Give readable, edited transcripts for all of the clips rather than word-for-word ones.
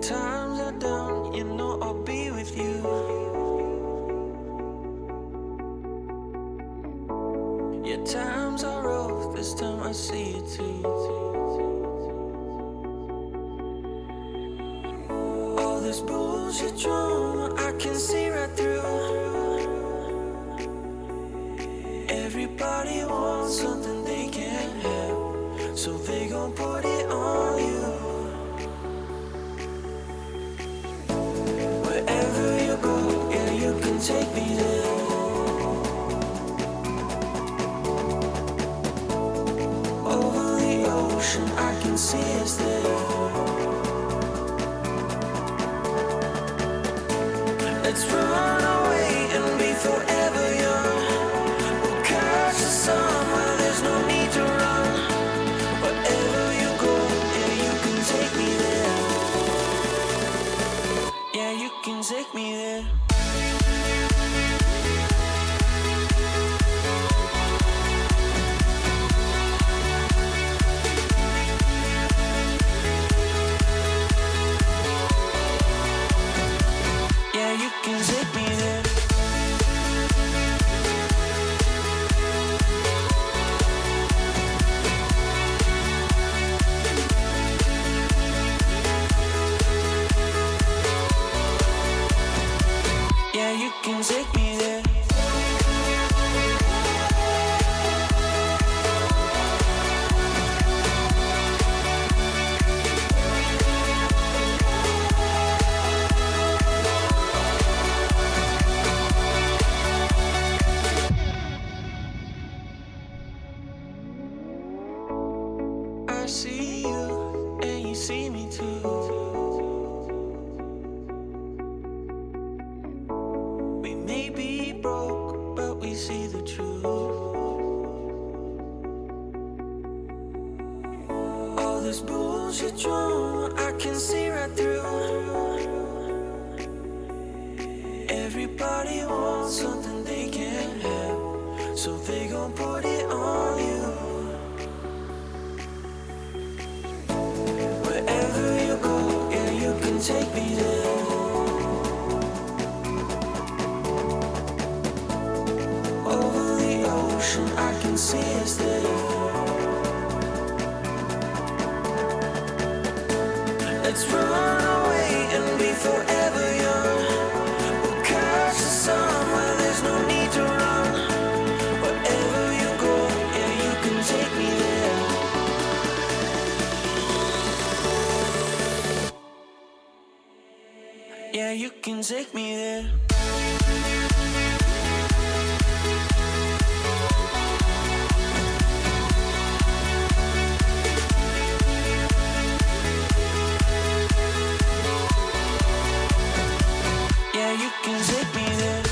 When times are down, you know I'll be with you. Yeah, times are rough, this time I see it too. All this bullshit drama, I can see right through. Everybody wants something they can't have, so they gon' put it on you. Wherever you go, yeah, you can take me there. Over the ocean, I can see us there. Let's run away and be forever young. We'll catch the sun where there's no need to run. Wherever you go, yeah, you can take me there. Yeah, you can take me there. Yeah, you can take me there. Yeah, you can take me there. I see you, and you see me too. We may be broke, but we see the truth. All this bullshit drama, I can see right through. Everybody wants something they can't have, so they gon' put it on you. Wherever you go, yeah, you can take me there. Over the ocean, I can see us there. Let's run away and be forever young. We'll catch the sun where there's no need to run. Wherever you go, yeah, you can take me there. Yeah, you can take me there. Yeah, you can take me there.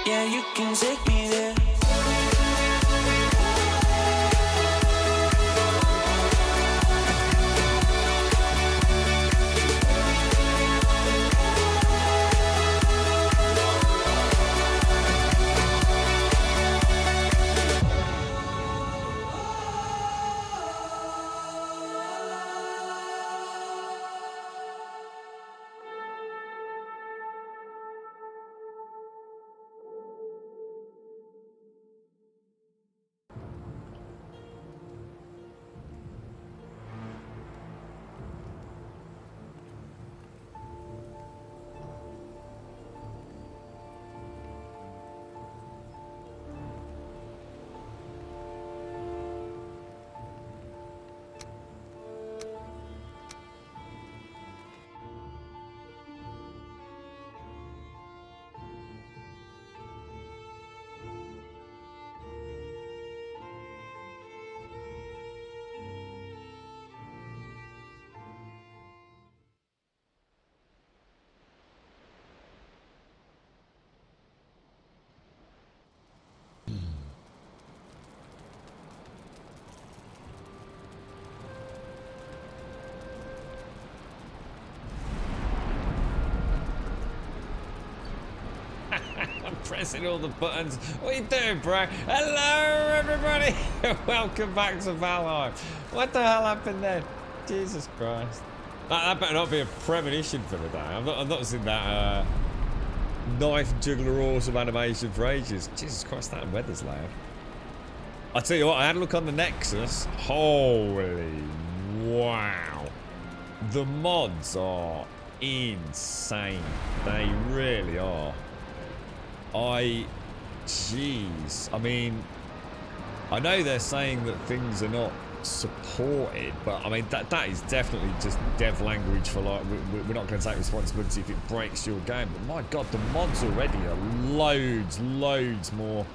Yeah, you can take me there. pressing all the buttons. What are you doing, bro? Hello, everybody. Welcome back to Valheim. What the hell happened then? Jesus Christ. That better not be a premonition for the day. I've not seen that knife juggler awesome animation for ages. Jesus Christ, that weather's loud. I tell you what, I had a look on the Nexus. Holy wow. The mods are insane. They really are. Jeez. I mean, I know they're saying that things are not supported, but I mean that is definitely just dev language for like we're not going to take responsibility if it breaks your game. But my god, the mods already are loads more.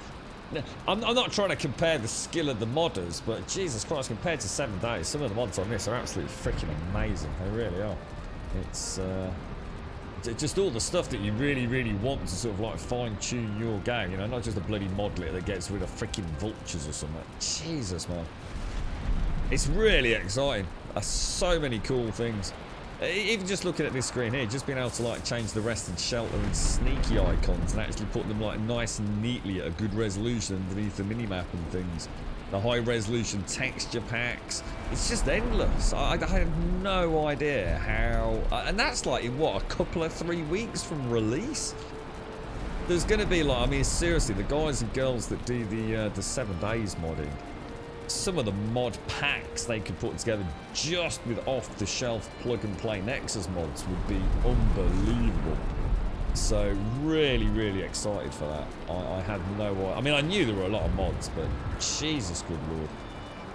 I'm not trying to compare the skill of the modders, but Jesus Christ, compared to 7 days, some of the mods on this are absolutely freaking amazing. They really are. It's just all the stuff that you really want to sort of like fine-tune your game, you know, not just a bloody modlet that gets rid of freaking vultures or something. Jesus, man. It's really exciting. There's so many cool things. Even just looking at this screen here, just being able to like change the rested shelter and sneaky icons and actually put them like nice and neatly at a good resolution underneath the minimap and things. The high resolution texture packs. It's just endless. I have no idea how, and that's like in what, a couple of 3 weeks from release? There's going to be like, I mean seriously, the guys and girls that do the 7 days modding, some of the mod packs they could put together just with off-the-shelf plug-and-play Nexus mods would be unbelievable. So really excited for that. I had no idea. I mean, I knew there were a lot of mods, but Jesus, good lord.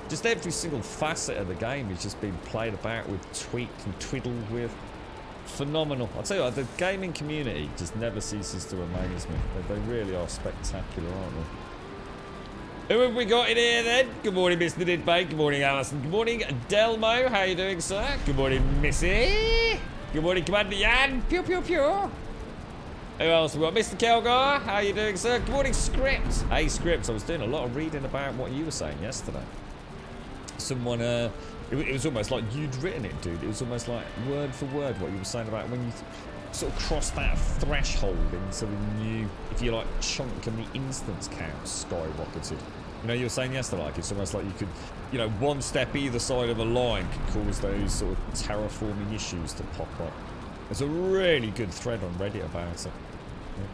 Just every single facet of the game is just being played about with, tweaked and twiddled with. Phenomenal. I'll tell you what, the gaming community just never ceases to amaze me. They really are spectacular, aren't they? Who have we got in here then? Good morning, Mr. Didbait. Good morning, Alison. Good morning, Delmo. How you doing, sir? Good morning, Missy. Good morning, Commander Yan. Pew, pew, pew. Who else we got? Mr. Kelgar. How you doing, sir? Good morning, Script. Hey, Script. I was doing a lot of reading about what you were saying yesterday. Someone, it was almost like you'd written it, dude. It was almost like word for word what you were saying about when you sort of crossed that threshold into the new, if you like, chunk and the instance count skyrocketed. You know, you were saying yesterday, like, it's almost like you could, you know, one step either side of a line could cause those sort of terraforming issues to pop up. There's a really good thread on Reddit about it.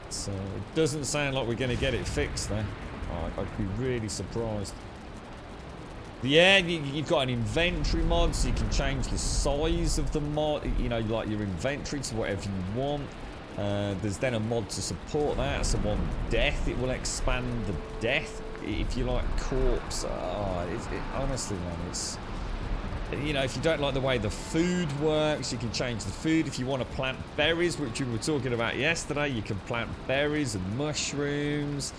It doesn't sound like we're going to get it fixed, though. I'd be really surprised. Yeah, you've got an inventory mod, so you can change the size of the mod, you know, like your inventory to whatever you want. There's then a mod to support that, so on death it will expand the death, if you like, corpse. Honestly, man, it's, you know, if you don't like the way the food works, you can change the food. If you want to plant berries, which we were talking about yesterday, you can plant berries and mushrooms.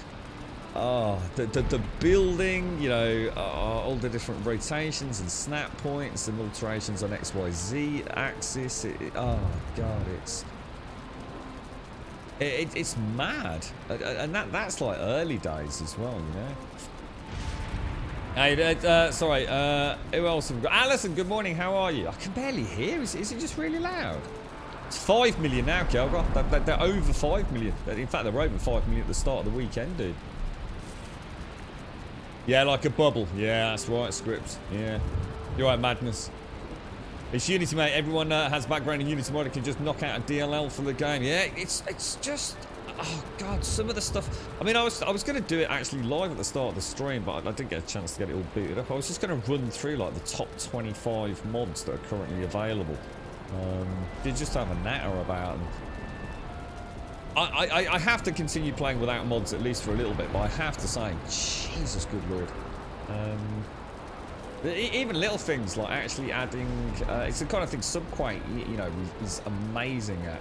The building, you know, all the different rotations and snap points and alterations on XYZ axis. Oh god, it's mad, and that's like early days as well, you know. Hey, sorry, who else have we got? Alison, good morning, how are you? I can barely hear. Is it just really loud? It's 5 million now, Kelgar. They're over 5 million. In fact, they were over 5 million at the start of the weekend, dude. Yeah, like a bubble. Yeah, that's right, Scripts. Yeah. You're right, Madness. It's Unity, mate. Everyone has background in Unity mod can just knock out a DLL for the game. Yeah, it's just... Oh, God, some of the stuff... I mean, I was going to do it actually live at the start of the stream, but I didn't get a chance to get it all booted up. I was just going to run through, like, the top 25 mods that are currently available. Did just have a natter about them. I have to continue playing without mods at least for a little bit, but I have to say, Jesus, good lord. Even little things like actually adding, it's the kind of thing Subquake, you know, is amazing at.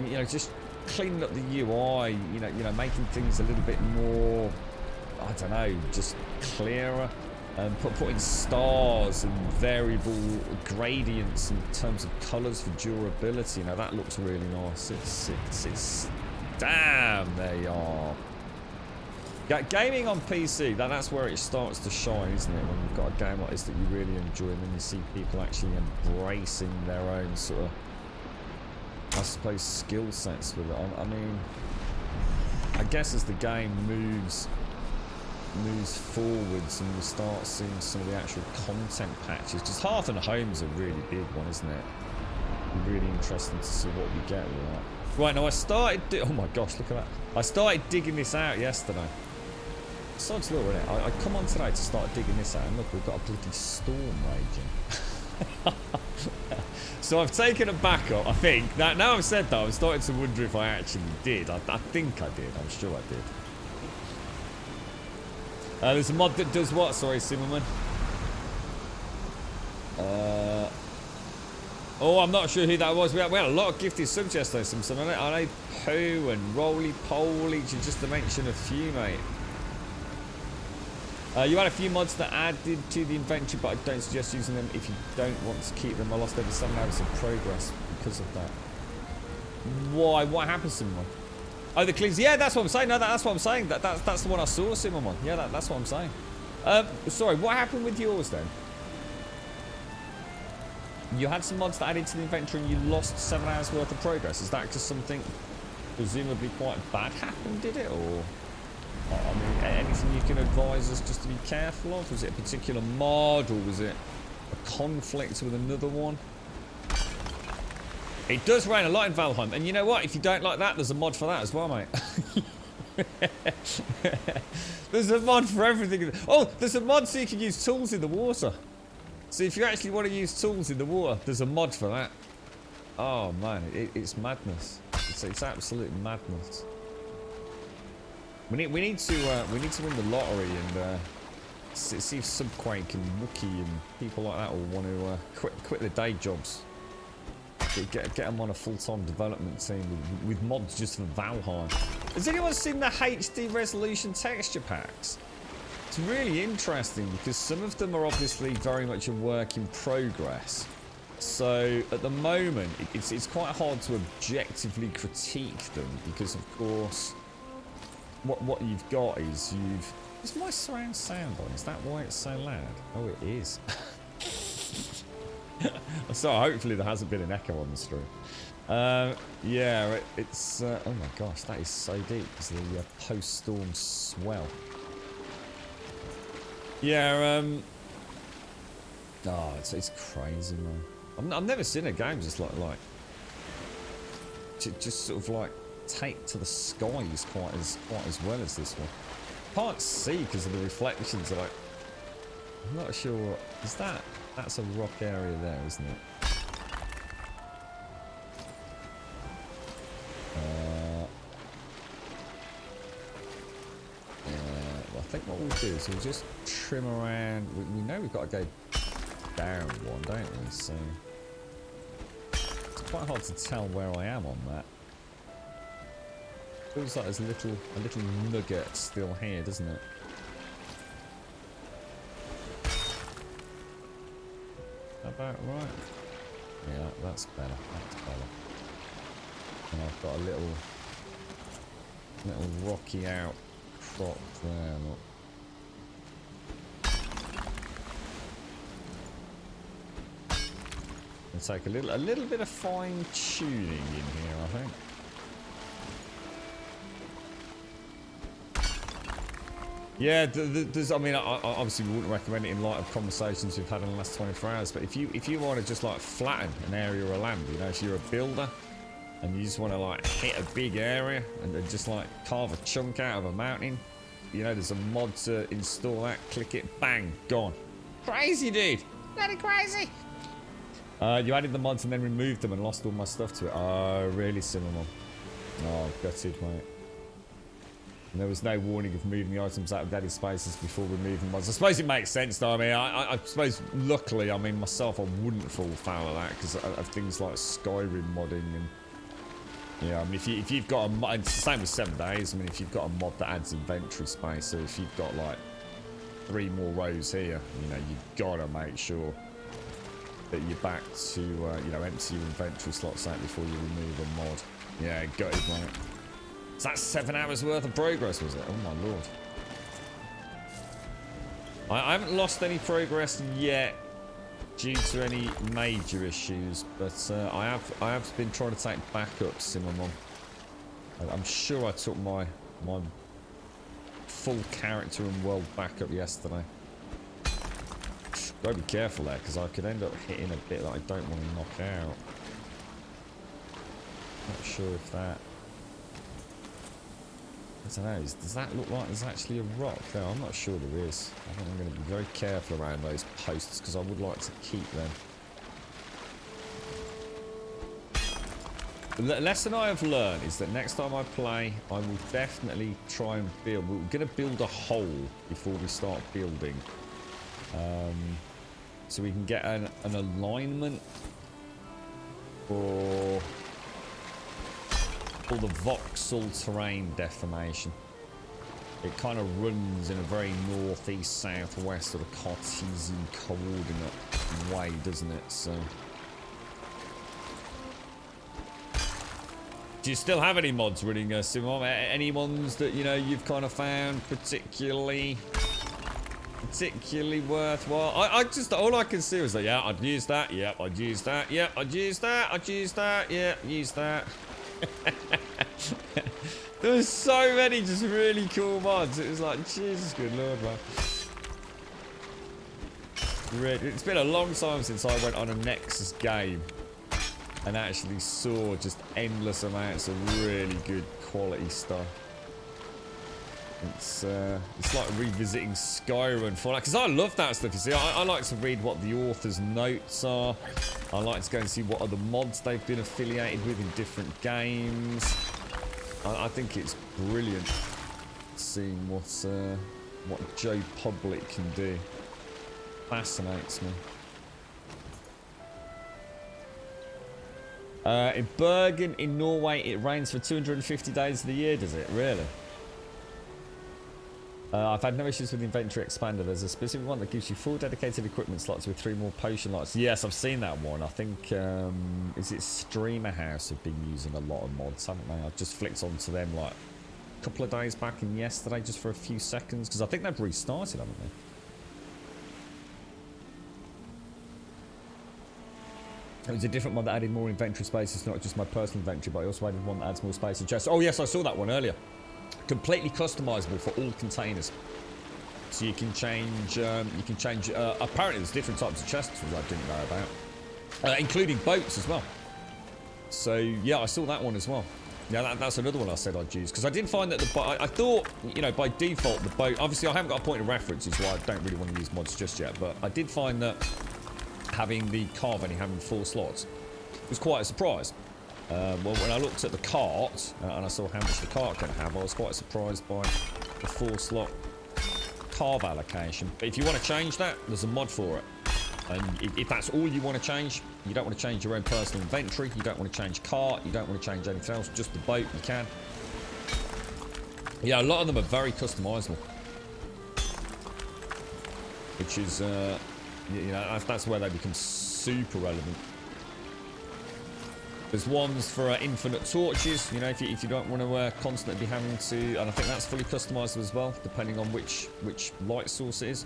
You know, just cleaning up the UI, you know, making things a little bit more, I don't know, just clearer. And putting stars and variable gradients in terms of colours for durability, you know, that looks really nice. It's damn, they are. Gaming on PC, that's where it starts to shine, isn't it? When you've got a game like this that you really enjoy, and then you see people actually embracing their own sort of, I suppose, skill sets with it. I mean, I guess as the game moves forwards and we start seeing some of the actual content patches, just Hearth and Home's a really big one, isn't it? Really interesting to see what we get with that. Right, now I started oh my gosh, look at that. I started digging this out yesterday. Sod's law, innit? I come on today to start digging this out, and look, we've got a bloody storm raging. So I've taken a backup, I think. Now I've said that, I'm starting to wonder if I actually did. I think I did, I'm sure I did. There's a mod that does what? Sorry, Simmerman. Oh, I'm not sure who that was. We had a lot of gifted subs yesterday, Simpson. I know Pooh and Roly Poly, just to mention a few, mate. You had a few mods that added to the inventory, but I don't suggest using them if you don't want to keep them. I lost over 7 hours of progress because of that. Why? What happened, Simmerman? Oh, the cleans. Yeah, that's what I'm saying. No, that's what I'm saying. That's the one I saw, Simmerman. Yeah, that's what I'm saying. Sorry, what happened with yours then? You had some mods that added to the inventory and you lost 7 hours worth of progress. Is that just something presumably quite bad happened, did it? Or, I mean, anything you can advise us just to be careful of? Was it a particular mod or was it a conflict with another one? It does rain a lot in Valheim. And you know what? If you don't like that, there's a mod for that as well, mate. There's a mod for everything. Oh, there's a mod so you can use tools in the water. So if you actually want to use tools in the water, there's a mod for that. Oh man, it's madness. It's absolute madness. We need to win the lottery and see if Subquake and Wookie and people like that will want to quit their day jobs. Get them on a full-time development team with mods just for Valheim. Has anyone seen the HD resolution texture packs? It's really interesting because some of them are obviously very much a work in progress. So at the moment, it's quite hard to objectively critique them because, of course, what you've got is Is my surround sound on? Is that why it's so loud? Oh, it is. So hopefully there hasn't been an echo on the stream. Yeah, it's... oh my gosh, that is so deep. It's the post-storm swell. Yeah, oh, it's crazy, man. I've never seen a game just like just sort of like take to the skies quite as well as this one. Can't see because of the reflections. I'm not sure what is that. That's a rock area there, isn't it? Well, I think what we'll do is we'll just trim around. We know we've got to go down one, don't we? So it's quite hard to tell where I am on that. Feels like there's a little nugget still here, doesn't it? About right. Yeah, that's better. That's better. And I've got a little rocky out crop there. Look. It'll take a little bit of fine tuning in here, I think. Yeah, there's. I mean, obviously we wouldn't recommend it in light of conversations we've had in the last 24 hours. But if you want to just like flatten an area of land, you know, if you're a builder and you just want to like hit a big area and then just like carve a chunk out of a mountain, you know, there's a mod to install that. Click it, bang, gone. Crazy, dude. Bloody crazy. You added the mods and then removed them and lost all my stuff to it. Oh, really, Cinnamon? Oh, gutted, mate. And there was no warning of moving the items out of dead spaces before removing mods. I suppose it makes sense, though. I mean, I suppose, luckily, I mean, myself, I wouldn't fall foul of that because of things like Skyrim modding and... Yeah, I mean, if you've got a mod... It's the same with 7 days. I mean, if you've got a mod that adds inventory space, so if you've got, like, 3 more rows here, you know, you've got to make sure that you're back to, you know, empty your inventory slots out before you remove a mod. Yeah, gutted, mate. So that's 7 hours worth of progress, was it? Oh my lord. I haven't lost any progress yet due to any major issues, but I have been trying to take backups in my mom. I'm sure I took my my full character and world back up yesterday. Gotta be careful there, because I could end up hitting a bit that I don't want to knock out. Not sure if that... I don't know, does that look like there's actually a rock there? I'm not sure there is. I think I'm going to be very careful around those posts, because I would like to keep them. The lesson I have learned is that next time I play, I will definitely try and build... We're going to build a hole before we start building. So we can get an alignment for the voxel terrain deformation. It kind of runs in a very northeast, southwest sort of Cartesian coordinate way, doesn't it? So, do you still have any mods running, Simon? Any ones that you know you've kind of found particularly worthwhile? I just, all I can see was like, yeah, I'd use that, yeah, I'd use that, yeah, I'd use that, I'd use that, yeah, use that. There was so many just really cool mods. It was like, Jesus, good lord, man. It's been a long time since I went on a Nexus game and actually saw just endless amounts of really good quality stuff. It's like revisiting Skyrim and Fallout, because I love that stuff. You see, I like to read what the author's notes are. I like to go and see what other mods they've been affiliated with in different games. I think it's brilliant seeing what Joe Public can do. Fascinates me. In Bergen in Norway, it rains for 250 days of the year. Does it really? I've had no issues with the inventory expander. There's a specific one that gives you 4 dedicated equipment slots with 3 more potion lots. Yes, I've seen that one. I think, is it Streamer House have been using a lot of mods, haven't they? I've just flicked onto them like a couple of days back and yesterday just for a few seconds, because I think they've restarted, haven't they? It was a different one that added more inventory space. It's not just my personal inventory, but I also added one that adds more space in chests. Oh yes, I saw that one earlier. Completely customizable for all containers, so you can change. Apparently, there's different types of chests which I didn't know about, including boats as well. So yeah, I saw that one as well. Yeah, that's another one I said I'd use, because I did find that the boat. I thought, you know, by default the boat. Obviously, I haven't got a point of reference, which is why I don't really want to use mods just yet. But I did find that having the carve only having 4 slots was quite a surprise. Well, when I looked at the cart and I saw how much the cart can have, I was quite surprised by the 4-slot carve allocation. But if you want to change that, there's a mod for it. And if that's all you want to change, you don't want to change your own personal inventory, you don't want to change cart, you don't want to change anything else, just the boat, you can. Yeah, a lot of them are very customizable. Which is, you know, that's where they become super relevant. There's ones for infinite torches, you know, if you don't want to constantly be having to, and I think that's fully customizable as well, depending on which light source it is.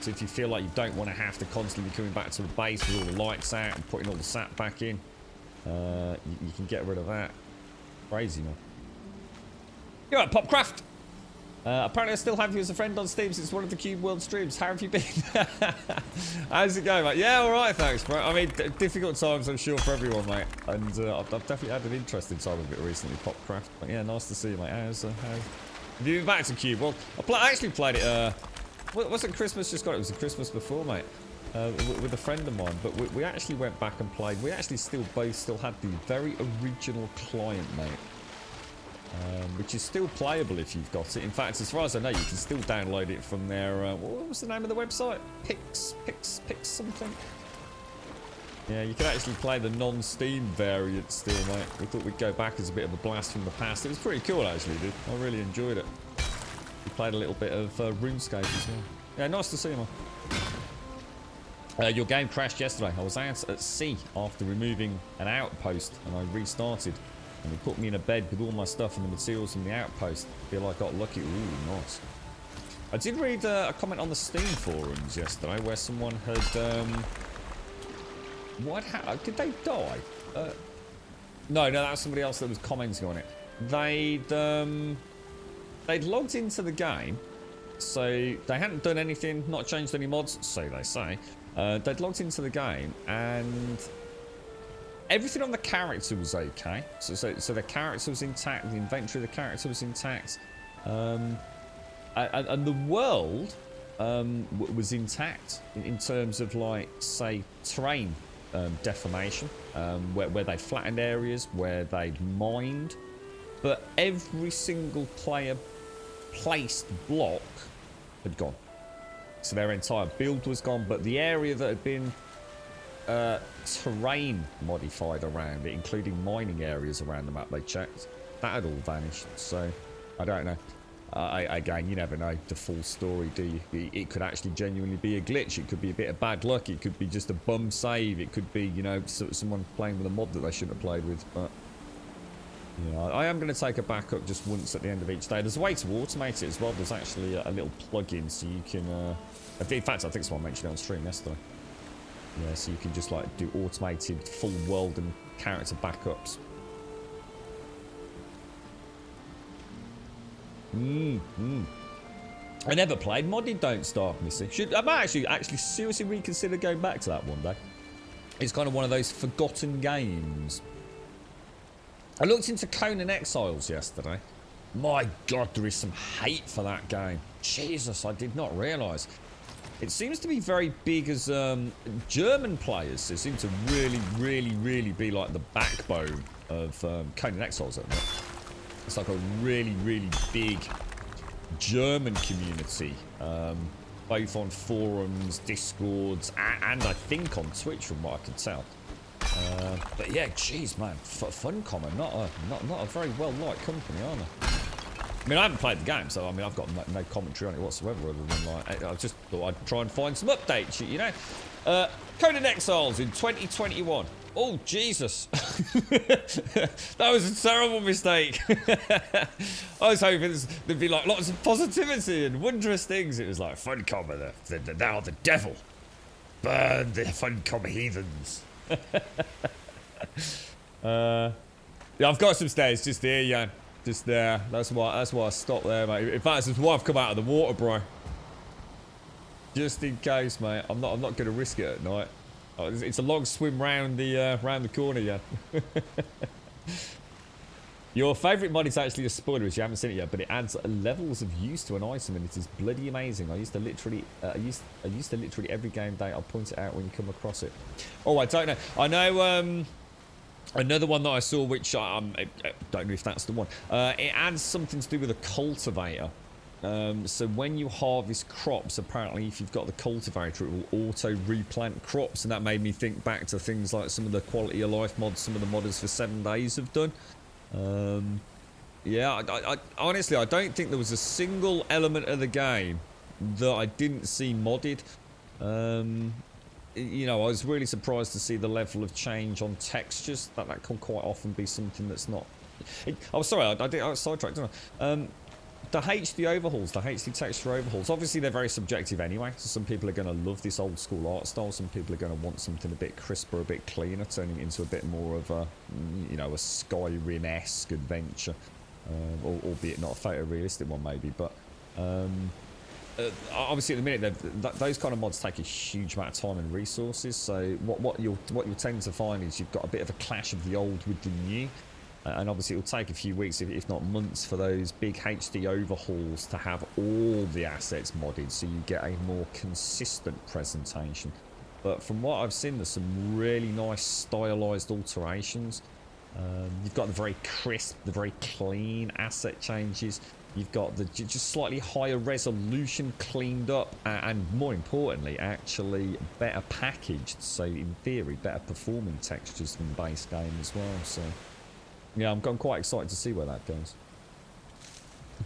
So if you feel like you don't want to have to constantly be coming back to the base with all the lights out and putting all the sap back in, you can get rid of that. Crazy, man. You're right, Popcraft. Apparently I still have you as a friend on Steam since one of the Cube World streams. How have you been? How's it going, mate? Yeah, alright, thanks, bro. I mean, difficult times, I'm sure, for everyone, mate. And I've definitely had an interesting time with it recently, Popcraft. But yeah, nice to see you, mate. How's have you been back to Cube? Well, I actually played it, wasn't Christmas just got it? It was the Christmas before, mate. With a friend of mine. But we actually went back and played. We actually both still had the very original client, mate. Which is still playable if you've got it. In fact, as far as I know, you can still download it from their, what was the name of the website? Pix something? Yeah, you can actually play the non-Steam variant still, mate. We thought we'd go back as a bit of a blast from the past. It was pretty cool, actually, dude. I really enjoyed it. We played a little bit of RuneScape as well. Yeah, nice to see you, man. Your game crashed yesterday. I was out at sea after removing an outpost, and I restarted. And it put me in a bed with all my stuff and the materials from the outpost. I feel like I got lucky. Ooh, nice. I did read a comment on the Steam forums yesterday where someone had... did they die? No, that was somebody else that was commenting on it. They'd... they'd logged into the game, so they hadn't done anything, not changed any mods, so they say. They'd logged into the game, and everything on the character was okay. So the character was intact, the inventory of the character was intact, and the world was intact in terms of, like, say, terrain deformation, where they flattened areas, where they'd mined, but every single player placed block had gone. So their entire build was gone, but the area that had been terrain modified around it, including mining areas around the map they checked, that had all vanished. So I don't know. Again, you never know the full story, do you? It could actually genuinely be a glitch. It could be a bit of bad luck. It could be just a bum save. It could be, you know, someone playing with a mod that they shouldn't have played with. But yeah, I am going to take a backup just once at the end of each day. There's a way to automate it as well. There's actually a little plug-in, so you can... in fact, I think someone mentioned it on stream yesterday. Yeah, so you can just, like, do automated full world and character backups. I never played modded Don't Starve, Missy. I might actually seriously reconsider going back to that one day. It's kind of one of those forgotten games. I looked into Conan Exiles yesterday. My God, there is some hate for that game. Jesus, I did not realise. It seems to be very big as German players. They seem to really be like the backbone of Conan Exiles at the moment. It's like a really big German community, both on forums, discords, and I think on Twitch, from what I can tell. But yeah, geez, man, Funcom are not a very well liked company, are they? I mean, I haven't played the game, so I mean, I've got no commentary on it whatsoever, other than, like, I just thought I'd try and find some updates, you know. Conan Exiles in 2021. Oh, Jesus. That was a terrible mistake. I was hoping there'd be, like, lots of positivity and wondrous things. It was like, Funcom are they're now the devil. Burn the Funcom heathens. Yeah, I've got some stairs just here, Jan. Just there. That's why I stopped there, mate. In fact, that's why I've come out of the water, bro. Just in case, mate. I'm not going to risk it at night. It's a long swim round the corner, yeah. Your favourite mod is actually a spoiler, as you haven't seen it yet, but it adds levels of use to an item, and it is bloody amazing. I used to literally every game day I'll point it out when you come across it. Oh, I don't know. I know another one that I saw, which I don't know if that's the one. It adds something to do with a cultivator. So when you harvest crops, apparently if you've got the cultivator, it will auto replant crops, and that made me think back to things like some of the quality of life mods some of the modders for 7 Days have done. Yeah, I honestly, I don't think there was a single element of the game that I didn't see modded. You know, I was really surprised to see the level of change on textures. That can quite often be something that's not... Oh, sorry, I was sidetracked, didn't I? The HD overhauls, the HD texture overhauls, obviously they're very subjective anyway, so some people are going to love this old school art style, some people are going to want something a bit crisper, a bit cleaner, turning it into a bit more of a, you know, a Skyrim-esque adventure, albeit not a photorealistic one maybe, but obviously at the minute those kind of mods take a huge amount of time and resources, so what you'll tend to find is you've got a bit of a clash of the old with the new. And obviously it'll take a few weeks, if not months, for those big HD overhauls to have all the assets modded, so you get a more consistent presentation. But from what I've seen, there's some really nice stylized alterations. You've got the very crisp, the very clean asset changes. You've got the just slightly higher resolution cleaned up, and more importantly, actually better packaged. So in theory, better performing textures than the base game as well. So yeah, I'm quite excited to see where that goes.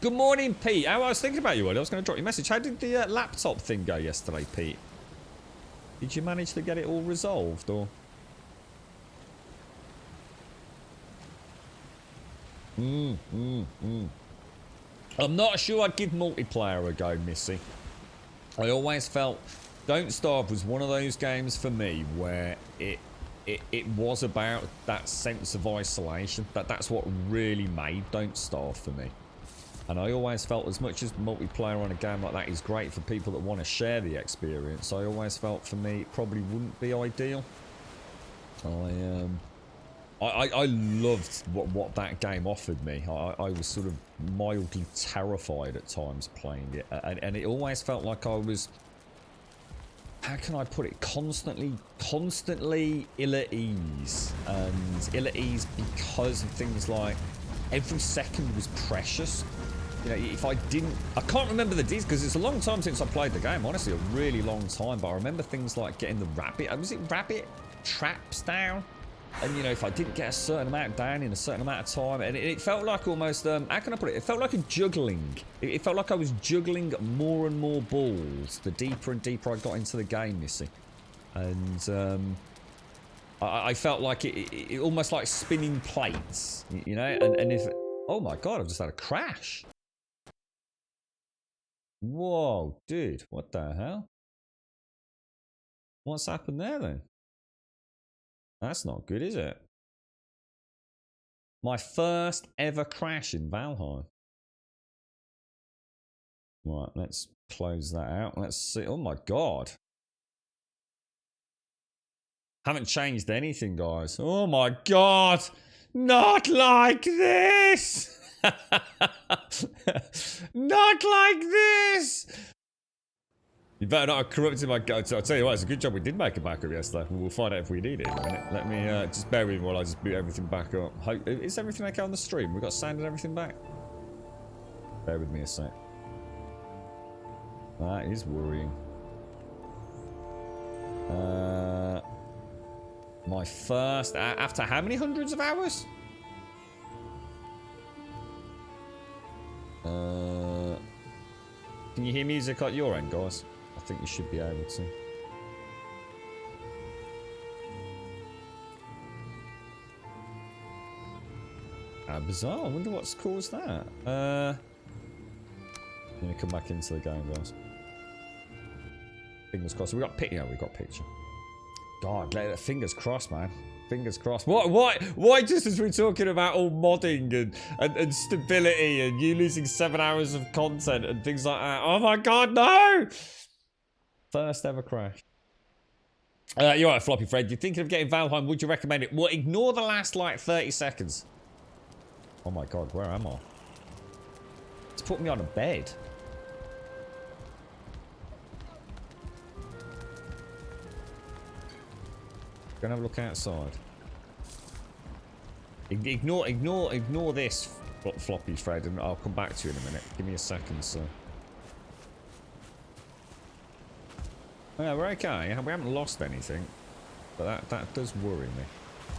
Good morning, Pete. I was thinking about you earlier. I was going to drop you a message. How did the laptop thing go yesterday, Pete? Did you manage to get it all resolved, or? I'm not sure I'd give multiplayer a go, Missy. I always felt Don't Starve was one of those games for me where it was about that sense of isolation. That's what really made Don't Starve for me. And I always felt, as much as multiplayer on a game like that is great for people that want to share the experience, I always felt for me it probably wouldn't be ideal. I loved what that game offered me. I was sort of mildly terrified at times playing it, and it always felt like I was, how can I put it, constantly ill at ease. And ill at ease because of things like every second was precious. You know, if I didn't, I can't remember the details because it's a long time since I played the game, honestly, a really long time, but I remember things like getting the rabbit, was it rabbit traps down? And, you know, if I didn't get a certain amount down in a certain amount of time, and it felt like almost, how can I put it? It felt like a juggling. It felt like I was juggling more and more balls the deeper and deeper I got into the game, you see. And I felt like it almost like spinning plates, you know? And if, oh my God, I've just had a crash. Whoa, dude, what the hell? What's happened there then? That's not good, is it? My first ever crash in Valheim. Right, let's close that out. Let's see. Oh my God. Haven't changed anything, guys. Oh my God. Not like this. Not like this. You better not have corrupted my go. I'll tell you what, it's a good job we did make a backup yesterday. We'll find out if we need it in a minute. Let me just bear with me while I just boot everything back up. Is everything okay on the stream? We got sound and everything back? Bear with me a sec. That is worrying. My first, after how many hundreds of hours? Can you hear music at your end, guys? I think you should be able to. Bizarre. I wonder what's caused that. Let me come back into the game, guys. Fingers crossed. We got picture. We got picture. God, fingers crossed, man. Fingers crossed. Why just as we're talking about all modding and stability and you losing 7 hours of content and things like that? Oh my God, no! First ever crash. You're right, Floppy Fred. You're thinking of getting Valheim. Would you recommend it? Well, ignore the last, like, 30 seconds. Oh my God, where am I? It's put me on a bed. Go and have a look outside. Ignore this, Floppy Fred, and I'll come back to you in a minute. Give me a second, sir. Oh, yeah, we're okay. We haven't lost anything, but that does worry me.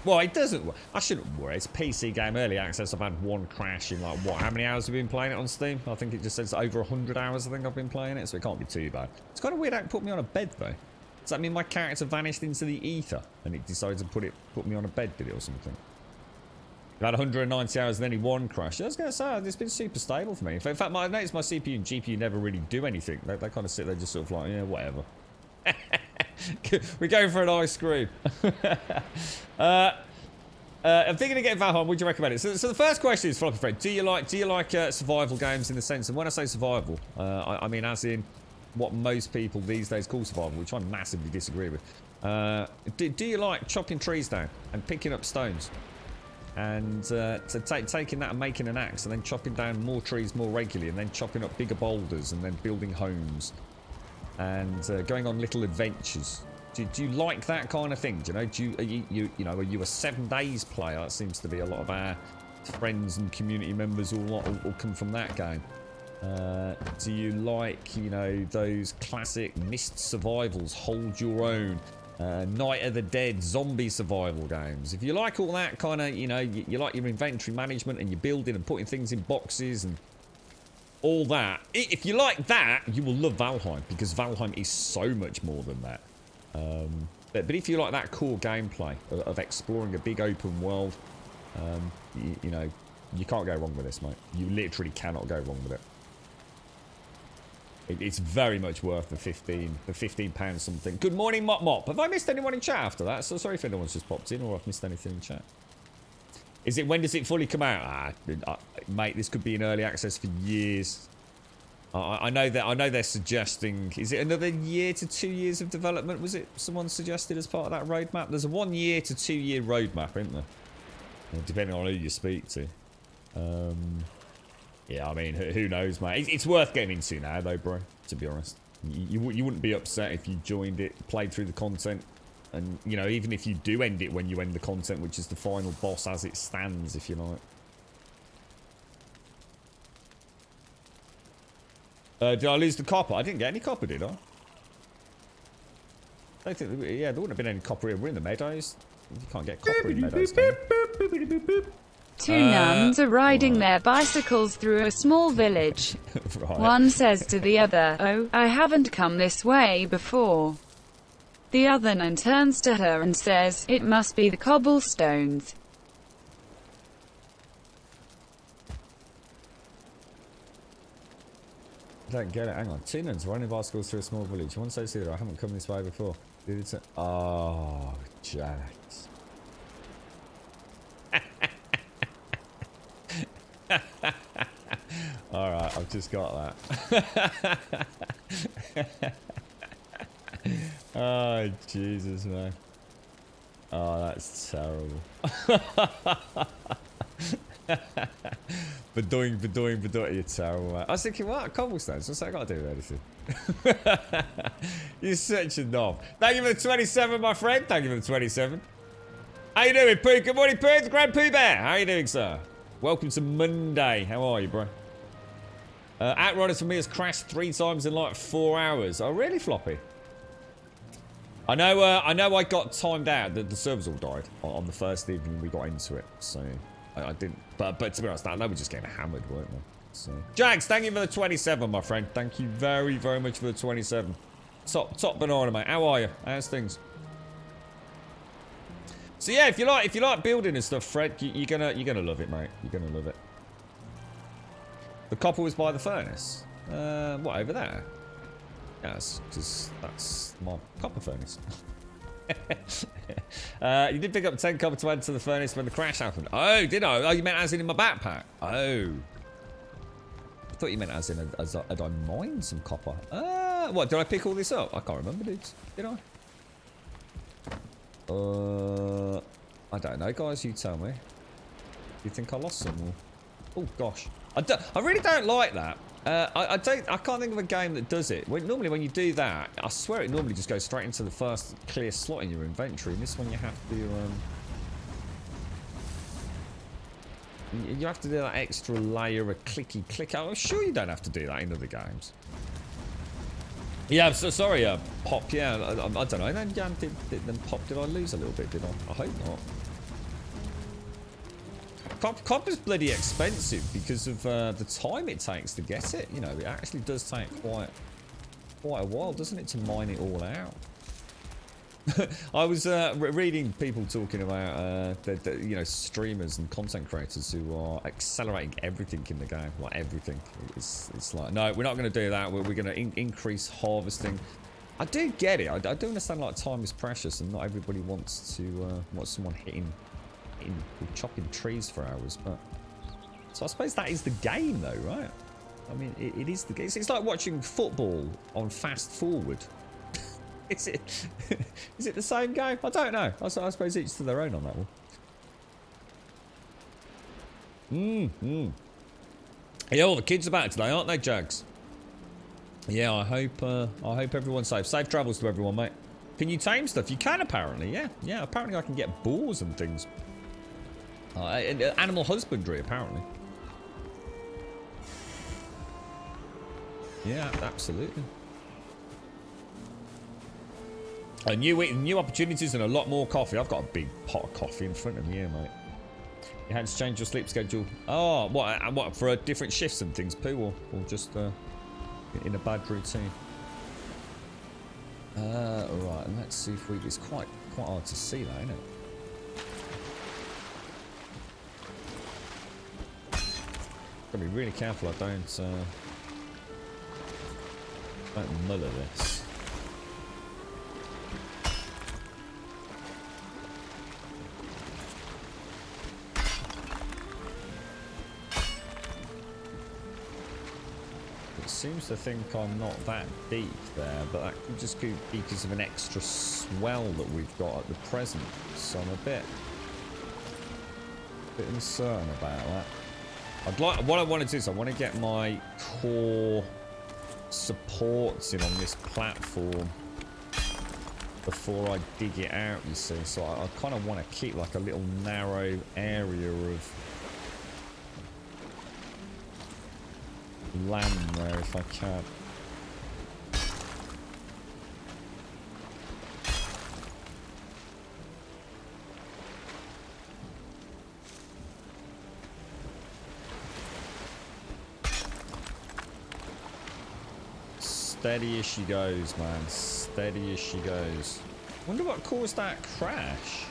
Well, it doesn't. I shouldn't worry. It's a PC game, early access. I've had one crash in like what? How many hours have you been playing it on Steam? I think it just says over 100 hours. I think I've been playing it, so it can't be too bad. It's kind of weird how it put me on a bed though. Does that mean my character vanished into the ether and it decided to put me on a bed, did it, or something? I've had 190 hours and only one crash. I was going to say, it's been super stable for me. In fact, I've noticed my CPU and GPU never really do anything. They kind of sit there just sort of like, yeah, whatever. We're going for an ice cream. I'm thinking of getting Valheim. Would you recommend it? So the first question is, Floppy Fred, do you like survival games in the sense, and when I say survival, I mean as in what most people these days call survival, which I massively disagree with. Do you like chopping trees down and picking up stones? And taking that and making an axe and then chopping down more trees more regularly and then chopping up bigger boulders and then building homes and going on little adventures. Do you like that kind of thing? Do you know? Are you a 7 days player? That seems to be a lot of our friends and community members all come from that game. Do you like, you know, those classic Myst survivals, Hold Your Own, Night of the Dead, zombie survival games? If you like all that kind of, you know, you like your inventory management and your building and putting things in boxes and all that. If you like that, you will love Valheim, because Valheim is so much more than that. But if you like that core gameplay of exploring a big open world, you know, you can't go wrong with this, mate. You literally cannot go wrong with it. It's very much worth the £15 something. Good morning, Mop Mop. Have I missed anyone in chat after that? So sorry if anyone's just popped in or I've missed anything in chat. Is it, when does it fully come out? Mate, this could be in early access for years. I know they're suggesting, is it another year to 2 years of development? Was it someone suggested as part of that roadmap? There's a 1 year to 2 year roadmap, isn't there? Depending on who you speak to. Yeah, I mean, who knows, mate? It's worth getting into now, though, bro, to be honest. You wouldn't be upset if you joined it, played through the content, and, you know, even if you do end it when you end the content, which is the final boss as it stands, if you like. Did I lose the copper? I didn't get any copper, did I? I don't think, yeah, there wouldn't have been any copper here. We're in the meadows. You can't get copper in meadows, can you? Two nuns are riding their bicycles through a small village. Right. One says to the other, "Oh, I haven't come this way before." The other nun turns to her and says, "It must be the cobblestones." I don't get it. Hang on. Two nuns riding bicycles through a small village. One says to the other, "I haven't come this way before." Oh, Jax. Alright, I've just got that. Oh, Jesus, man. Oh, that's terrible. You're terrible, man. I was thinking, what? Cobblestones? What's that got to do with anything? You're such a knob. Thank you for the 27, my friend. Thank you for the 27. How you doing, Pooh? Good morning, Pooh. The Grand Pooh Bear. How you doing, sir? Welcome to Monday. How are you, bro? Outriders for me has crashed 3 times in like 4 hours. Oh, really, Floppy? I know I got timed out. The servers all died on the first evening we got into it. So, I didn't. But to be honest, they were just getting hammered, weren't they? So. Jags, thank you for the 27, my friend. Thank you very, very much for the 27. Top banana, mate. How are you? How's things? So yeah, if you like building and stuff, Fred, you're gonna love it, mate. You're gonna love it. The copper was by the furnace. What, over there? Yes, because that's my copper furnace. You did pick up 10 copper to add to the furnace when the crash happened. Oh, did I? Oh, you meant as in my backpack? Oh. I thought you meant as in had I mined some copper. What, did I pick all this up? I can't remember, dudes. Did I? I don't know, guys. You tell me. You think I lost some? Or... Oh gosh, I really don't like that. I can't think of a game that does it. Normally, when you do that, I swear it normally just goes straight into the first clear slot in your inventory. And this one, you have to you have to do that extra layer of clicky click. I'm sure you don't have to do that in other games. Yeah, I'm so sorry, Pop. Yeah, I don't know. Then Pop, did I lose a little bit? Did I? I hope not. Copper's bloody expensive because of the time it takes to get it. You know, it actually does take quite a while, doesn't it, to mine it all out? I was reading people talking about you know, streamers and content creators who are accelerating everything in the game, like everything. It's like, no, we're not going to do that. We're going to increase harvesting. I do get it. I do understand, like, time is precious, and not everybody wants to want someone chopping trees for hours. But so I suppose that is the game, though, right? I mean, it is the game. It's like watching football on fast forward. Is it the same game? I don't know. I suppose each to their own on that one. Yeah, all the kids about it today, aren't they, Jags? Yeah, I hope everyone's safe. Safe travels to everyone, mate. Can you tame stuff? You can, apparently. Yeah. Apparently I can get boars and things. Animal husbandry, apparently. Yeah, absolutely. New opportunities and a lot more coffee. I've got a big pot of coffee in front of me here, mate. You had to change your sleep schedule. Oh, what for different shifts and things, Pooh, or just in a bad routine? Alright, and let's see if we... It's quite hard to see that, isn't it? Gotta be really careful I don't muller this. seems to think I'm not that deep there, but that could just be because of an extra swell that we've got at the present. So I'm a bit uncertain about that. What I want to do is I want to get my core supports in on this platform before I dig it out, you see. So I kind of want to keep like a little narrow area of land there if I can. Steady as she goes, man. Steady as she goes. Wonder what caused that crash.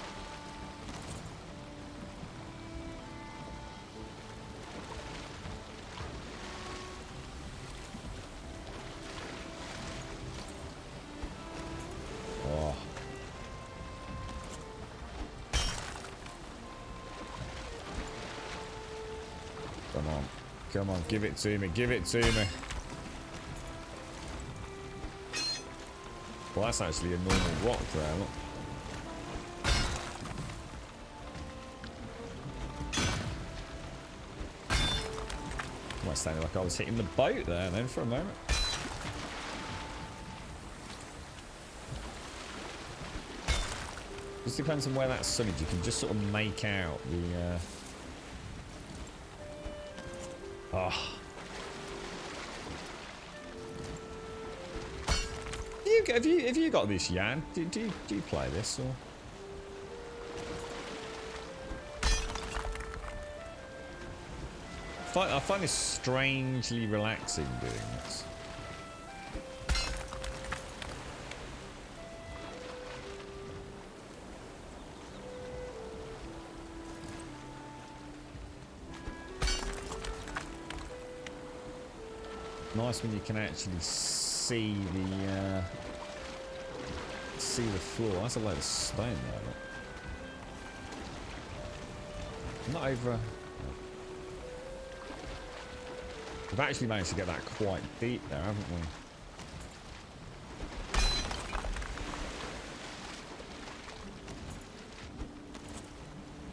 Oh. Come on. Come on, give it to me. Give it to me. Well, that's actually a normal rock there, look. Might sound like I was hitting the boat there then for a moment. Just depends on where that's sunny. You can just sort of make out the oh. Have you got this, Jan? Do you play this or? I find this strangely relaxing doing this. Nice when you can actually see the floor. That's a load of stone there. Look. Not over. We've actually managed to get that quite deep there, haven't we?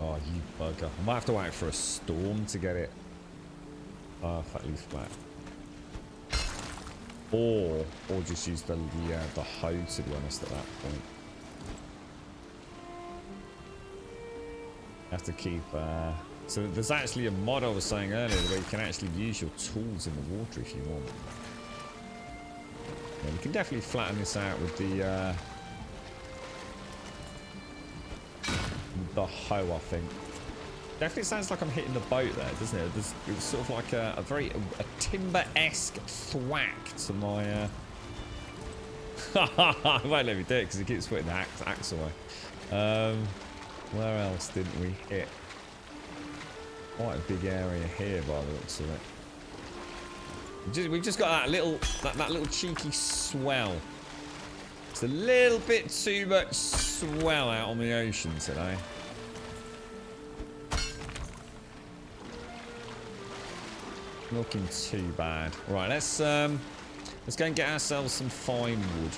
Oh, you bugger! I might have to wait for a storm to get it perfectly flat. Or just use the hoe, to be honest, at that point. Have to keep so there's actually a mod I was saying earlier where you can actually use your tools in the water if you want. Yeah, we can definitely flatten this out with the hoe, I think. Definitely sounds like I'm hitting the boat there, doesn't it? It's sort of like a very timber-esque thwack to my I won't let me do it because it keeps putting the axe away. Where else didn't we hit? Quite a big area here by the looks of it. We've just got that little cheeky swell. It's a little bit too much swell out on the ocean today. Looking too bad. Right, let's go and get ourselves some fine wood.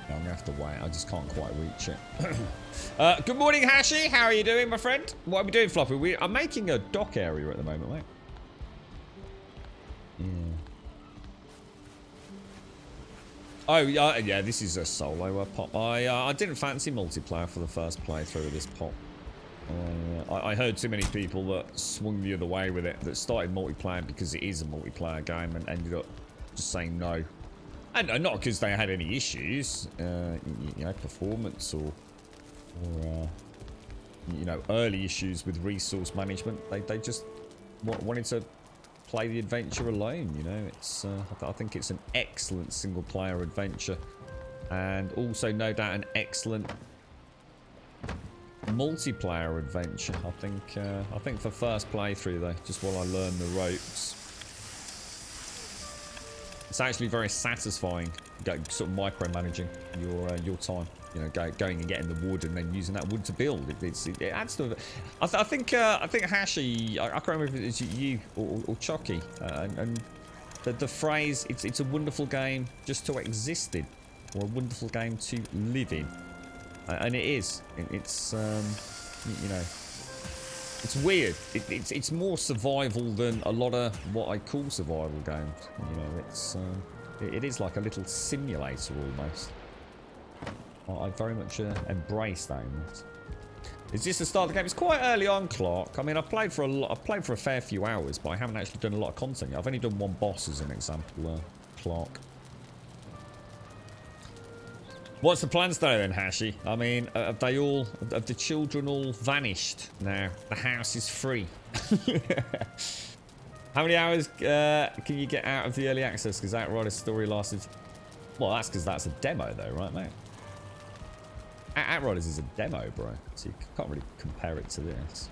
No, I'm gonna have to wait. I just can't quite reach it. Good morning, Hashi. How are you doing, my friend? What are we doing, Floppy? I'm making a dock area at the moment, mate. Yeah. Oh yeah, this is a solo pop. I didn't fancy multiplayer for the first playthrough of this pop. I heard too many people that swung the other way with it, that started multiplayer because it is a multiplayer game and ended up just saying no. And not because they had any issues, you know, performance or you know, early issues with resource management. They just wanted to play the adventure alone, you know. It's I think it's an excellent single player adventure, and also no doubt an excellent multiplayer adventure. I think for first playthrough though, just while I learn the ropes, it's actually very satisfying, sort of micromanaging your time. you know, going and getting the wood and then using that wood to build. It adds to it. I think Hashi, I can't remember if it's you or Chucky, and the phrase it's a wonderful game just to exist in, or a wonderful game to live in, and it is. It's you know, it's weird. It's more survival than a lot of what I call survival games. You know, it is like a little simulator almost. I very much embrace that. Is this the start of the game? It's quite early on, Clark. I mean, I've played for a fair few hours, but I haven't actually done a lot of content yet. I've only done one boss as an example, Clark. What's the plans though then, Hashi? I mean, have the children all vanished now? The house is free. How many hours can you get out of the early access? Because Outrider's story lasted... Well, that's because that's a demo though, right, mate? Outriders is a demo, bro. So you can't really compare it to this.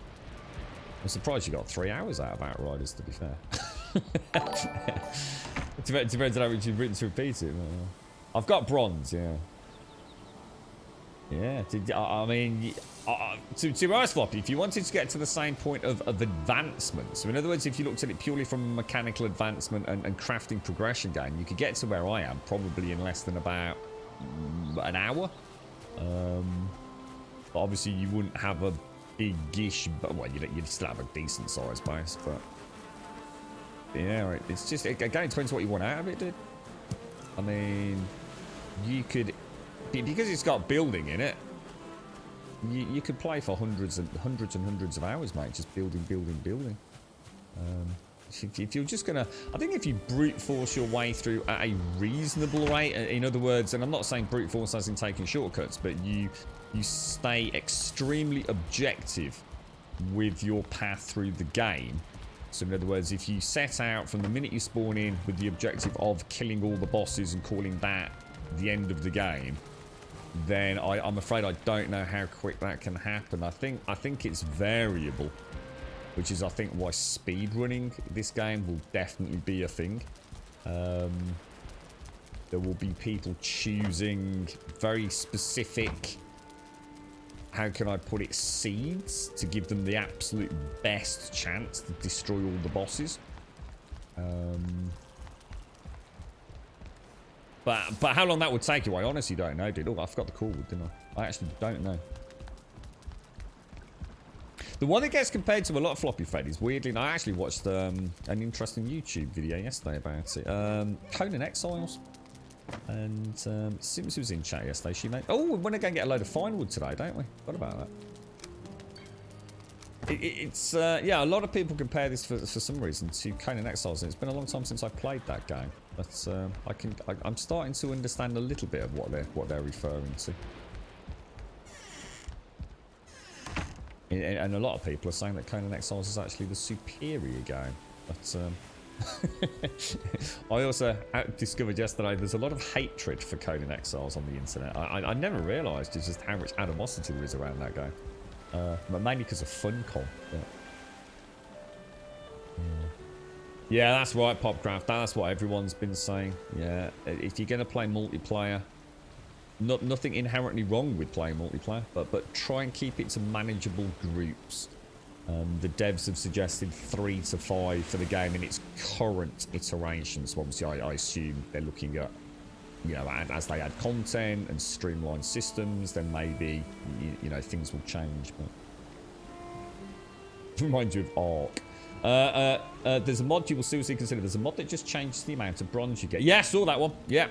I'm surprised you got 3 hours out of Outriders, to be fair. It depends on how much you've written to repeat it. I've got bronze, yeah. Yeah, I mean, to be honest, Floppy, if you wanted to get to the same point of advancement, so in other words, if you looked at it purely from a mechanical advancement and crafting progression game, you could get to where I am probably in less than about an hour. But obviously you wouldn't have a big-ish, but well, you'd still have a decent size base, but yeah, it's just, again, it depends what you want out of it, dude. I mean, you could, because it's got building in it, you could play for hundreds and hundreds of hours, mate, just building. If you're just gonna, I think if you brute force your way through at a reasonable rate, in other words, and I'm not saying brute force as in taking shortcuts, but you stay extremely objective with your path through the game. So in other words, if you set out from the minute you spawn in with the objective of killing all the bosses and calling that the end of the game, then I'm afraid I don't know how quick that can happen. I think it's variable, which is, I think, why speedrunning this game will definitely be a thing. There will be people choosing very specific, how can I put it, seeds to give them the absolute best chance to destroy all the bosses. But how long that would take you, I honestly don't know, dude. Oh, I forgot the call, didn't I? I actually don't know. The one that gets compared to a lot of Floppy Fred is, weirdly, and I actually watched an interesting YouTube video yesterday about it. Conan Exiles. And Sims was in chat yesterday. She made... Oh, we're going to go and get a load of fine wood today, don't we? What about that? It's yeah, a lot of people compare this for some reason to Conan Exiles, and it's been a long time since I played that game. But I'm starting to understand a little bit of what they're referring to. And a lot of people are saying that Conan Exiles is actually the superior game. But I also discovered yesterday there's a lot of hatred for Conan Exiles on the internet. I never realised just how much animosity there is around that game. But mainly because of Funcom. Yeah, that's right, Popcraft. That's what everyone's been saying. Yeah, if you're going to play multiplayer, nothing inherently wrong with playing multiplayer, but try and keep it to manageable groups. The devs have suggested 3 to 5 for the game in its current iteration. So obviously I assume they're looking at, you know, as they add content and streamline systems, then maybe, you know, things will change. But reminds you of Ark. There's a mod you will seriously consider. There's a mod that just changes the amount of bronze you get. Yeah, I saw that one. Yeah.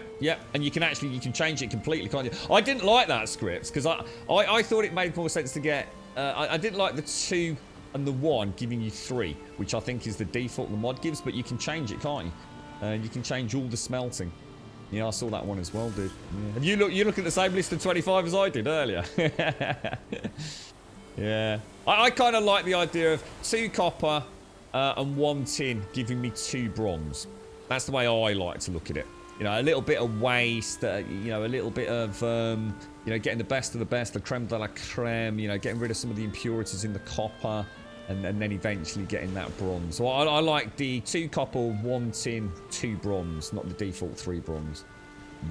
And you can change it completely, can't you? I didn't like that script because I thought it made more sense to get. I didn't like the 2 and the 1 giving you 3, which I think is the default the mod gives. But you can change it, can't you? You can change all the smelting. Yeah, I saw that one as well, dude. Yeah. And you look at the same list of 25 as I did earlier. Yeah, I kind of like the idea of 2 copper. And 1 tin giving me 2 bronze. That's the way I like to look at it. You know, a little bit of waste, you know, a little bit of, you know, getting the best of the best, the creme de la creme, you know, getting rid of some of the impurities in the copper, and then eventually getting that bronze. So I like the 2 copper, 1 tin, 2 bronze, not the default 3 bronze.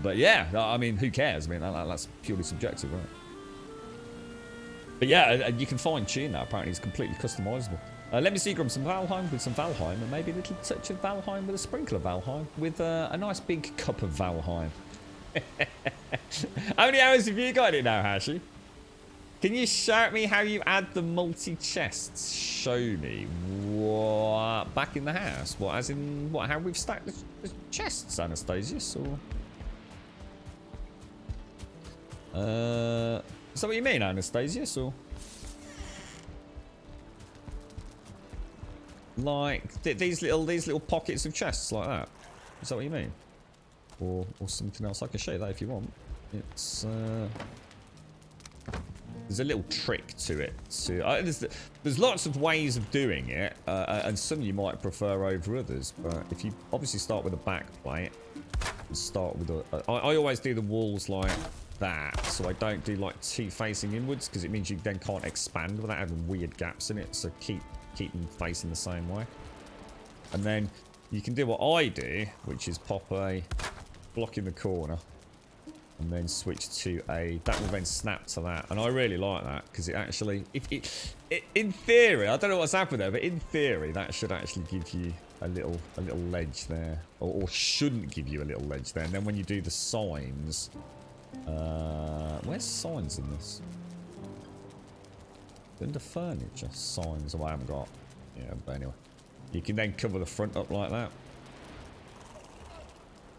But yeah, I mean, who cares? I mean, that's purely subjective, right? But yeah, you can fine tune that. Apparently, it's completely customizable. Let me see, Grum, some Valheim with some Valheim, and maybe a little touch of Valheim with a sprinkle of Valheim, with a nice big cup of Valheim. How many hours have you got in it now, Hashi? Can you show me how you add the multi-chests? Show me. What? Back in the house? What, as in, what, how we've stacked the chests, Anastasius, or? Is that what you mean, Anastasius, or? Like, these little pockets of chests like that? Is that what you mean? Or something else? I can show you that if you want. It's, there's a little trick to it. There's lots of ways of doing it, and some you might prefer over others. But if you obviously start with a back plate, and start with I always do the walls like that, so I don't do like two facing inwards, because it means you then can't expand without having weird gaps in it. So keep them facing the same way, and then you can do what I do, which is pop a block in the corner. And then switch to that will then snap to that, and I really like that because it actually, in theory, I don't know what's happened there, but in theory that should actually give you a little ledge there, or shouldn't give you a little ledge there. And then when you do the signs, where's signs in this? Under furniture, signs. Oh, I haven't got. Yeah, but anyway, you can then cover the front up like that.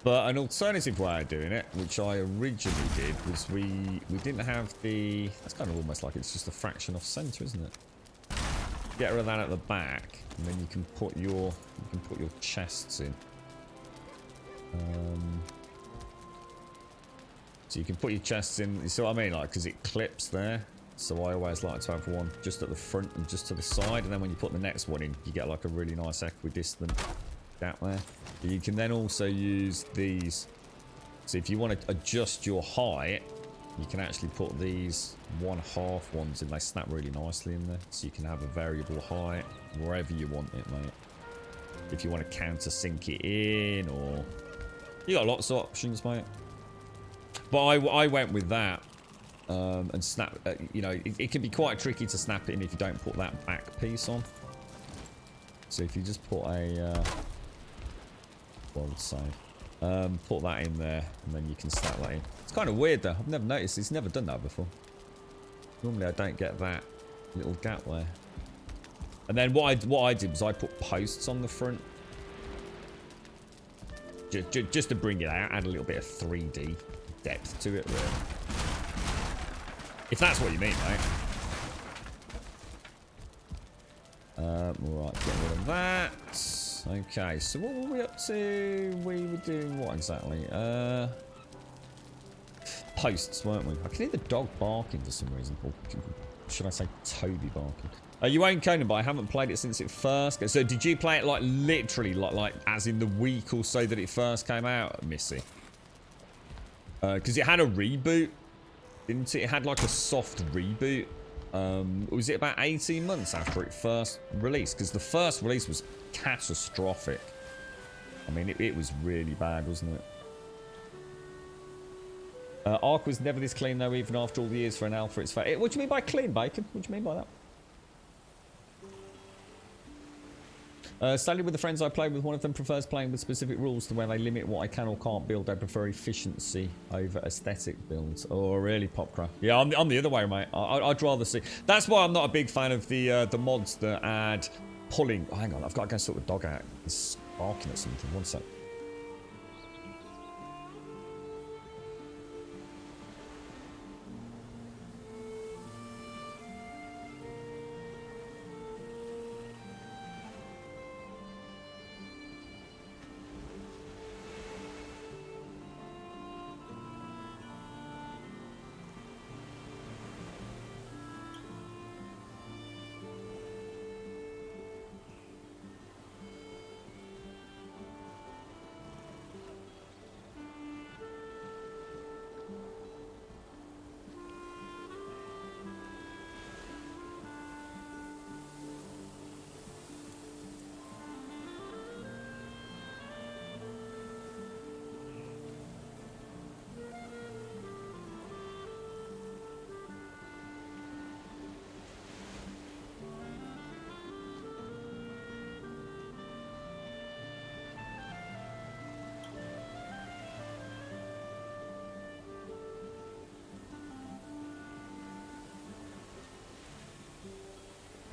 But an alternative way of doing it, which I originally did, was we didn't have the... That's kind of almost like it's just a fraction off center, isn't it? Get rid of that at the back, and then you can put your chests in. So you can put your chests in. You see what I mean? Like, because it clips there. So I always like to have one just at the front and just to the side, and then when you put the next one in, you get like a really nice equidistant gap there. You can then also use these. So if you want to adjust your height, you can actually put these 1/2 ones in. They snap really nicely in there, so you can have a variable height wherever you want it, mate. If you want to countersink it in, or you got lots of options, mate. But I went with that, and snap. You know, it can be quite tricky to snap it in if you don't put that back piece on. So if you just put a what I would say, put that in there, and then you can snap that in. It's kind of weird though. I've never noticed. It's never done that before. Normally I don't get that little gap there. And then what I did was I put posts on the front, just to bring it out, add a little bit of 3D depth to it, really. If that's what you mean, mate. Right, get rid of that. Okay, so what were we up to? We were doing what exactly? Posts, weren't we? I can hear the dog barking for some reason. Or should I say Toby barking? You own Conan, but I haven't played it since it first came. So did you play it like literally, like as in the week or so that it first came out, Missy? Because it had a reboot, didn't it? It had like a soft reboot. Was it about 18 months after it first released? Because the first release was catastrophic. I mean, it was really bad, wasn't it? Ark was never this clean, though, even after all the years for an alpha. It's fair. What do you mean by clean, Bacon? What do you mean by that? Sadly, with the friends I play with, one of them prefers playing with specific rules to where they limit what I can or can't build. They prefer efficiency over aesthetic builds. Oh, really, Popcraft? Yeah, I'm the other way, mate. I'd rather see... That's why I'm not a big fan of the mods that add pulling... Oh, hang on, I've got to go sort the dog out. He's barking at something. One sec.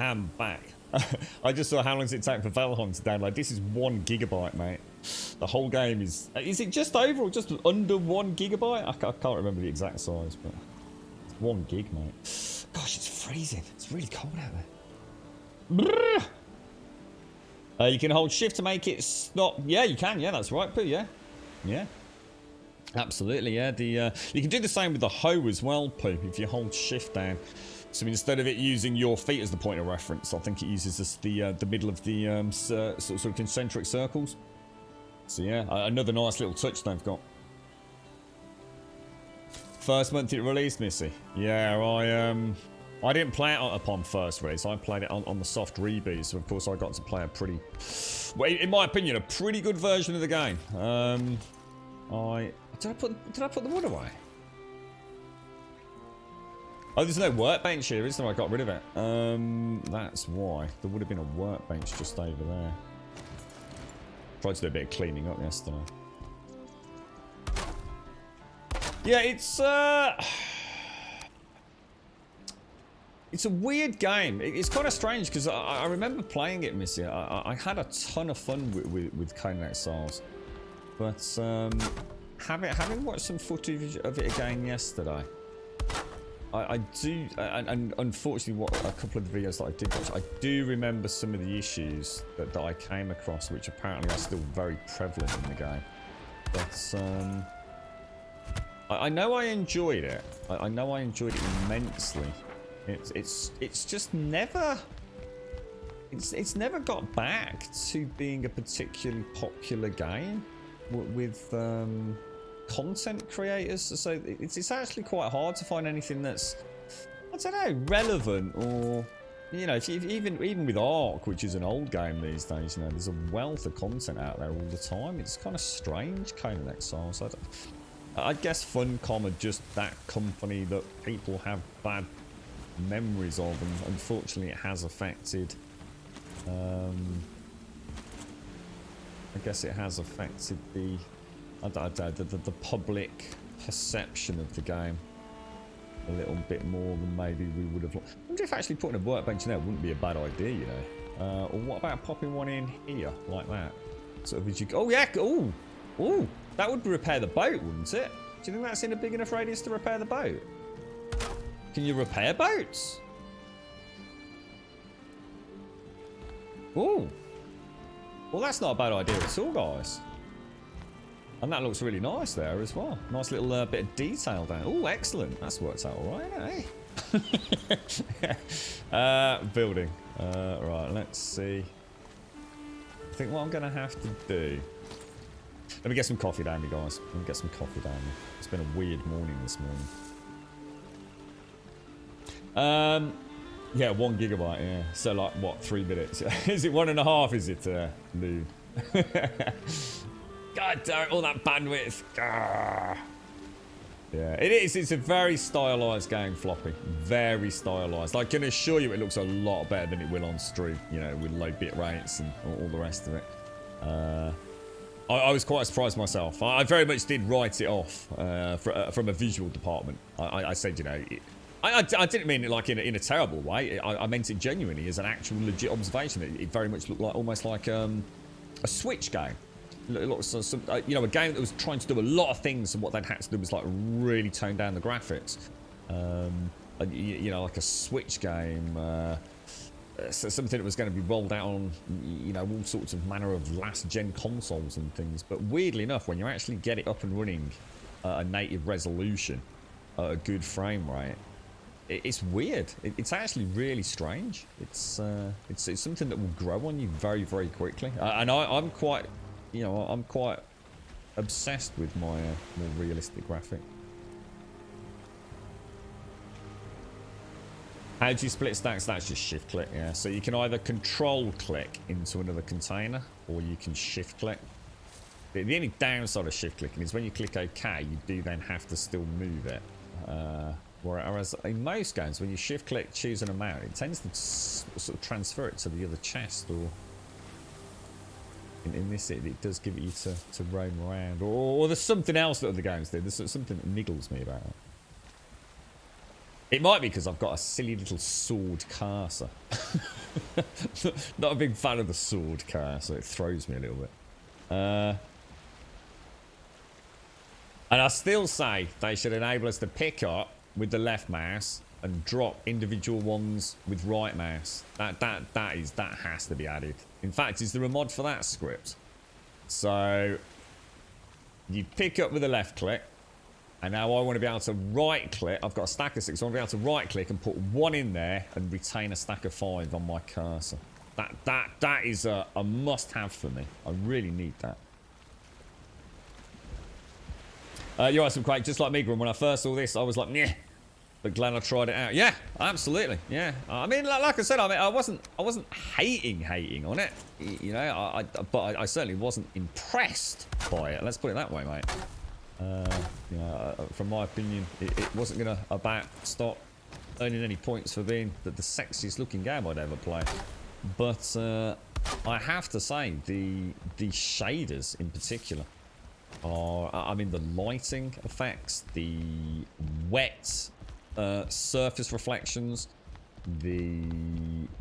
am back. I just saw how long does it take for Valheim to download. This is 1 gigabyte, mate. The whole game is it just over or just under 1 gigabyte? I can't remember the exact size, but it's 1 gig, mate. Gosh, it's freezing. It's really cold out there. You can hold shift to make it stop. Yeah, you can. Yeah, that's right, Pooh. Yeah. Yeah. Absolutely, yeah. You can do the same with the hoe as well, Pooh, if you hold shift down. So instead of it using your feet as the point of reference, I think it uses just the middle of the sort of concentric circles. So yeah, another nice little touch they've got. First month it released, Missy. Yeah, I didn't play it upon first release. I played it on the soft reboot, so of course I got to play a pretty, well, in my opinion, a pretty good version of the game. Did I put the wood away? Oh, there's no workbench here, is there? I got rid of it. That's why. There would have been a workbench just over there. Tried to do a bit of cleaning up yesterday. Yeah, it's a weird game. It's kind of strange because I remember playing it, Missy. I had a ton of fun with Conan Exiles, but having watched some footage of it again yesterday, I do, and unfortunately, a couple of the videos that I did watch, I do remember some of the issues that I came across, which apparently are still very prevalent in the game. But I know I enjoyed it. I know I enjoyed it immensely. It's just never. It's never got back to being a particularly popular game with content creators. So it's actually quite hard to find anything that's, I don't know, relevant, or you know, even with Ark, which is an old game these days, you know, there's a wealth of content out there all the time. It's kind of strange, Conan Exiles. I guess Funcom are just that company that people have bad memories of, and unfortunately it has affected I guess it has affected the public perception of the game a little bit more than maybe we would have. I wonder if actually putting a workbench in there wouldn't be a bad idea, you know. Or what about popping one in here like that, sort of as you go. Oh yeah, oh, that would repair the boat, wouldn't it? Do you think that's in a big enough radius to repair the boat? Can you repair boats? Oh. Well, that's not a bad idea at all, guys. And that looks really nice there as well. Nice little bit of detail down. Oh, excellent. That's worked out all right, eh? Building. Right, let's see. I think what I'm going to have to do... Let me get some coffee down, you guys. Let me get some coffee down. It's been a weird morning this morning. Yeah, 1 gigabyte, yeah. So like, what, 3 minutes? Is it 1.5, is it, Lou? God damn it, all that bandwidth. Gah. Yeah, it is. It's a very stylized game, Floppy. Very stylized. I can assure you it looks a lot better than it will on stream, you know, with low bit rates and all the rest of it. I was quite surprised myself. I very much did write it off from a visual department. I said, you know... I didn't mean it like in a terrible way. I meant it genuinely as an actual legit observation. It very much looked like almost like a Switch game. You know, a game that was trying to do a lot of things, and what they'd had to do was like really tone down the graphics. You know, like a Switch game, something that was going to be rolled out on, you know, all sorts of manner of last-gen consoles and things. But weirdly enough, when you actually get it up and running at a native resolution, a good frame rate, it's weird. It's actually really strange. It's something that will grow on you very, very quickly. And I'm quite, you know, I'm quite obsessed with my more realistic graphic. How do you split stacks? That's just shift click, yeah. So you can either control click into another container, or you can shift click. The only downside of shift clicking is when you click OK, you do then have to still move it. Whereas in most games, when you shift click, choose an amount, it tends to sort of transfer it to the other chest, or in this it does give it you to roam around, or there's something else that other games do. There's something that niggles me about it. It might be because I've got a silly little sword cursor. Not a big fan of the sword cursor. It throws me a little bit. And I still say they should enable us to pick up with the left mouse and drop individual ones with right mouse. That has to be added. In fact, is there a mod for that script? So you pick up with the left click, and now I want to be able to right click. I've got a stack of 6, so I want to be able to right click and put 1 in there and retain a stack of 5 on my cursor. That is a must have for me. I really need that. You're right, some Quake. Just like me, Grum, when I first saw this, I was like, yeah. But glad I tried it out. Yeah, absolutely. Yeah. I mean, like I said, I wasn't hating on it. You know, but I certainly wasn't impressed by it. Let's put it that way, mate. You know, from my opinion, it wasn't gonna about stop earning any points for being the sexiest looking game I'd ever play. But I have to say, the shaders in particular are, I mean, the lighting effects, the wet surface reflections, the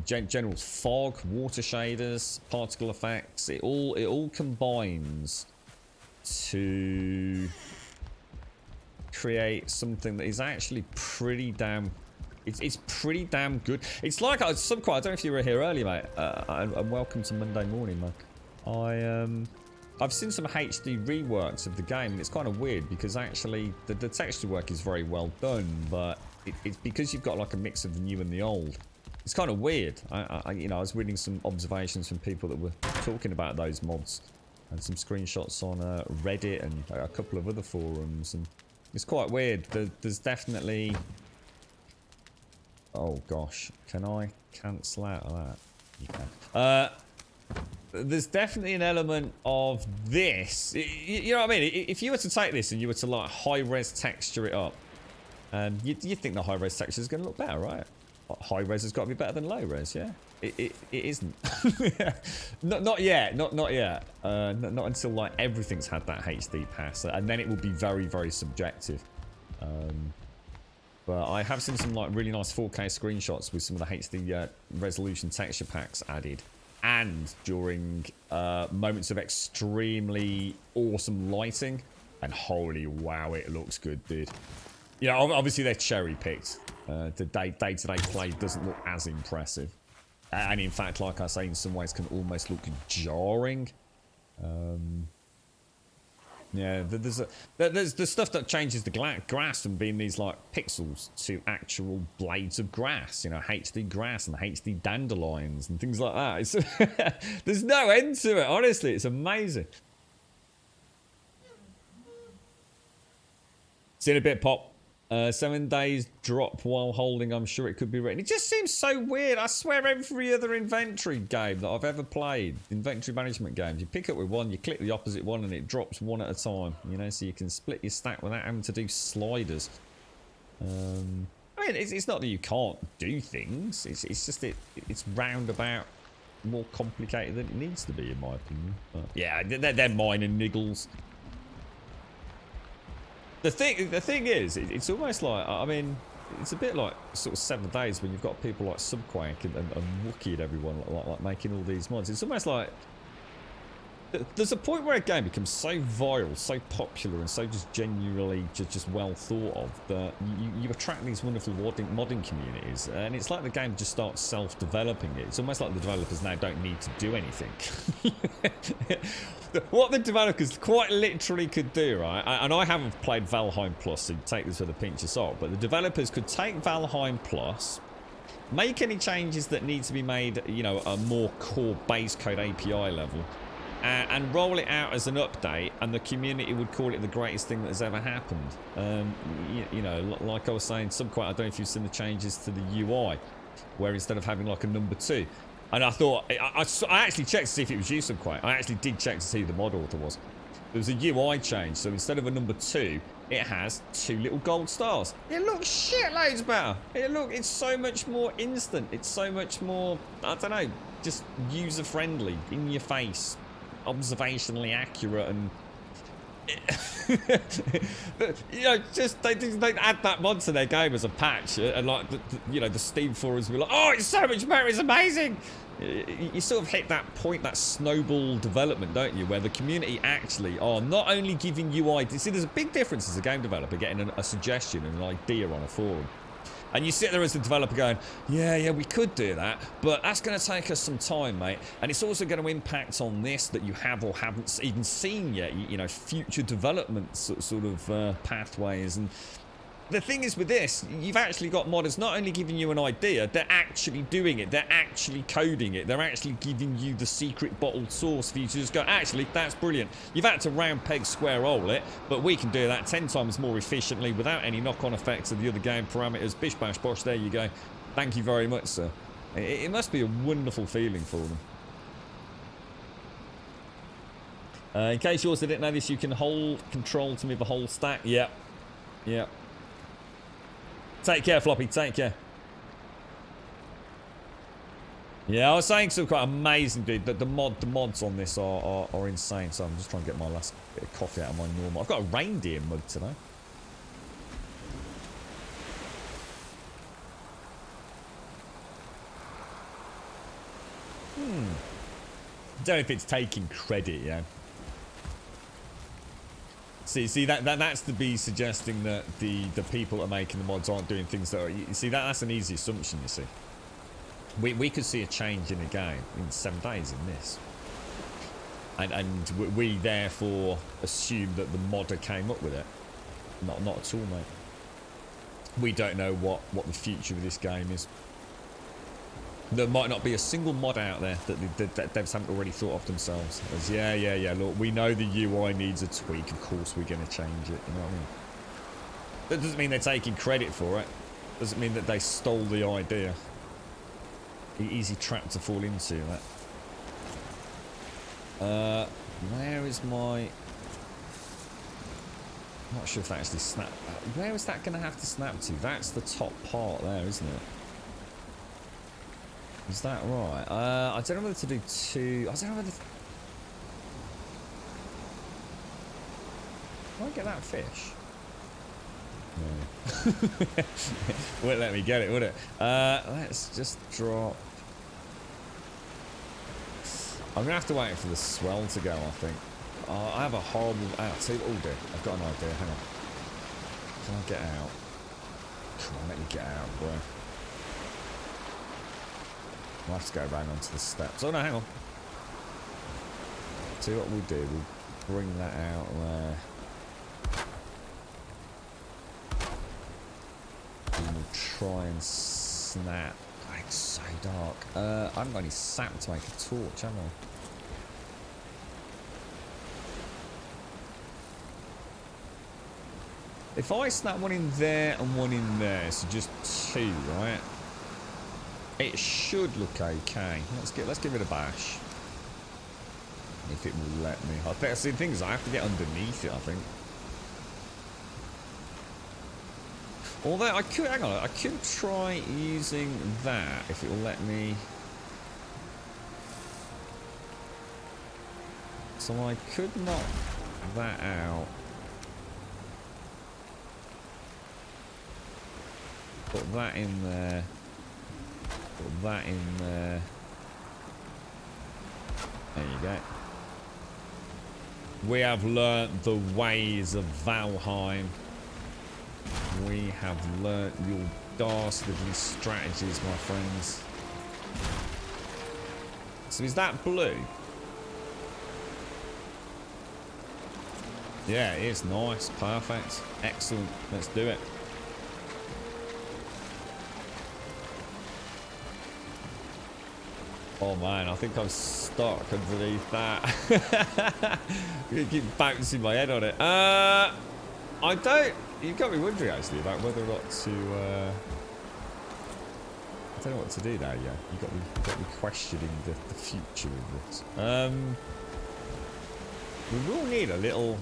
general fog, water shaders, particle effects, it all combines to create something that is actually pretty damn it's pretty damn good. It's like I don't know if you were here earlier, mate, and welcome to Monday morning, man. I've seen some HD reworks of the game, and it's kind of weird because actually the texture work is very well done, but it's because you've got like a mix of the new and the old. It's kind of weird. You know, I was reading some observations from people that were talking about those mods, and some screenshots on Reddit and a couple of other forums, and it's quite weird. There's definitely... Oh gosh, can I cancel out of that? You can. There's definitely an element of this. You know what I mean? If you were to take this and you were to like high-res texture it up, you think the high-res texture is going to look better, right? High-res has got to be better than low-res, yeah? It isn't. not yet. Not yet. Not until like everything's had that HD pass, and then it will be very, very subjective. But I have seen some like really nice 4K screenshots with some of the HD resolution texture packs added, and during moments of extremely awesome lighting, and holy wow, it looks good, dude. You know, obviously they're cherry picked. The day-to-day play doesn't look as impressive, and in fact, like I say, in some ways can almost look jarring. Yeah, there's the stuff that changes the grass from being these like pixels to actual blades of grass, you know, HD grass and HD dandelions and things like that. It's there's no end to it, honestly. It's amazing. See you in a bit, Pop. 7 days drop while holding, I'm sure it could be written. It just seems so weird. I swear every other inventory game that I've ever played, inventory management games, you pick up with one, you click the opposite one, and it drops one at a time, you know, so you can split your stack without having to do sliders. I mean, it's not that you can't do things, it's just it's roundabout more complicated than it needs to be, in my opinion. But yeah, they're minor niggles. The thing is, it's almost like, I mean, it's a bit like sort of 7 days when you've got people like Subquake and Wookie and everyone like making all these mods. It's almost like there's a point where a game becomes so viral, so popular, and so just genuinely just well thought of that you attract these wonderful modding communities, and it's like the game just starts self-developing it. It's almost like the developers now don't need to do anything. What the developers quite literally could do, right? And I haven't played Valheim Plus, so take this with a pinch of salt, but the developers could take Valheim Plus, make any changes that need to be made, you know, a more core base code API level, and roll it out as an update, and the community would call it the greatest thing that has ever happened. You know, like I was saying, Subquake, I don't know if you've seen the changes to the UI, where instead of having like a number 2, and I thought, I actually checked to see if it was you, Subquake. I actually did check to see who the mod author was. There was a UI change, so instead of a number 2, it has 2 little gold stars. It looks shitloads better. It's so much more instant. It's so much more, I don't know, just user-friendly, in your face, observationally accurate, and You know, just they add that mod to their game as a patch, and like you know, the Steam forums will be like, oh, it's so much better, it's amazing. You sort of hit that point, that snowball development, don't you, where the community actually are not only giving you ideas. See, there's a big difference as a game developer getting a suggestion and an idea on a forum. And you sit there as a developer going, yeah, we could do that, but that's going to take us some time, mate. And it's also going to impact on this that you have or haven't even seen yet, you know, future development sort of pathways. And the thing is with this, you've actually got modders not only giving you an idea, they're actually doing it, they're actually coding it, they're actually giving you the secret bottled sauce for you to just go, actually, that's brilliant. You've had to round peg square hole it, but we can do that 10 times more efficiently without any knock-on effects of the other game parameters. Bish bash bosh, there you go. Thank you very much, sir. It must be a wonderful feeling for them. In case you also didn't know this, you can hold control to move a whole stack. Yep. Take care, Floppy. Take care. Yeah, I was saying some quite amazing, dude. The mods on this are insane. So I'm just trying to get my last bit of coffee out of my normal. I've got a reindeer mug today. I don't know if it's taking credit, yeah. See that's to be suggesting that the people that are making the mods aren't doing things that are. You see, that's an easy assumption. You see, we could see a change in a game in 7 days in this, and we therefore assume that the modder came up with it. Not at all, mate. We don't know what the future of this game is. There might not be a single mod out there that devs haven't already thought of themselves. As, yeah, look, we know the UI needs a tweak, of course we're going to change it, you know what I mean? That doesn't mean they're taking credit for it. Doesn't mean that they stole the idea. Easy trap to fall into, that. Where is my... I'm not sure if that actually snapped. Where is that going to have to snap to? That's the top part there, isn't it? Is that right? I don't know whether to do two... I don't know whether... Can I get that fish? No. Wouldn't let me get it, would it? Let's just drop... I'm going to have to wait for the swell to go, I think. I have a horrible... I'll tell you what we'll do. I've got an idea. Hang on. Can I get out? Come on, let me get out, boy. We'll have to go around onto the steps. Oh no, hang on. See what we'll do. We'll bring that out there. And we'll try and snap. Oh, it's so dark. I haven't got any sap to make a torch, have I? If I snap one in there and one in there, so just 2, right? It should look okay. Let's give it a bash. If it will let me. I think the thing is I have to get underneath it, I think. Although I could, hang on, I could try using that if it will let me. So I could knock that out. Put that in there. Put that in there. There you go. We have learnt the ways of Valheim. We have learnt your dastardly strategies, my friends. So is that blue? Yeah, it is nice. Perfect. Excellent. Let's do it. Oh man, I think I'm stuck underneath that. You keep bouncing my head on it. I don't... You've got me wondering actually about whether or not to... I don't know what to do now, yeah. You got me questioning the future of this. We will need a little...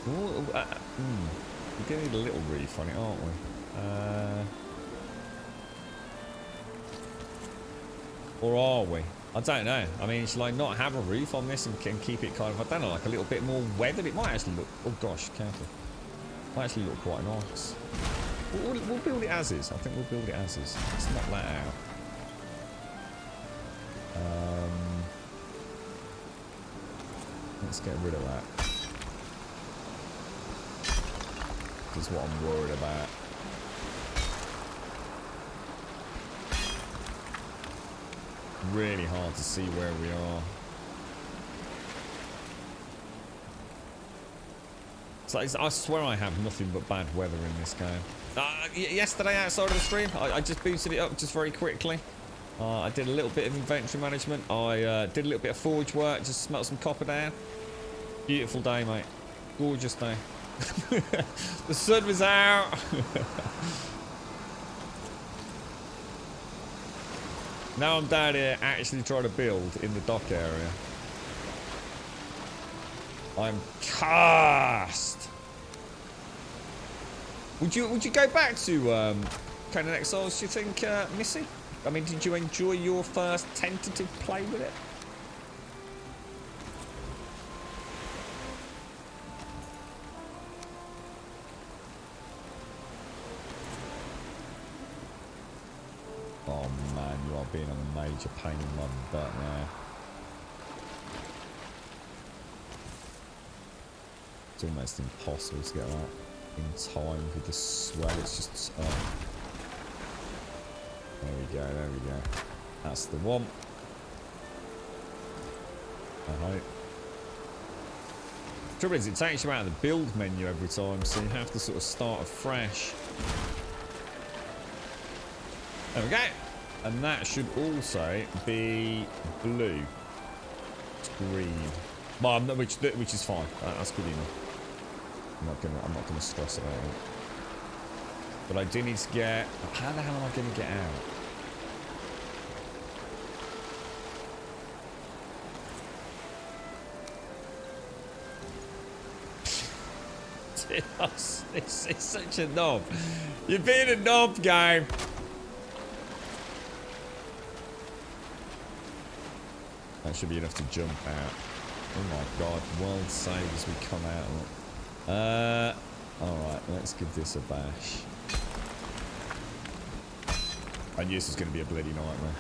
We're going to need a little reef on it, aren't we? Or are we? I don't know. I mean, should I not have a roof on this and can keep it kind of, I don't know, like a little bit more weathered? It might actually look, oh gosh, careful. It might actually look quite nice. We'll build it as is. I think we'll build it as is. Let's knock that out. Let's get rid of that. This is what I'm worried about. Really hard to see where we are. So I swear I have nothing but bad weather in this game. Yesterday outside of the stream, I just boosted it up just very quickly. I did a little bit of inventory management. I did a little bit of forge work, just smelt some copper down. Beautiful day, mate. Gorgeous day. The sun was out. Now I'm down here actually trying to build in the dock area. I'm cast. Would you go back to Conan Exiles, do you think, Missy? I mean, did you enjoy your first tentative play with it? Oh man, you are being a major pain in my butt now. It's almost impossible to get that in time with the swell. It's just... there we go, there we go. That's the one. I hope. Trouble is, it takes you out of the build menu every time, so you have to sort of start afresh. There we go. And that should also be blue. It's green. Well, which is fine. That's good enough. I'm not gonna stress about it. But I do need to get. How the hell am I gonna get out? It's such a knob. You're being a knob, game. That should be enough to jump out. Oh my god, world save as we come out of it. Alright, let's give this a bash. I knew this was going to be a bloody nightmare.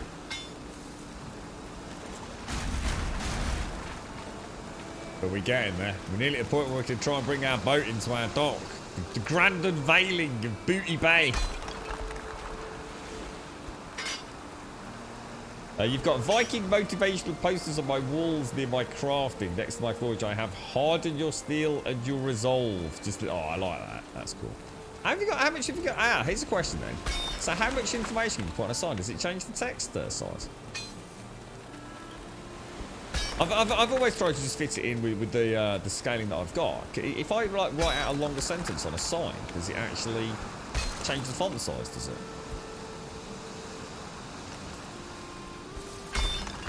But we're getting there. We're nearly at the point where we can try and bring our boat into our dock. The grand unveiling of Booty Bay. You've got Viking motivational posters on my walls near my crafting. Next to my forge, I have harden your steel and your resolve. Just, oh, I like that. That's cool. How much have you got? Ah, here's a question then. So how much information can you put on a sign? Does it change the text size? I've always tried to just fit it in with the scaling that I've got. If I like write out a longer sentence on a sign, does it actually change the font size? Does it?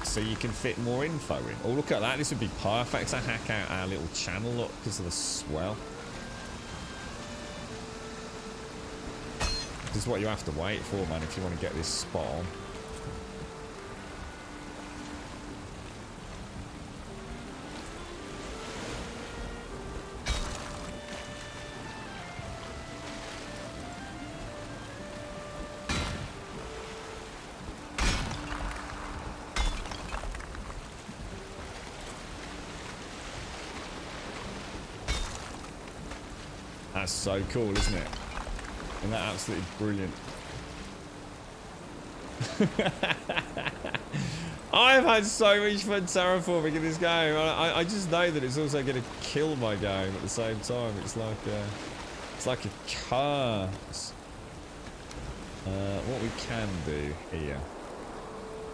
So you can fit more info in. Oh, look at that. This would be perfect to hack out our little channel, look, because of the swell. This is what you have to wait for, man, if you want to get this spot on. That's so cool, isn't it? And that absolutely brilliant. I've had so much fun terraforming in this game. I just know that it's also going to kill my game at the same time. It's like a curse. What we can do here,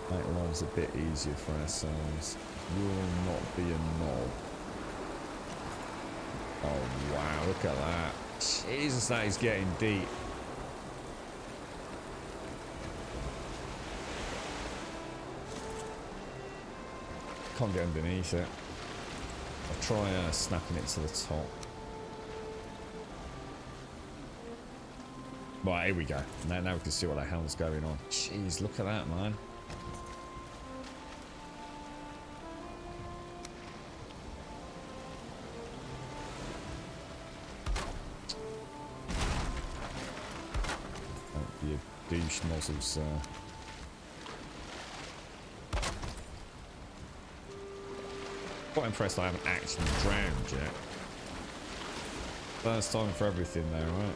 make lives a bit easier for ourselves. You will not be a knob. Oh wow, look at that. Jesus, that is getting deep. Can't get underneath it. I'll try snapping it to the top. Right, here we go. Now we can see what the hell's going on. Jeez, look at that, man. douche nozzles, sir. Quite impressed I haven't actually drowned yet. First time for everything though, right?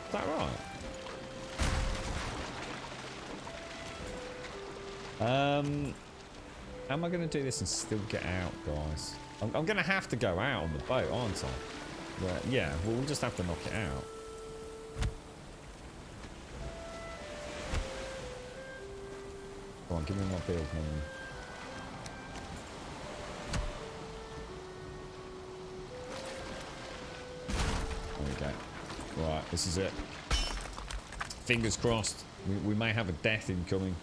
Is that right? How am I going to do this and still get out, guys? I'm going to have to go out on the boat, aren't I? Well, yeah, we'll just have to knock it out. Come on, give me my build money. There we go. Right, this is it. Fingers crossed. We may have a death incoming.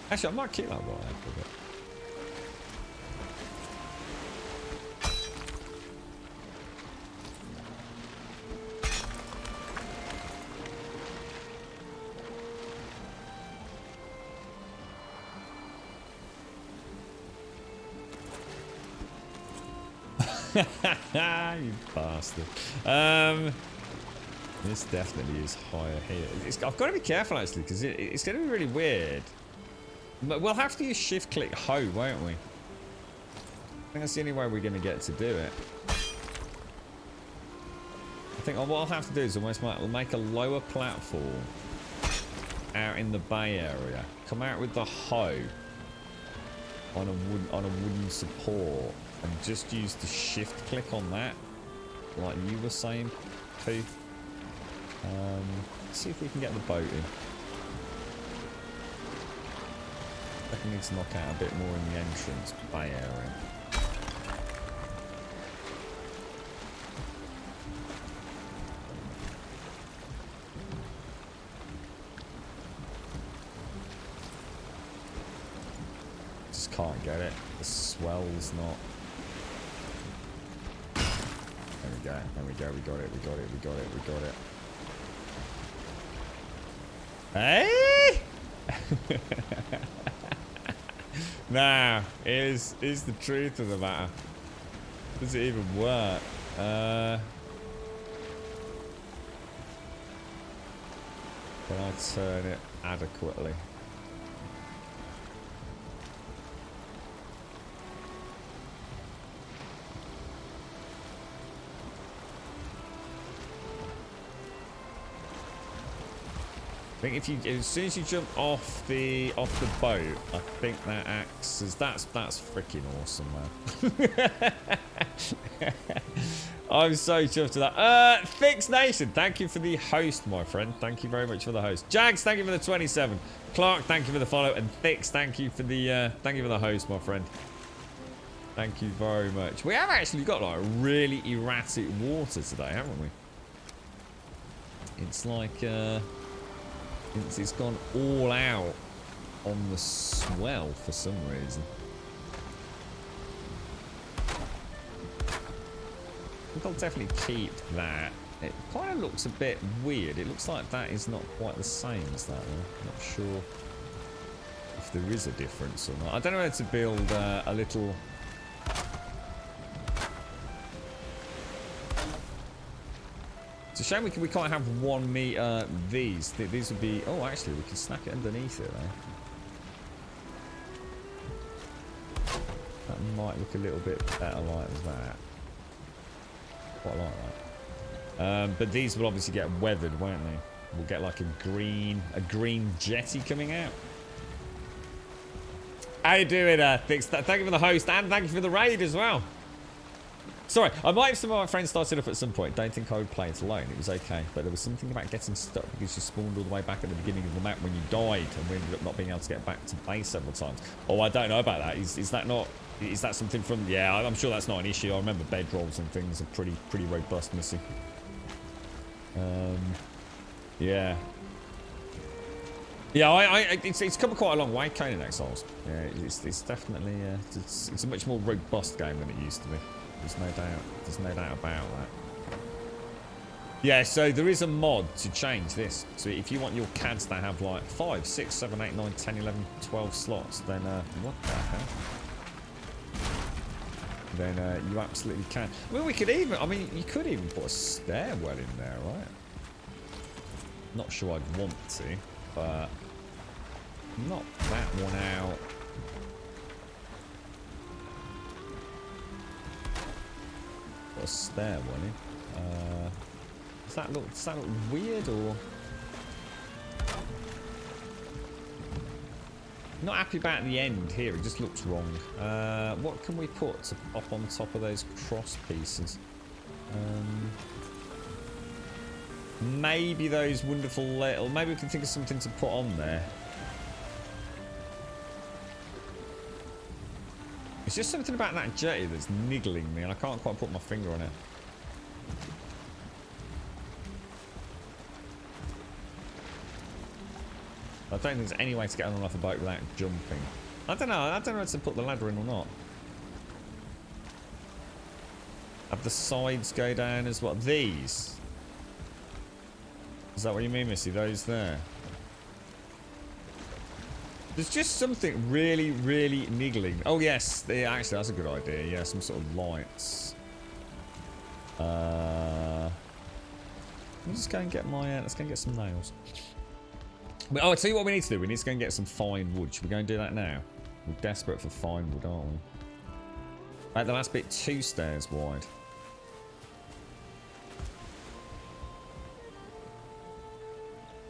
Actually, I might keep that right after a bit. You bastard. This definitely is higher here. I've got to be careful actually, because it's going to be really weird. But we'll have to use shift click hoe, won't we? I think that's the only way we're going to get to do it. I think what I'll have to do is almost make a lower platform out in the bay area. Come out with the hoe on a wooden support and just use the shift click on that, like you were saying, Pooh. Let's see if we can get the boat in. I think we need to knock out a bit more in the entrance bay area. Just can't get it. The swell's not. There we go. There we go. We got it. We got it. We got it. We got it. Hey! Now, is the truth of the matter. Does it even work? Can I turn it adequately? I think if you, as soon as you jump off the boat, I think that acts as that's freaking awesome, man. I'm so chuffed with that. Fix Nation, thank you for the host, my friend. Thank you very much for the host. Jags, thank you for the 27. Clark, thank you for the follow, and Fix, thank you for the host, my friend. Thank you very much. We have actually got like really erratic water today, haven't we? It's like it's gone all out on the swell for some reason. I think I'll definitely keep that. It kind of looks a bit weird. It looks like that is not quite the same as that though. Not sure if there is a difference or not. I don't know how to build a little... It's a shame we can't have 1 meter these. These would be... Oh, actually, we can snack it underneath it, though. That might look a little bit better like that. Quite like that. But these will obviously get weathered, won't they? We'll get like a green jetty coming out. How you doing, Fix? Thank you for the host, and thank you for the raid as well. Sorry, I might have some of my friends started up at some point. Don't think I would play it alone. It was okay. But there was something about getting stuck because you spawned all the way back at the beginning of the map when you died and we ended up not being able to get back to base several times. Oh, I don't know about that. Is that not... Is that something from... Yeah, I'm sure that's not an issue. I remember bedrolls and things are pretty robust missing. Yeah. Yeah, it's come quite a long way, Conan Exiles. Yeah, it's definitely it's a much more robust game than it used to be. There's no doubt about that. Yeah, so there is a mod to change this. So if you want your CADs to have like 5, 6, 7, 8, 9, 10, 11, 12 slots, then what the hell? Then you absolutely can. I mean, you could even put a stairwell in there, right? Not sure I'd want to, but knock that one out. Put a stairwell in. Does that look weird or? Not happy about the end here, it just looks wrong. What can we put to up on top of those cross pieces? Maybe those wonderful little... Maybe we can think of something to put on there. It's just something about that jetty that's niggling me and I can't quite put my finger on it. I don't think there's any way to get on and off the boat without jumping. I don't know if to put the ladder in or not. Have the sides go down as well? These? Is that what you mean, Missy? Those there? There's just something really, really niggling. Oh yes, actually that's a good idea. Yeah, some sort of lights. Let me just go and get my... let's go and get some nails. But, I'll tell you what we need to do. We need to go and get some fine wood. Should we go and do that now? We're desperate for fine wood, aren't we? Right, the last bit 2 stairs wide.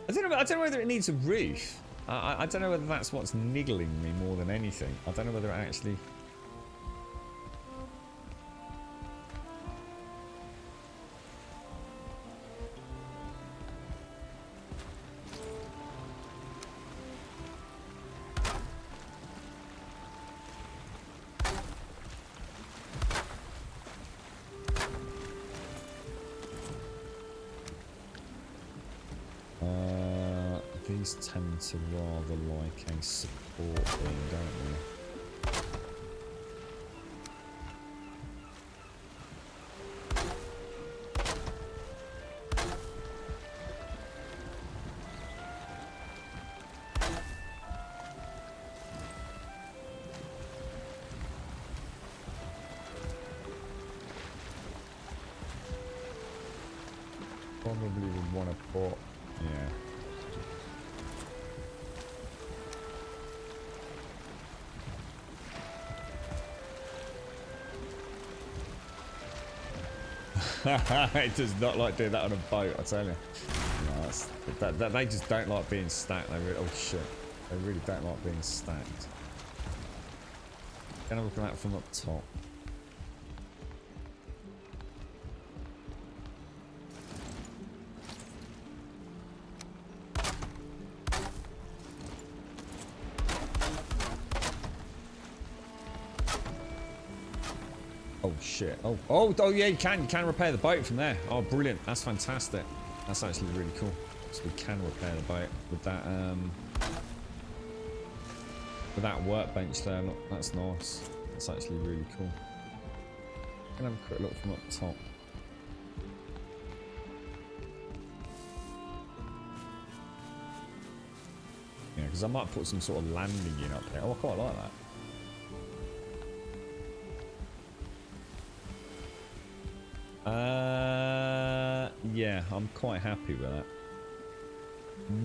I don't know whether it needs a roof. I don't know whether that's what's niggling me more than anything. I don't know whether it actually... These tend to rather like a support thing, don't they? Probably would want to put, yeah. It does not like doing that on a boat, I tell you. No, they just don't like being stacked. Oh shit, they really don't like being stacked. Gonna look at that from up top. Oh shit. Oh yeah, you can repair the boat from there. Oh brilliant. That's fantastic. That's actually really cool. So we can repair the boat with that workbench there. Look, that's nice. That's actually really cool. Can have a quick look from up top. Yeah, because I might put some sort of landing in up here. Oh, I quite like that. Yeah, I'm quite happy with that.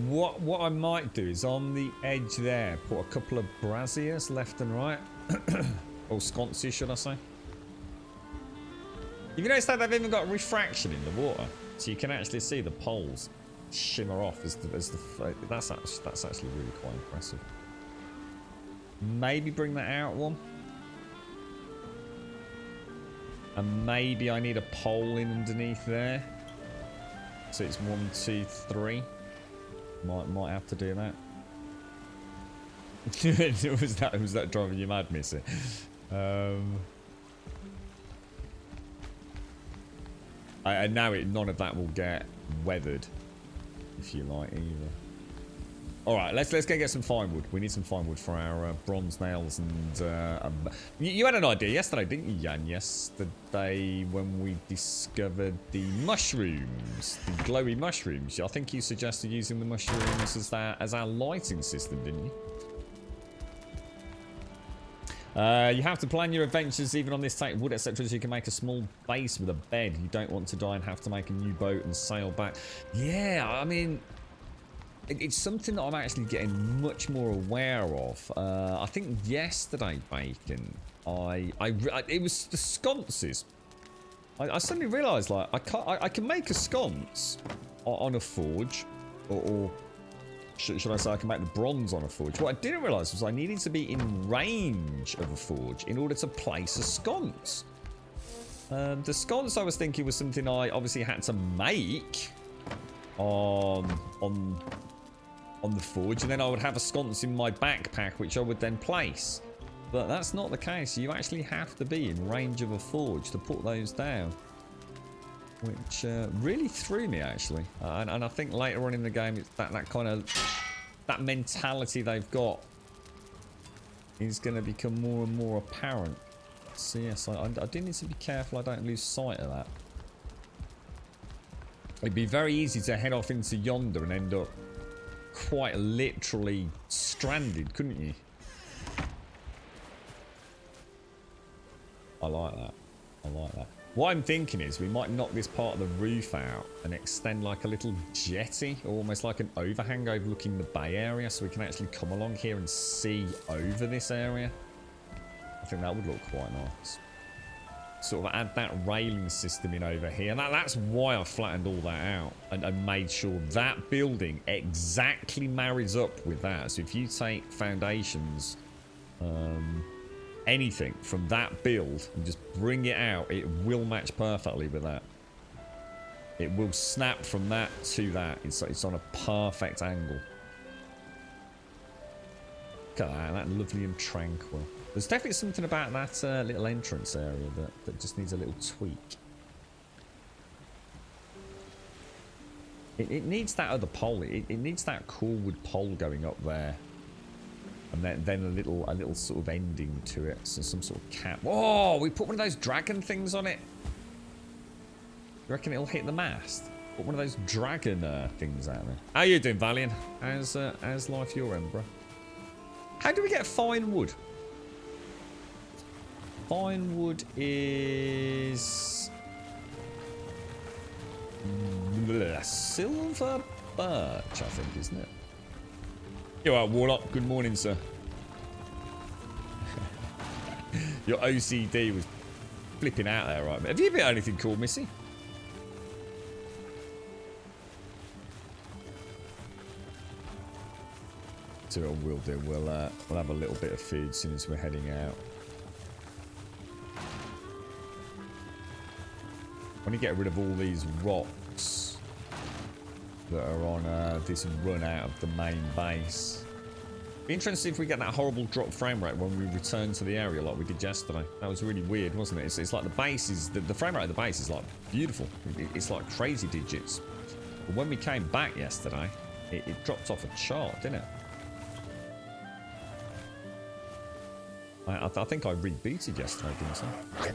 What I might do is on the edge there, put a couple of braziers left and right. Or sconces, should I say. You can notice that they've even got refraction in the water. So you can actually see the poles shimmer off as the that's actually really quite impressive. Maybe bring that out one. And maybe I need a pole in underneath there. So it's 1, 2, 3. Might have to do that. was that driving you mad, Missy? And now none of that will get weathered, if you like, either. Alright, let's go get some fine wood. We need some fine wood for our bronze nails. And you had an idea yesterday, didn't you, Jan? Yesterday when we discovered the mushrooms, the glowy mushrooms. I think you suggested using the mushrooms as our lighting system, didn't you? You have to plan your adventures even on this tight wood, etc. So you can make a small base with a bed. You don't want to die and have to make a new boat and sail back. Yeah, I mean... It's something that I'm actually getting much more aware of. I think yesterday, Bacon, it was the sconces. I suddenly realised, like, I can make a sconce on a forge, or should I say I can make the bronze on a forge. What I didn't realise was I needed to be in range of a forge in order to place a sconce. The sconce I was thinking was something I obviously had to make on the forge, and then I would have a sconce in my backpack which I would then place. But that's not the case. You actually have to be in range of a forge to put those down, which really threw me, actually. And I think later on in the game, it's that kind of that mentality they've got is going to become more and more apparent. So yes, I do need to be careful I don't lose sight of that. It'd be very easy to head off into yonder and end up quite literally stranded, couldn't you? I like that. I like that. What I'm thinking is we might knock this part of the roof out and extend like a little jetty, or almost like an overhang overlooking the bay area, so we can actually come along here and see over this area. I think that would look quite nice. Sort of add that railing system in over here. And that's why I flattened all that out and made sure that building exactly marries up with that. So if you take foundations, anything from that build and just bring it out, it will match perfectly with that. It will snap from that to that. It's on a perfect angle. Look at that lovely and tranquil. There's definitely something about that little entrance area that just needs a little tweak. It needs that other pole. It needs that Corwood pole going up there, and then a little sort of ending to it. So some sort of cap. Oh, we put one of those dragon things on it. You reckon it'll hit the mast? Put one of those dragon things out there. How you doing, Valiant? How's life your end, bro? How do we get fine wood? Fine wood is silver birch, I think, isn't it? You are Warlock. Good morning, sir. Your OCD was flipping out there, right? Have you been anything cool, Missy? So what we'll do, we'll have a little bit of food as soon as we're heading out. I want to get rid of all these rocks that are on this run out of the main base. Be interested if we get that horrible drop frame rate when we return to the area like we did yesterday. That was really weird, wasn't it? It's like the base is the frame rate of the base is like beautiful. It's like crazy digits. But when we came back yesterday, it dropped off a chart, didn't it? I think I rebooted yesterday, didn't I?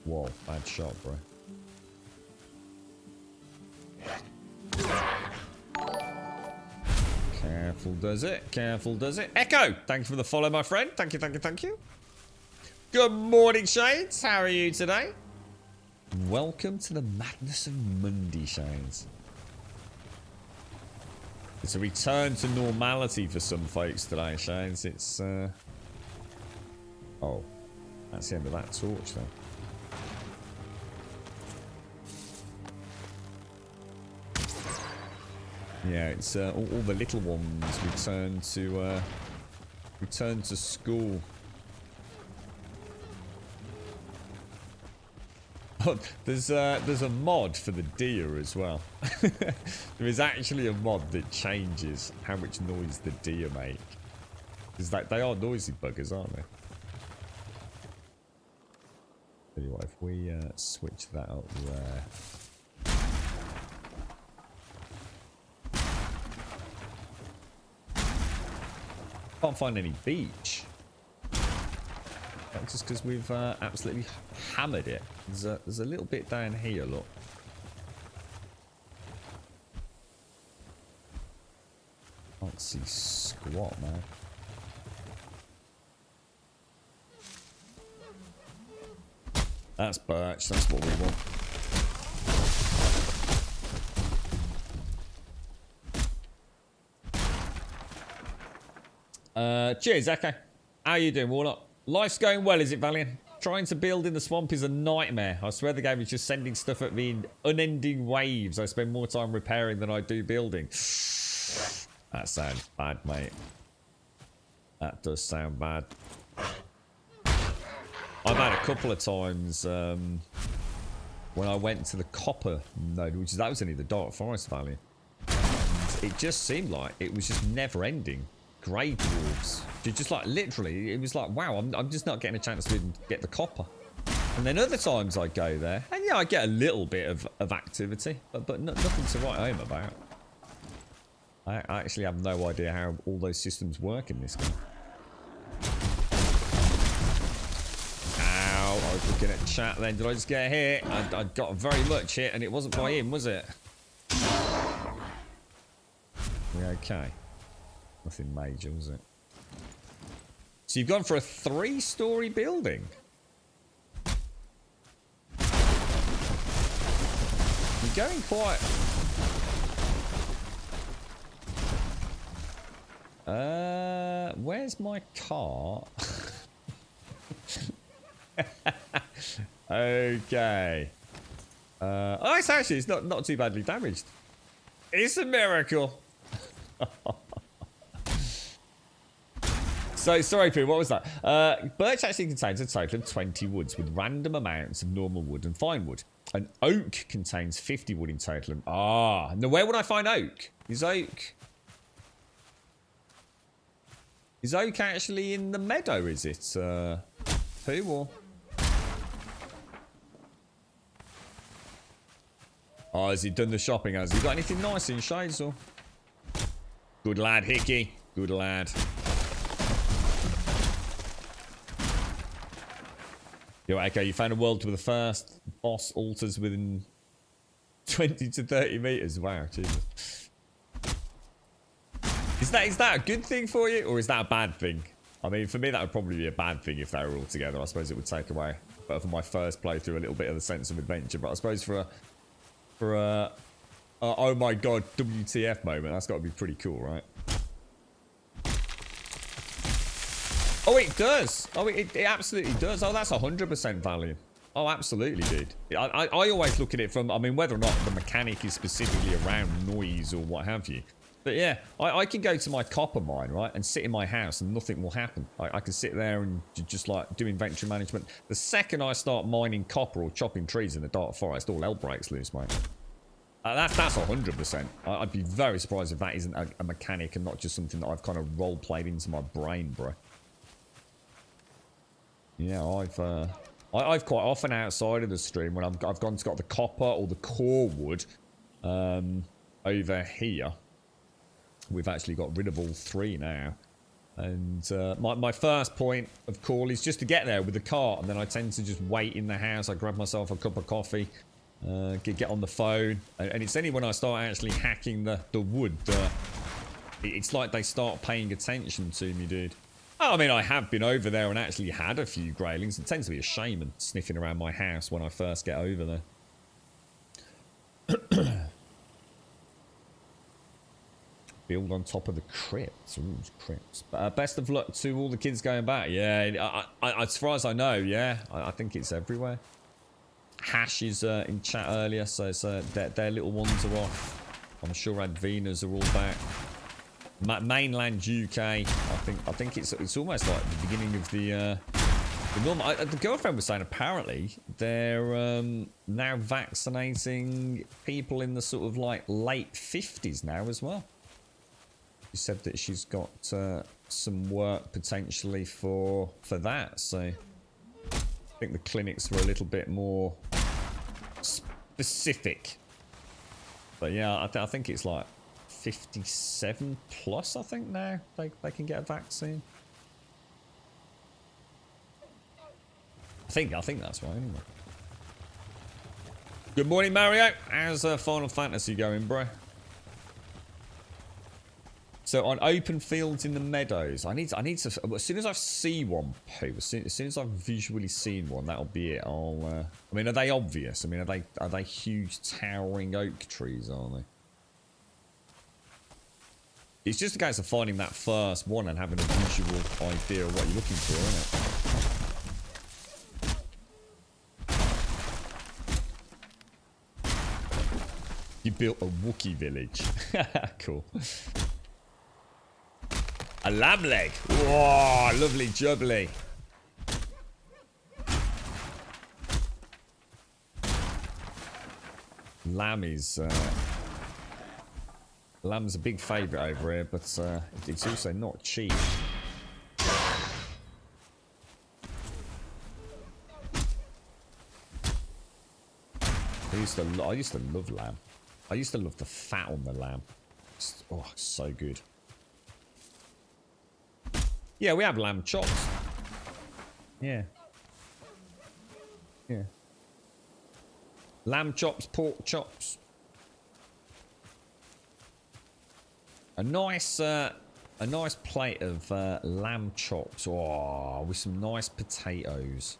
Whoa, bad shot, bro. Careful does it, careful does it. Echo, thank you for the follow, my friend. Thank you, thank you, thank you. Good morning, Shades. How are you today? Welcome to the madness of Monday, Shades. It's a return to normality for some folks today, Shades. It's, oh, that's the end of that torch, though. Yeah, it's all the little ones return to school. Oh, there's a mod for the deer as well. There is actually a mod that changes how much noise the deer make. Because they are noisy buggers, aren't they? Tell you what, if we switch that up there. Can't find any beach. That's just because we've absolutely hammered it. There's a little bit down here, look. Can't see squat, man. That's birch, that's what we want. Cheers, Echo. How are you doing, Warlock? Life's going well, is it, Valiant? Trying to build in the swamp is a nightmare. I swear the game is just sending stuff at me in unending waves. I spend more time repairing than I do building. That sounds bad, mate. That does sound bad. I've had a couple of times when I went to the copper node, which that was only the Dark Forest Valley. And it just seemed like it was just never ending. Grey dwarves. Just like literally, it was like, wow, I'm just not getting a chance to even get the copper. And then other times I go there, and yeah, I get a little bit of activity, but nothing to write home about. I actually have no idea how all those systems work in this game. Ow, I was looking at chat then. Did I just get hit? I got very much hit, and it wasn't by him, was it? We okay? Nothing major, was it? So you've gone for a 3-story building? You're going quite... where's my car? Okay. Oh, it's not too badly damaged. It's a miracle. So, sorry, Pooh, what was that? Birch actually contains a total of 20 woods with random amounts of normal wood and fine wood. An oak contains 50 wood in total. Now where would I find oak? Is oak actually in the meadow, is it? Pooh, or? Oh, has he done the shopping? Has he got anything nice in Shades, or? Good lad, Hickey. Good lad. Yo, okay, you found a world with the first boss altars within 20 to 30 meters. Wow, Jesus. Is that a good thing for you, or is that a bad thing? I mean, for me, that would probably be a bad thing if they were all together. I suppose it would take away, but for my first playthrough, a little bit of the sense of adventure. But I suppose for a oh my god, WTF moment, that's got to be pretty cool, right? Oh, it does. Oh, it absolutely does. Oh, that's 100% value. Oh, absolutely, dude. I always look at it from, I mean, whether or not the mechanic is specifically around noise or what have you. But yeah, I can go to my copper mine, right, and sit in my house and nothing will happen. I can sit there and just like do inventory management. The second I start mining copper or chopping trees in the dark forest, all hell breaks loose, mate. That's 100%. I'd be very surprised if that isn't a mechanic and not just something that I've kind of role-played into my brain, bro. Yeah, I've quite often outside of the stream when I've got the copper or the core wood over here. We've actually got rid of all 3 now. And my first point of call is just to get there with the cart, and then I tend to just wait in the house. I grab myself a cup of coffee, get on the phone, and it's only when I start actually hacking the wood that it's like they start paying attention to me, dude. I mean, I have been over there and actually had a few greylings. It tends to be a shaman sniffing around my house when I first get over there. Build on top of the crypts. Ooh, crypts. But, best of luck to all the kids going back. Yeah, as far as I know, yeah. I think it's everywhere. Hash is in chat earlier, so it's, their little ones are off. I'm sure Advenas are all back. Mainland UK, I think it's almost like the beginning of the normal. The girlfriend was saying apparently they're now vaccinating people in the sort of like late 50s now as well. She said that she's got some work potentially for that, so think the clinics were a little bit more specific. But yeah, I think it's like 57 plus, I think now they can get a vaccine. I think that's right anyway. Good morning, Mario. How's Final Fantasy going, bro? So on open fields in the meadows, I need to. As soon as I see one, Pooh, as soon as I've visually seen one, that'll be it. I mean, are they obvious? I mean, are they huge towering oak trees? Are they? It's just a case of finding that first one and having a visual idea of what you're looking for, isn't it? You built a Wookiee village. Cool. A lamb leg. Whoa, lovely jubbly. Lamb is... lamb's a big favourite over here, but it's also not cheap. I used to love lamb. I used to love the fat on the lamb. Oh, so good. Yeah, we have lamb chops. Yeah. Yeah. Lamb chops, pork chops. A nice plate of lamb chops. Oh, with some nice potatoes.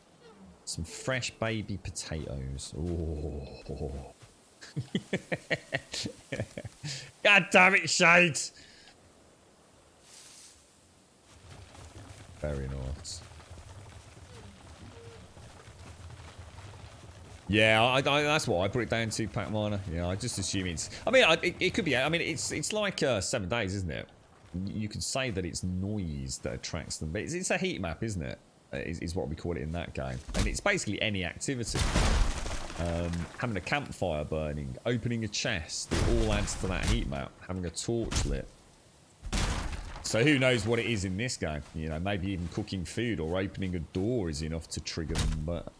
Some fresh baby potatoes. Oh. God damn it, Shades. Very nice. Yeah, that's what I put it down to, Pac Miner. Yeah, I just assume it's... I mean, it could be... I mean, it's like 7 days, isn't it? You could say that it's noise that attracts them. But it's a heat map, isn't it? Is what we call it in that game. And it's basically any activity. Having a campfire burning, opening a chest, it all adds to that heat map. Having a torch lit. So who knows what it is in this game? You know, maybe even cooking food or opening a door is enough to trigger them. But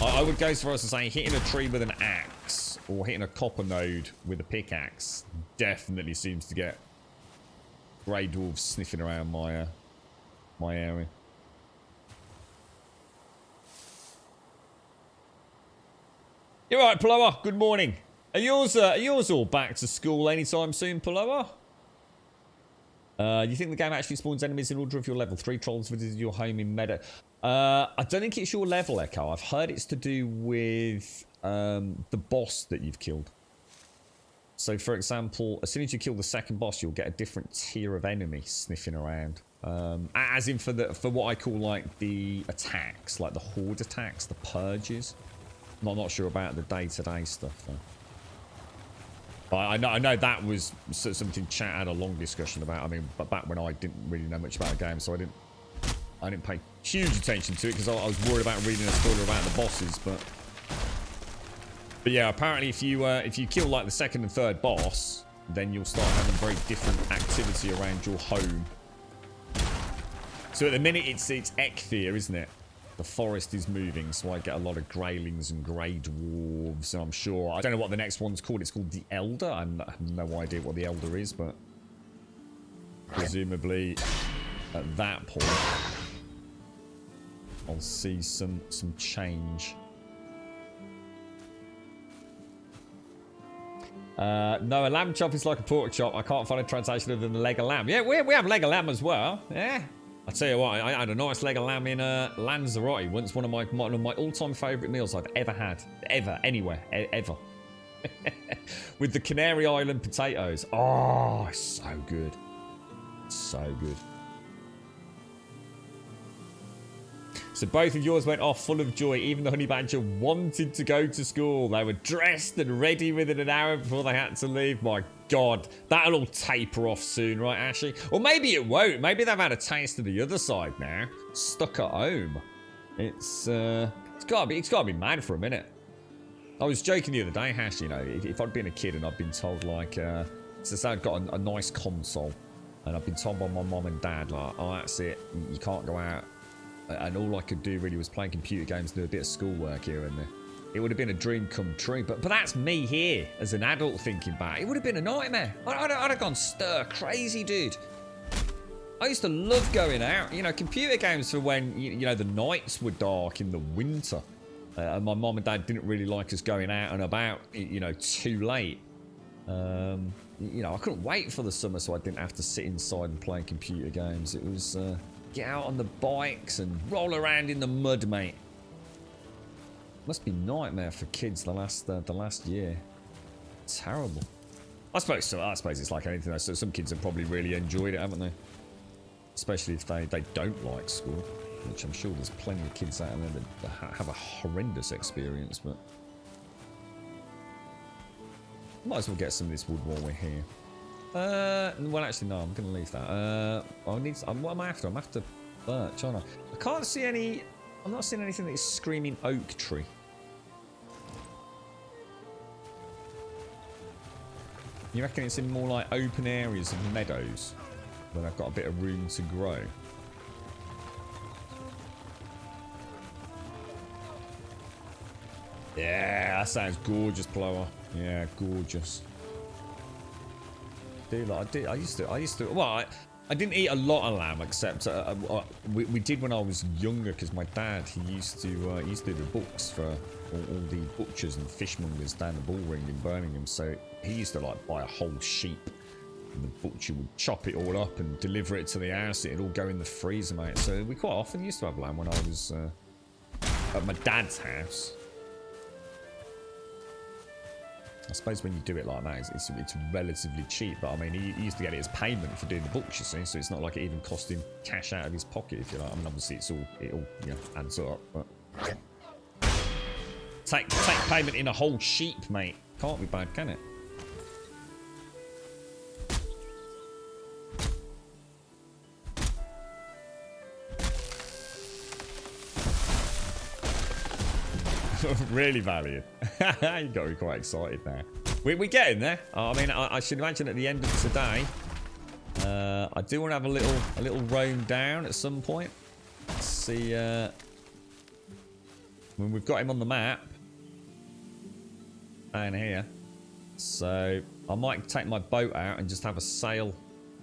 I would go so far as to say hitting a tree with an axe or hitting a copper node with a pickaxe definitely seems to get grey dwarves sniffing around my area. You're right, Paloa. Good morning. Are yours all back to school anytime soon, Paloa? You think the game actually spawns enemies in order of your level? 3 trolls visited your home in Meadow. I don't think it's your level, Echo. I've heard it's to do with the boss that you've killed. So, for example, as soon as you kill the second boss, you'll get a different tier of enemy sniffing around. As in for what I call like the attacks, like the horde attacks, the purges. I'm not sure about the day-to-day stuff though. I know that was something chat had a long discussion about. I mean, but back when I didn't really know much about the game, so I didn't pay huge attention to it because I was worried about reading a spoiler about the bosses. But yeah, apparently if you kill like the second and third boss, then you'll start having very different activity around your home. So at the minute it's Ekthir, isn't it? The forest is moving, so I get a lot of greylings and grey dwarves, and I'm sure... I don't know what the next one's called. It's called the Elder. I have no idea what the Elder is, but... presumably, at that point, I'll see some change. No, a lamb chop is like a pork chop. I can't find a translation other than the leg of lamb. Yeah, we have leg of lamb as well. Yeah. I tell you what, I had a nice leg of lamb in Lanzarote once. One of my all-time favourite meals I've ever had. Ever. Anywhere. Ever. With the Canary Island potatoes. Oh, so good. So good. So both of yours went off full of joy. Even the honey badger wanted to go to school. They were dressed and ready within an hour before they had to leave. My God, that'll all taper off soon, right, Ashley? Or maybe it won't. Maybe they've had a taste of the other side now. Stuck at home. It's gotta be mad for a minute. I was joking the other day, Hash. You know, if I'd been a kid and I'd been told like, since I'd got a nice console, and I've been told by my mum and dad like, oh, that's it. You can't go out and all I could do really was play computer games and do a bit of schoolwork here and there. It would have been a dream come true, but that's me here as an adult thinking back. It would have been a nightmare. I'd have gone stir crazy, dude. I used to love going out. You know, computer games for when, you know, the nights were dark in the winter. And my mom and dad didn't really like us going out and about, you know, too late. You know, I couldn't wait for the summer so I didn't have to sit inside and play computer games. It was get out on the bikes and roll around in the mud, mate. Must be nightmare for kids the last year. Terrible. I suppose it's like anything else. So some kids have probably really enjoyed it, haven't they? Especially if they don't like school, which I'm sure there's plenty of kids out there that have a horrendous experience, but might as well get some of this wood while we're here. Well, actually, no, I'm going to leave that. What am I after? I'm after birch, aren't I? I can't see any. I'm not seeing anything that is screaming oak tree. You reckon it's in more like open areas of meadows when I've got a bit of room to grow? Yeah, that sounds gorgeous, blower. Yeah, gorgeous. I used to. Well, I didn't eat a lot of lamb, except we did when I was younger, because my dad he used to do the books for all the butchers and fishmongers down the Bull Ring in Birmingham. So he used to like buy a whole sheep, and the butcher would chop it all up and deliver it to the house. It'd all go in the freezer, mate. So we quite often used to have lamb when I was at my dad's house. I suppose when you do it like that, it's relatively cheap. But I mean, he used to get it as payment for doing the books, you see. So it's not like it even cost him cash out of his pocket, if you like. I mean, obviously it all you know, adds up. But take payment in a whole sheep, mate. Can't be bad, can it? Really valued. You got me quite excited now. We're getting there. I mean, I should imagine at the end of today, I do want to have a little roam down at some point. Let's see. When we've got him on the map down here, so I might take my boat out and just have a sail,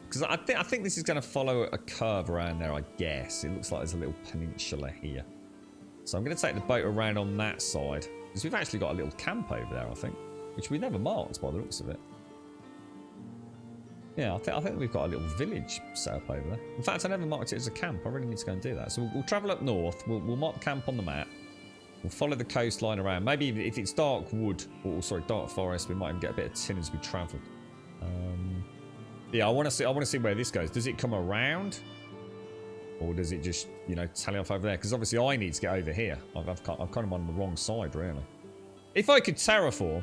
because I think this is going to follow a curve around there. I guess it looks like there's a little peninsula here. So I'm going to take the boat around on that side, because we've actually got a little camp over there, I think, which we never marked by the looks of it. Yeah, I think we've got a little village set up over there. In fact, I never marked it as a camp. I really need to go and do that. So we'll travel up north. We'll mark the camp on the map. We'll follow the coastline around. Maybe if it's dark wood, or sorry, dark forest, we might even get a bit of tin as we travel. Yeah, I want to see where this goes. Does it come around? Or does it just, you know, tally off over there? Because obviously I need to get over here. I'm kind of on the wrong side, really. If I could terraform,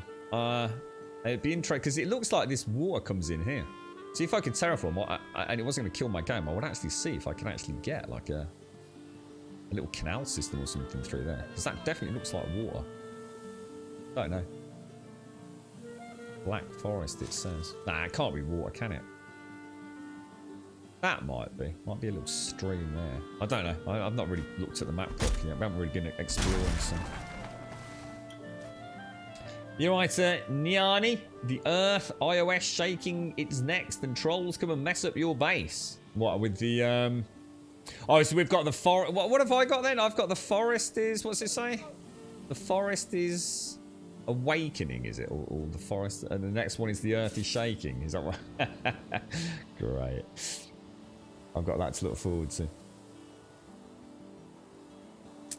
it'd be interesting, because it looks like this water comes in here. So if I could terraform, and it wasn't going to kill my game, I would actually see if I can actually get, like, a little canal system or something through there. Because that definitely looks like water. Don't know. Black forest, it says. Nah, it can't be water, can it? That might be a little stream there. I don't know. I've not really looked at the map properly yet. We haven't really been exploring some. You're right, Nyani. The Earth iOS shaking its next, and trolls come and mess up your base. What with the Oh, so we've got the forest. What have I got then? I've got the forest is. What's it say? The forest is awakening, is it? Or the forest, and the next one is the Earth is shaking. Is that right? Great. I've got that to look forward to.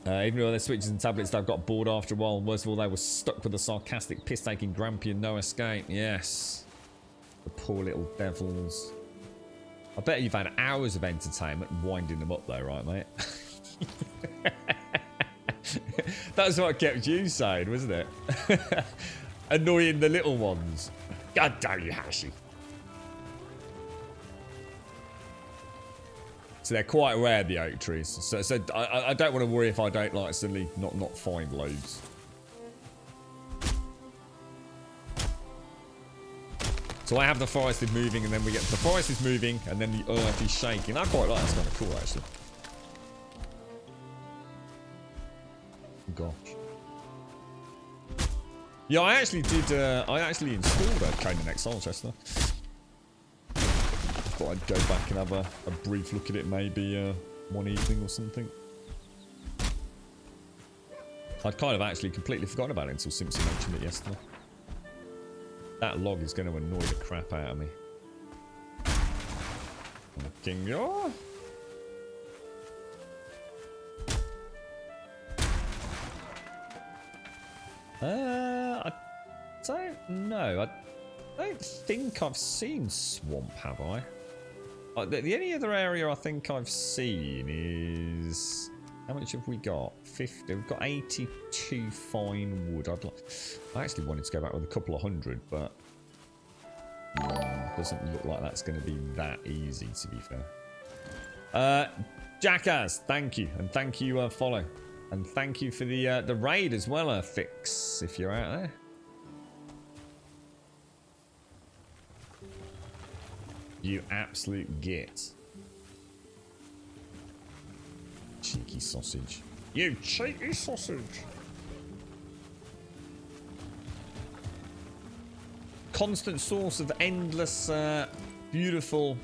Even though their switches and tablets, they've got bored after a while. And worst of all, they were stuck with the sarcastic, piss-taking Grampian no escape. Yes. The poor little devils. I bet you've had hours of entertainment winding them up though, right, mate? That's what kept you sane, wasn't it? Annoying the little ones. God damn you, Hashi. So they're quite rare, the oak trees. So I don't want to worry if I don't like suddenly not find loads. So I have the forest is moving, and then we get the forest is moving, and then the earth is shaking. I quite like that. It's kind of cool, actually. gosh. Yeah, I actually did. I actually installed Conan Exiles yesterday. Thought I'd go back and have a brief look at it, maybe one evening or something. I'd kind of actually completely forgotten about it until Simpson mentioned it yesterday. That log is going to annoy the crap out of me. King, oh. I don't know. I don't think I've seen swamp, have I? The only other area I think I've seen is... How much have we got? 50. We've got 82 fine wood. I actually wanted to go back with a couple of hundred, but... doesn't look like that's going to be that easy, to be fair. Jackass, thank you. And thank you, Follow. And thank you for the raid as well, Fix, if you're out there. You absolute git. Cheeky sausage. You cheeky sausage. Constant source of endless, beautiful,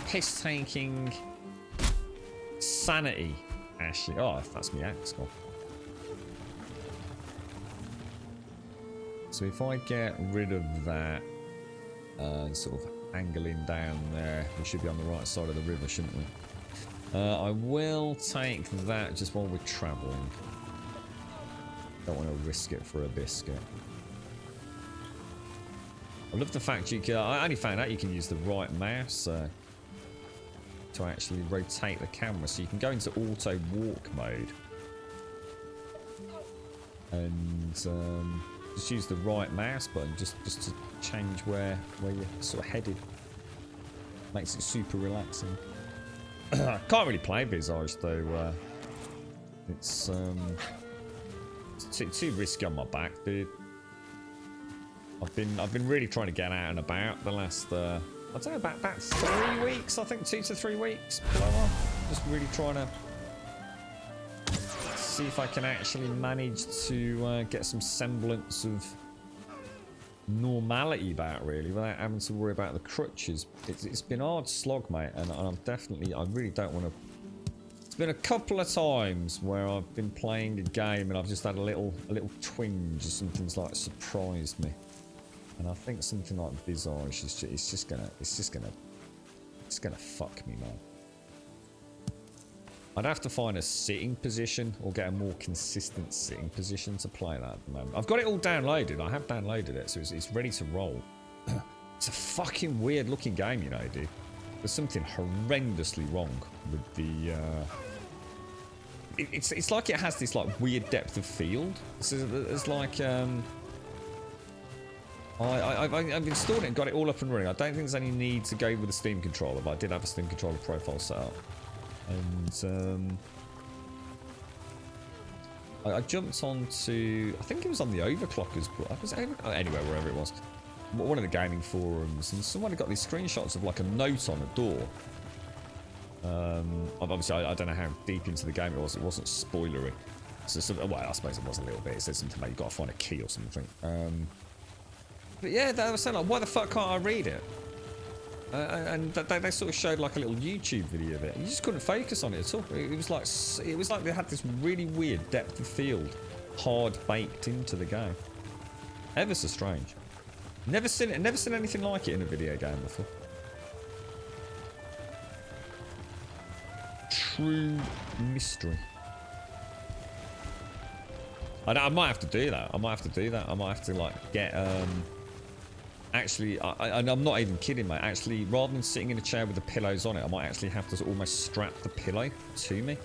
piss-taking sanity. Ashley. Oh, that's me axe. Cool. So if I get rid of that sort of angling down there, we should be on the right side of the river, shouldn't we? I will take that just while we're travelling. Don't want to risk it for a biscuit. I love the fact you can... I only found out you can use the right mouse to actually rotate the camera, so you can go into auto walk mode and just use the right mouse button just to change where you're sort of headed. Makes it super relaxing. Can't really play Visage though. It's too risky on my back, dude. I've been really trying to get out and about the last I don't know, about 3 weeks, I think 2 to 3 weeks. Just really trying to see if I can actually manage to get some semblance of normality back, really, without having to worry about the crutches. It's been a hard slog, mate, and I really don't want to. It's been a couple of times where I've been playing a game and I've just had a little twinge or something's like surprised me. And I think something like Visage is it's just gonna fuck me, man. I'd have to find a sitting position or get a more consistent sitting position to play that at the moment. I've got it all downloaded. I have downloaded it, so it's ready to roll. It's a fucking weird looking game, you know, dude. There's something horrendously wrong with the... It's like it has this like weird depth of field. It's like... I've installed it and got it all up and running. I don't think there's any need to go with a Steam controller, but I did have a Steam controller profile set up. And I jumped onto, I think it was on the Overclockers, anyway, wherever it was, one of the gaming forums, and someone had got these screenshots of like a note on a door. Obviously, I don't know how deep into the game it was. It wasn't spoilery. So, well, I suppose it was a little bit. It said something like you've got to find a key or something. But yeah, they were saying like, why the fuck can't I read it? And they sort of showed like a little YouTube video of it. You just couldn't focus on it at all. It was like they had this really weird depth of field, hard baked into the game. Ever so strange. Never seen anything like it in a video game before. True mystery. I might have to do that. I might have to like get actually, I'm not even kidding, mate. Actually, rather than sitting in a chair with the pillows on it, I might actually have to almost strap the pillow to me.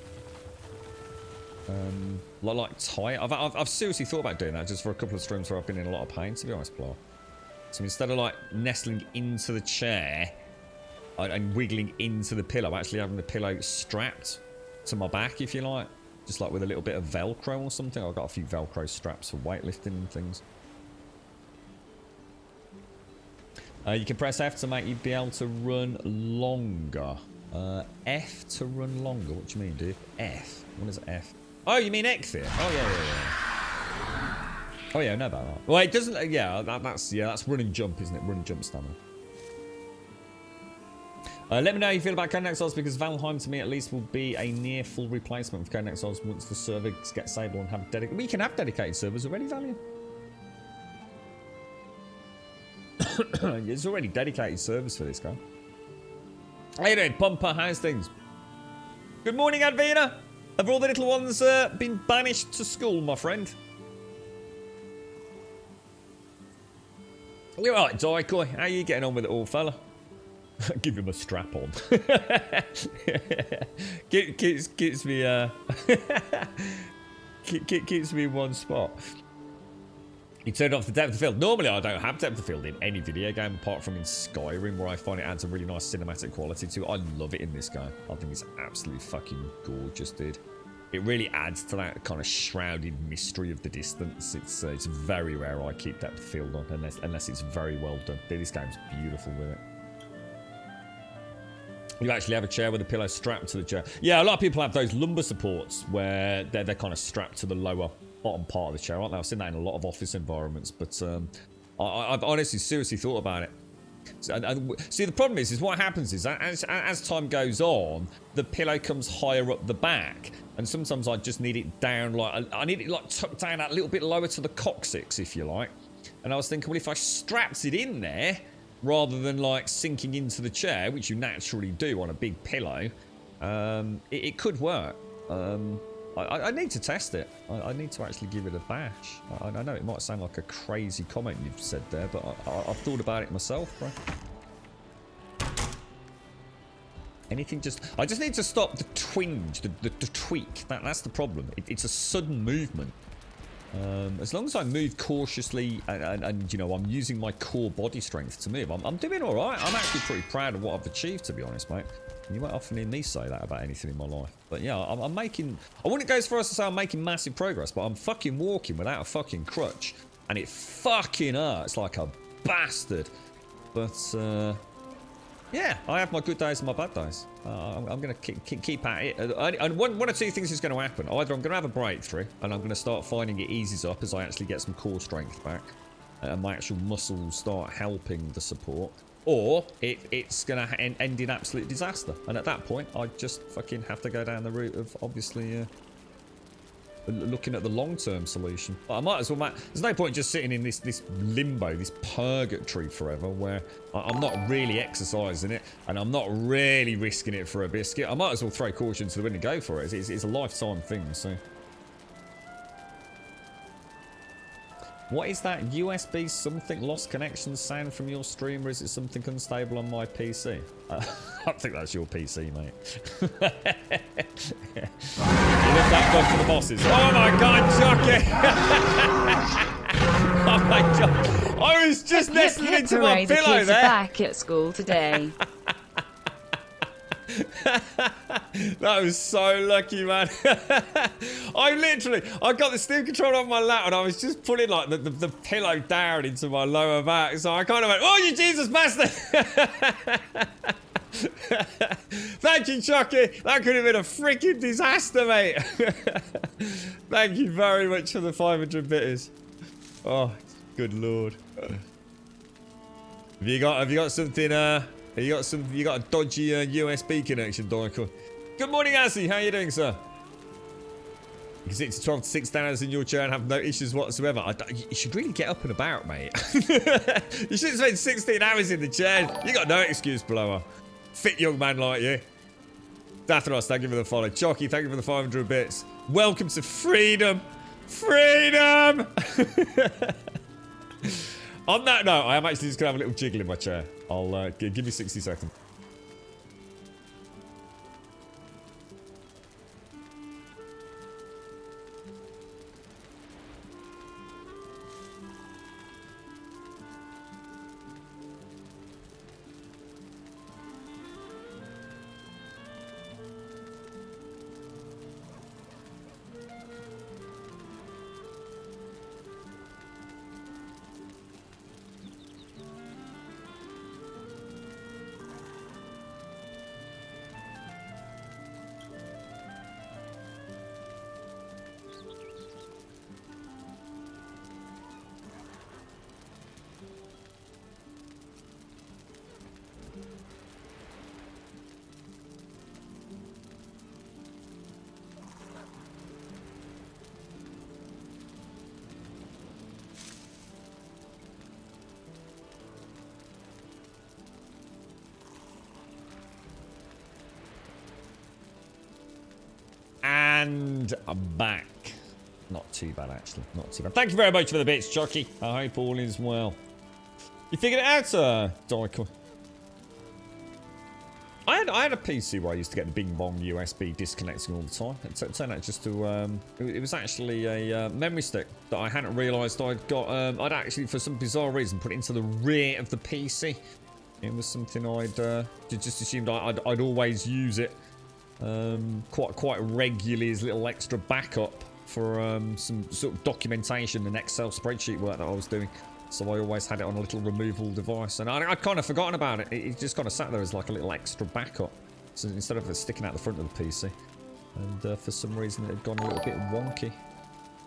Like tie it. I've seriously thought about doing that just for a couple of streams where I've been in a lot of pain, to be honest, Plow. So instead of like nestling into the chair and wiggling into the pillow, actually having the pillow strapped to my back, if you like. Just like with a little bit of Velcro or something. I've got a few Velcro straps for weightlifting and things. You can press F to make you be able to run longer. F to run longer? What do you mean, dude? F? What is F? Oh, you mean exit? Oh, yeah. Oh, yeah, I know about that. Well, it doesn't... Yeah, that's run and jump, isn't it? Run and jump stamina. Let me know how you feel about Conan Exiles, because Valheim, to me at least, will be a near full replacement of Conan Exiles once the servers get stable and have dedicated... We can have dedicated servers already, Valiant. There's already dedicated servers for this guy. How you doing, Pumper? How's things? Good morning, Advina. Have all the little ones been banished to school, my friend? You're right, Daikoi. How are you getting on with it all, fella? Give him a strap on. keeps me keeps me in one spot. He turned off the depth of field. Normally I don't have depth of field in any video game apart from in Skyrim, where I find it adds a really nice cinematic quality to it. I love it in this game. I think it's absolutely fucking gorgeous, dude. It really adds to that kind of shrouded mystery of the distance. It's very rare I keep depth of field on unless it's very well done. Dude, this game's beautiful with it. You actually have a chair with a pillow strapped to the chair. Yeah, a lot of people have those lumbar supports where they're kind of strapped to the lower bottom part of the chair, aren't they? I've seen that in a lot of office environments, but I've honestly seriously thought about it. See, the problem is what happens is that as time goes on, the pillow comes higher up the back, and sometimes I just need it down, like I need it like tucked down a little bit lower to the coccyx, if you like. And I was thinking, well, if I strapped it in there, rather than like sinking into the chair, which you naturally do on a big pillow, it could work. I need to test it. I need to actually give it a bash. I know it might sound like a crazy comment you've said there, but I've thought about it myself, bro. I just need to stop the twinge, the tweak. That's the problem. It's a sudden movement. As long as I move cautiously and you know, I'm using my core body strength to move, I'm doing all right. I'm actually pretty proud of what I've achieved, to be honest, mate. And you won't often hear me say that about anything in my life. But yeah, I'm making... I wouldn't go as far as to say I'm making massive progress, but I'm fucking walking without a fucking crutch. And it fucking hurts like a bastard. But, yeah, I have my good days and my bad days. I'm going to keep at it. And one or two things is going to happen. Either I'm going to have a breakthrough, and I'm going to start finding it eases up as I actually get some core strength back, and my actual muscles start helping the support. Or it's going to end in absolute disaster. And at that point, I just fucking have to go down the route of, obviously, looking at the long-term solution. But I might as well... There's no point just sitting in this limbo, this purgatory forever, where I'm not really exercising it, and I'm not really risking it for a biscuit. I might as well throw caution to the wind and go for it. It's a lifetime thing, so... What is that USB something lost connection sound from your stream, or is it something unstable on my PC? I think that's your PC, mate. You left that dog for the bosses. Oh my god, Jockey! Oh my god. I was just nestling into my pillow there. Back at school today. That was so lucky, man. I got the steam controller on my lap and I was just putting like the pillow down into my lower back, so I kind of went, oh, you Jesus bastard. Thank you, Chucky. That could have been a freaking disaster, mate. Thank you very much for the 500 bitters. Oh, good lord. Have you got something you got a dodgy USB connection, Doico? Good morning, Azzy. How are you doing, sir? You can sit to 12 to 6 hours in your chair and have no issues whatsoever. You should really get up and about, mate. You should spend 16 hours in the chair. You got no excuse, blower. Fit young man like you. Dathros, thank you for the follow. Jockey, thank you for the 500 bits. Welcome to freedom. Freedom! On that note, I am actually just going to have a little jiggle in my chair. I'll give me 60 seconds. And I'm back. Not too bad, actually. Not too bad. Thank you very much for the bits, Chucky. I hope all is well. You figured it out, Dyko? I had a PC where I used to get the bing bong USB disconnecting all the time. It turned out just to it was actually a memory stick that I hadn't realised I'd got. I'd actually, for some bizarre reason, put it into the rear of the PC. It was something I'd just assumed I'd always use it quite regularly as a little extra backup for some sort of documentation and Excel spreadsheet work that I was doing. So I always had it on a little removable device, and I'd kind of forgotten about it. It just kind of sat there as like a little extra backup, so instead of it sticking out the front of the PC. And for some reason it had gone a little bit wonky.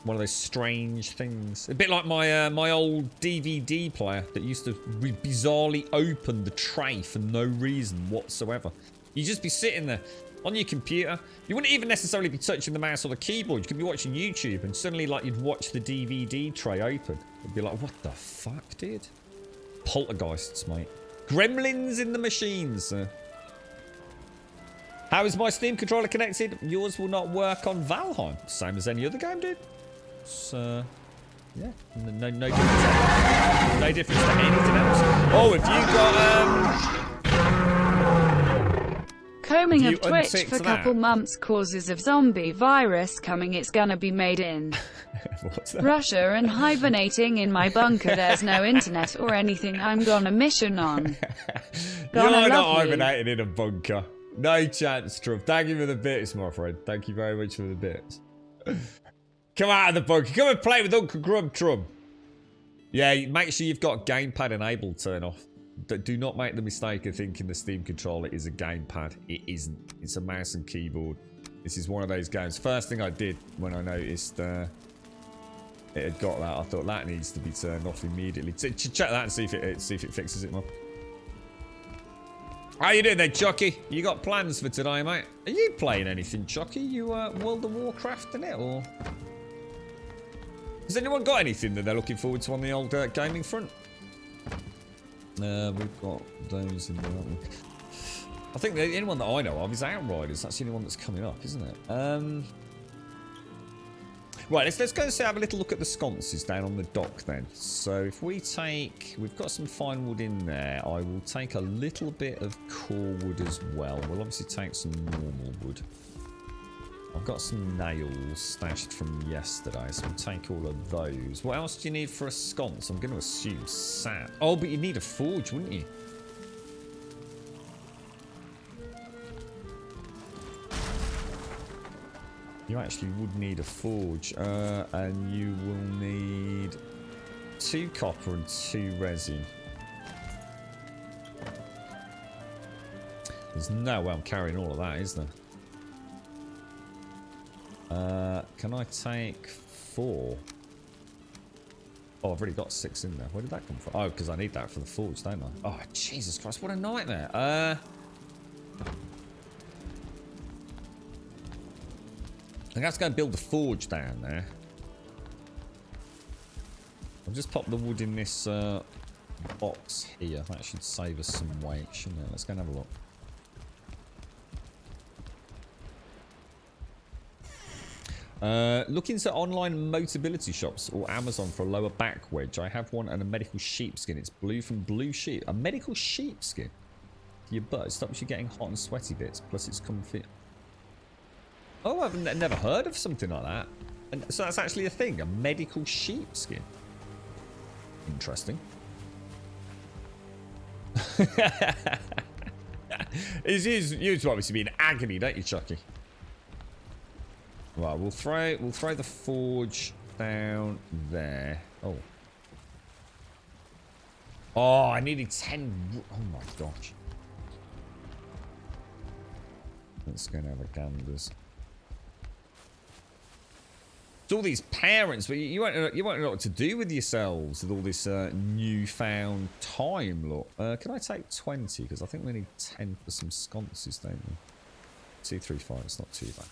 One of those strange things. A bit like my old DVD player that used to bizarrely open the tray for no reason whatsoever. You'd just be sitting there on your computer. You wouldn't even necessarily be touching the mouse or the keyboard. You could be watching YouTube, and suddenly, like, you'd watch the DVD tray open. You'd be like, what the fuck, dude? Poltergeists, mate. Gremlins in the machines, sir. How is my Steam controller connected? Yours will not work on Valheim. Same as any other game, dude. So, yeah. No difference. No difference to anything else. Oh, have you got, Combing of Twitch for couple months, causes of zombie virus coming, it's gonna be made in Russia and hibernating in my bunker. There's no internet or anything. I'm gonna mission on. You're not hibernating in a bunker. No chance, Trump. Thank you for the bits, my friend. Thank you very much for the bits. Come out of the bunker. Come and play with Uncle Grub, Trump. Yeah, make sure you've got gamepad enabled turn off. Do not make the mistake of thinking the Steam controller is a gamepad. It isn't. It's a mouse and keyboard. This is one of those games. First thing I did when I noticed it had got that, I thought that needs to be turned off immediately. Check that and see if it fixes it, man. How you doing there, Chucky? You got plans for today, mate? Are you playing anything, Chucky? You World of Warcraft in it, or has anyone got anything that they're looking forward to on the old gaming front? We've got those in there, haven't we? I think the only one that I know of is Outriders. That's the only one that's coming up, isn't it? Right, let's go and have a little look at the sconces down on the dock then. So if we take... We've got some fine wood in there. I will take a little bit of core wood as well. We'll obviously take some normal wood. I've got some nails stashed from yesterday, so we'll take all of those. What else do you need for a sconce? I'm going to assume sand. Oh, but you need a forge, wouldn't you? You actually would need a forge, and you will need 2 copper and 2 resin. There's no way I'm carrying all of that, is there? Can I take 4? Oh, I've already got 6 in there. Where did that come from? Oh, because I need that for the forge, don't I? Oh, Jesus Christ, what a nightmare. I'm going to have to go and build the forge down there. I'll just pop the wood in this box here. That should save us some weight, shouldn't it? Let's go and have a look. Look into online Motability shops or Amazon for a lower back wedge. I have one and a medical sheepskin. It's blue from Blue Sheep. A medical sheepskin for your butt. It stops you getting hot and sweaty bits. Plus it's comfy. Oh, I've never heard of something like that. And so that's actually a thing. A medical sheepskin. Interesting. You want me to be in agony, don't you, Chucky? Right, we'll throw the forge down there. Oh. Oh, I needed 10. Oh my gosh. Let's go and have a ganders. It's all these parents, but you won't know what to do with yourselves with all this newfound time. Look, can I take 20? Because I think we need 10 for some sconces, don't we? 2, 3, 5. It's not too bad.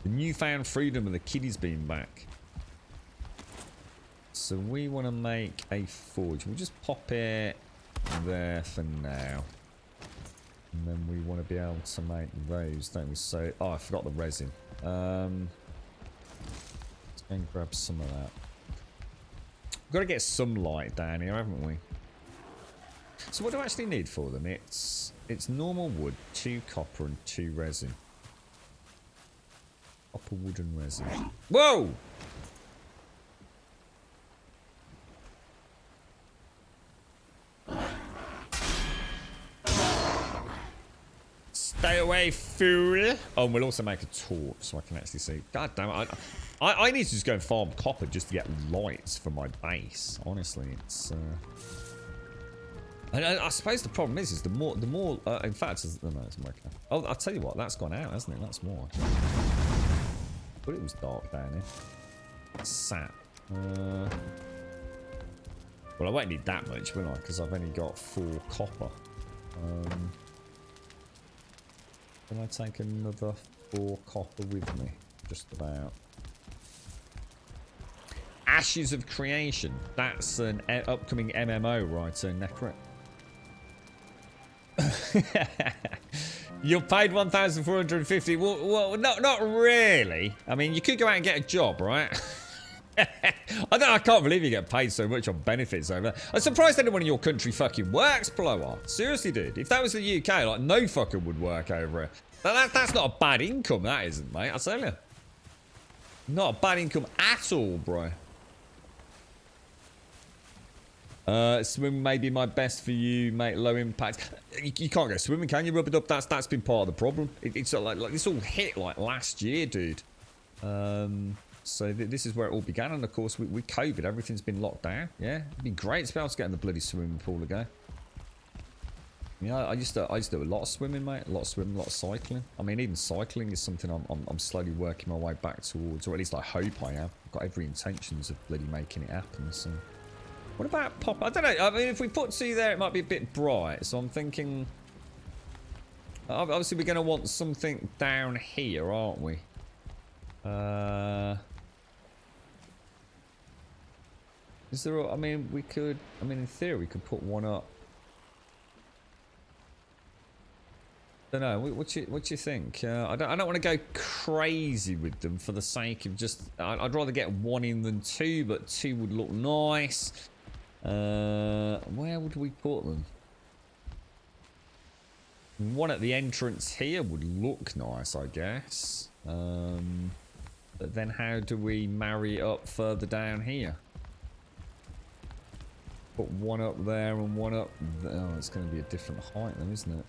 The newfound freedom of the kiddies being back. So we want to make a forge. We'll just pop it there for now. And then we want to be able to make those, don't we? So, oh, I forgot the resin. Let's go and grab some of that. We've got to get some light down here, haven't we? So what do I actually need for them? It's normal wood, 2 copper and 2 resin. Copper, wood and resin. Whoa! Stay away, fool! Oh, and we'll also make a torch so I can actually see. God damn it. I need to just go and farm copper just to get lights for my base. Honestly, it's... And I suppose the problem is the more... in fact, no, it's okay. Oh, I'll tell you what, that's gone out, hasn't it? That's more. But it was dark down here. Sap. Well, I won't need that much, will I? Because I've only got 4 copper. Can I take another 4 copper with me? Just about. Ashes of Creation. That's an upcoming MMO, right? So Necrit. You're paid 1,450. Well, not really. I mean, you could go out and get a job, right? I can't believe you get paid so much on benefits over there. I'm surprised anyone in your country fucking works, Blower. Seriously, dude. If that was the UK, like, no fucker would work over it. That's not a bad income, that isn't, mate. I tell you. Not a bad income at all, bro. Swimming may be my best for you, mate. Low impact. You can't go swimming, can you? Rub it up. That's been part of the problem. It's like this all hit like last year, dude. So this is where it all began, and of course with COVID, everything's been locked down. Yeah, it'd be great to be able to get in the bloody swimming pool again. Yeah, I used to do a lot of swimming, mate. A lot of swimming, a lot of cycling. I mean, even cycling is something I'm slowly working my way back towards, or at least I hope I am. I've got every intentions of bloody making it happen. So. What about pop? I don't know. I mean, if we put 2 there, it might be a bit bright. So I'm thinking... Obviously, we're going to want something down here, aren't we? Is there... I mean, we could... I mean, in theory, we could put one up. I don't know. What you think? I don't want to go crazy with them for the sake of just... I'd rather get 1 in than 2, but 2 would look nice. Where would we put them? 1 at the entrance here would look nice, I guess. But then how do we marry it up further down here? Put 1 up there and 1 up there. Oh, it's going to be a different height then, isn't it?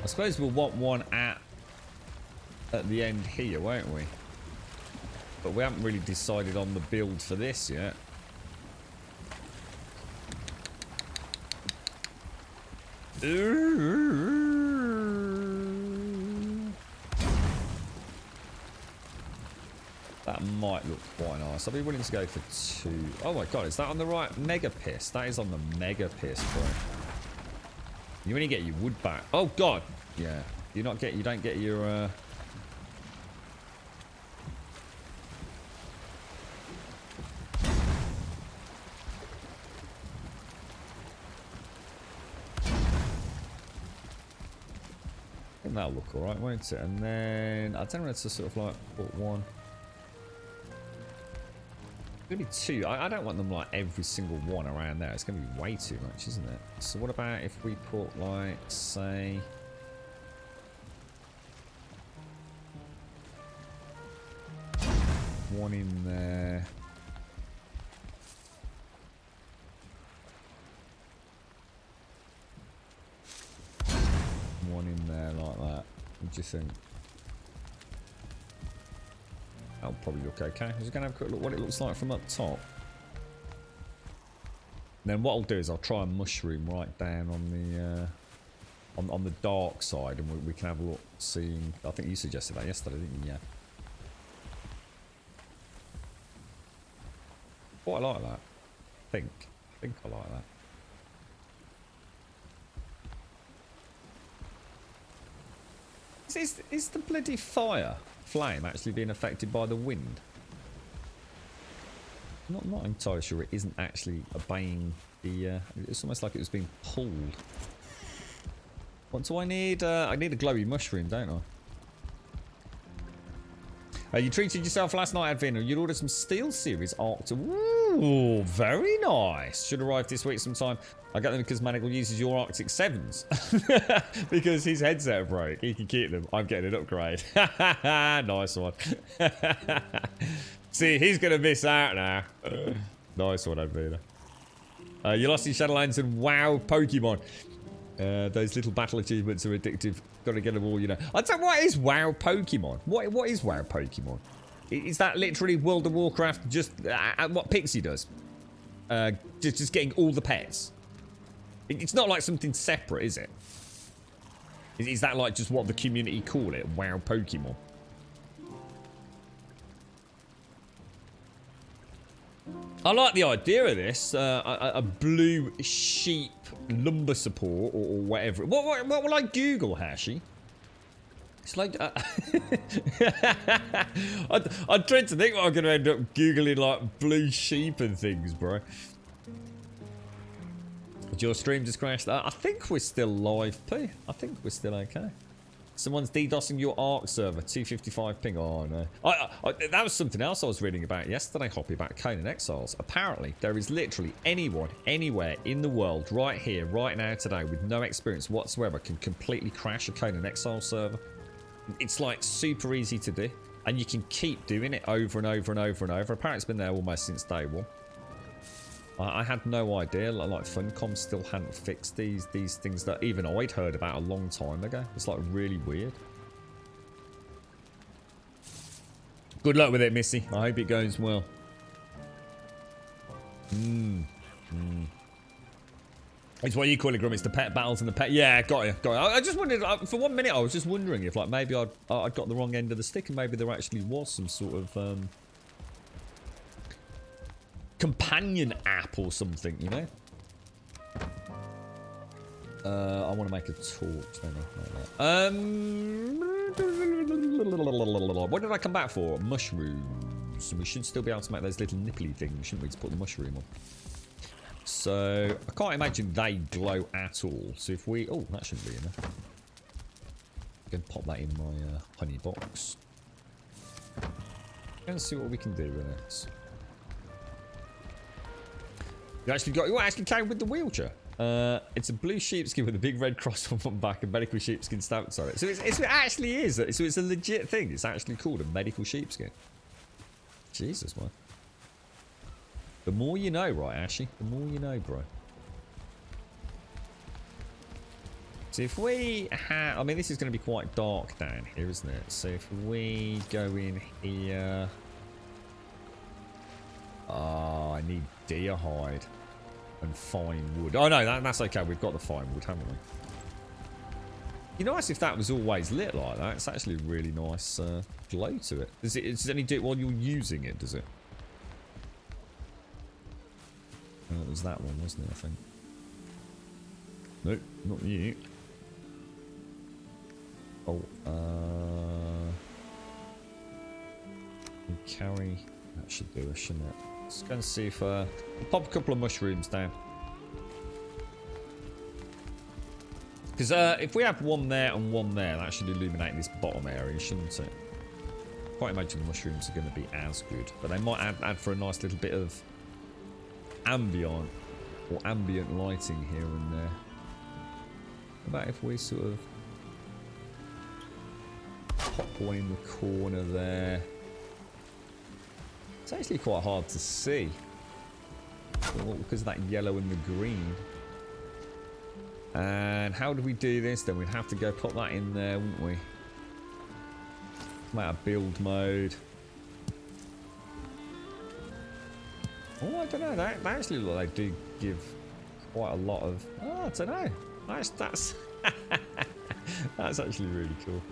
I suppose we'll want 1 at the end here, won't we? But we haven't really decided on the build for this yet. That might look quite nice. I'll be willing to go for 2. Oh my god, is that on the right mega piss? That is on the mega piss, bro. You only get your wood back. Oh god. Yeah. You don't get your I think that'll look alright, won't it? And then I don't know, it's to sort of like put 1. It's gonna be 2. I don't want them like every single one around there. It's gonna be way too much, isn't it? So what about if we put like, say, one in there. One in there like that. What do you think? That'll probably look okay. I'm just gonna have a quick look what it looks like from up top. And then what I'll do is I'll try and mushroom right down on the dark side, and we can have a look. Seeing, I think you suggested that yesterday, didn't you? Yeah. Quite like that. I think I like that. Is the bloody fire flame actually being affected by the wind? Not entirely sure it isn't actually obeying the... it's almost like it was being pulled. What do I need? I need a glowy mushroom, don't I? You treated yourself last night, Advina. You'd ordered some Steel Series Arctic. Ooh, very nice. Should arrive this week sometime. I get them because Manigal uses your Arctic 7s. Because his headset broke. He can keep them. I'm getting an upgrade. Nice one. See, he's going to miss out now. Nice one, Advina. You lost in Shadowlands and WoW Pokemon. Those little battle achievements are addictive. Got to get them all, you know. I don't know, what is WoW Pokemon? What is WoW Pokemon? Is that literally World of Warcraft just what Pixie does? Just getting all the pets? It's not like something separate, is it? Is that like just what the community call it? WoW Pokemon? I like the idea of this. A blue sheep lumber support or whatever. What will I Google, Hashi? It's like... I'm trying to think what I'm going to end up Googling, like blue sheep and things, bro. Did your stream just crashed? I think we're still live, P. I think we're still okay. Someone's DDoSing your Ark server, 255 ping. Oh no. That was something else I was reading about yesterday, Hoppy, about Conan Exiles. Apparently, there is literally anyone, anywhere in the world, right here, right now, today, with no experience whatsoever, can completely crash a Conan Exiles server. It's like super easy to do, and you can keep doing it over and over and over and over. Apparently, it's been there almost since day one. I had no idea, like Funcom still hadn't fixed these things that even I'd heard about a long time ago. It's like really weird. Good luck with it, Missy. I hope it goes well. It's what you call it, Grum. It's the pet battles and the pet... Yeah, got you. I just wondered, for 1 minute, I was just wondering if like maybe I'd got the wrong end of the stick and maybe there actually was some sort of... companion app or something, you know? I want to make a torch, don't I? What did I come back for? Mushrooms. We should still be able to make those little nipply things, shouldn't we, to put the mushroom on? So, I can't imagine they glow at all. So if we... Oh, that shouldn't be enough. I'm going to pop that in my honey box. Let's see what we can do with it. You actually came with the wheelchair. It's a blue sheepskin with a big red cross on one back and medical sheepskin stamps on it. So it actually is. So it's a legit thing. It's actually called a medical sheepskin. Jesus, man. The more you know, right, Ashy? The more you know, bro. So if we have... I mean, this is going to be quite dark down here, isn't it? So if we go in here... Oh, I need deer hide and fine wood. Oh no, that's okay. We've got the fine wood, haven't we? You know, if that was always lit like that, it's actually a really nice glow to it. Does it only do it while you're using it? Does it? Oh, it was that one, wasn't it? I think. Nope, not you. Oh, we carry. That should do us, shouldn't it? Let's go and see if we'll pop a couple of mushrooms down. Because if we have one there and one there, that should illuminate this bottom area, shouldn't it? Quite imagine the mushrooms are going to be as good, but they might add for a nice little bit of ambient lighting here and there. How about if we sort of pop one in the corner there? It's actually quite hard to see because of that yellow and the green. And how do we do this? Then we'd have to go put that in there, wouldn't we? Come out of build mode. Oh, I don't know. They actually look like they do give quite a lot of... Oh, I don't know. That's that's actually really cool.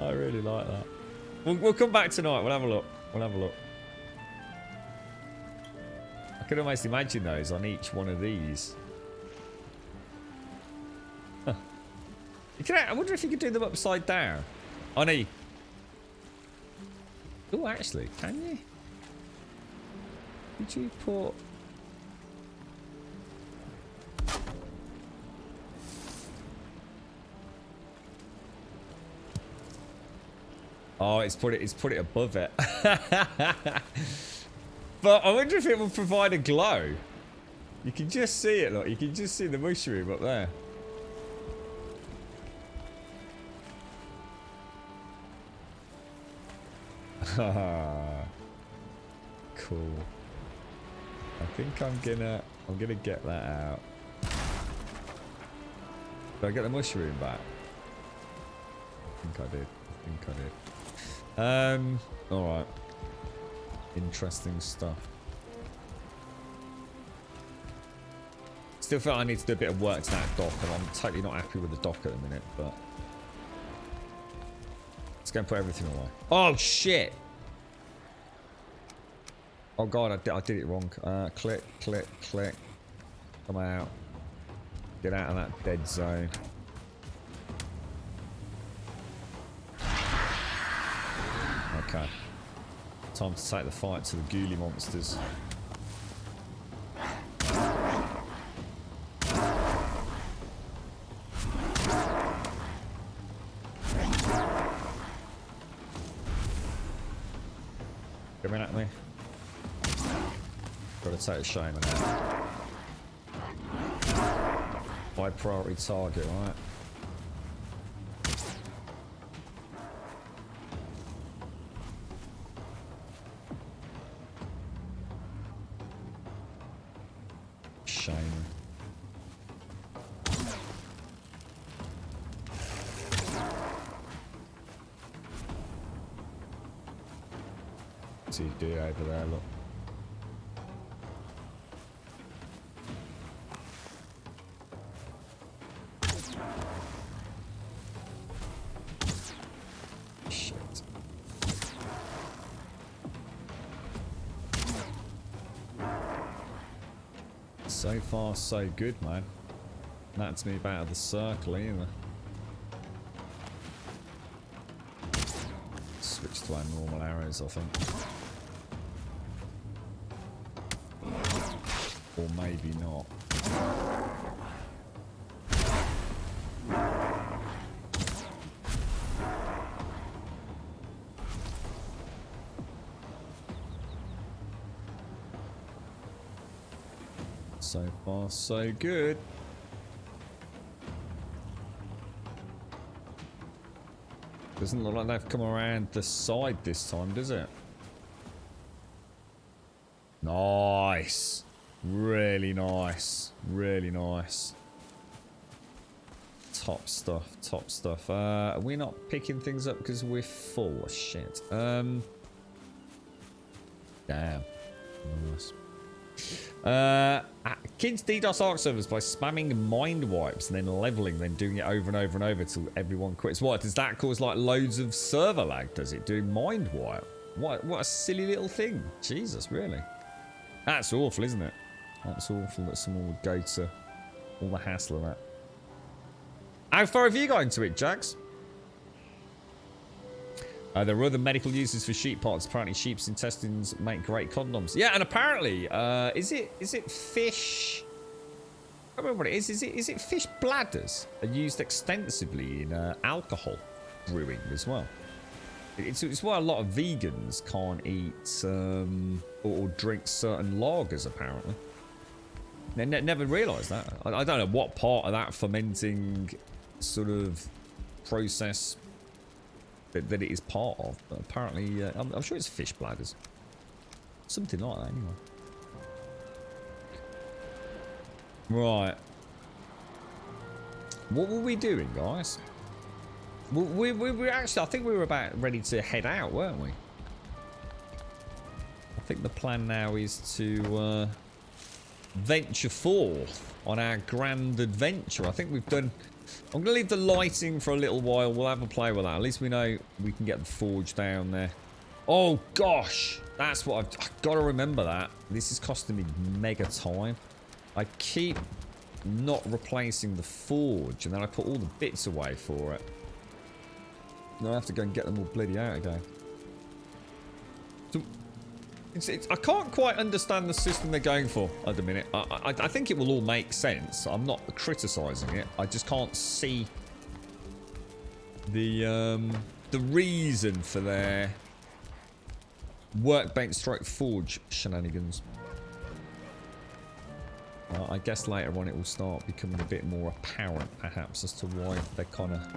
I really like that. We'll come back tonight. We'll have a look. I could almost imagine those on each one of these. Huh. I wonder if you could do them upside down. Oh, no. Oh, actually, can you? Could you put... Oh, it's put it above it. But I wonder if it will provide a glow. You can just see it, look. You can just see the mushroom up there. Cool. I think I'm gonna get that out. Did I get the mushroom back? I think I did. Alright. Interesting stuff. Still feel I need to do a bit of work to that dock, and I'm totally not happy with the dock at the minute, but... Let's go and put everything away. Oh, shit! Oh, God, I did it wrong. Click. Come out. Get out of that dead zone. Okay. Time to take the fight to the ghoulie monsters. Coming at me. Gotta take a shame of that. High priority target, right? Shame. See you do over there, look. Shit. So far, so good, man. That's me out of the circle, either. Switch to our normal arrows, I think. Or maybe not. So far, so good. Doesn't look like they've come around the side this time, does it? Nice. Really nice. Really nice. Top stuff. Top stuff. Are we not picking things up because we're full? Shit. Damn. Nice. Kids DDoS Arc servers by spamming mind wipes and then leveling, then doing it over and over and over till everyone quits. What, does that cause like loads of server lag, does it? Doing mind wipe? What a silly little thing. Jesus, really? That's awful, isn't it? That's awful that someone would go to all the hassle of that. How far have you got into it, Jax? There are other medical uses for sheep parts. Apparently sheep's intestines make great condoms. Yeah, and apparently, is it fish? I don't remember what it is. Is it fish bladders are used extensively in alcohol brewing as well? It's why a lot of vegans can't eat or drink certain lagers, apparently. They never realised that. I don't know what part of that fermenting sort of process that it is part of, but apparently I'm sure it's fish bladders, something like that anyway. Right, what were we doing, guys? We actually, I think we were about ready to head out, weren't we? I think the plan now is to venture forth on our grand adventure. I think we've done... I'm going to leave the lighting for a little while. We'll have a play with that. At least we know we can get the forge down there. Oh, gosh. That's what I've got to remember that. This is costing me mega time. I keep not replacing the forge, and then I put all the bits away for it. And I have to go and get them all bloody out again. So, I can't quite understand the system they're going for at the minute. I think it will all make sense. I'm not criticising it. I just can't see the reason for their workbench stroke forge shenanigans. I guess later on it will start becoming a bit more apparent, perhaps, as to why they kind of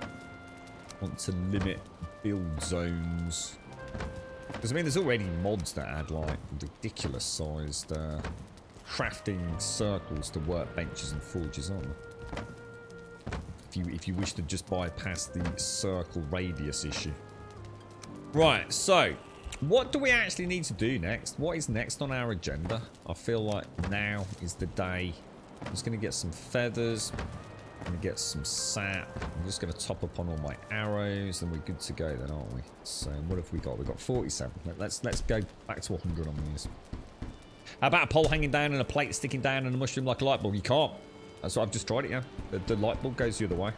want to limit build zones. Because, I mean, there's already mods that add, like, ridiculous sized crafting circles to workbenches and forges, aren't there? If you wish to just bypass the circle radius issue. Right, so, what do we actually need to do next? What is next on our agenda? I feel like now is the day. I'm just going to get some feathers. I'm going to get some sap. I'm just going to top up on all my arrows, and we're good to go then, aren't we? So what have we got? We've got 47. Let's go back to 100 on these. How about a pole hanging down and a plate sticking down and a mushroom like a light bulb? You can't. That's what I've just tried it, yeah. The light bulb goes the other way.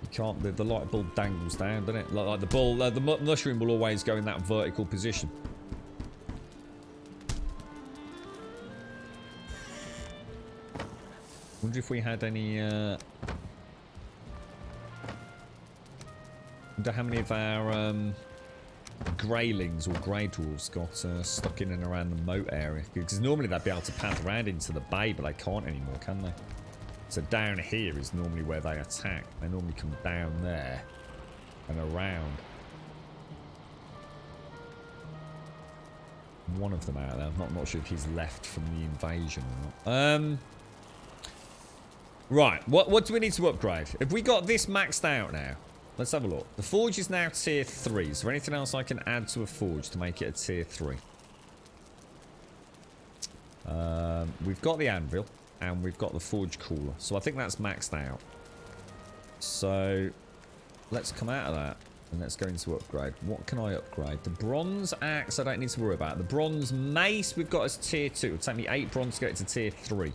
You can't. The light bulb dangles down, doesn't it? Like the mushroom will always go in that vertical position. Wonder if we had any. Wonder how many of our greylings or grey dwarves got stuck in and around the moat area. Because normally they'd be able to path around into the bay, but they can't anymore, can they? So down here is normally where they attack. They normally come down there and around. One of them out there. I'm not sure if he's left from the invasion or not. Right, what do we need to upgrade? Have we got this maxed out now? Let's have a look. The forge is now tier 3. Is there anything else I can add to a forge to make it a tier 3? We've got the anvil, and we've got the forge cooler. So I think that's maxed out. So let's come out of that, and let's go into upgrade. What can I upgrade? The bronze axe I don't need to worry about. The bronze mace we've got as tier 2. It'll take me 8 bronze to get it to tier 3.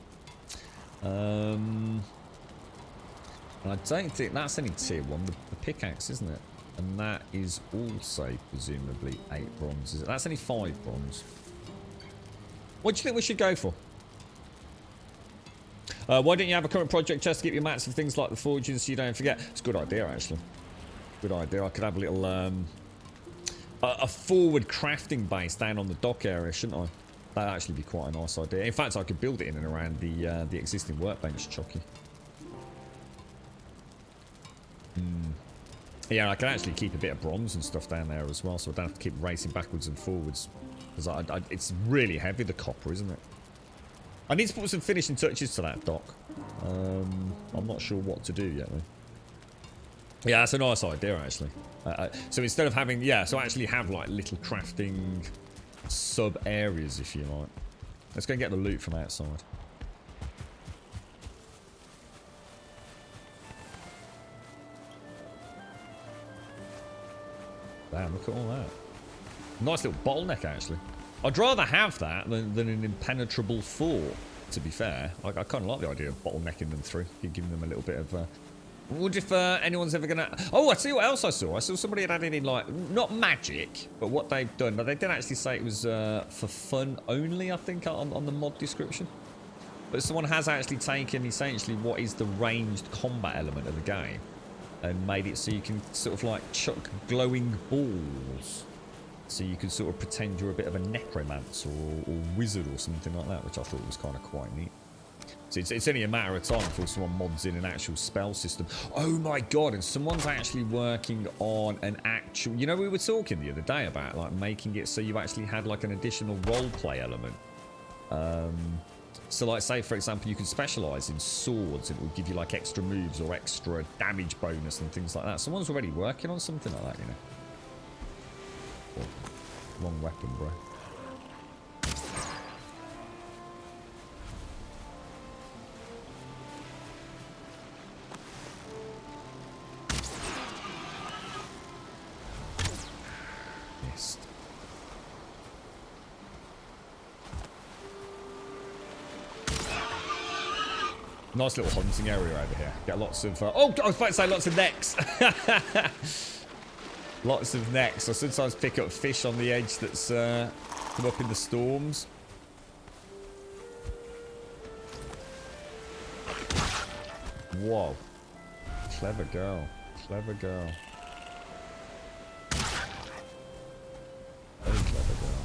And I don't think that's any tier 1, the pickaxe, isn't it? And that is also presumably 8 bronze, is it? That's only 5 bronze. What do you think we should go for? Why don't you have a current project chest to keep your mats for things like the forging so you don't forget? It's a good idea, actually. Good idea. I could have a little a forward crafting base down on the dock area, shouldn't I? That'd actually be quite a nice idea. In fact, I could build it in and around the existing workbench, Chucky. Yeah, I can actually keep a bit of bronze and stuff down there as well, so I don't have to keep racing backwards and forwards. Because it's really heavy, the copper, isn't it? I need to put some finishing touches to that dock. I'm not sure what to do yet, though. Yeah, that's a nice idea, actually. So instead of having... Yeah, so actually have, like, little crafting sub-areas, if you like. Let's go and get the loot from outside. Damn, look at all that. Nice little bottleneck, actually. I'd rather have that than an impenetrable fort, to be fair. I kind of like the idea of bottlenecking them through. Giving them a little bit of... I wonder if anyone's ever going to... Oh, I see what else I saw. I saw somebody had added in, like, not magic, but what they've done. But they did actually say it was for fun only, I think, on the mod description. But someone has actually taken, essentially, what is the ranged combat element of the game and made it so you can sort of, like, chuck glowing balls. So you can sort of pretend you're a bit of a necromancer or wizard or something like that, which I thought was kind of quite neat. So it's only a matter of time before someone mods in an actual spell system. Oh my god, and someone's actually working on an actual... You know, we were talking the other day about, like, making it so you actually had, like, an additional roleplay element. So, like, say, for example, you could specialise in swords and it would give you, like, extra moves or extra damage bonus and things like that. Someone's already working on something like that, you know. Oh, wrong weapon, bro. Missed. Nice little hunting area over here. Get lots of... oh, I was about to say lots of necks. Lots of necks. I sometimes pick up fish on the edge that's come up in the storms. Whoa. Clever girl. Clever girl. Very clever girl.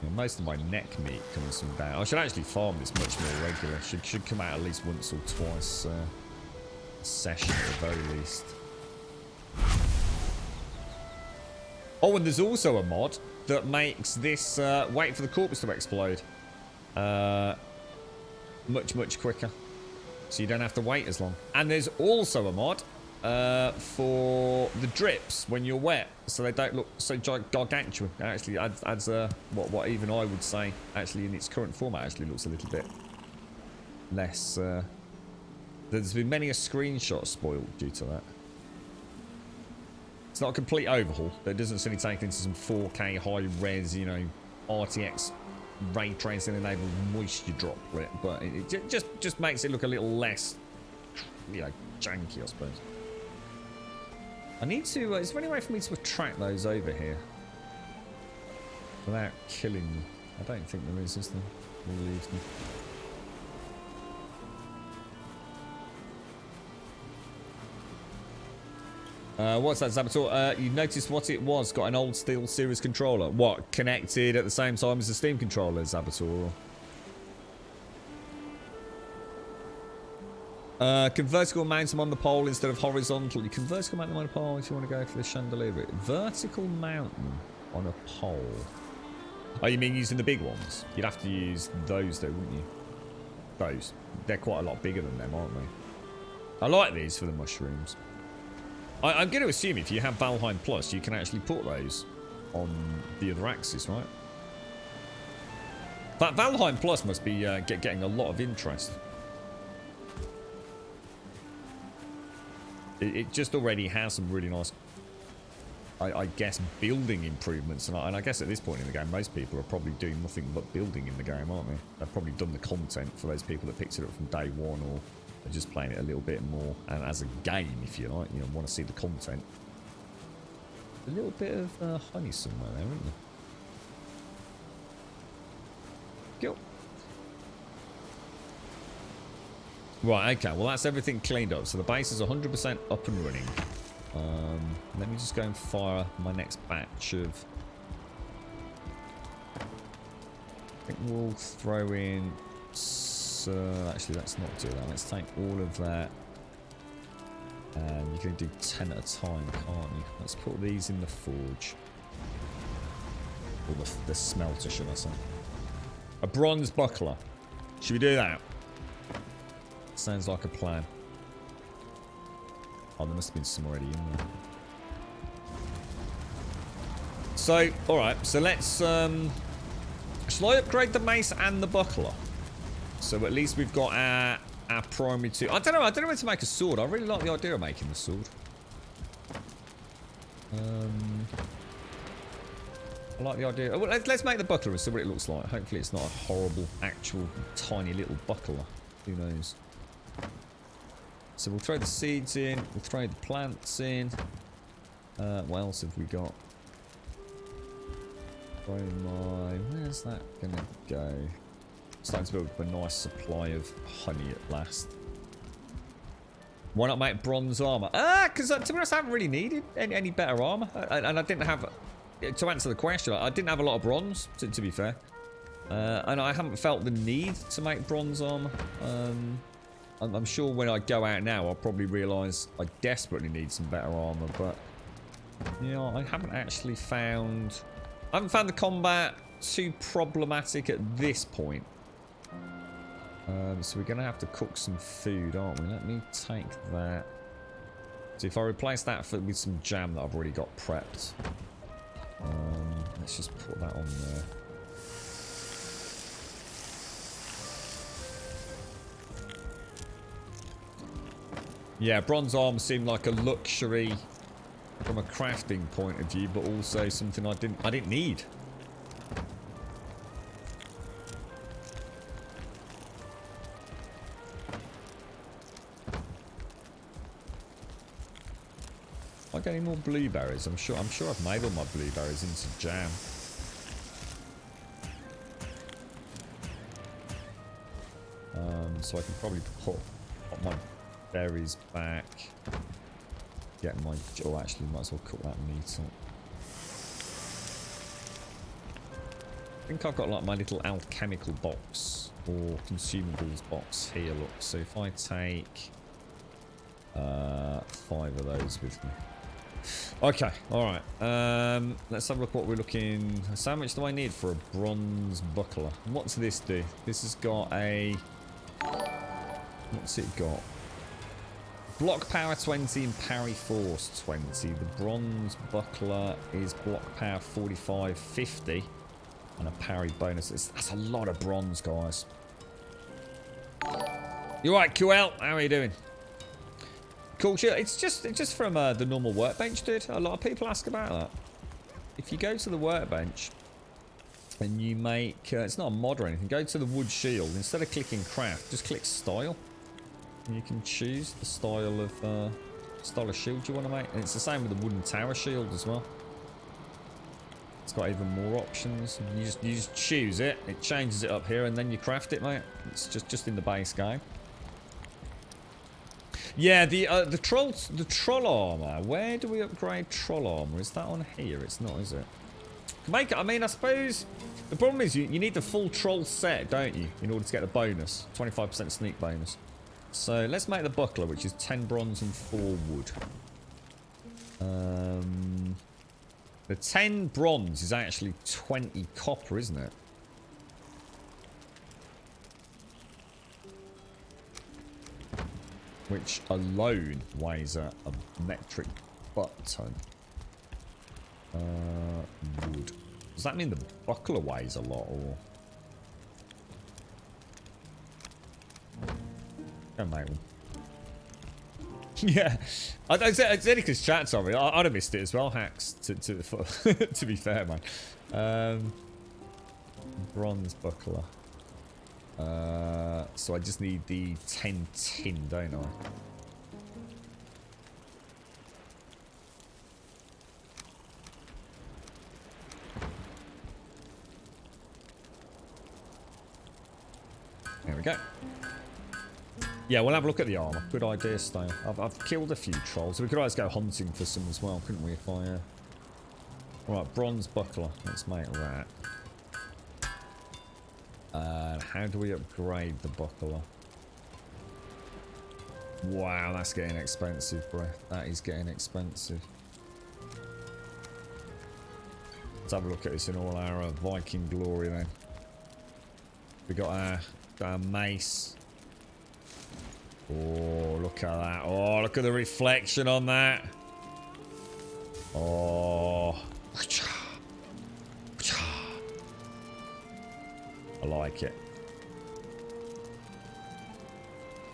Yeah, most of my neck meat comes from down. I should actually farm this much more regular. Should come out at least once or twice a session at the very least. Oh, and there's also a mod that makes this wait for the corpus to explode much quicker, so you don't have to wait as long. And there's also a mod for the drips when you're wet, so they don't look so gargantuan. It actually adds what even I would say actually in its current format actually looks a little bit less. There's been many a screenshot spoiled due to that. It's not a complete overhaul. That doesn't certainly take into some 4K high res, you know, RTX ray tracing enabled moisture droplet, but it just makes it look a little less, you know, janky, I suppose. I need to. Is there any way for me to attract those over here without killing them? I don't think there is there? We'll leave them. What's that, Zabator? You noticed what it was? Got an old Steel Series controller. What? Connected at the same time as the Steam controller, Zabator? Can vertical mount them on the pole instead of horizontal? You can vertical mount them on a pole if you want to go for the chandelier bit. Vertical mount them on a pole. Oh, you mean using the big ones? You'd have to use those though, wouldn't you? Those. They're quite a lot bigger than them, aren't they? I like these for the mushrooms. I'm going to assume if you have Valheim Plus, you can actually put those on the other axis, right? But Valheim Plus must be getting a lot of interest. It just already has some really nice, I guess, building improvements. And I guess at this point in the game, most people are probably doing nothing but building in the game, aren't they? They've probably done the content for those people that picked it up from day one, or they're just playing it a little bit more and as a game, if you like. You know, want to see the content. A little bit of honey somewhere there, isn't there? Cool. Right, okay, well that's everything cleaned up. So the base is 100% up and running. Let me just go and fire my next batch of... I think we'll throw in... actually, let's not do that. Let's take all of that. And you can do 10 at a time, can't you? Let's put these in the forge. Or the smelter, should I say. A bronze buckler. Should we do that? Sounds like a plan. Oh, there must have been some already in there. So, alright. So let's... shall I upgrade the mace and the buckler? So at least we've got our primary two. I don't know where to make a sword. I really like the idea of making the sword. I like the idea. Well, let's make the buckler and see what it looks like. Hopefully it's not a horrible, actual, tiny little buckler. Who knows? So we'll throw the seeds in. We'll throw the plants in. What else have we got? Where's that gonna go? Starting to build up a nice supply of honey at last. Why not make bronze armor? Because to be honest, I haven't really needed any better armor. And I didn't have... To answer the question, I didn't have a lot of bronze, to be fair. And I haven't felt the need to make bronze armor. I'm sure when I go out now, I'll probably realise I desperately need some better armor. But, you know, I haven't actually found... I haven't found the combat too problematic at this point. So we're going to have to cook some food, aren't we? Let me take that. So if I replace that with some jam that I've already got prepped. Let's just put that on there. Yeah, bronze armor seemed like a luxury from a crafting point of view, but also something I didn't need. I get any more blueberries? I'm sure I've made all my blueberries into jam. So I can probably put my berries back. Get my... Oh, actually, might as well cook that meat up. I think I've got like my little alchemical box or consumables box here, look. So if I take 5 of those with me. Okay, alright. Let's have a look what we're looking... So how much do I need for a bronze buckler? What's this do? This has got a... What's it got? Block power 20 and parry force 20. The bronze buckler is block power 45, 50. And a parry bonus. That's a lot of bronze, guys. You alright, QL? How are you doing? Cool shit. It's just from the normal workbench, dude. A lot of people ask about that. If you go to the workbench and you make... it's not a mod or anything. Go to the wood shield. Instead of clicking craft, just click style. And you can choose the style of shield you want to make. And it's the same with the wooden tower shield as well. It's got even more options. You just choose it. It changes it up here, and then you craft it, mate. It's just in the base game. Yeah, the troll armor. Where do we upgrade troll armor? Is that on here? It's not, is it? Make it. I mean, I suppose the problem is you need the full troll set, don't you, in order to get the bonus, 25% sneak bonus. So let's make the buckler, which is 10 bronze and 4 wood. The 10 bronze is actually 20 copper, isn't it? Which alone weighs a metric butt ton. Wood. Does that mean the buckler weighs a lot, or? Go make one. Yeah, it's only because chat's on me. I'd have missed it as well, hacks. To be fair, man. Bronze buckler. So I just need the 10 tin, don't I? There we go. Yeah, we'll have a look at the armor. Good idea, Stale. I've killed a few trolls. We could always go hunting for some as well, couldn't we? If I... Right, bronze buckler. Let's make that. How do we upgrade the buckler? Wow, that's getting expensive, bro. That is getting expensive. Let's have a look at this in all our Viking glory then. We got our mace. Oh, look at that. Oh, look at the reflection on that. Oh. I like it.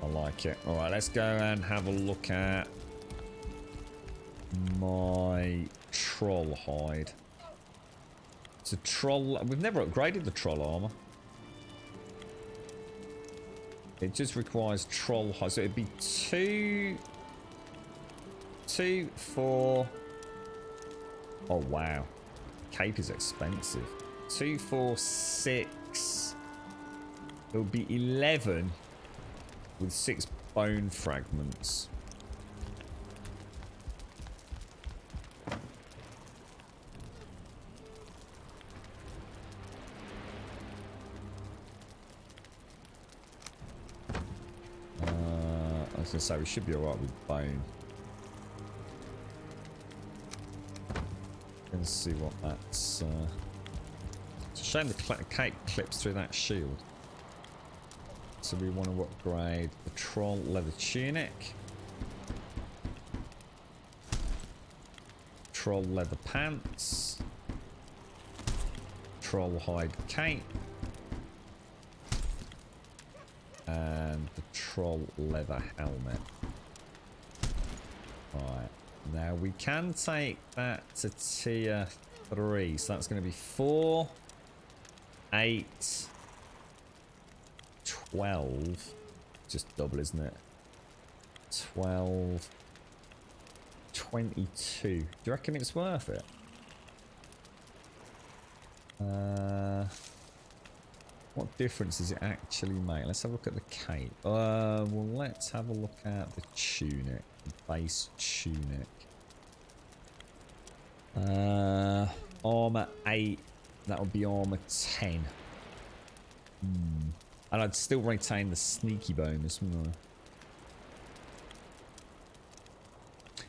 I like it. Alright, let's go and have a look at my troll hide. It's a troll... We've never upgraded the troll armor. It just requires troll hide. So it'd be 2, 4... Oh, wow. Cape is expensive. 2, 4, 6... It would be 11 with 6 bone fragments. I was gonna say we should be alright with bone. Let's see what that's. It's a shame the cape clips through that shield. So we want to upgrade the troll leather tunic, troll leather pants, troll hide cape, and the troll leather helmet. Right, now we can take that to tier 3, so that's going to be 4, 8, 12, just double, isn't it? 12, 22. Do you reckon it's worth it? What difference does it actually make? Let's have a look at the cape. Well, let's have a look at the tunic. The base tunic. Armor 8. That would be armor 10. And I'd still retain the sneaky bonus, wouldn't I?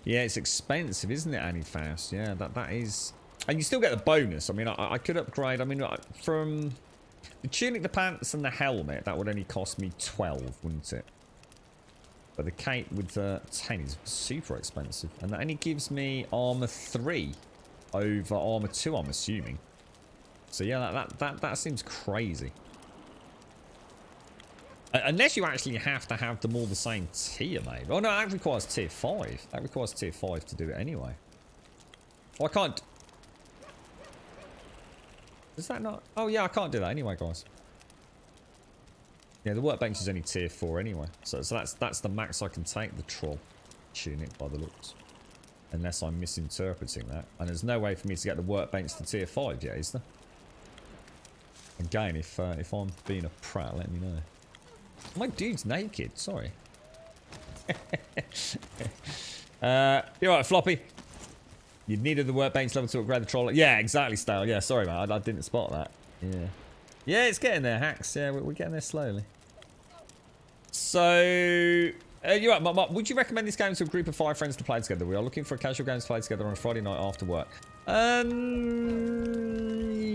Yeah, it's expensive, isn't it, Annie Faust? Yeah, that is... And you still get the bonus. I mean, I could upgrade. I mean, from the tunic, the pants, and the helmet, that would only cost me 12, wouldn't it? But the cape with the 10 is super expensive. And that only gives me armor 3 over armor 2, I'm assuming. So yeah, that seems crazy. Unless you actually have to have them all the same tier, maybe. Oh no, that requires tier 5. That requires tier 5 to do it anyway. Oh, I can't... Is that not... Oh yeah, I can't do that anyway, guys. Yeah, the workbench is only tier 4 anyway. So that's the max I can take the troll tunic by the looks. Unless I'm misinterpreting that. And there's no way for me to get the workbench to tier 5 yet, is there? Again, if I'm being a prat, let me know. My dude's naked, sorry. You're right, Floppy. You needed the workbench level to upgrade the troll. Yeah, exactly, Stale. Yeah, sorry, man. I didn't spot that. Yeah. Yeah, it's getting there, Hacks. Yeah, we're getting there slowly. So, you're right, Mop. Would you recommend this game to a group of 5 friends to play together? We are looking for a casual game to play together on a Friday night after work.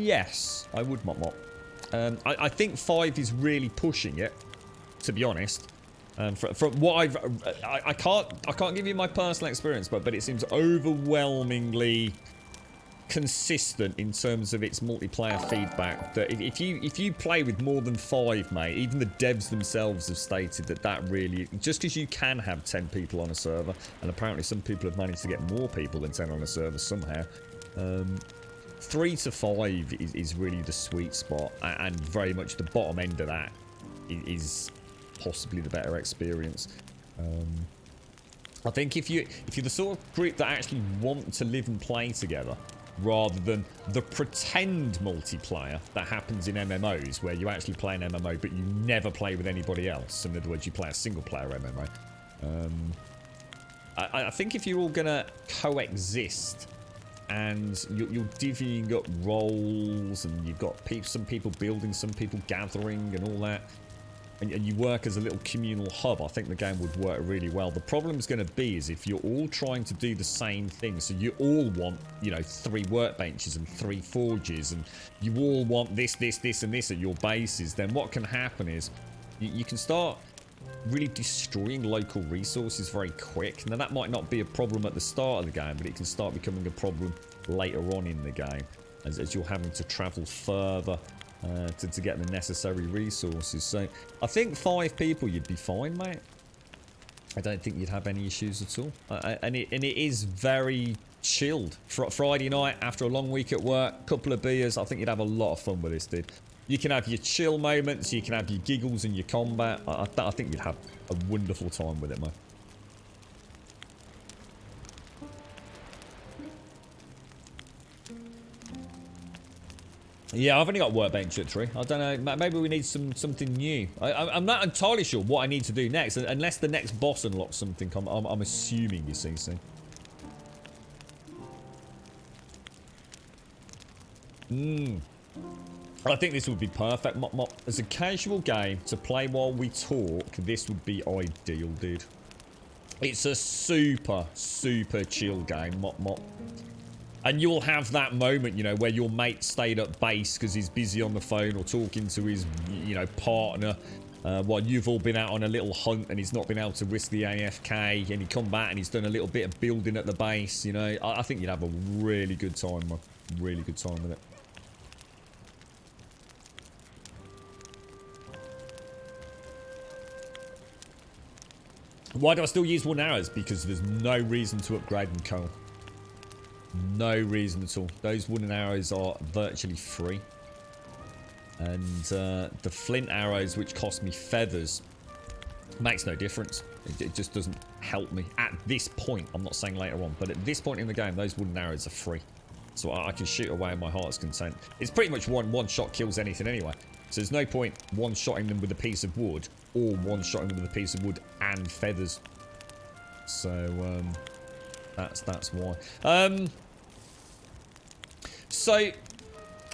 Yes, I would, Mop. I think 5 is really pushing it, to be honest. From what I can't give you my personal experience, but it seems overwhelmingly consistent in terms of its multiplayer feedback. That if you play with more than 5, mate, even the devs themselves have stated that really, just because you can have 10 people on a server, and apparently some people have managed to get more people than 10 on a server somehow. 3 to 5 is really the sweet spot, and very much the bottom end of that is possibly the better experience. I think if you're the sort of group that actually want to live and play together, rather than the pretend multiplayer that happens in MMOs, where you actually play an MMO but you never play with anybody else. In other words, you play a single player MMO. I think if you're all gonna coexist and you're divvying up roles, and you've got some people building, some people gathering and all that, and you work as a little communal hub, I think the game would work really well. The problem is going to be is if you're all trying to do the same thing, so you all want, 3 workbenches and 3 forges, and you all want this, and this at your bases, then what can happen is you can start really destroying local resources very quick. Now, that might not be a problem at the start of the game, but it can start becoming a problem later on in the game, as you're having to travel further to get the necessary resources. So I think 5 people you'd be fine, mate. I don't think you'd have any issues at all. And it is very chilled. Friday night after a long week at work, couple of beers, I think you'd have a lot of fun with this, dude. You can have your chill moments, you can have your giggles and your combat. I think you'd have a wonderful time with it, mate. Yeah, I've only got workbench at 3. I don't know, maybe we need something new. I'm not entirely sure what I need to do next, unless the next boss unlocks something. I'm assuming, you see, so. I think this would be perfect. As a casual game to play while we talk, this would be ideal, dude. It's a super, super chill game, Mop. And you'll have that moment, where your mate stayed at base because he's busy on the phone or talking to his, partner, while you've all been out on a little hunt and he's not been able to risk the AFK, and he come back and he's done a little bit of building at the base, I think you'd have a really good time, man. Really good time with it. Why do I still use wooden arrows? Because there's no reason to upgrade them, Cole. No reason at all. Those wooden arrows are virtually free. And the flint arrows, which cost me feathers, makes no difference. It just doesn't help me at this point. I'm not saying later on, but at this point in the game, those wooden arrows are free. So I can shoot away in my heart's content. It's pretty much one shot kills anything anyway. So there's no point one-shotting them with a piece of wood or one-shotting them with a piece of wood and feathers. So, that's why. So,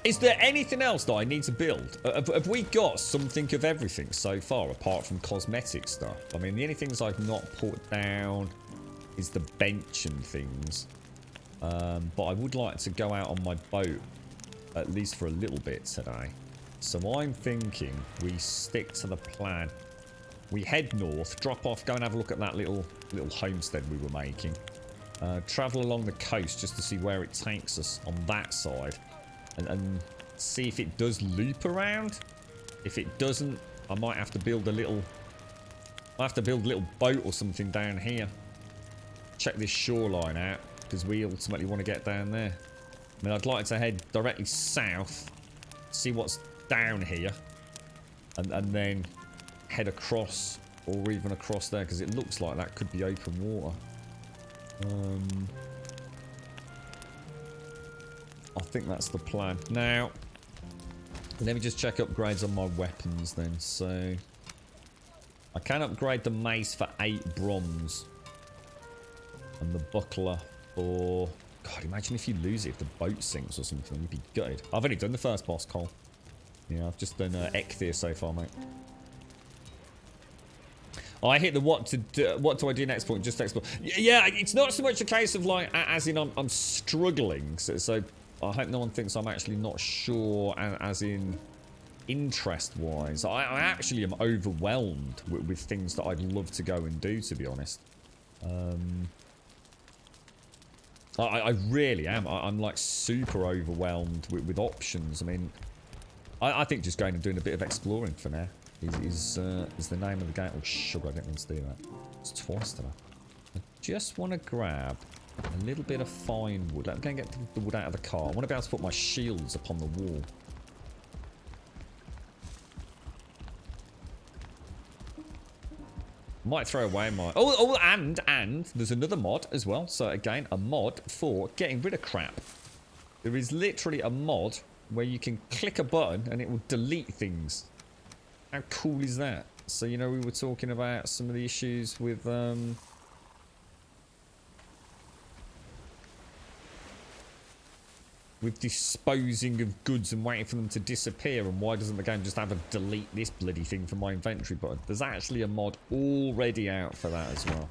is there anything else that I need to build? Have we got something of everything so far, apart from cosmetic stuff? I mean, the only things I've not put down is the bench and things. But I would like to go out on my boat, at least for a little bit today. So I'm thinking we stick to the plan. We head north, drop off, go and have a look at that little homestead we were making. Travel along the coast just to see where it takes us on that side. And see if it does loop around. If it doesn't, I might have to build a little... I have to build a little boat or something down here. Check this shoreline out, because we ultimately want to get down there. I mean, I'd like to head directly south, see what's down here, and then head across, or even across there, because it looks like that could be open water. I think that's the plan. Now, let me just check upgrades on my weapons then. So, I can upgrade the mace for 8 bronze, and the buckler for... God, imagine if you lose it, if the boat sinks or something, you'd be gutted. I've only done the first boss, Cole. Yeah, I've just done Ecthir so far, mate. I hit the what do I do next point, just explore. Yeah, it's not so much a case of like, as in I'm struggling, so I hope no one thinks I'm actually not sure, as in interest-wise. I actually am overwhelmed with things that I'd love to go and do, to be honest. I really am. I'm like super overwhelmed with options. I mean, I think just going and doing a bit of exploring for now is the name of the game. Oh, sugar, I didn't mean to do that. It's twice today. I just want to grab a little bit of fine wood. Let me go and get the wood out of the car. I want to be able to put my shields upon the wall. Might throw away my... Oh, and there's another mod as well. So again, a mod for getting rid of crap. There is literally a mod where you can click a button and it will delete things. How cool is that? So, you know, we were talking about some of the issues with... with disposing of goods and waiting for them to disappear, and why doesn't the game just have a delete this bloody thing from my inventory button? There's actually a mod already out for that as well.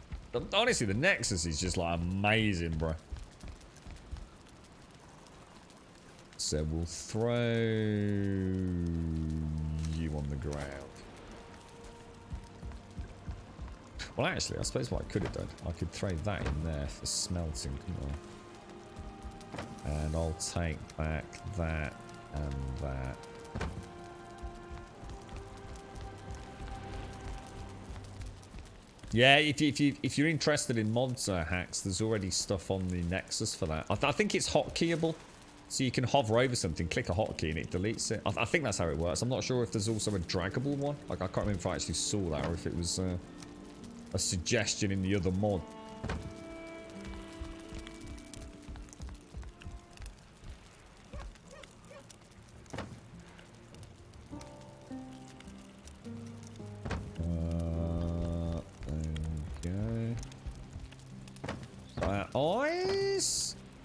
Honestly, the Nexus is just like amazing, bro. So we'll throw you on the ground. Well, actually, I suppose what I could have done, I could throw that in there for smelting, couldn't I? And I'll take back that and that. Yeah, if you're interested in mods hacks, there's already stuff on the Nexus for that. I think it's hotkeyable, so you can hover over something, click a hotkey, and it deletes it. I think that's how it works. I'm not sure if there's also a draggable one. Like, I can't remember if I actually saw that or if it was a suggestion in the other mod.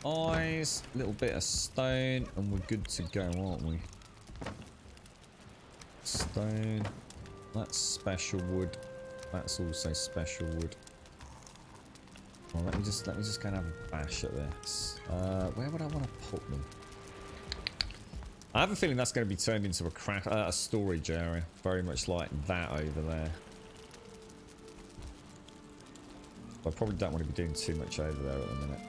Eyes, a little bit of stone, and we're good to go, aren't we? Stone, that's special wood. That's also special wood. Well, let me just go and have a bash at this. Where would I want to put them? I have a feeling that's going to be turned into a storage area, very much like that over there. I probably don't want to be doing too much over there at the minute.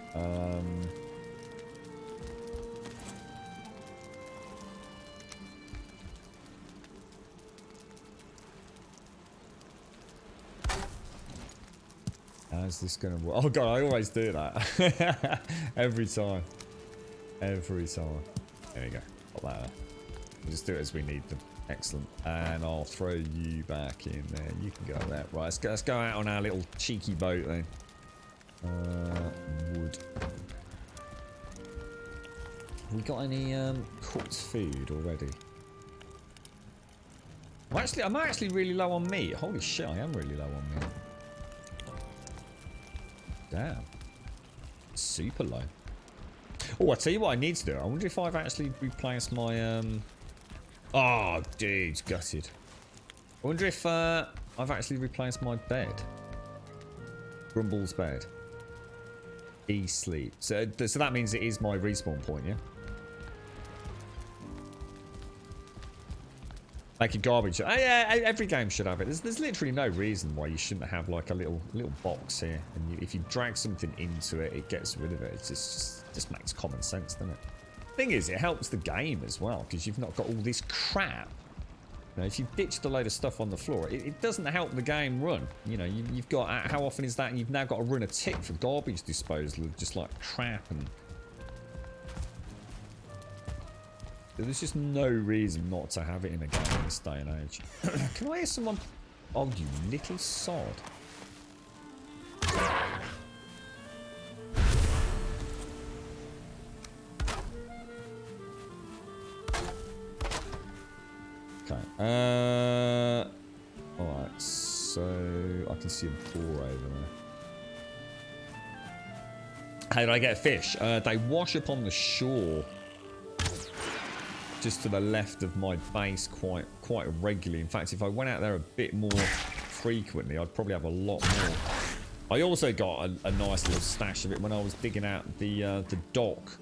How's this going to work? Oh god, I always do that. Every time. Every time. There we go. Put that there. We'll just do it as we need them. Excellent. And I'll throw you back in there. You can go there. Right, let's go out on our little cheeky boat then. Wood. Have we got any cooked food already? I'm actually really low on meat. Holy shit, I am really low on meat. Damn. Super low. Oh, I tell you what I need to do. I wonder if I've actually replaced my Oh, dude, gutted. I wonder if I've actually replaced my bed. Grumble's bed. E-sleep. So that means it is my respawn point, yeah? Like a garbage. Oh, yeah, every game should have it. There's literally no reason why you shouldn't have like a little box here. And if you drag something into it, it gets rid of it. It just makes common sense, doesn't it? Thing is, it helps the game as well because you've not got all this crap. You know, if you've ditched a load of stuff on the floor, it doesn't help the game run. You know, you've got, how often is that? You've now got to run a tick for garbage disposal of just like crap, and there's just no reason not to have it in a game in this day and age. Can I hear someone? Oh, you little sod. Okay. Alright, so I can see a door over there. How did I get a fish? They wash up on the shore just to the left of my base quite regularly. In fact, if I went out there a bit more frequently, I'd probably have a lot more. I also got a nice little stash of it when I was digging out the dock.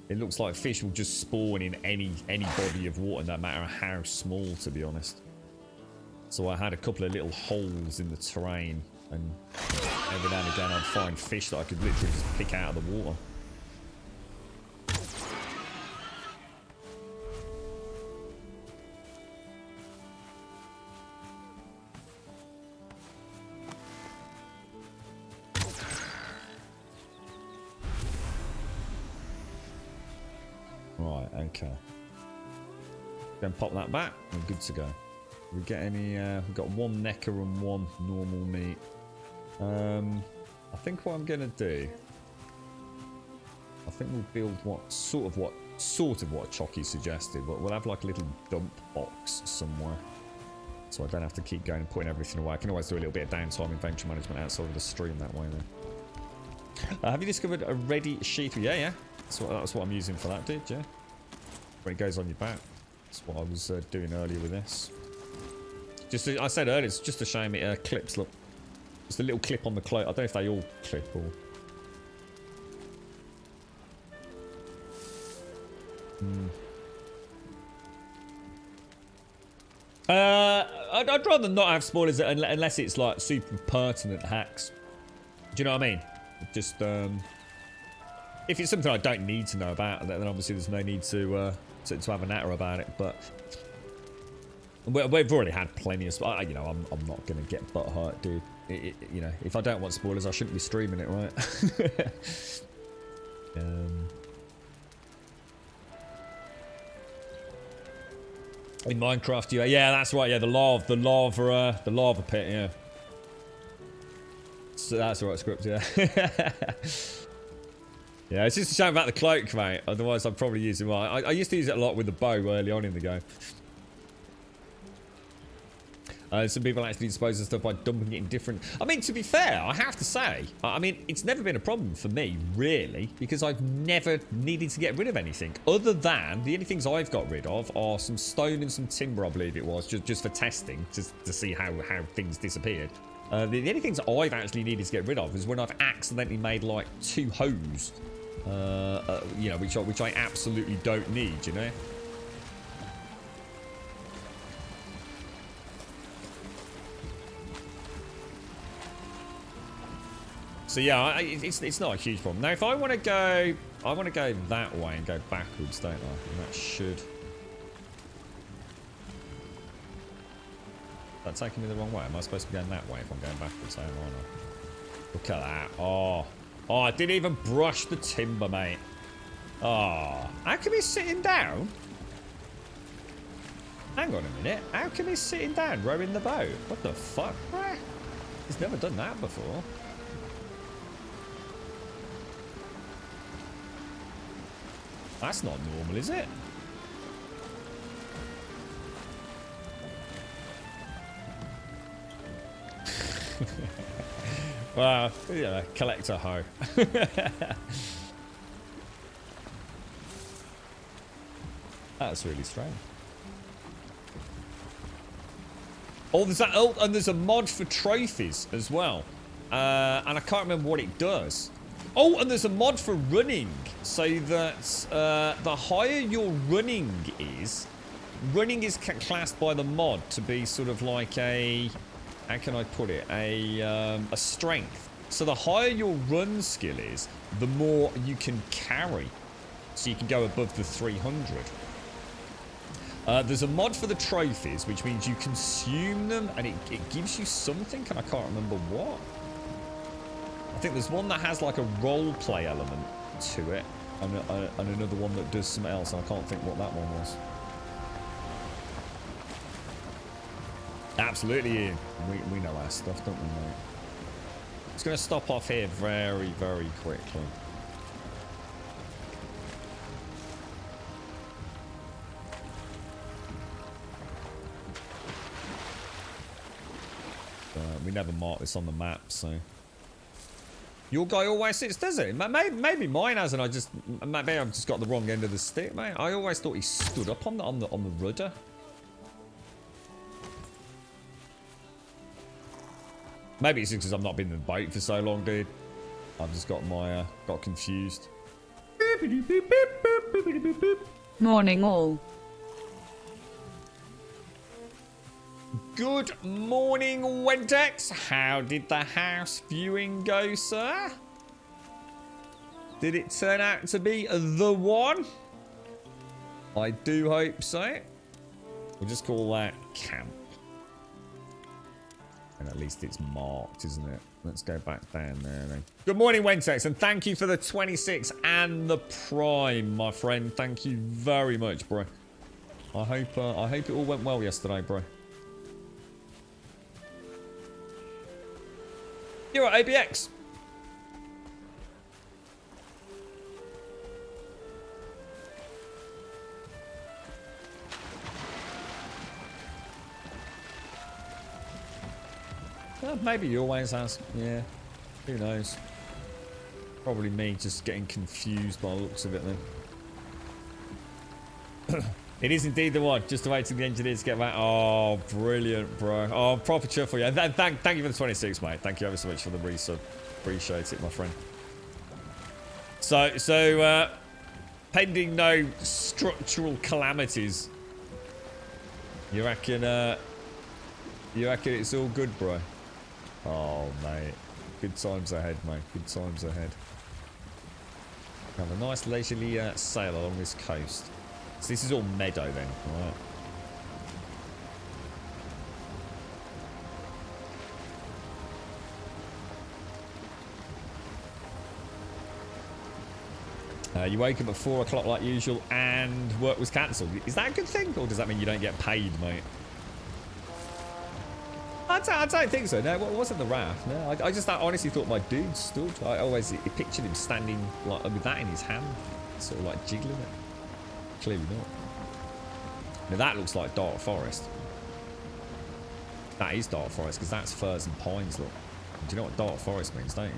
It looks like fish will just spawn in any body of water, no matter how small, to be honest. So I had a couple of little holes in the terrain, and every now and again I'd find fish that I could literally just pick out of the water. Right, okay. Then pop that back. We're good to go. We get any? We've got one necker and one normal meat. I think what I'm gonna do. I think we'll build what sort of what Chocky suggested, but we'll have like a little dump box somewhere, so I don't have to keep going and putting everything away. I can always do a little bit of downtime inventory management outside of the stream that way. Then. Have you discovered a ready sheath? Yeah. That's what I'm using for that, dude, yeah. When it goes on your back. That's what I was doing earlier with this. I said earlier, it's just a shame it clips, look. Just a little clip on the cloak. I don't know if they all clip or... I'd rather not have spoilers unless it's like super pertinent hacks. Do you know what I mean? Just, if it's something I don't need to know about, then obviously there's no need to have a natter about it. But we've already had plenty of. You know, I'm not gonna get butthurt, dude. You know, if I don't want spoilers, I shouldn't be streaming it, right? In Minecraft, yeah, that's right. Yeah, the lava pit. Yeah, so that's the right script. Yeah. Yeah, it's just a shame about the cloak, mate. Otherwise, I'd probably use it more. I used to use it a lot with the bow early on in the game. Some people actually dispose of stuff by dumping it in different... I mean, to be fair, I have to say, I mean, it's never been a problem for me, really, because I've never needed to get rid of anything. Other than, the only things I've got rid of are some stone and some timber, I believe it was, just for testing, just to see how things disappeared. The only things I've actually needed to get rid of is when I've accidentally made, like, 2 hoes. You know, which I absolutely don't need, you know? So yeah, it's not a huge problem. Now, if I want to go that way and go backwards, don't I? And that should... Is that taking me the wrong way? Am I supposed to be going that way if I'm going backwards? How am I not? Look at that. Oh, I didn't even brush the timber, mate. Oh, how can we sitting down? Hang on a minute. How come he's sitting down rowing the boat? What the fuck? He's never done that before. That's not normal, is it? Well, yeah, collector hoe. That's really strange. Oh, there's that. Oh, and there's a mod for trophies as well. And I can't remember what it does. Oh, and there's a mod for running, so that the higher your running is classed by the mod to be sort of like a, how can I put it, a strength. So the higher your run skill is, the more you can carry. So you can go above the 300. There's a mod for the trophies, which means you consume them, and it gives you something, and I can't remember what. I think there's one that has like a role play element to it, and another one that does something else, and I can't think what that one was. Absolutely, Ian. We know our stuff, don't we, mate? It's going to stop off here very, very quickly. We never mark this on the map, so... Your guy always sits, does it? Maybe mine hasn't. Maybe I've just got the wrong end of the stick, mate. I always thought he stood up on the rudder. Maybe it's because I've not been in the boat for so long, dude. I've just got my got confused. Morning, all. Good morning, Wentex. How did the house viewing go, sir? Did it turn out to be the one? I do hope so. We'll just call that camp. And at least it's marked, isn't it? Let's go back down there then. Good morning, Wentex, and thank you for the 26 and the Prime, my friend. Thank you very much, bro. I hope it all went well yesterday, bro. You're at ABX. Maybe he always has. Yeah. Who knows? Probably me just getting confused by the looks of it then. It is indeed the one. Just awaiting the engineers to get back. Oh, brilliant, bro. Oh, proper chuff for you. Thank you for the 26, mate. Thank you ever so much for the resub. Appreciate it, my friend. So, pending no structural calamities, you reckon it's all good, bro? Oh, mate. Good times ahead, mate. Good times ahead. Have a nice leisurely sail along this coast. So this is all meadow then, right? You wake up at 4 o'clock like usual and work was cancelled. Is that a good thing, or does that mean you don't get paid, mate? I don't think so. No, it wasn't the raft. No, I honestly thought my dude stood. I always pictured him standing like with that in his hand, sort of like jiggling it. Clearly not. Now that looks like dark forest. That is dark forest because that's firs and pines. Look. Do you know what dark forest means, don't you?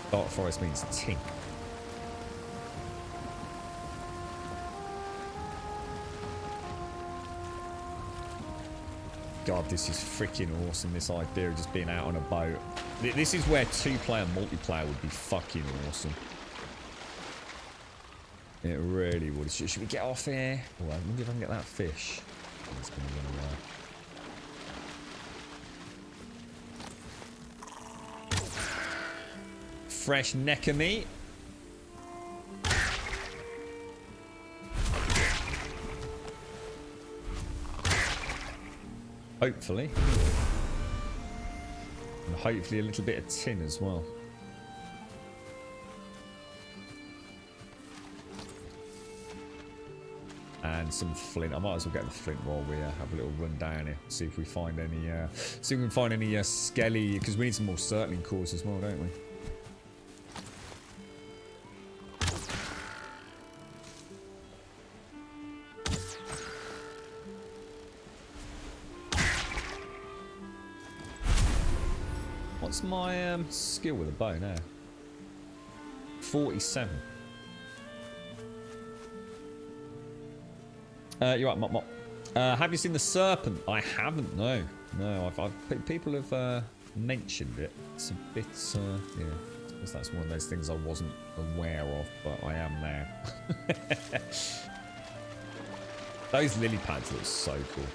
Dark forest means tin. God, this is freaking awesome, this idea of just being out on a boat. This is where 2-player multiplayer would be fucking awesome. It really would. Should we get off here? Oh, I wonder if I can get that fish. It's going to run away. Fresh neck of meat. Hopefully. And hopefully a little bit of tin as well. and some flint. I might as well get the flint while we have a little run down here. See if we find any, skelly, because we need some more circling cores as well, don't we? What's my skill with a bow now? 47. You're right, Mop Mop. Have you seen the serpent? I haven't, no. No, people have mentioned it. It's a bit, yeah. I suppose that's one of those things I wasn't aware of, but I am now. Those lily pads look so cool.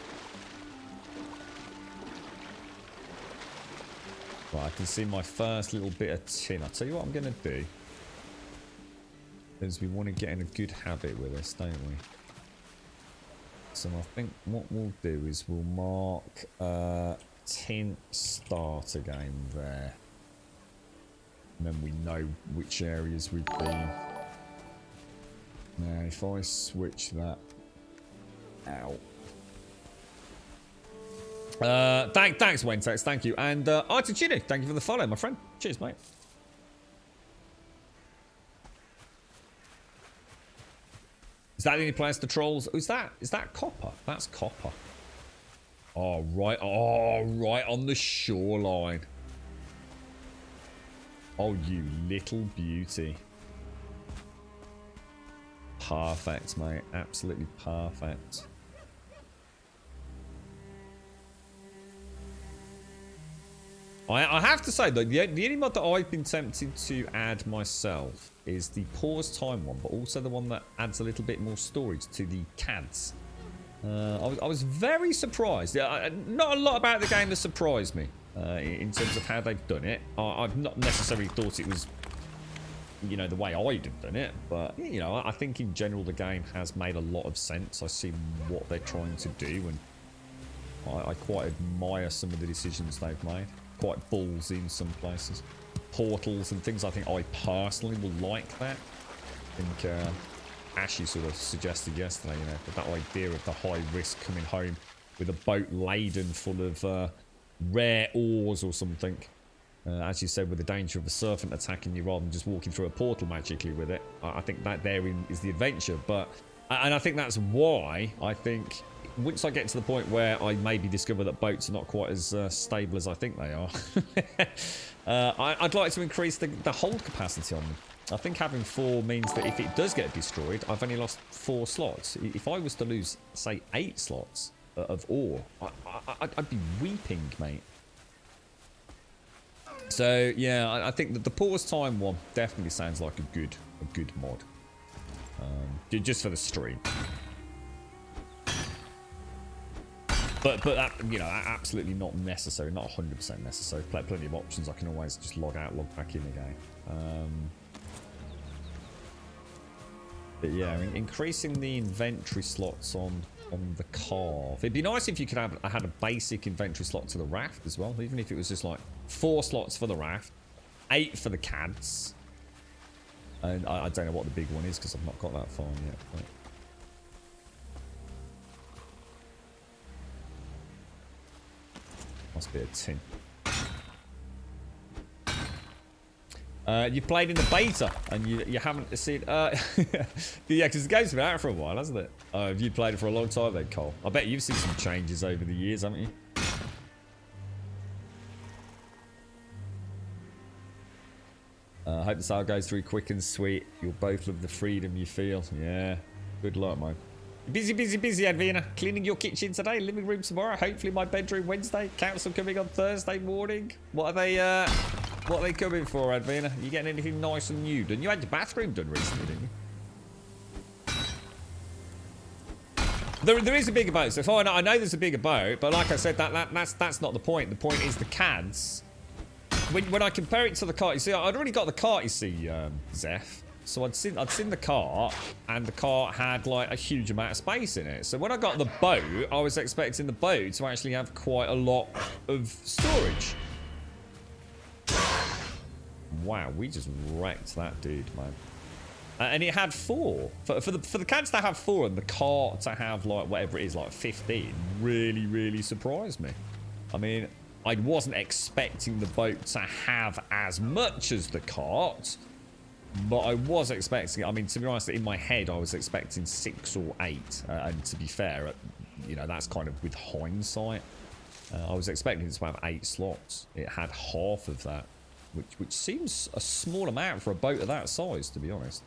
Right, I can see my first little bit of tin. I'll tell you what I'm going to do. Is we want to get in a good habit with this, don't we? So I think what we'll do is we'll mark tin start again there. And then we know which areas we've been. Now if I switch that out. Thanks Wentex, thank you. And Artichino, thank you for the follow, my friend. Cheers, mate. Is that any place to trolls? Is that copper? That's copper. Oh right on the shoreline. Oh, you little beauty. Perfect, mate. Absolutely perfect. I have to say though, the only mod that I've been tempted to add myself is the pause time one, but also the one that adds a little bit more storage to the CADs. I was very surprised. Not a lot about the game that surprised me in terms of how they've done it. I've not necessarily thought it was, you know, the way I'd have done it, but you know, I think in general the game has made a lot of sense. I see what they're trying to do, and I quite admire some of the decisions they've made. Quite ballsy in some places. Portals and things, I think I personally will like that. I think Ashy sort of suggested yesterday, you know, that idea of the high risk coming home with a boat laden full of rare ores or something. As you said, with the danger of a serpent attacking you rather than just walking through a portal magically with it. I think that therein is the adventure. And I think that's why I think once I get to the point where I maybe discover that boats are not quite as stable as I think they are, I'd like to increase the hold capacity on them. I think having 4 means that if it does get destroyed, I've only lost 4 slots. If I was to lose, say, 8 slots of ore, I'd be weeping, mate. So yeah, I think that the pause time one definitely sounds like a good mod, just for the stream. But that, you know, absolutely not necessary, not 100% necessary. Plenty of options. I can always just log out, log back in again. But yeah, I mean, increasing the inventory slots on the carve. It'd be nice if you could have had a basic inventory slot to the raft as well, even if it was just like 4 slots for the raft, 8 for the CADs. And I don't know what the big one is because I've not got that far yet. But must be a tin. You played in the beta and you haven't seen. Yeah, because the game's been out for a while, hasn't it? Have you played it for a long time then, Cole? I bet you've seen some changes over the years, haven't you? I hope the sale goes through quick and sweet. You'll both love the freedom you feel. Yeah. Good luck, mate. Busy, Advina. Cleaning your kitchen today, living room tomorrow, hopefully my bedroom Wednesday, council coming on Thursday morning. What are they coming for, Advina? You getting anything nice and new done? You had your bathroom done recently, didn't you? There is a bigger boat, so fine, I know there's a bigger boat, but like I said, that's not the point. The point is the CADs. When I compare it to the cart, you see, I'd already got the cart, you see, Zeph. So I'd seen the cart, and the cart had like a huge amount of space in it. So when I got the boat, I was expecting the boat to actually have quite a lot of storage. Wow, we just wrecked that dude, man. And it had 4. For the cats to have 4 and the cart to have like whatever it is, like 15, really surprised me. I mean, I wasn't expecting the boat to have as much as the cart, but I was expecting, I mean, to be honest, in my head, I was expecting 6 or 8. And to be fair, you know, that's kind of with hindsight. I was expecting it to have 8 slots. It had half of that, which seems a small amount for a boat of that size, to be honest.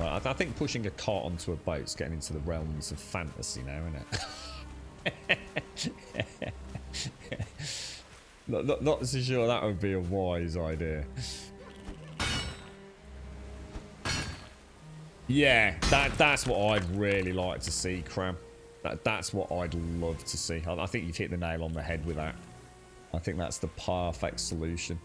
Right, I think pushing a cart onto a boat's getting into the realms of fantasy now, isn't it? not so sure that would be a wise idea. Yeah, that's what I'd really like to see, Cram. That's what I'd love to see. I think you've hit the nail on the head with that. I think that's the perfect solution.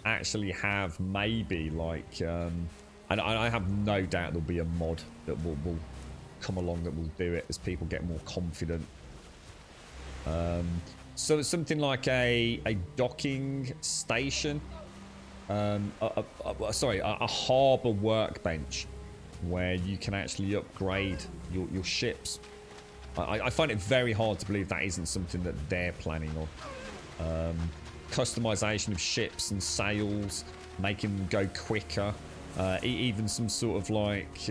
Actually have maybe like... and I have no doubt there'll be a mod that will come along that will do it as people get more confident. So it's something like a docking station. Sorry, a harbour workbench where you can actually upgrade your ships. I find it very hard to believe that isn't something that they're planning on. Customization of ships and sails, making them go quicker. Even some sort of like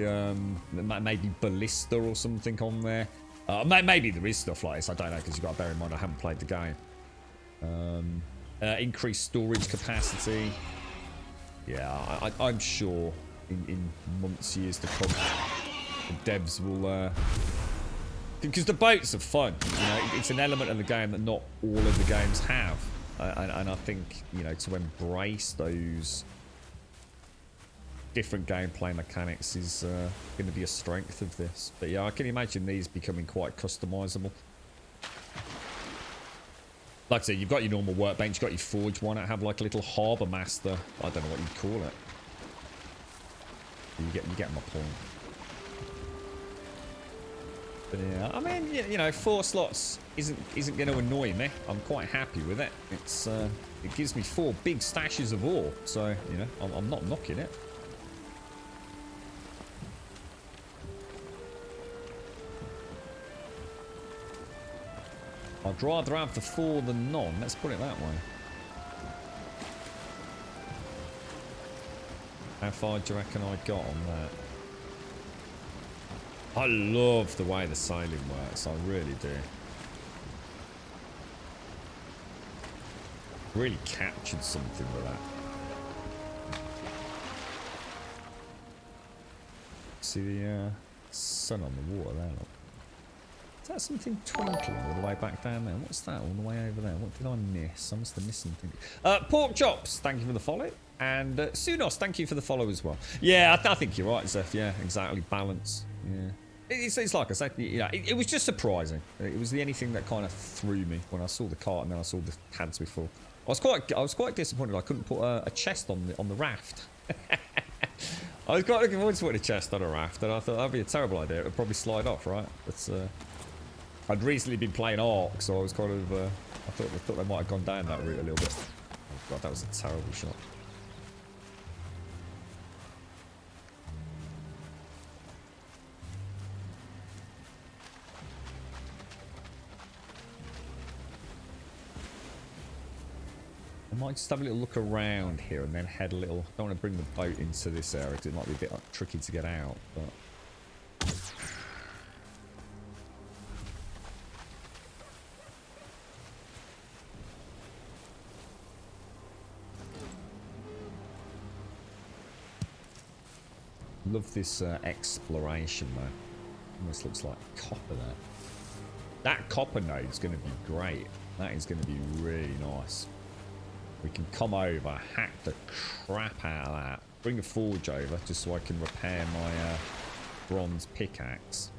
maybe ballista or something on there. Maybe there is stuff like this, I don't know, because you've got to bear in mind I haven't played the game. Increased storage capacity. Yeah, I'm sure in months, years to come, the devs will... because the boats are fun, you know, it's an element of the game that not all of the games have. And I think, you know, to embrace those different gameplay mechanics is going to be a strength of this. But yeah, I can imagine these becoming quite customizable. Like I said, you've got your normal workbench, you've got your forge. Why not have like a little harbour master? I don't know what you'd call it. You get my point. But yeah, I mean, you know, 4 slots isn't going to annoy me. I'm quite happy with it. It's it gives me 4 big stashes of ore, so you know, I'm not knocking it. I'd rather have the 4 than none. Let's put it that way. How far do you reckon I got on that? I love the way the sailing works. I really do. Really captured something with that. See the sun on the water there, look. Is that something twinkling all the way back down there? What's that all the way over there? What did I miss? I must have missed something. Pork Chops, thank you for the follow. And Sunos, thank you for the follow as well. Yeah, I think you're right, Zeph. Yeah, exactly. Balance. Yeah. It's like I said, you know, it was just surprising. It was the only thing that kind of threw me when I saw the cart and then I saw the hands before. I was quite disappointed I couldn't put a chest on the raft. I was quite looking forward to putting a chest on a raft, and I thought that'd be a terrible idea. It would probably slide off, right? But I'd recently been playing Ark, so I was kind of I thought they might have gone down that route a little bit. Oh god, that was a terrible shot. I might just have a little look around here and then head a little... I don't want to bring the boat into this area because it might be a bit tricky to get out, but... Love this exploration though. Almost looks like copper there. That copper node's going to be great. That is going to be really nice. We can come over, hack the crap out of that, bring a forge over just so I can repair my bronze pickaxe.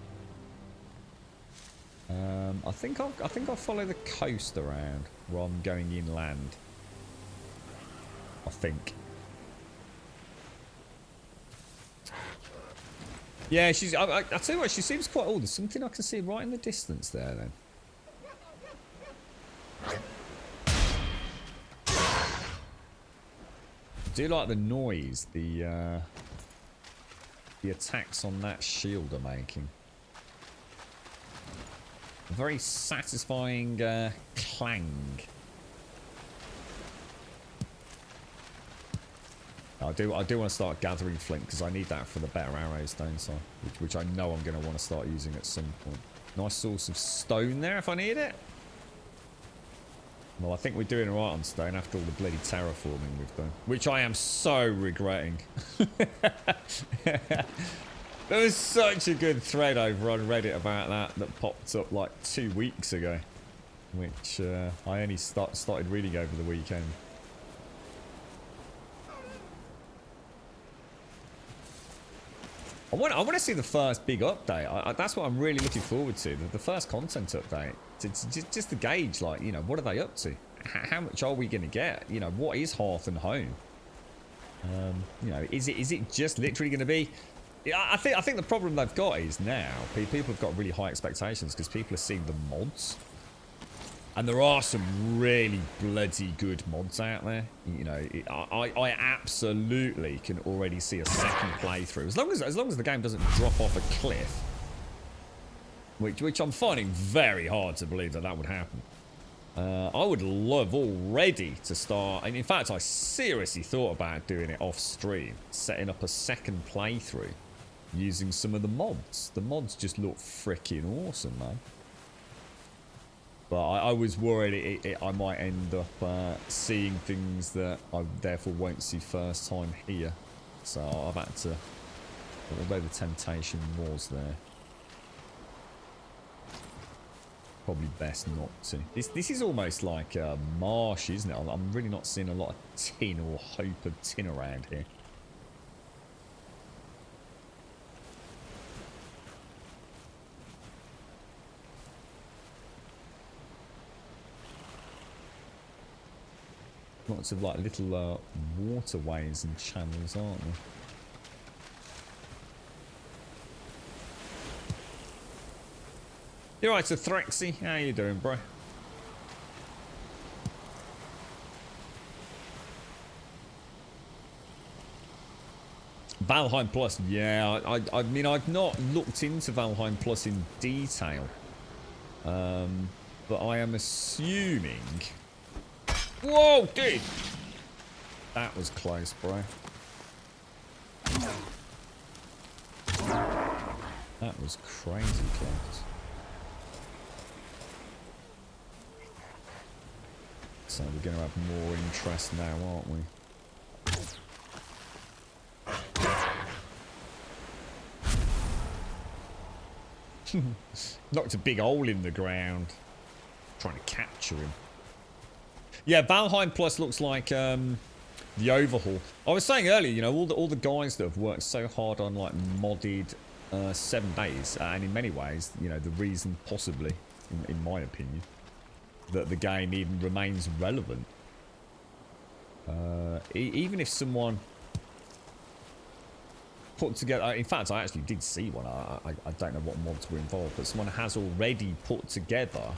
I think I'll follow the coast around rather than going inland. I think. Yeah, she's. I tell you what, she seems quite old. There's something I can see right in the distance there. Then I do like the noise the attacks on that shield are making. A very satisfying clang. I do want to start gathering flint because I need that for the better arrows, don't I? Which I know I'm going to want to start using at some point. Nice source of stone there if I need it. Well, I think we're doing alright on stone after all the bloody terraforming we've done. Which I am so regretting. There was such a good thread over on Reddit about that popped up like 2 weeks ago. Which I only started reading over the weekend. I want to see the first big update. That's what I'm really looking forward to. The first content update. Just to gauge, like, you know, what are they up to? How much are we going to get? You know, what is Hearth and Home? You know, is it just literally going to be... I think the problem they've got is now people have got really high expectations because people are seeing the mods. And there are some really bloody good mods out there. You know, I absolutely can already see a second playthrough. As long as the game doesn't drop off a cliff. Which I'm finding very hard to believe that would happen. I would love already to start... And in fact, I seriously thought about doing it off stream. Setting up a second playthrough. Using some of the mods. The mods just look freaking awesome, man. But I was worried I might end up seeing things that I therefore won't see first time here. So I've had to, although the temptation was there, probably best not to. This is almost like a marsh, isn't it? I'm really not seeing a lot of tin or hope of tin around here. Lots of like little waterways and channels, aren't there? You're right, so Threxy, how you doing, bro? Valheim Plus, yeah. I mean, I've not looked into Valheim Plus in detail, but I am assuming. Whoa, dude! That was close, bro. That was crazy close. So we're going to have more interest now, aren't we? Knocked a big hole in the ground. Trying to capture him. Yeah, Valheim Plus looks like the overhaul. I was saying earlier, you know, all the guys that have worked so hard on like modded 7 days, and in many ways, you know, the reason possibly, in my opinion, that the game even remains relevant. Even if someone put together, in fact, I actually did see one. I don't know what mods were involved, but someone has already put together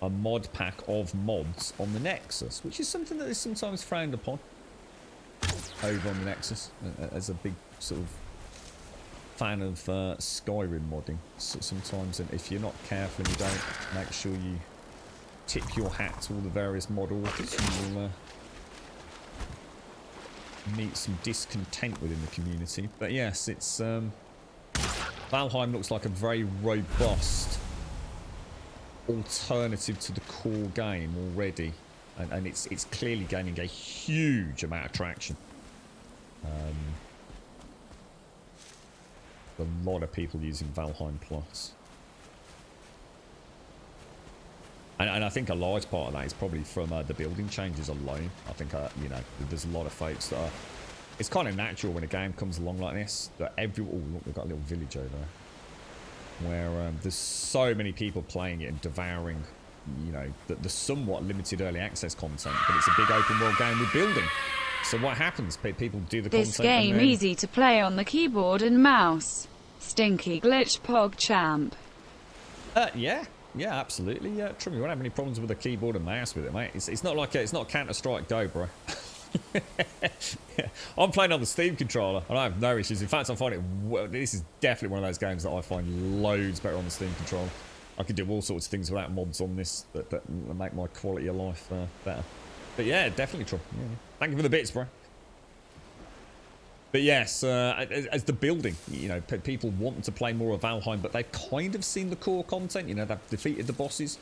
a mod pack of mods on the Nexus, which is something that is sometimes frowned upon over on the Nexus, as a big sort of fan of Skyrim modding. So sometimes, if you're not careful and you don't make sure you tip your hat to all the various mod authors, you will meet some discontent within the community. But yes, it's Valheim looks like a very robust alternative to the core game already, and it's clearly gaining a huge amount of traction. A lot of people using Valheim Plus, and I think a large part of that is probably from the building changes alone. I think you know, there's a lot of folks that are. It's kind of natural when a game comes along like this that oh look, we've got a little village over there. Where there's so many people playing it and devouring, you know, the somewhat limited early access content, but it's a big open world game with building. So what happens? People do the content. This game and then... easy to play on the keyboard and mouse. Stinky glitch pog champ. Yeah. Yeah, absolutely. Yeah, trust me, we won't have any problems with a keyboard and mouse with it, mate. It's not like it's not Counter-Strike Go, bro. Yeah. I'm playing on the Steam controller, and I have no issues. In fact, I find it. This is definitely one of those games that I find loads better on the Steam controller. I could do all sorts of things without mods on this that make my quality of life better. But yeah, definitely true. Yeah. Thank you for the bits, bro. But yes, as the building, you know, people want to play more of Valheim, but they've kind of seen the core content. You know, they've defeated the bosses.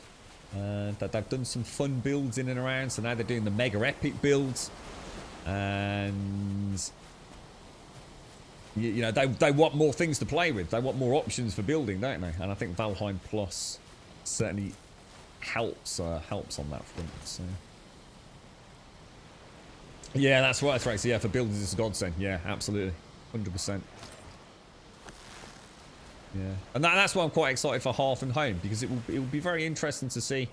That they've done some fun builds in and around, so now they're doing the mega epic builds. And you know, they want more things to play with. They want more options for building, don't they? And I think Valheim Plus certainly helps on that front. So yeah, that's right, Thrax. Yeah, for builders it's a godsend. Yeah, absolutely, 100%. Yeah, and that's why I'm quite excited for Hearth and Home, because it will be very interesting to see,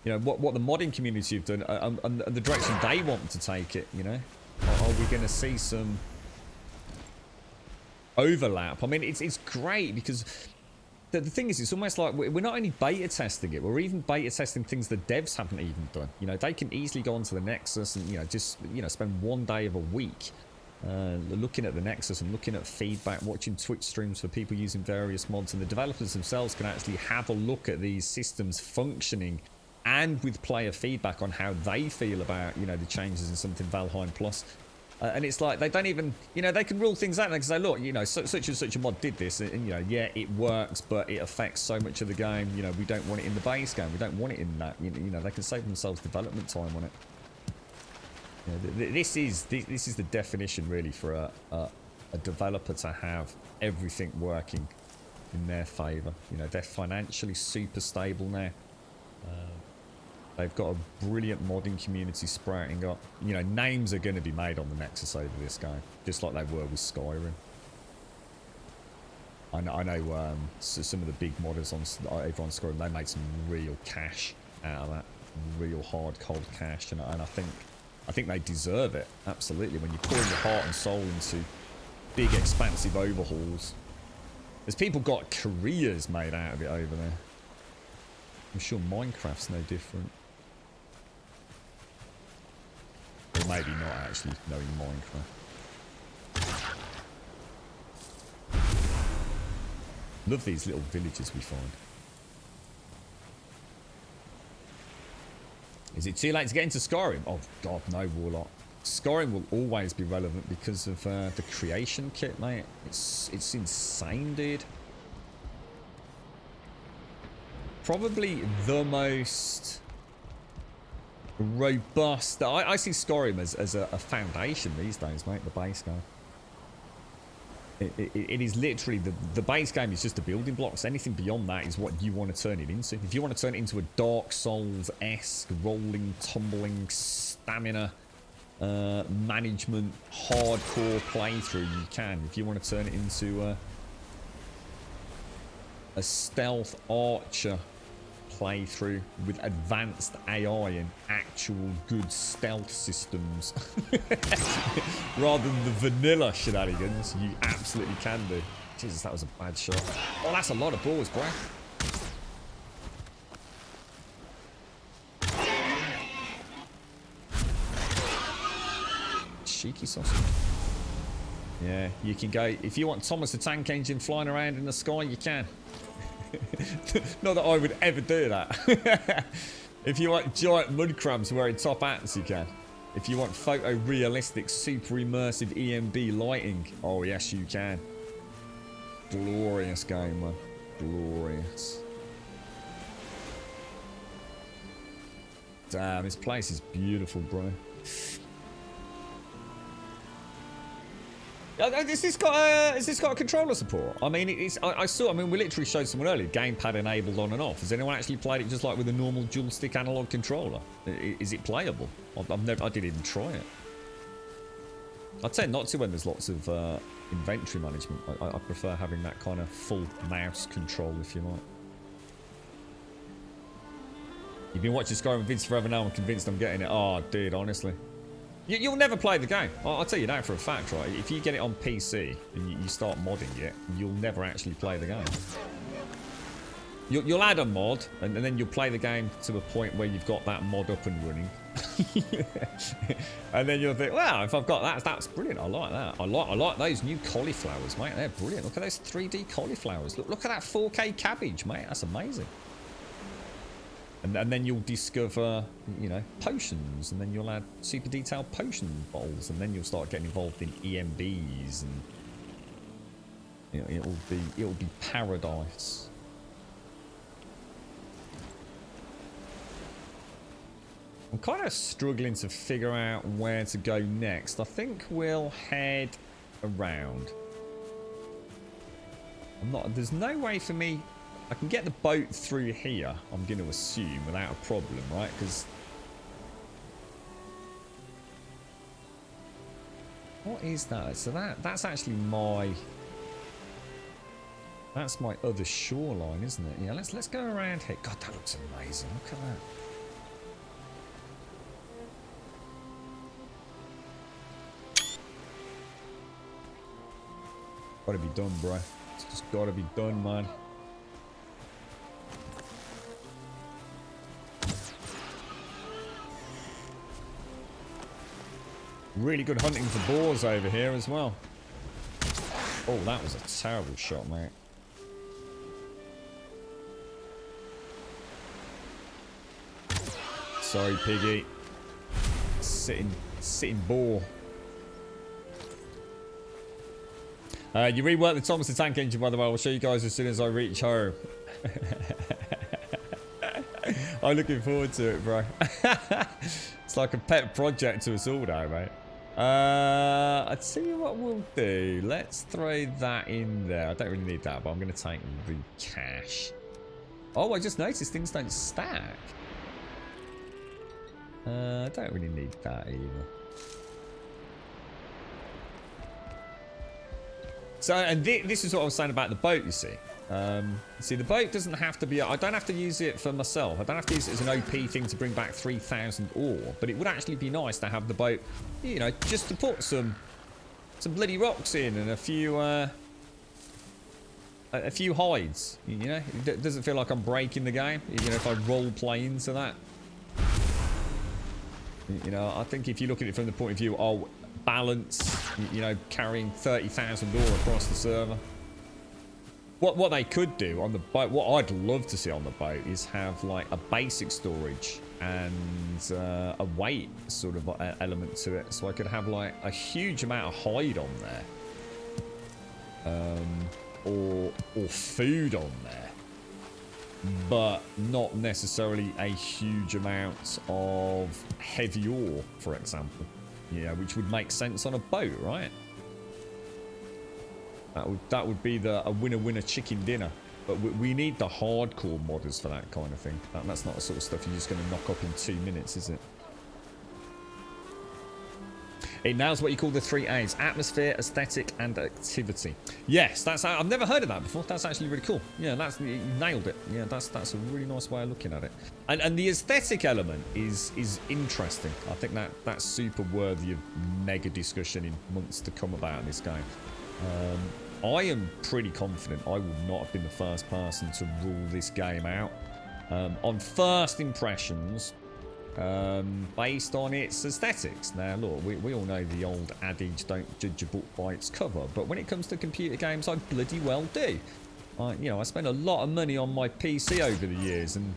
you know, what the modding community have done and the direction they want to take it. You know, are we going to see some overlap? I mean, it's great because the thing is, it's almost like we're not only beta testing it, we're even beta testing things that devs haven't even done. You know, they can easily go onto the Nexus and, you know, just, you know, spend one day of a week looking at the Nexus and looking at feedback, watching Twitch streams for people using various mods, and the developers themselves can actually have a look at these systems functioning and with player feedback on how they feel about, you know, the changes in something Valheim Plus. And it's like they don't even, you know, they can rule things out and they can say, look, you know, such and such a mod did this, and you know, yeah, it works, but it affects so much of the game. You know, we don't want it in the base game. We don't want it in that. You know, they can save themselves development time on it. You know, this is the definition really for a developer to have everything working in their favour. You know, they're financially super stable now. They've got a brilliant modding community sprouting up. You know, names are going to be made on the Nexus over this game, just like they were with Skyrim. I know so some of the big modders over on Skyrim, they made some real cash out of that, real hard, cold cash, and I think they deserve it, absolutely. When you're pouring your heart and soul into big, expansive overhauls, there's people got careers made out of it over there. I'm sure Minecraft's no different. Or maybe not actually, knowing Minecraft. Love these little villages we find. Is it too late to get into Skyrim? Oh god, no, Warlock. Skyrim will always be relevant because of the creation kit, mate. It's insane, dude. Probably the most robust. I see Skyrim as a foundation these days, mate. The base game. It is literally the base game is just the building blocks. Anything beyond that is what you want to turn it into. If you want to turn it into a Dark Souls-esque rolling, tumbling, stamina management hardcore playthrough, you can. If you want to turn it into a stealth archer playthrough with advanced AI and actual good stealth systems rather than the vanilla shenanigans, you absolutely can do. Jesus, that was a bad shot. Oh, that's a lot of balls, bro. Cheeky sausage. Yeah, you can go, if you want Thomas the Tank Engine flying around in the sky, you can. Not that I would ever do that. If you want giant mud crabs wearing top hats, you can. If you want photorealistic, super immersive EMB lighting, oh yes, you can. Glorious game, man. Glorious. Damn, this place is beautiful, bro. Has this got a controller support? I mean, I saw. I mean, we literally showed someone earlier, gamepad enabled on and off. Has anyone actually played it just like with a normal dual stick analog controller? Is it playable? I didn't even try it. I tend not to when there's lots of inventory management. I prefer having that kind of full mouse control, if you like. You've been watching Skyrim vids forever now. I'm convinced I'm getting it. Oh, dude, honestly. You'll never play the game. I'll tell you that for a fact, right? If you get it on PC and you start modding it, you'll never actually play the game. You'll add a mod, and then you'll play the game to a point where you've got that mod up and running. And then you'll think, wow, if I've got that, that's brilliant. I like that. I like those new cauliflowers, mate. They're brilliant. Look at those 3D cauliflowers. Look at that 4K cabbage, mate. That's amazing. And then you'll discover, you know, potions, and then you'll add super detailed potion bottles, and then you'll start getting involved in EMBs, and you know, it'll be paradise. I'm kind of struggling to figure out where to go next. I think we'll head around. There's no way for me. I can get the boat through here, I'm going to assume, without a problem, right? Because what is that? So that's actually that's my other shoreline, isn't it? Yeah, let's go around here. God, that looks amazing. Look at that. Gotta be done, bro. It's just gotta be done, man. Really good hunting for boars over here as well. Oh, that was a terrible shot, mate. Sorry, piggy. Sitting boar. You reworked the Thomas the Tank Engine, by the way. I'll show you guys as soon as I reach home. I'm looking forward to it, bro. It's like a pet project to us all now, mate. I'll tell you what we'll do. Let's throw that in there. I don't really need that, but I'm going to take the cash. Oh, I just noticed things don't stack. I don't really need that either. So, and this is what I was saying about the boat, you see. See, the boat doesn't have to be... I don't have to use it for myself. I don't have to use it as an OP thing to bring back 3,000 ore. But it would actually be nice to have the boat, you know, just to put some bloody rocks in and a few hides. You know, it doesn't feel like I'm breaking the game. You know, if I role play into that. You know, I think if you look at it from the point of view, oh, balance, you know, carrying 30,000 ore across the server. What they could do on the boat, what I'd love to see on the boat is have like a basic storage and a weight sort of element to it, so I could have like a huge amount of hide on there, or food on there, but not necessarily a huge amount of heavy ore, for example. Yeah, which would make sense on a boat, right? That would be a winner chicken dinner. But we need the hardcore modders for that kind of thing. That's not the sort of stuff you're just going to knock up in 2 minutes, is it? It nails what you call the 3 A's: atmosphere, aesthetic, and activity. Yes, I've never heard of that before. That's actually really cool. Yeah, you nailed it. Yeah, that's a really nice way of looking at it. And the aesthetic element is interesting. I think that's super worthy of mega discussion in months to come about this game. I am pretty confident I would not have been the first person to rule this game out. On first impressions, based on its aesthetics. Now, look, we all know the old adage, don't judge a book by its cover, but when it comes to computer games, I bloody well do. You know, I spend a lot of money on my PC over the years, and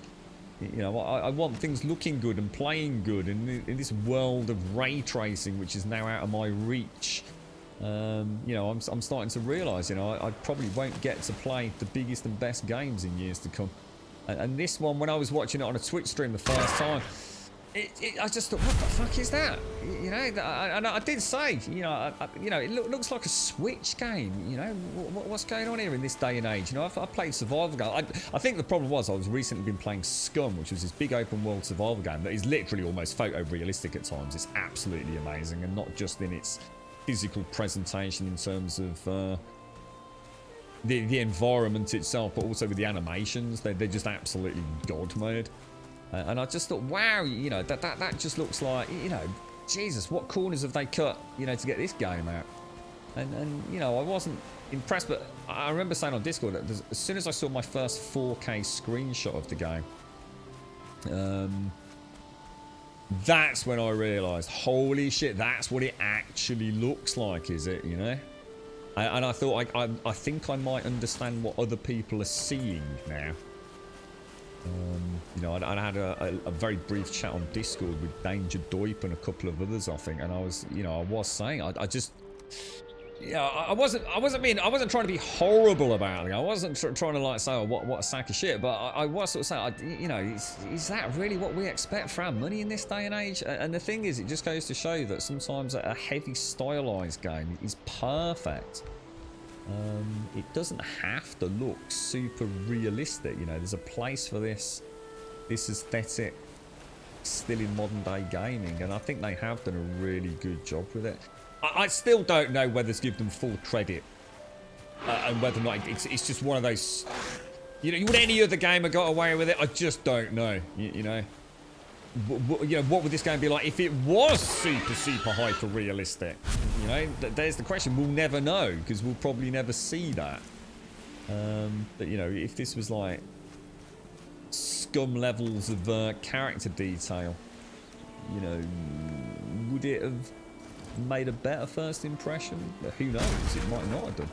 you know, I want things looking good and playing good, and in this world of ray tracing, which is now out of my reach, you know, I'm starting to realise, you know, I probably won't get to play the biggest and best games in years to come. And this one, when I was watching it on a Twitch stream the first time, I just thought, what the fuck is that? You know, and I did say, you know, it looks like a Switch game. You know, what's going on here in this day and age? You know, I played survival game. I think the problem was I was recently been playing Scum, which was this big open world survival game that is literally almost photorealistic at times. It's absolutely amazing, and not just in its physical presentation in terms of the environment itself, but also with the animations. They're just absolutely god mode. And I just thought, wow, you know, that just looks like, you know, Jesus, what corners have they cut, you know, to get this game out? And you know, I wasn't impressed, but I remember saying on Discord that as soon as I saw my first 4K screenshot of the game, that's when I realised, holy shit, that's what it actually looks like, is it, you know? And I thought, I think I might understand what other people are seeing now. You know, I had a very brief chat on Discord with Danger Doip and a couple of others, I think, and I was, you know, I was saying, I just... Yeah, I wasn't trying to be horrible about it. I wasn't trying to like say, oh, what a sack of shit. But I was sort of saying, you know, is that really what we expect for our money in this day and age? And the thing is, it just goes to show that sometimes a heavy stylized game is perfect. It doesn't have to look super realistic. You know, there's a place for this aesthetic still in modern day gaming, and I think they have done a really good job with it. I still don't know whether to give them full credit, and whether or not it's just one of those, you know, would any other game have got away with it? I just don't know. You know, what would this game be like if it was super hyper realistic? You know, there's the question. We'll never know because we'll probably never see that. But you know, if this was like scum levels of character detail, you know, would it have made a better first impression? Who knows? It might not have done.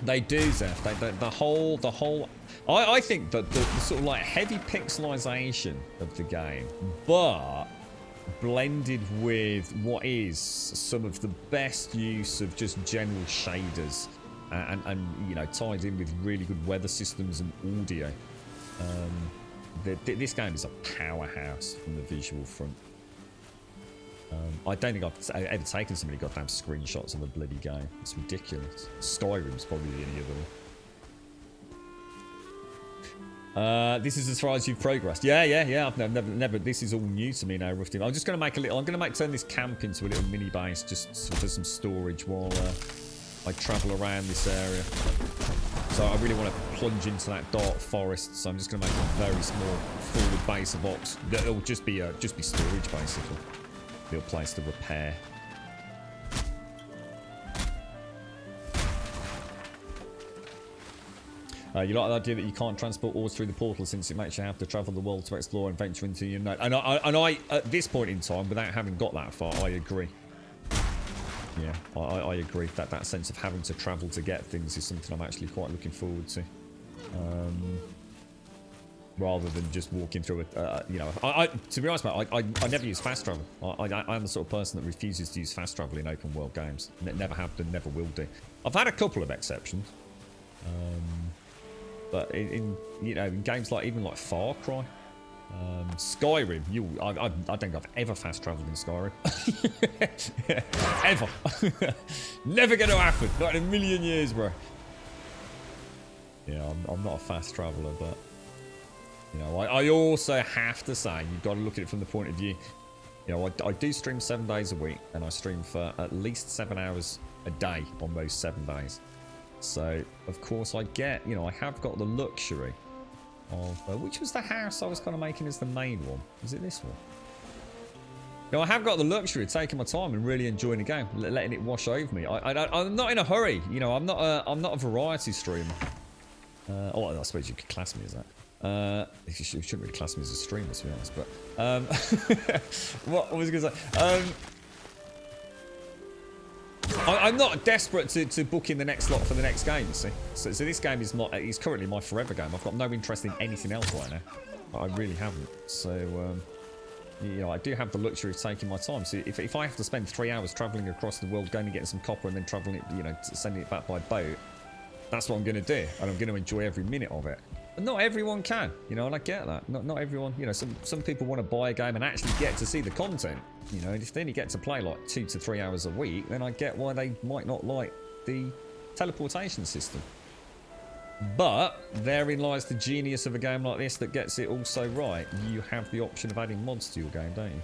They do, Zeph. The whole. I think that the sort of like heavy pixelization of the game, but blended with what is some of the best use of just general shaders, and you know, tied in with really good weather systems and audio. This game is a powerhouse from the visual front. I don't think I've ever taken so many goddamn screenshots of a bloody game. It's ridiculous. Skyrim's probably the only other one. This is as far as you've progressed. Yeah. I've never. This is all new to me now, Rufty. I'm just going to make a little. I'm going to turn this camp into a little mini base, just for some storage while I travel around this area. So I really want to plunge into that dark forest. So I'm just going to make a very small forward base of ox. It'll just be storage basically. Little place to repair. You like the idea that you can't transport ores through the portal since it makes you have to travel the world to explore and venture into your unknown. And I, at this point in time, without having got that far, I agree. Yeah, I agree that sense of having to travel to get things is something I'm actually quite looking forward to. Rather than just walking through it, you know. To be honest, mate, I never use fast travel. I'm the sort of person that refuses to use fast travel in open world games. Never have done, never will do. I've had a couple of exceptions, but in you know, in games like even like Far Cry, Skyrim, I don't think I've ever fast traveled in Skyrim. Ever. Never going to happen. Not in a million years, bro. Yeah, I'm not a fast traveller, but. You know, I also have to say, you've got to look at it from the point of view, you know, I do stream 7 days a week, and I stream for at least 7 hours a day on those 7 days. So, of course, I get, you know, I have got the luxury of, which was the house I was kind of making as the main one? Is it this one? You know, I have got the luxury of taking my time and really enjoying the game, letting it wash over me. I'm not in a hurry, you know, I'm not a variety streamer. I suppose you could class me as that. You shouldn't really class me as a streamer, to be honest, but what was I going to say? I'm not desperate to book in the next slot for the next game, you see. So this game is currently my forever game. I've got no interest in anything else right now. I really haven't. So you know, I do have the luxury of taking my time. So if I have to spend 3 hours travelling across the world, going and getting some copper, and then travelling it, you know, sending it back by boat, that's what I'm going to do, and I'm going to enjoy every minute of it. But not everyone can, you know, and I get that. Not everyone, you know, some people want to buy a game and actually get to see the content, you know, and if they only get to play like 2 to 3 hours a week, then I get why they might not like the teleportation system. But therein lies the genius of a game like this that gets it all so right. You have the option of adding mods to your game, don't you?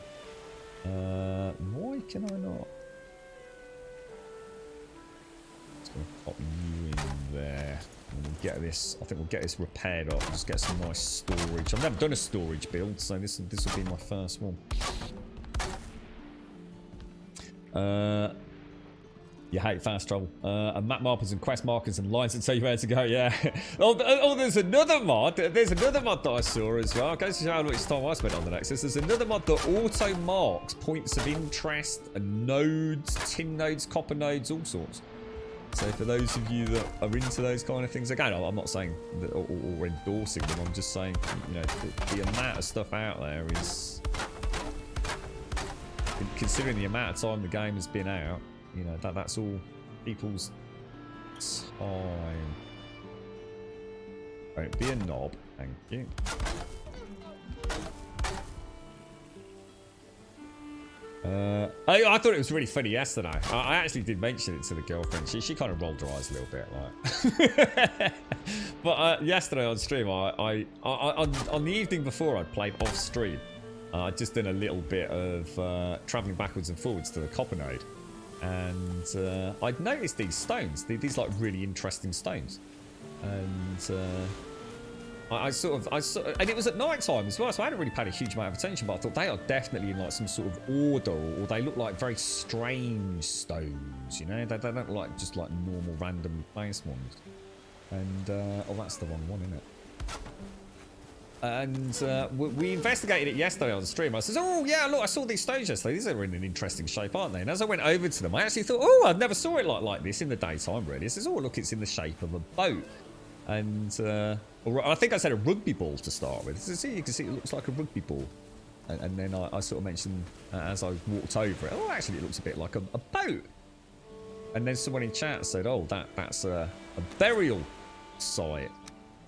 Why can I not? Just gonna pop you in there. We'll get this. I think we'll get this repaired up. Just get some nice storage. I've never done a storage build, so this will be my first one. You hate fast travel. And map markers and quest markers and lines that tell you where to go, yeah. oh, there's another mod. There's another mod that I saw as well. It goes to show how much time I spent on the Nexus. There's another mod that auto marks points of interest and nodes, tin nodes, copper nodes, all sorts. So for those of you that are into those kind of things, again, I'm not saying that or endorsing them. I'm just saying, you know, the amount of stuff out there is, considering the amount of time the game has been out, you know, that's all people's time. Don't be a knob, thank you. I thought it was really funny yesterday. I actually did mention it to the girlfriend. She kind of rolled her eyes a little bit, like. But yesterday on stream, on the evening before I played off stream, I'd just done a little bit of travelling backwards and forwards to the copper node. And I'd noticed these stones, these like really interesting stones, and I sort of, and it was at night time as well, so I hadn't really paid a huge amount of attention, but I thought they are definitely in like some sort of order, or they look like very strange stones, you know, they don't look like just like normal random place ones. And oh, that's the wrong one, isn't it? And we investigated it yesterday on stream. I says, oh yeah, look, I saw these stones yesterday. These are in an interesting shape, aren't they? And as I went over to them, I actually thought, oh, I never saw it like this in the daytime, really. I says, oh, look, it's in the shape of a boat. And I think I said a rugby ball to start with. So you can see it looks like a rugby ball. And then I sort of mentioned, as I walked over it, oh, actually, it looks a bit like a boat. And then someone in chat said, oh, that's a burial site.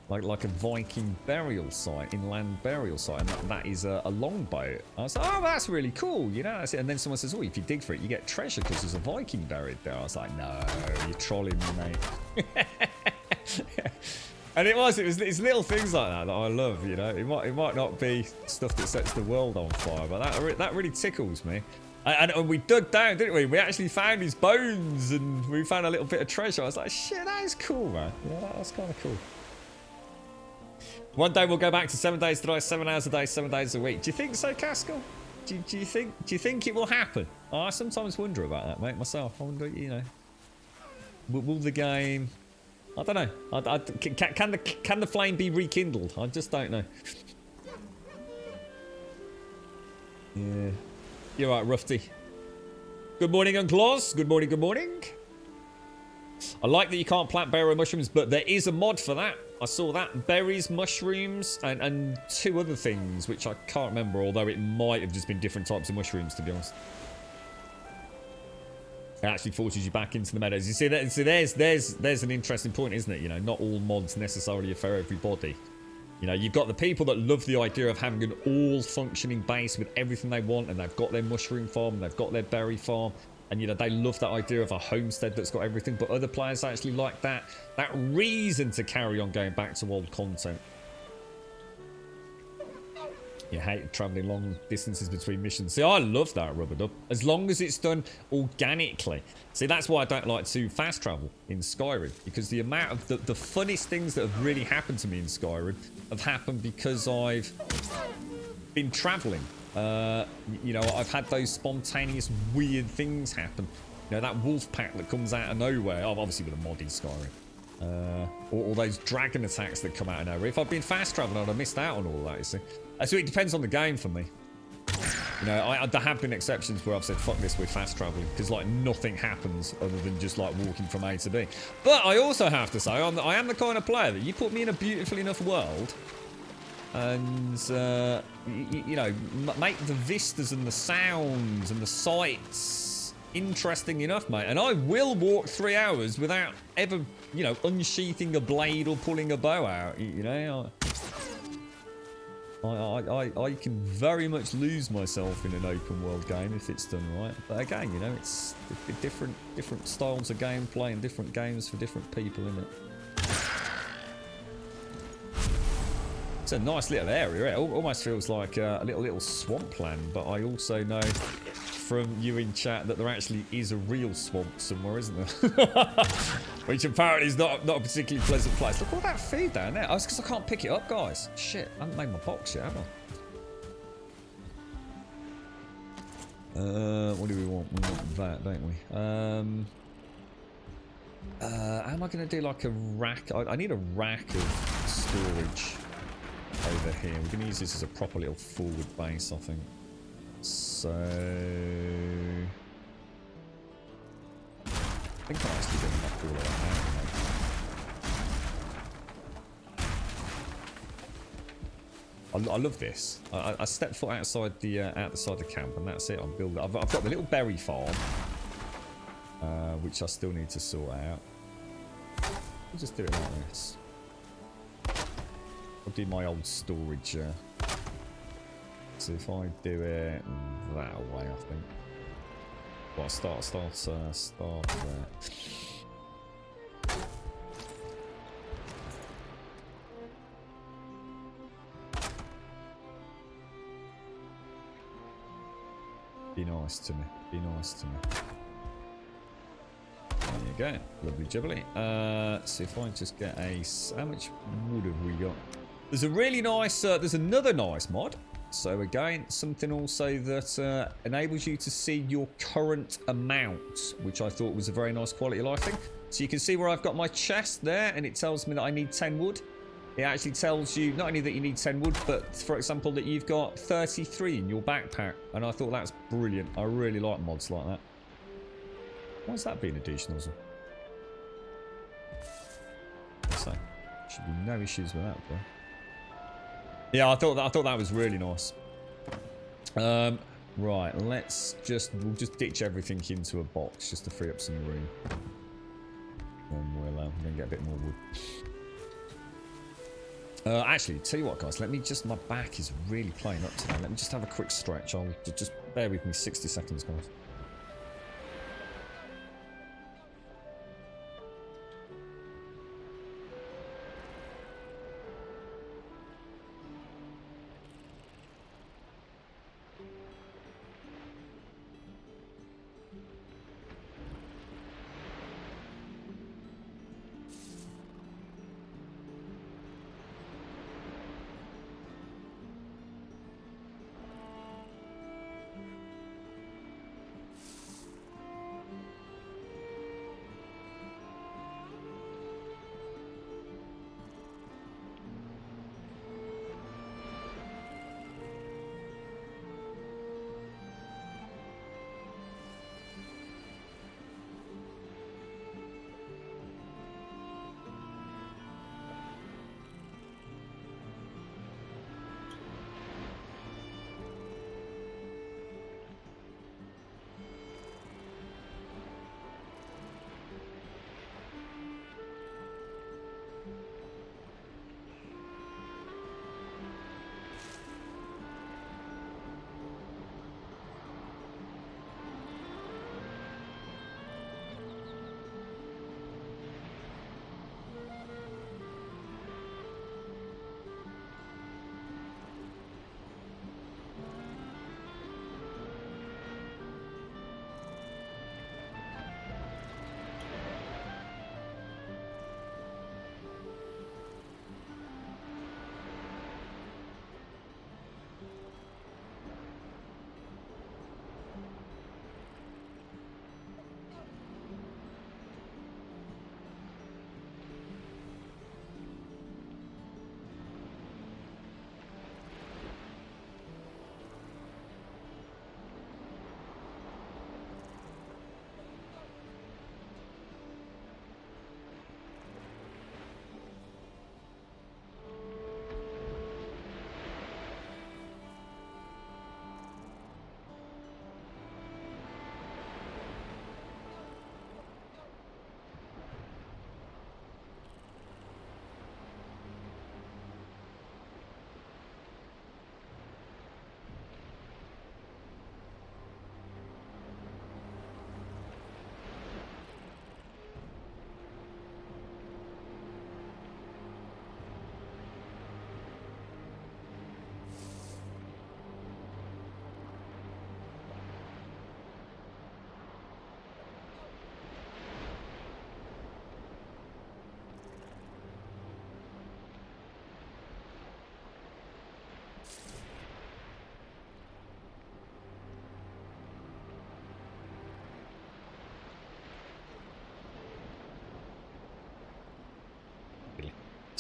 Like a Viking burial site, inland burial site, and that is a longboat. I was like, oh, that's really cool, you know. And then someone says, oh, if you dig for it, you get treasure because there's a Viking buried there. I was like, no, you're trolling me, mate. And it's little things like that I love, you know. It might not be stuff that sets the world on fire, but that really tickles me. And we dug down, didn't we? We actually found his bones, and we found a little bit of treasure. I was like, shit, that is cool, man. Yeah, that's kind of cool. One day we'll go back to 7 days today, 7 hours a day, 7 days a week. Do you think so, Cascal? Do you think it will happen? I sometimes wonder about that, mate, myself. I wonder, you know, will the game? I don't know. Can the flame be rekindled? I just don't know. Yeah, you're right, Rufty. Good morning, Unclaws. Good morning. Good morning. I like that you can't plant berry mushrooms, but there is a mod for that. I saw that. Berries, mushrooms, and two other things, which I can't remember, although it might have just been different types of mushrooms, to be honest. It actually forces you back into the meadows. You see that? So there's an interesting point, isn't it? You know, not all mods necessarily are for everybody. You know, you've got the people that love the idea of having an all-functioning base with everything they want, and they've got their mushroom farm, and they've got their berry farm. And, you know, they love that idea of a homestead that's got everything. But other players actually like that reason to carry on going back to old content. You hate travelling long distances between missions. See, I love that, Rubber-Dub. As long as it's done organically. See, that's why I don't like to fast travel in Skyrim. Because the amount of the funnest things that have really happened to me in Skyrim have happened because I've been travelling. You know, I've had those spontaneous weird things happen. You know, that wolf pack that comes out of nowhere. Oh, obviously with a mod in Skyrim. Or those dragon attacks that come out of nowhere. If I'd been fast traveling, I'd have missed out on all that, you see. So it depends on the game for me. You know, there have been exceptions where I've said, fuck this, we're fast traveling. Because, like, nothing happens other than just, like, walking from A to B. But I also have to say, I am the kind of player that you put me in a beautiful enough world, and you know, make the vistas and the sounds and the sights interesting enough, mate, and I will walk 3 hours without ever, you know, unsheathing a blade or pulling a bow out. You know, I can very much lose myself in an open world game if it's done right. But again, you know, it's different styles of gameplay and different games for different people, isn't it? It's a nice little area. It almost feels like a little swampland, but I also know from you in chat that there actually is a real swamp somewhere, isn't there? Which apparently is not a particularly pleasant place. Look at all that food down there. Oh, it's because I can't pick it up, guys. Shit, I haven't made my box yet, have What do we want? We want that, don't we? How am I going to do like a rack? I need a rack of storage over here. We're going to use this as a proper little forward base, I think. So... I think I'm actually going to knock all of that out. I love this. I step foot outside the camp, and that's it. I'm building. I've got the little berry farm, which I still need to sort out. I'll just do it like this. I'll do my old storage. So if I do it that way, I think. Well, start there. Be nice to me. Be nice to me. There you go. Lovely jubbly. So if I just get a... How much wood have we got? There's a really nice... there's another nice mod. So again, something also that enables you to see your current amount, which I thought was a very nice quality of life thing. So you can see where I've got my chest there, and it tells me that I need 10 wood. It actually tells you not only that you need 10 wood, but for example that you've got 33 in your backpack. And I thought that's brilliant. I really like mods like that. Why's that being a douche nozzle? So, should be no issues with that, bro. Yeah, I thought that was really nice. Right, we'll just ditch everything into a box just to free up some room. And we'll then get a bit more wood. Actually, tell you what, guys, let me just... My back is really playing up today. Let me just have a quick stretch. I'll just bear with me 60 seconds, guys.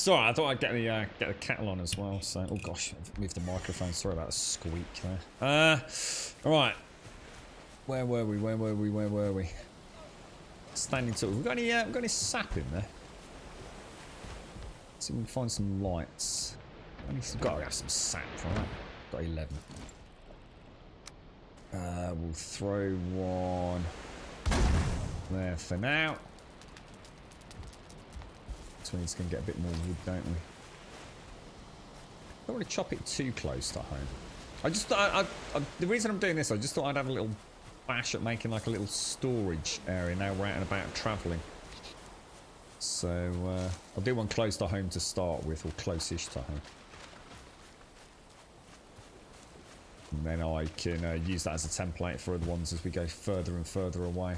It's alright, I thought I'd get the kettle on as well, so... Oh gosh, I've moved the microphone, sorry about the squeak there. Alright. Where were we? Standing tall. We've got any sap in there? See if we can find some lights. We've got to have some sap, right? Got 11. We'll throw one there for now. So we're just going to get a bit more wood, don't we? Don't want to chop it too close to home. I just thought, the reason I'm doing this, I just thought I'd have a little bash at making like a little storage area now we're out and about travelling. So I'll do one close to home to start with, or close-ish to home. And then I can use that as a template for other ones as we go further and further away.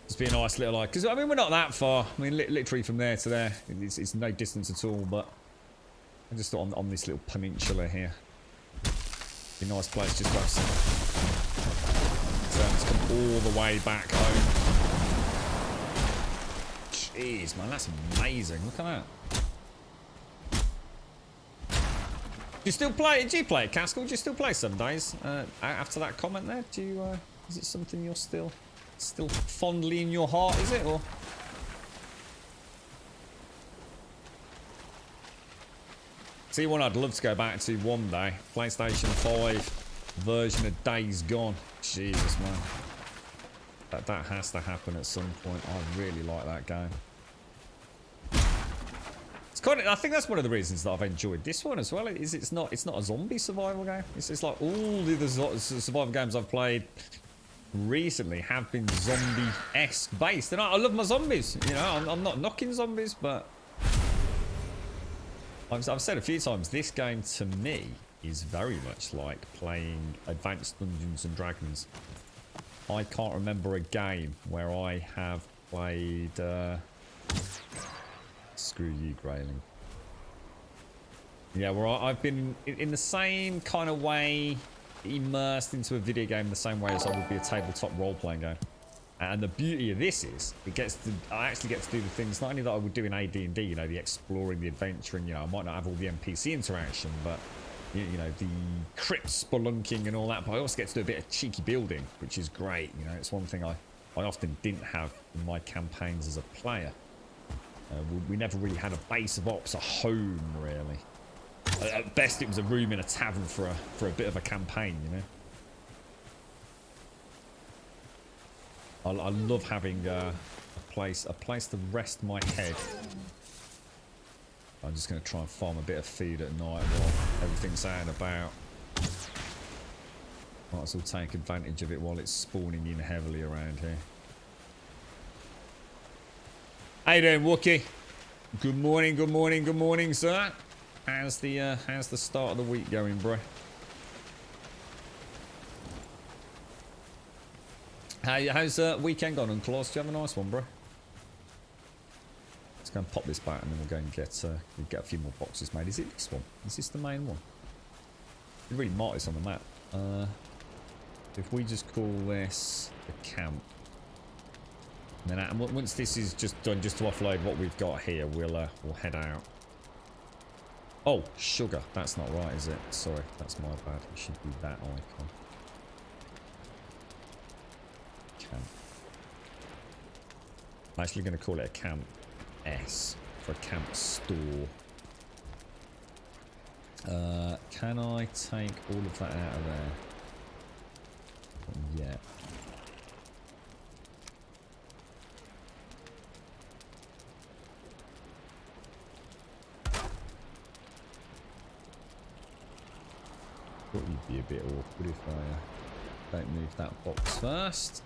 Just be a nice little like, because I mean we're not that far. I mean literally from there to there, it's no distance at all. But I just thought on this little peninsula here, be a nice place just to have some. Turns come all the way back home. Jeez, man, that's amazing. Look at that. Do you still play? Do you play it, Caskell? Do you still play some days? After that comment there, do you? Is it something you're still fondly in your heart? Is it or? See, one I'd love to go back to one day. PlayStation 5 version of Days Gone. Jesus, man. That has to happen at some point. I really like that game. It's kind of, I think that's one of the reasons that I've enjoyed this one as well. Is it's not a zombie survival game. It's like all the other survival games I've played recently have been zombie-esque based, and I love my zombies. You know, I'm not knocking zombies, but I've said a few times this game to me is very much like playing Advanced Dungeons and Dragons. I can't remember a game where I have played. Screw you, Grayling. Yeah, where I've been in the same kind of way, immersed into a video game the same way as I would be a tabletop role-playing game. And the beauty of this is, I actually get to do the things not only that I would do in AD&D, you know, the exploring, the adventuring. You know, I might not have all the NPC interaction, but you know, the crypt spelunking and all that. But I also get to do a bit of cheeky building, which is great. You know, it's one thing I often didn't have in my campaigns as a player. We never really had a base of ops, a home, really. At best, it was a room in a tavern for a bit of a campaign, you know. I love having a place to rest my head. I'm just going to try and farm a bit of food at night while everything's out and about. Might as well take advantage of it while it's spawning in heavily around here. How you doing, Wookie? Good morning, sir. How's the start of the week going, bro? How's weekend gone, Uncle Oz? Do you have a nice one, bro? Let's go and pop this back, and then we'll go and get a few more boxes made. Is it this one? Is this the main one? It really marked this on the map. If we just call this the camp. And then once this is just done, just to offload what we've got here, we'll head out. Oh, sugar. That's not right, is it? Sorry, that's my bad. It should be that icon. Camp. I'm actually going to call it a camp S for a camp store. Can I take all of that out of there? Yeah. Thought you'd be a bit awkward if I don't move that box first.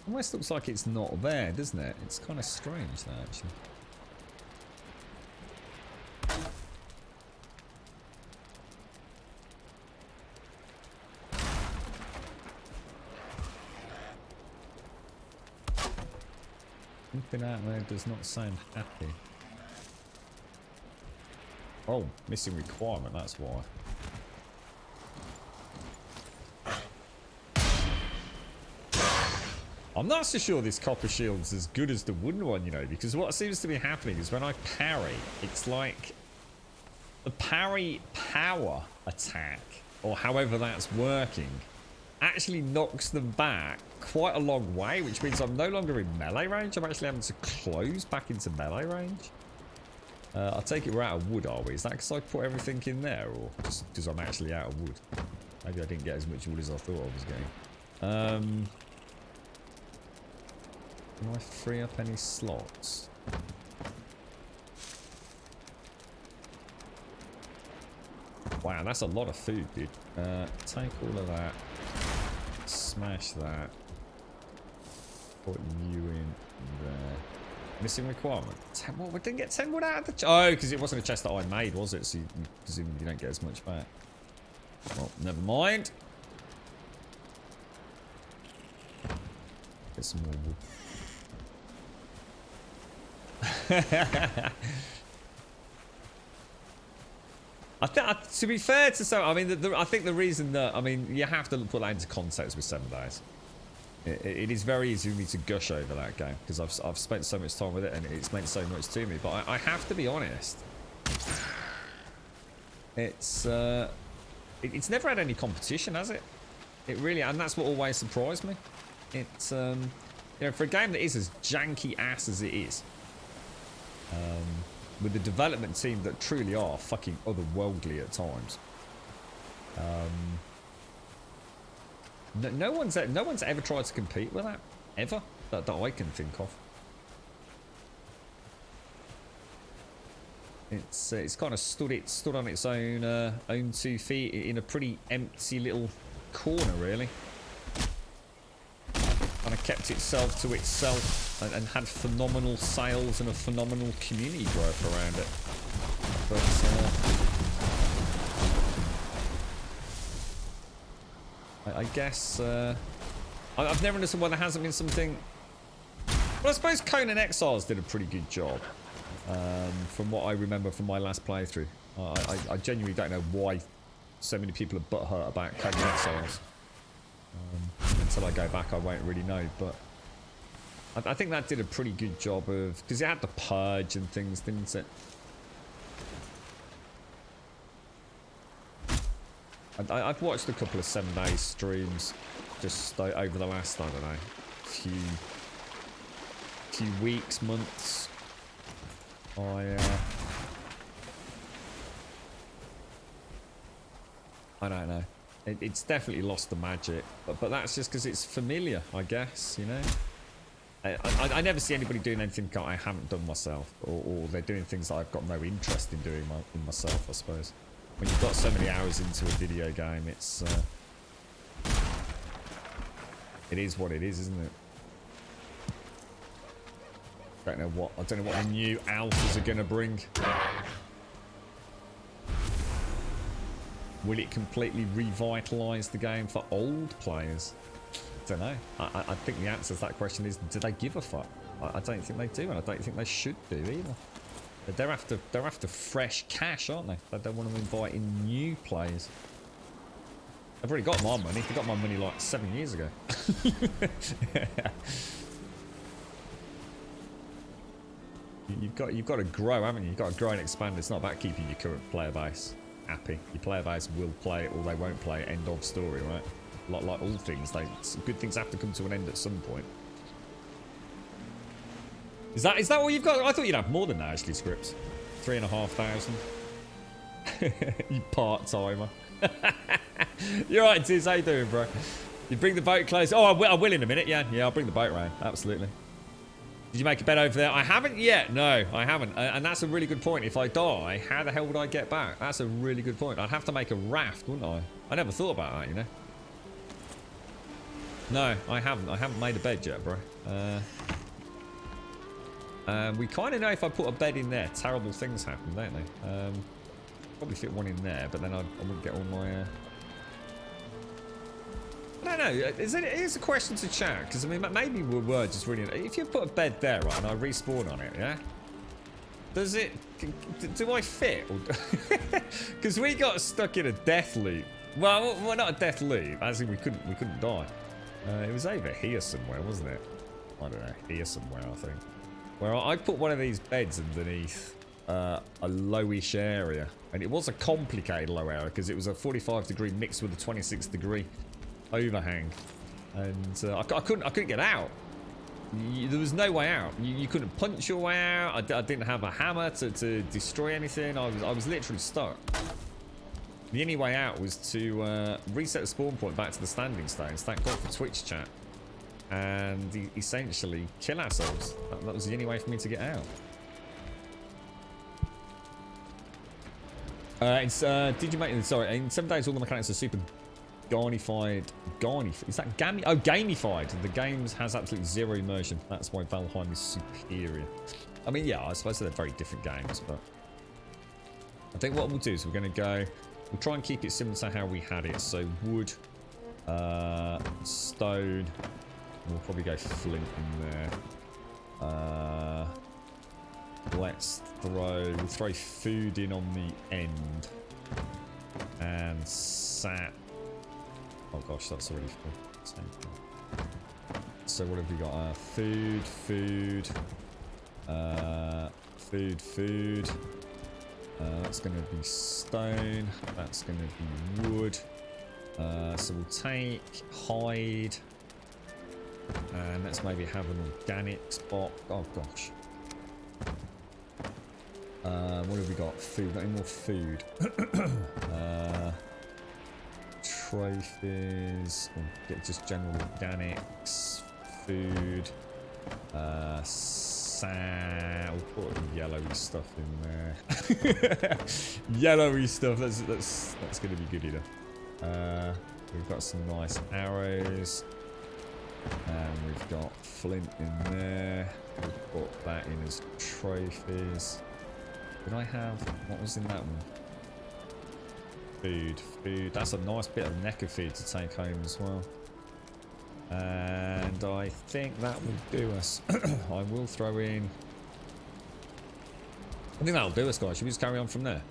Almost looks like it's not there, doesn't it? It's kind of strange, that actually. Something out there does not sound happy. Oh, missing requirement, that's why. I'm not so sure this copper shield's as good as the wooden one, you know, because what seems to be happening is when I parry, it's like the parry power attack, or however that's working, actually knocks them back quite a long way, which means I'm no longer in melee range. I'm actually having to close back into melee range. I take it we're out of wood, are we? Is that because I put everything in there, or just because I'm actually out of wood? Maybe I didn't get as much wood as I thought I was getting. Can I free up any slots? Wow, that's a lot of food, dude. Take all of that. Smash that. Put you in there. Missing requirement. 10 wood. We didn't get 10 wood out of the chest. Oh, because it wasn't a chest that I made, was it? So you presume you don't get as much back. Well, never mind. Get some more wood. To be fair to some, I mean, I think the reason that, I mean, you have to put that into context with 7 days. It is very easy for me to gush over that game because I've spent so much time with it and it's meant so much to me. But I have to be honest. It's never had any competition, has it? It really, and that's what always surprised me. It's you know, for a game that is as janky ass as it is, with the development team that truly are fucking otherworldly at times. No one's ever tried to compete with that, ever, that I can think of. It's kind of stood on its own 2 feet in a pretty empty little corner, really. Kind of kept itself to itself and had phenomenal sales and a phenomenal community growth around it. But I guess I've never understood why there hasn't been something. Well, I suppose Conan Exiles did a pretty good job, from what I remember from my last playthrough. I genuinely don't know why so many people are butthurt about Conan Exiles. Until I go back, I won't really know. But I think that did a pretty good job of, because it had the purge and things, didn't it? I've watched a couple of 7 Days streams just over the last, I don't know, few weeks, months. I don't know. It's definitely lost the magic, but that's just because it's familiar, I guess, you know? I never see anybody doing anything that I haven't done myself, or they're doing things that I've got no interest in doing in myself, I suppose. When you've got so many hours into a video game, it is what it is, isn't it? I don't know what the new alphas are gonna bring. Will it completely revitalise the game for old players? I don't know. I think the answer to that question is, do they give a fuck? I don't think they do, and I don't think they should do either. They're after fresh cash, aren't they? They don't want to invite in new players. They've already got my money. They got my money like 7 years ago. You've got to grow, haven't you? You've got to grow and expand. It's not about keeping your current player base happy. Your player base will play it or they won't play it. End of story, right? Like all things, good things have to come to an end at some point. Is that what you've got? I thought you'd have more than that, actually, Scripts. 3,500. You part-timer. You're right, Tiz. How you doing, bro? You bring the boat close. Oh, I will in a minute. Yeah, I'll bring the boat round. Absolutely. Did you make a bed over there? I haven't yet. No, I haven't. And that's a really good point. If I die, how the hell would I get back? That's a really good point. I'd have to make a raft, wouldn't I? I never thought about that, you know. No, I haven't. I haven't made a bed yet, bro. We kind of know if I put a bed in there, terrible things happen, don't they? Probably fit one in there, but then I wouldn't get all my... I don't know. Here's a question to chat, because I mean, maybe we were just really... If you put a bed there, right, and I respawn on it, yeah? Does it... Do I fit? Because we got stuck in a death loop. Well, not a death loop. As in we couldn't die. It was over here somewhere, wasn't it? I don't know. Here somewhere, I think. Where I put one of these beds underneath a lowish area. And it was a complicated low area because it was a 45 degree mixed with a 26 degree overhang. And I couldn't get out. There was no way out. You couldn't punch your way out. I didn't have a hammer to destroy anything. I was literally stuck. The only way out was to reset the spawn point back to the standing stones. Thank God for Twitch chat. And essentially kill ourselves. That was the only way for me to get out. Did you make... Sorry, in 7 days all the mechanics are super... Gamified. Is that gamified? The game has absolutely zero immersion. That's why Valheim is superior. I mean, yeah, I suppose they're very different games, but I think what we'll do is we're going to go. We'll try and keep it similar to how we had it. So wood, stone. We'll probably go flint in there. Let's throw. We'll throw food in on the end and sap. Oh gosh, that's already full. So what have we got? Food. That's going to be stone. That's going to be wood. So we'll take hide. And let's maybe have an organic spot. Oh gosh. What have we got? Food. Got any more food? Trophies, or get just general organics, food, sand. We'll put yellowy stuff in there. Yellowy stuff. That's going to be good enough. We've got some nice arrows, and we've got flint in there. We'll put that in as trophies. Did I have what was in that one? Food. That's a nice bit of necker feed to take home as well. And I think that will do us. I will throw in... I think that'll do us, guys. Should we just carry on from there?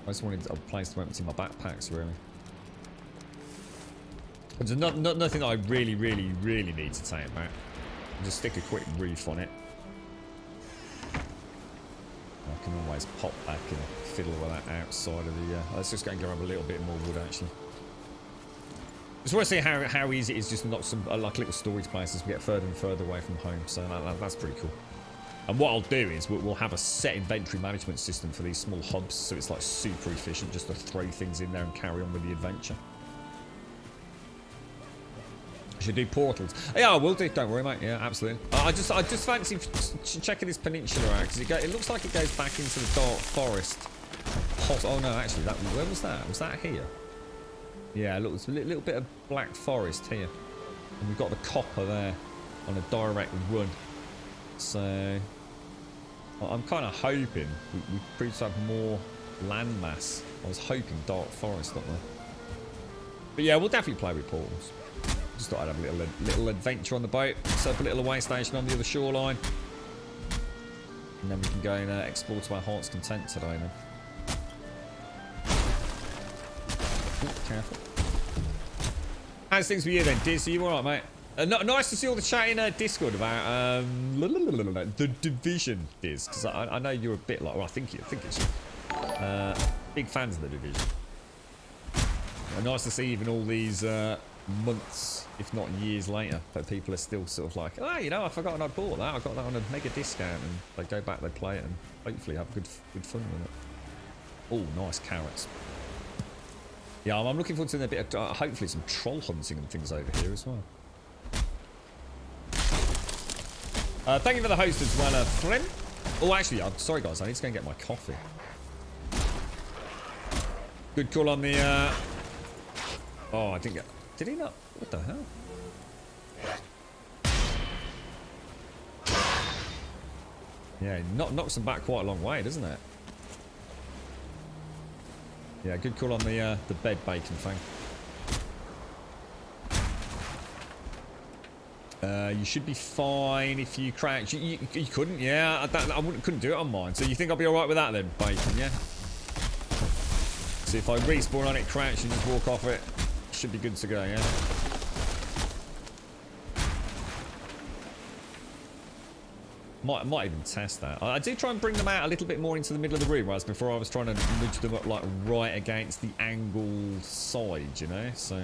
I just wanted a place to empty my backpacks, really. There's nothing that I really need to take back. I'll just stick a quick roof on it. I can always pop back and fiddle with that outside of the... let's just go and grab a little bit more wood, actually. Just want to see how easy it is just to knock some like little storage places as we get further and further away from home. So that's pretty cool. And what I'll do is we'll have a set inventory management system for these small hubs, so it's like super efficient just to throw things in there and carry on with the adventure. I should do portals. Yeah, I will do. Don't worry, mate. Yeah, absolutely. I just fancy checking this peninsula out because it looks like it goes back into the dark forest. Oh no, actually, where was that? Was that here? Yeah, look, there's a little bit of black forest here, and we've got the copper there on a direct run. So I'm kind of hoping we prove to have more landmass. I was hoping dark forest up there, but yeah, we'll definitely play with portals. Just thought I'd have a little adventure on the boat. Set up a little away station on the other shoreline. And then we can go and explore to our heart's content today then. Ooh, careful. How's things with you then, Diz? Are you alright, mate? Nice to see all the chat in Discord about the Division, Diz. Because I know you're a bit like... Well, I think it's you. Big fans of the Division. Nice to see even all these... months, if not years later, that people are still sort of like, oh, you know, I forgot I bought that. I got that on a mega discount, and they go back, they play it, and hopefully have good fun with it. Oh, nice carrots. Yeah, I'm looking forward to a bit of hopefully some troll hunting and things over here as well. Thank you for the host as well, friend. Oh, actually, I'm sorry, guys. I need to go and get my coffee. Good call on the. Oh, I didn't get. Did he not? What the hell? Yeah, it knocks them back quite a long way, doesn't it? Yeah, good call on the bed bacon thing. You should be fine if you crouch. You couldn't, yeah. Couldn't do it on mine. So you think I'll be alright with that then, Bacon, yeah? So if I respawn on it, crouch and just walk off it, should be good to go, yeah? Might even test that. I do try and bring them out a little bit more into the middle of the room, whereas before I was trying to nudge them up like right against the angled side, you know? So...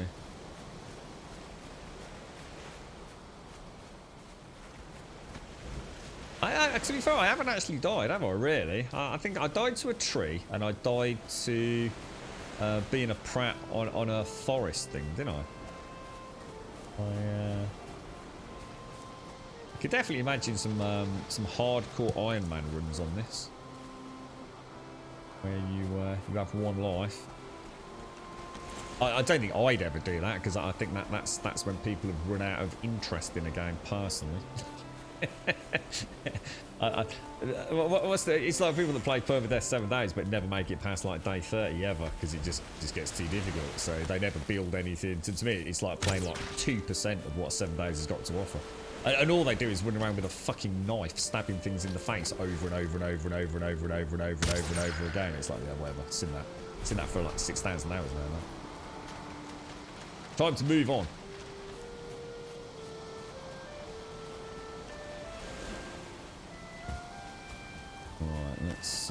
to be fair, I haven't actually died, have I, really? I think I died to a tree, and I died to being a prat on a forest thing, didn't I could definitely imagine some hardcore Iron Man runs on this, where you have one life. I don't think I'd ever do that, because I think that's when people have run out of interest in a game, personally. It's like people that play Permadeath 7 days but never make it past like day 30 ever, because it just gets too difficult, so they never build anything. To me, it's like playing like 2% of what 7 days has got to offer, and all they do is run around with a fucking knife stabbing things in the face over and over and over and over and over and over and over and over and over again. It's like, yeah, whatever, it's in that for like 6,000 hours now. Time to move on. Alright, let's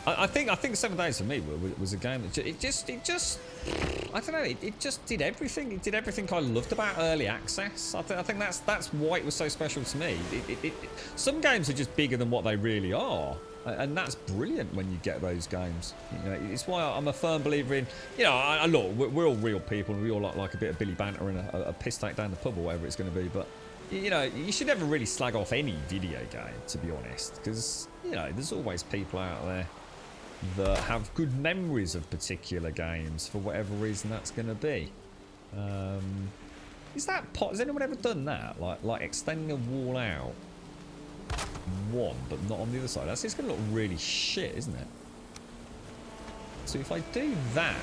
I think 7 days for me was a game that it just I don't know, it just did everything. It did everything I loved about early access. I think that's why it was so special to me. Some games are just bigger than what they really are, and that's brilliant when you get those games. You know, it's why I'm a firm believer in, you know, look, we're all real people, and we all like a bit of Billy banter and a piss take down the pub or whatever it's going to be, but you know, you should never really slag off any video game, to be honest, because, you know, there's always people out there that have good memories of particular games for whatever reason that's going to be. Has anyone ever done that? Like extending a wall out one, but not on the other side? It's going to look really shit, isn't it? So if I do that,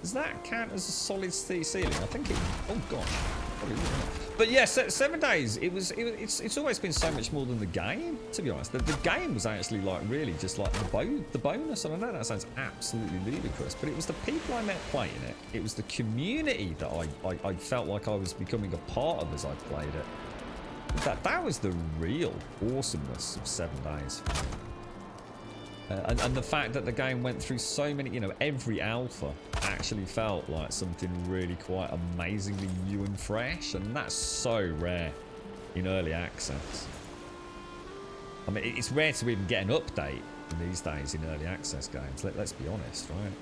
does that count as a solid ceiling? I think it... Oh, gosh. Probably wouldn't. But yeah, 7 days, it's always been so much more than the game, to be honest. The game was actually like really just like the bonus, and I know that sounds absolutely ludicrous, but it was the people I met playing it. It was the community that I felt like I was becoming a part of as I played it. That was the real awesomeness of 7 days for me. And the fact that the game went through so many, you know, every alpha actually felt like something really quite amazingly new and fresh, and that's so rare in early access. I mean, it's rare to even get an update these days in early access games, let's be honest, right?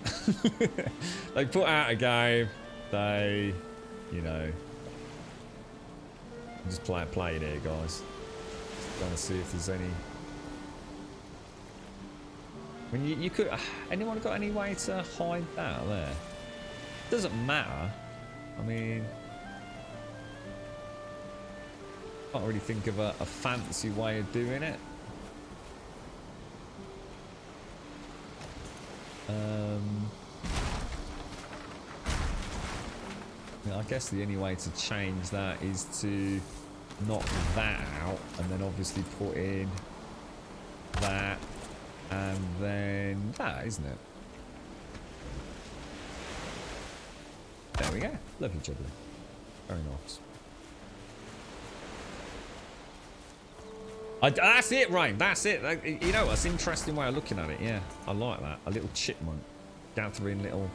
They put out a game, they, you know, just play it here, guys. Just trying to see if there's any... I mean, you could... Anyone got any way to hide that there? Doesn't matter. I mean... Can't really think of a fancy way of doing it. I guess the only way to change that is to knock that out and then obviously put in that and then that, isn't it? There we go. Lovely jubbly. Very nice. That's it, Rain. That's it. You know, that's an interesting way of looking at it. Yeah, I like that. A little chipmunk gathering little...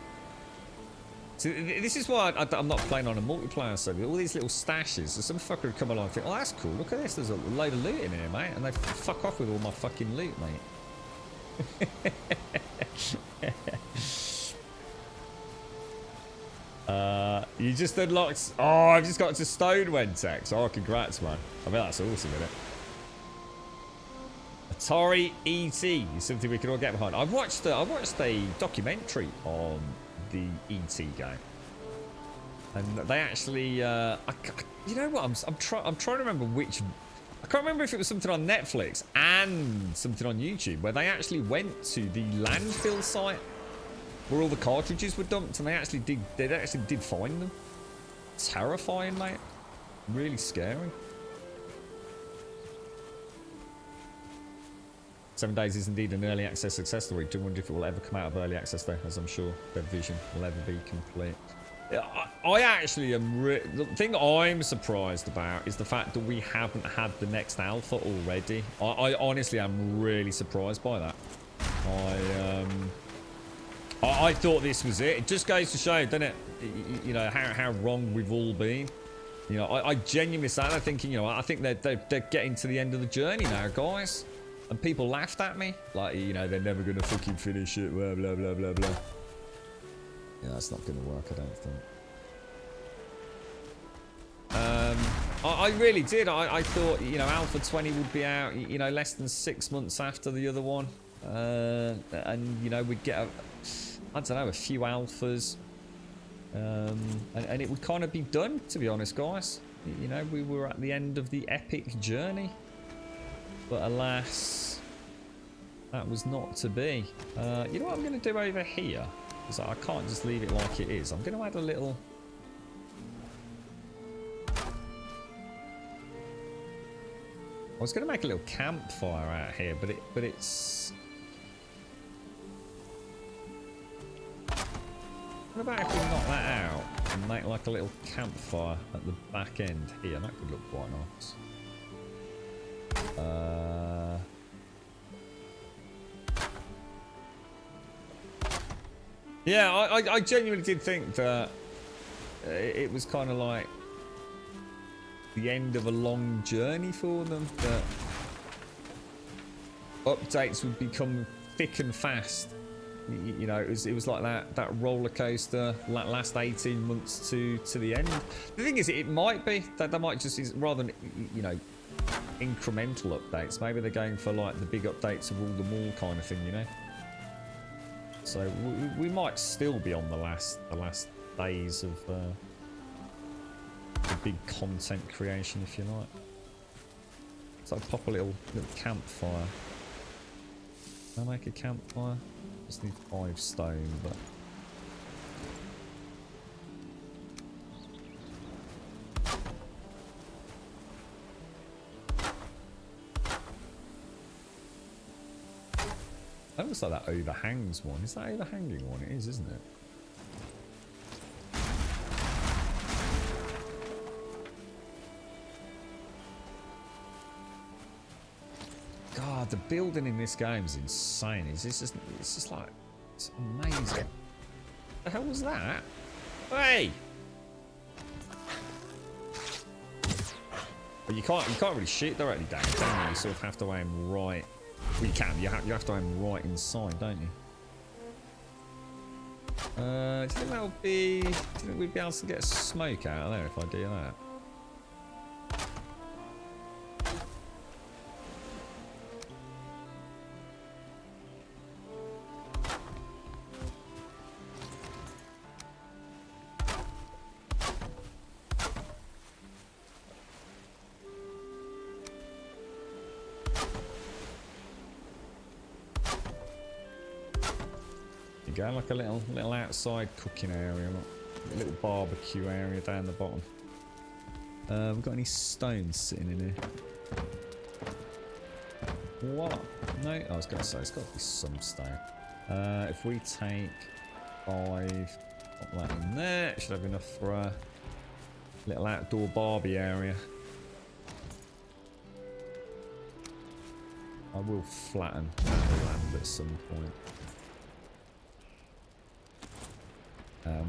So this is why I'm not playing on a multiplayer server. All these little stashes. So some fucker would come along and think, oh, that's cool. Look at this. There's a load of loot in here, mate. And they fuck off with all my fucking loot, mate. You just unlocked... Oh, I've just got to Stone Wentex. Oh, congrats, man. I mean, that's awesome, isn't it? Atari E.T. is something we can all get behind. I watched a documentary on the E.T. game, and they actually you know what, I'm trying to remember which. I can't remember if it was something on Netflix and something on YouTube where they actually went to the landfill site where all the cartridges were dumped, and they actually did find them. terrifying, mate. Really scary. 7 days is indeed an early access success story. Do wonder if it will ever come out of early access though, as I'm sure their vision will ever be complete. Yeah, I actually am. The thing I'm surprised about is the fact that we haven't had the next alpha already. I honestly am really surprised by that. I thought this was it. It just goes to show, doesn't it? You know how wrong we've all been. You know, I genuinely sat there thinking, you know, I think they're getting to the end of the journey now, guys. And people laughed at me, like, you know, they're never gonna fucking finish it. Blah blah blah blah blah. Yeah, that's not gonna work, I don't think. I really did. I thought, you know, Alpha 20 would be out, you know, less than 6 months after the other one. And, you know, we'd get, I don't know, a few alphas. And it would kind of be done, to be honest, guys. You know, we were at the end of the epic journey. But alas, that was not to be. You know what I'm going to do over here? Because I can't just leave it like it is. I'm going to add a little... I was going to make a little campfire out here, but it's... What about if we knock that out and make like a little campfire at the back end here? That could look quite nice. Yeah, I genuinely did think that it was kind of like the end of a long journey for them, that updates would become thick and fast. You know, it was like that roller coaster last 18 months to the end. The thing is, it might be that they might just, rather than, you know, incremental updates, maybe they're going for like the big updates of all the mall kind of thing, you know. So we might still be on the last days of the big content creation, if you like. So I'll pop a little campfire. Can I make a campfire? Just need 5 stone, but that looks like that overhangs one. Is that overhanging one? It is, isn't it? God, the building in this game is insane. It's just like, it's amazing. The hell was that? Hey! But you can't really shoot directly down, can you? You sort of have to aim right. Well, you can. You have to aim right inside, don't you? Do you think that'll be? Do you think we'd be able to get smoke out of there if I do that? Like a little outside cooking area, a little barbecue area down the bottom. We've got any stones sitting in here? What? No, I was going to say it's got to be some stone. If we take 5, pop that in there, it should have enough for a little outdoor barbie area. I will flatten the land at some point.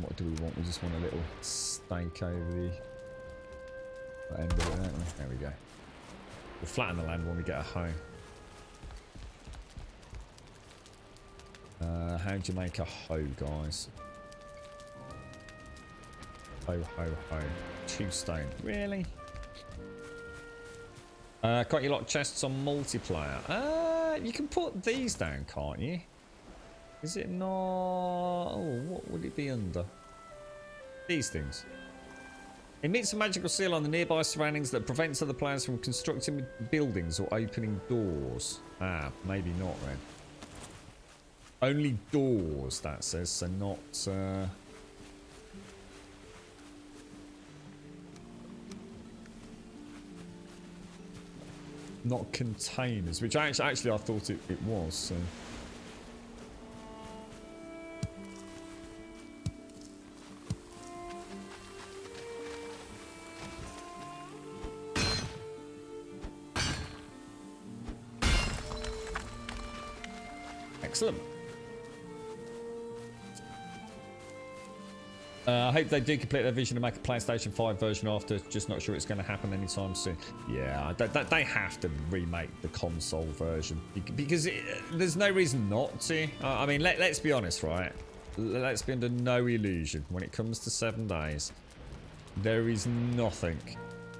What do we want? We just want a little stake over the end of it, don't we? There we go. We'll flatten the land when we get a hoe. How do you make a hoe, guys? Hoe, hoe, hoe. 2 stone. Really? Got your lot of chests on multiplayer. You can put these down, can't you? Is it not? Oh, what would it be under? These things. Emits a magical seal on the nearby surroundings that prevents other players from constructing buildings or opening doors. Ah, maybe not then. Only doors, that says, so not... not containers, which actually I thought it was. So. Excellent. I hope they do complete their vision to make a PlayStation 5 version after. Just not sure it's going to happen anytime soon. Yeah, they have to remake the console version because there's no reason not to. I mean, let's be honest, right? Let's be under no illusion. When it comes to 7 days, there is nothing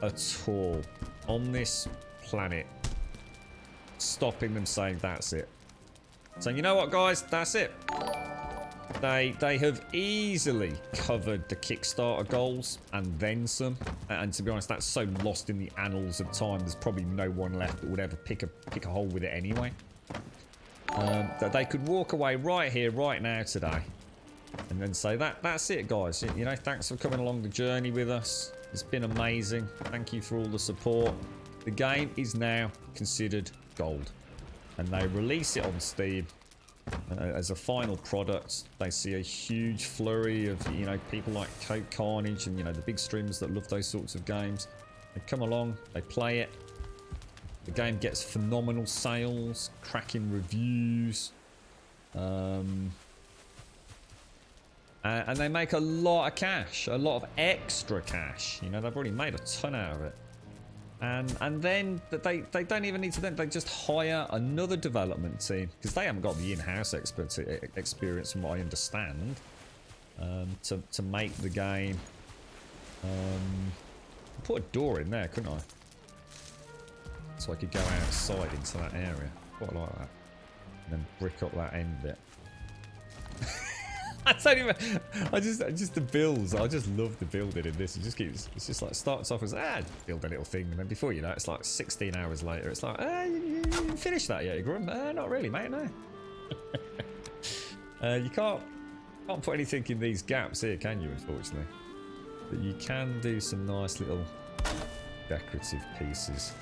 at all on this planet stopping them saying that's it. So you know what, guys? That's it. They have easily covered the Kickstarter goals and then some. And to be honest, that's so lost in the annals of time. There's probably no one left that would ever pick a hole with it anyway. That they could walk away right here, right now, today, and then say that's it, guys. You know, thanks for coming along the journey with us. It's been amazing. Thank you for all the support. The game is now considered gold, and they release it on Steam. As a final product, they see a huge flurry of, you know, people like Coke Carnage and, you know, the big streamers that love those sorts of games. They come along, they play it. The game gets phenomenal sales, cracking reviews. And they make a lot of cash, a lot of extra cash. You know, they've already made a ton out of it. And then they don't even need to then, they just hire another development team, because they haven't got the in-house experience from what I understand, to make the game. Put a door in there, couldn't I? So I could go outside into that area. Quite like that. And then brick up that end bit. I don't even. I just the builds. I just love the building in this. It just keeps. It's just like starts off as build a little thing, and then before you know, it's like 16 hours later. It's like you finished that yet, Grum? Not really, mate. No. You can't put anything in these gaps here, can you? Unfortunately, but you can do some nice little decorative pieces.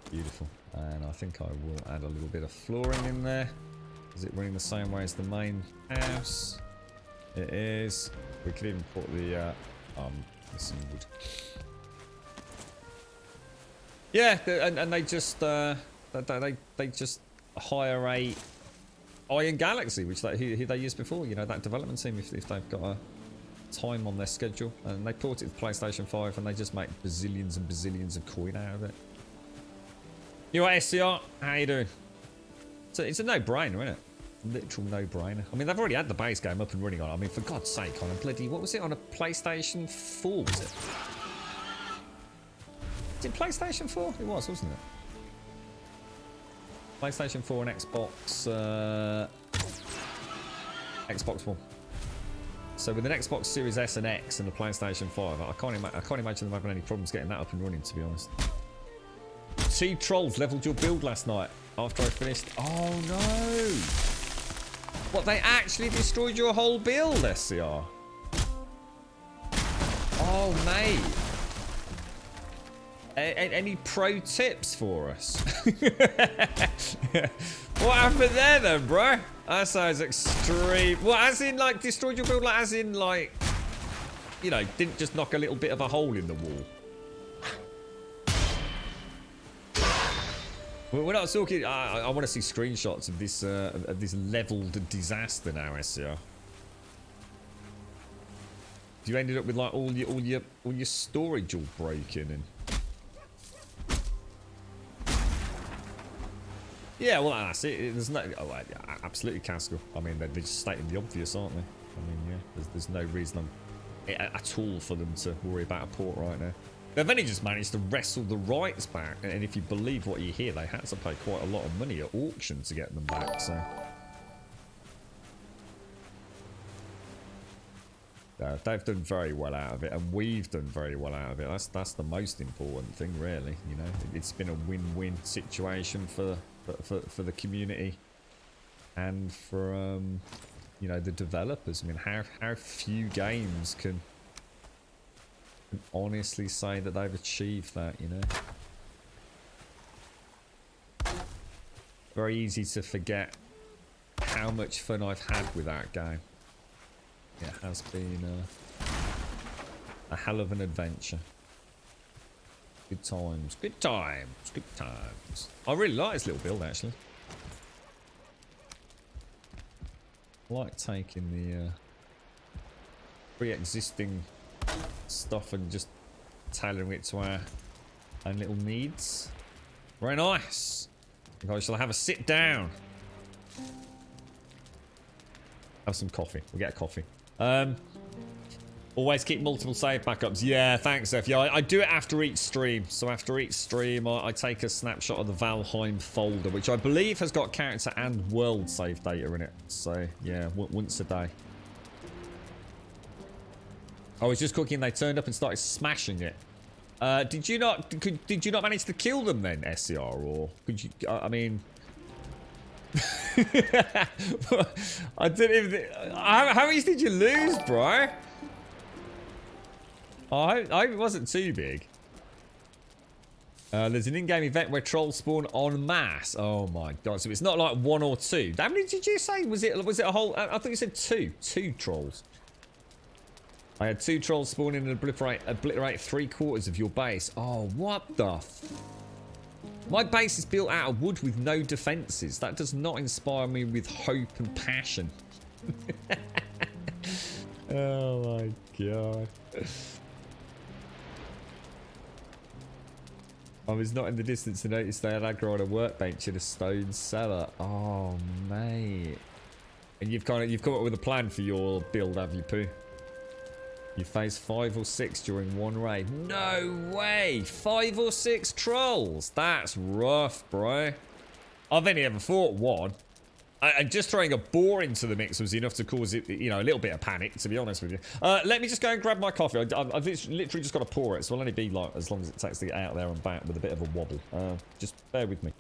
Beautiful. And I think I will add a little bit of flooring in there. Is it running the same way as the main house? It is. We could even put the missing wood. Yeah, and they just they just hire a Iron Galaxy, which who they used before. You know, that development team, if they've got a time on their schedule, and they port it to PlayStation 5, and they just make bazillions and bazillions of coin out of it. You right, SCR? How you doing? So it's a no-brainer, isn't it? Literal no-brainer. I mean, they've already had the base game up and running on it. I mean, for God's sake, on a bloody... What was it? On a PlayStation 4, was it? Was it PlayStation 4? It was, wasn't it? PlayStation 4 and Xbox... Xbox One. So with an Xbox Series S and X and the PlayStation 5, I can't imagine them having any problems getting that up and running, to be honest. Two trolls leveled your build last night after I finished. Oh no! What, they actually destroyed your whole build, SCR? Oh mate. Any pro tips for us? What happened there then, bro? That sounds extreme. What, as in like destroyed your build, like as in like, you know, didn't just knock a little bit of a hole in the wall? We're not talking. I want to see screenshots of this leveled disaster now, SCR. You ended up with like all your storage all broken and. Yeah, well that's it. There's no. Oh, absolutely, Castle. I mean, they're just stating the obvious, aren't they? I mean, yeah. There's no reason at all for them to worry about a port right now. They've only just managed to wrestle the rights back, and if you believe what you hear, they had to pay quite a lot of money at auction to get them back, so... they've done very well out of it, and we've done very well out of it. That's the most important thing, really, you know? It's been a win-win situation for the community. and for you know, the developers. I mean, how few games can honestly say that they've achieved that, you know? Very easy to forget how much fun I've had with that game. It has been a hell of an adventure. Good times, good times, good times. I really like this little build, actually. I like taking the pre-existing stuff and just tailoring it to our own little needs. Very nice. I shall have a sit down. Have some coffee. We'll get a coffee. Always keep multiple save backups. Yeah, thanks, F. Yeah, I do it after each stream. So after each stream, I take a snapshot of the Valheim folder, which I believe has got character and world save data in it. So, yeah, once a day. I was just cooking, they turned up and started smashing it. Did you not manage to kill them then, SCR, or could you? I mean, I didn't even. How many did you lose, bro? I hope it wasn't too big. There's an in-game event where trolls spawn en masse. Oh my god! So it's not like 1 or 2. How many did you say? Was it a whole? I thought you said 2. 2 trolls. I had 2 trolls spawn in and obliterate 3/4 of your base. Oh, what the My base is built out of wood with no defences. That does not inspire me with hope and passion. Oh my god. I was not in the distance to notice they had aggro on a workbench in a stone cellar. Oh, mate. And you've come up with a plan for your build, have you, Pooh? You face 5 or 6 during one raid. No way! 5 or 6 trolls! That's rough, bro. I've only ever fought 1. And just throwing a boar into the mix was enough to cause it, you know, a little bit of panic, to be honest with you. Let me just go and grab my coffee. I've literally just got to pour it, so it'll only be like as long as it takes to get out there and back with a bit of a wobble. Just bear with me.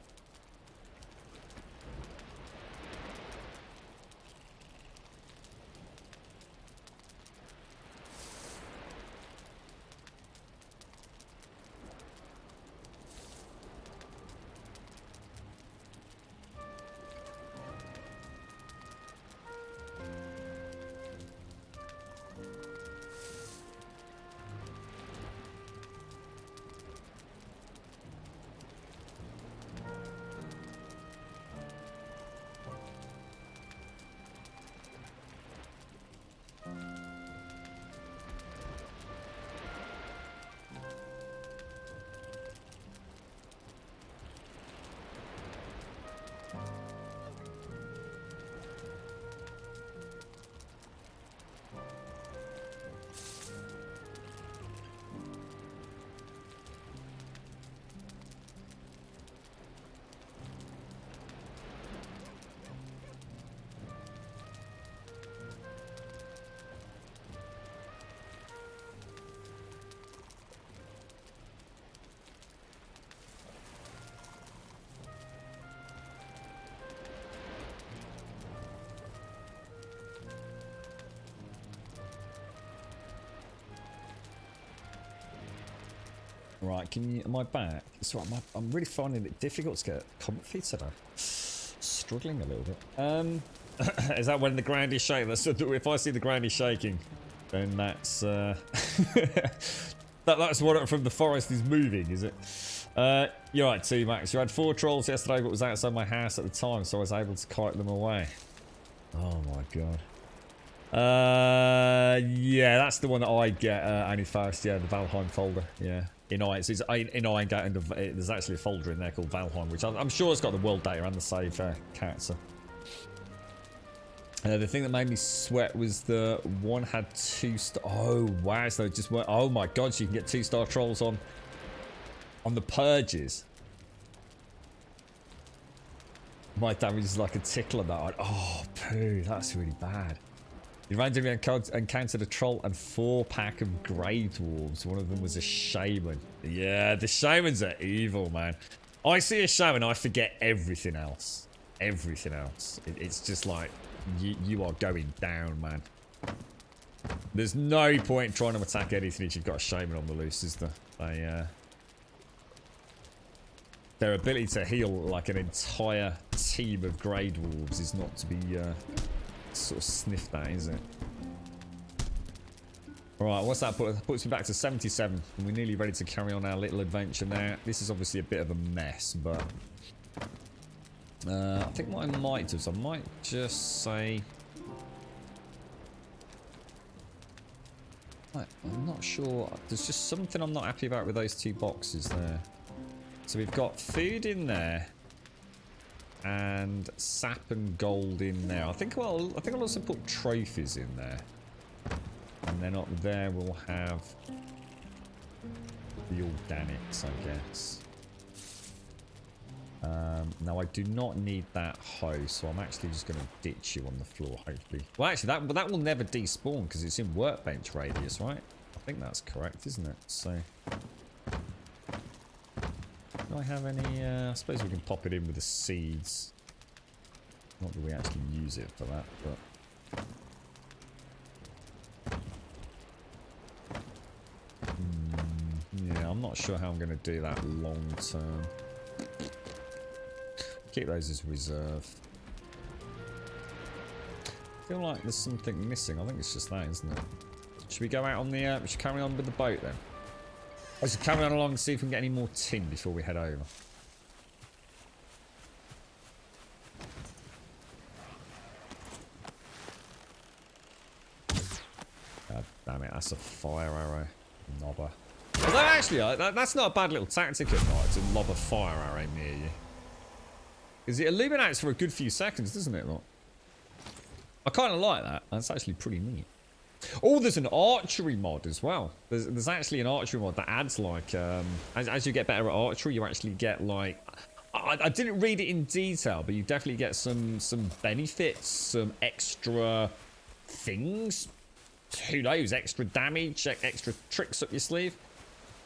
Right, am I back? It's right, I'm really finding it difficult to get comfy today. Struggling a little bit. Is that when the ground is shaking? If I see the ground is shaking, then that's that's what from the forest is moving, is it? You're right, T-Max. You had 4 trolls yesterday, but was outside my house at the time, so I was able to kite them away. Oh my god. Yeah, that's the one that I get only first. Yeah, the Valheim folder. Yeah. In Iron Gate, and there's actually a folder in there called Valheim, which I'm sure has got the world data and the save character. The thing that made me sweat was the one had 2 star. Oh wow! So it just went. Oh my god! So you can get 2-star trolls on the purges. My damage is like a tickle on that one. Oh poo! That's really bad. You randomly encountered a troll and 4-pack of grey dwarves. One of them was a shaman. Yeah, the shamans are evil, man. I see a shaman, I forget everything else. everything else. It's just like you are going down, man. There's no point trying to attack anything if you've got a shaman on the loose, is there? Their ability to heal like an entire team of Grey Dwarves is not to be sort of sniffed at, is it? Alright, what's that put? Puts me back to 77. And we're nearly ready to carry on our little adventure now. This is obviously a bit of a mess, but... I think what I might do is I might just say... I'm not sure. There's just something I'm not happy about with those two boxes there. So we've got food in there. And sap and gold in there. I think I'll also put trophies in there. And then up there we'll have the organics, I guess. Now I do not need that hoe, so I'm actually just going to ditch you on the floor, hopefully. Well, actually, that will never despawn because it's in workbench radius, right? I think that's correct, isn't it? So, do I have any? I suppose we can pop it in with the seeds. Not that we actually use it for that, but. Yeah, I'm not sure how I'm going to do that long term. Keep those as reserve. I feel like there's something missing. I think it's just that, isn't it? Should we go out on the... we should carry on with the boat then? I should carry on along and see if we can get any more tin before we head over. God damn it, that's a fire arrow. Knobber. Although actually, that's not a bad little tactic at night to lob a fire arrow near you. Because it illuminates for a good few seconds, doesn't it? Not? I kind of like that. That's actually pretty neat. Oh, there's an archery mod as well. There's actually an archery mod that adds like, as you get better at archery, you actually get like, I didn't read it in detail, but you definitely get some benefits, some extra things. Who knows? Extra damage, extra tricks up your sleeve.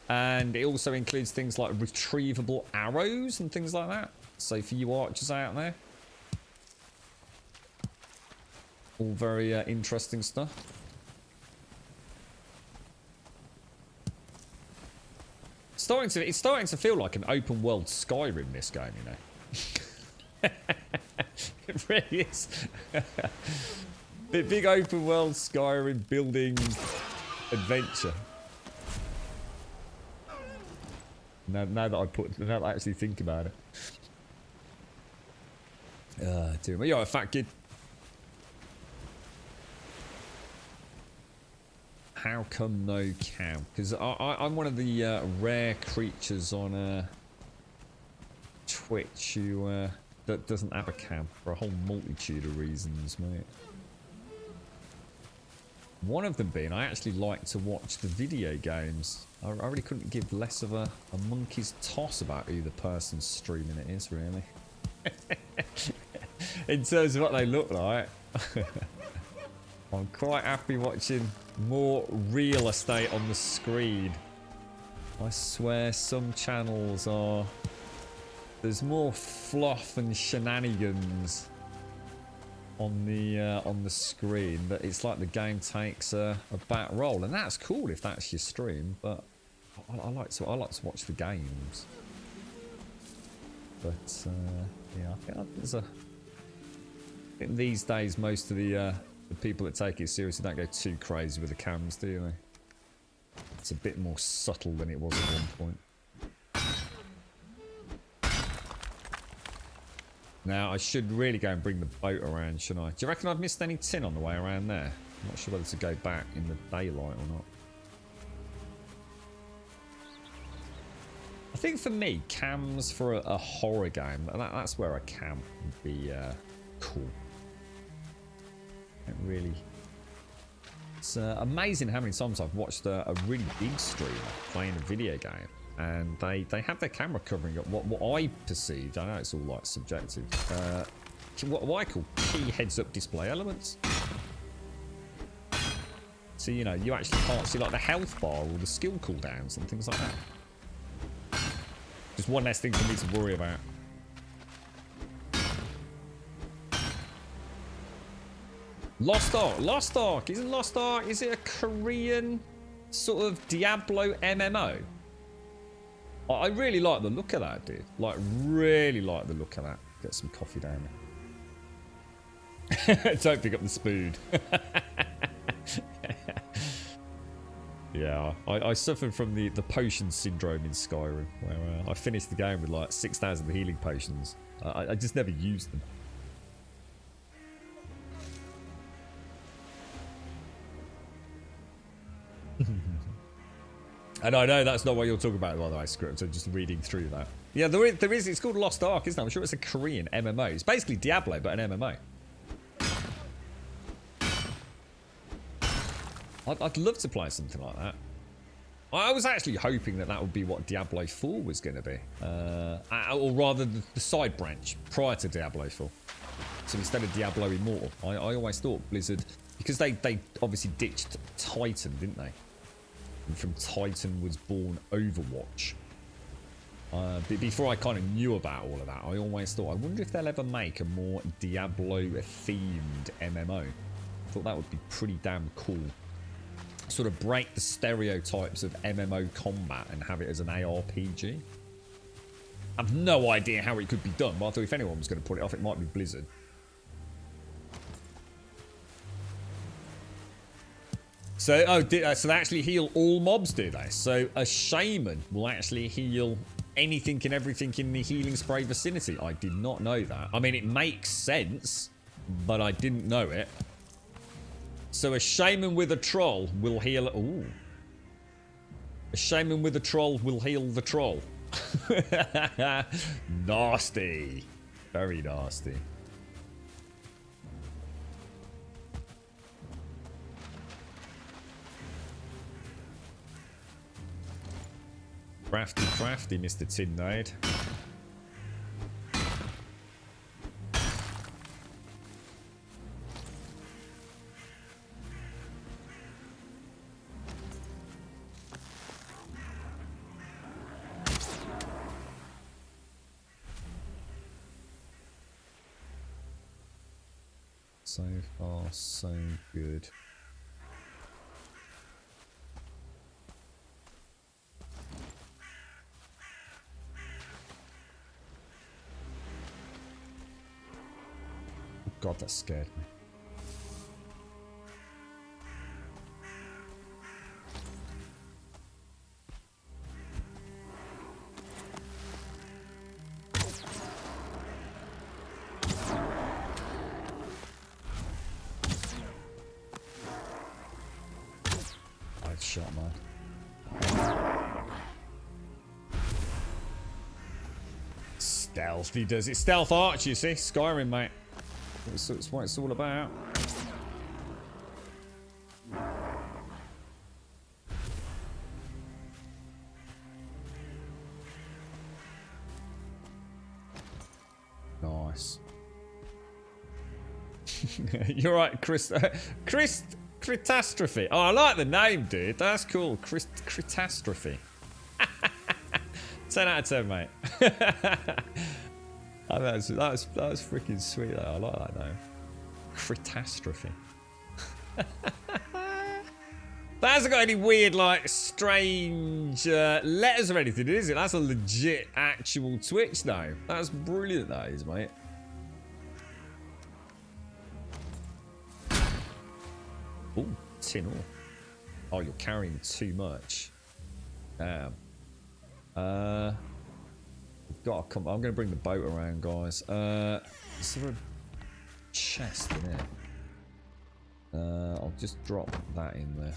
And it also includes things like retrievable arrows and things like that. So for you archers out there, all very interesting stuff. It's starting to feel like an open world Skyrim, this game, you know. It really is. Big open world Skyrim building adventure. Now that I actually think about it. Dear me, you're a fat kid. How come no cam? Because I'm one of the rare creatures on Twitch who that doesn't have a cam for a whole multitude of reasons, mate. One of them being I actually like to watch the video games. I really couldn't give less of a monkey's toss about who the person streaming it is, really. In terms of what they look like. I'm quite happy watching more real estate on the screen. I swear some channels are... There's more fluff and shenanigans on the screen that it's like the game takes a back roll, and that's cool if that's your stream. But I like to watch the games. But yeah, I think there's a... I think these days most of the people that take it seriously don't go too crazy with the cams, do they? It's a bit more subtle than it was at one point. Now, I should really go and bring the boat around, shouldn't I? Do you reckon I've missed any tin on the way around there? I'm not sure whether to go back in the daylight or not. I think for me, cams for a horror game, that's where a cam would be cool. It really... It's amazing how many times I've watched a really big streamer playing a video game. And they have their camera covering up what I perceived, I know it's all like subjective, what I call key heads-up display elements. So, you know, you actually can't see like the health bar or the skill cooldowns and things like that. Just one less thing for me to worry about. Lost Ark. Lost Ark. Isn't Lost Ark, is it a Korean sort of Diablo MMO? I really like the look of that, dude. Like, really like the look of that. Get some coffee down there. Don't pick up the spoon. Yeah, I suffered from the potion syndrome in Skyrim, where I finished the game with like 6,000 healing potions. I just never used them. And I know that's not what you're talking about, by the way, Script. I'm just reading through that. Yeah, there is. It's called Lost Ark, isn't it? I'm sure it's a Korean MMO. It's basically Diablo, but an MMO. I'd love to play something like that. I was actually hoping that would be what Diablo 4 was going to be. Or rather, the side branch prior to Diablo 4. So instead of Diablo Immortal, I always thought Blizzard... Because they obviously ditched Titan, didn't they? And from Titan was born Overwatch. Before I kind of knew about all of that, I always thought, I wonder if they'll ever make a more Diablo-themed MMO. I thought that would be pretty damn cool. Sort of break the stereotypes of MMO combat and have it as an ARPG. I have no idea how it could be done, but I thought if anyone was going to put it off, it might be Blizzard. So, so they actually heal all mobs, do they? So a shaman will actually heal anything and everything in the healing spray vicinity. I did not know that. I mean, it makes sense, but I didn't know it. So a shaman with a troll will heal... Ooh. A shaman with a troll will heal the troll. Nasty. Very nasty. Crafty, crafty, Mr. Tin Nade. So far, so good. God, that scared me. Nice shot, man. Stealthy does it. Stealth arch, you see? Skyrim, mate. That's what it's all about. Nice. You're right, Critastrophe. Oh, I like the name, dude. That's cool. Critastrophe. 10 out of 10, mate. Oh, that's freaking sweet. Though. I like that name. Critastrophe. That hasn't got any weird, like, strange letters or anything, is it? That's a legit, actual Twitch name. That's brilliant, that is, mate. Ooh, tin ore. Oh, you're carrying too much. Damn. We've got to come. I'm going to bring the boat around, guys. Is there a chest in it? I'll just drop that in there.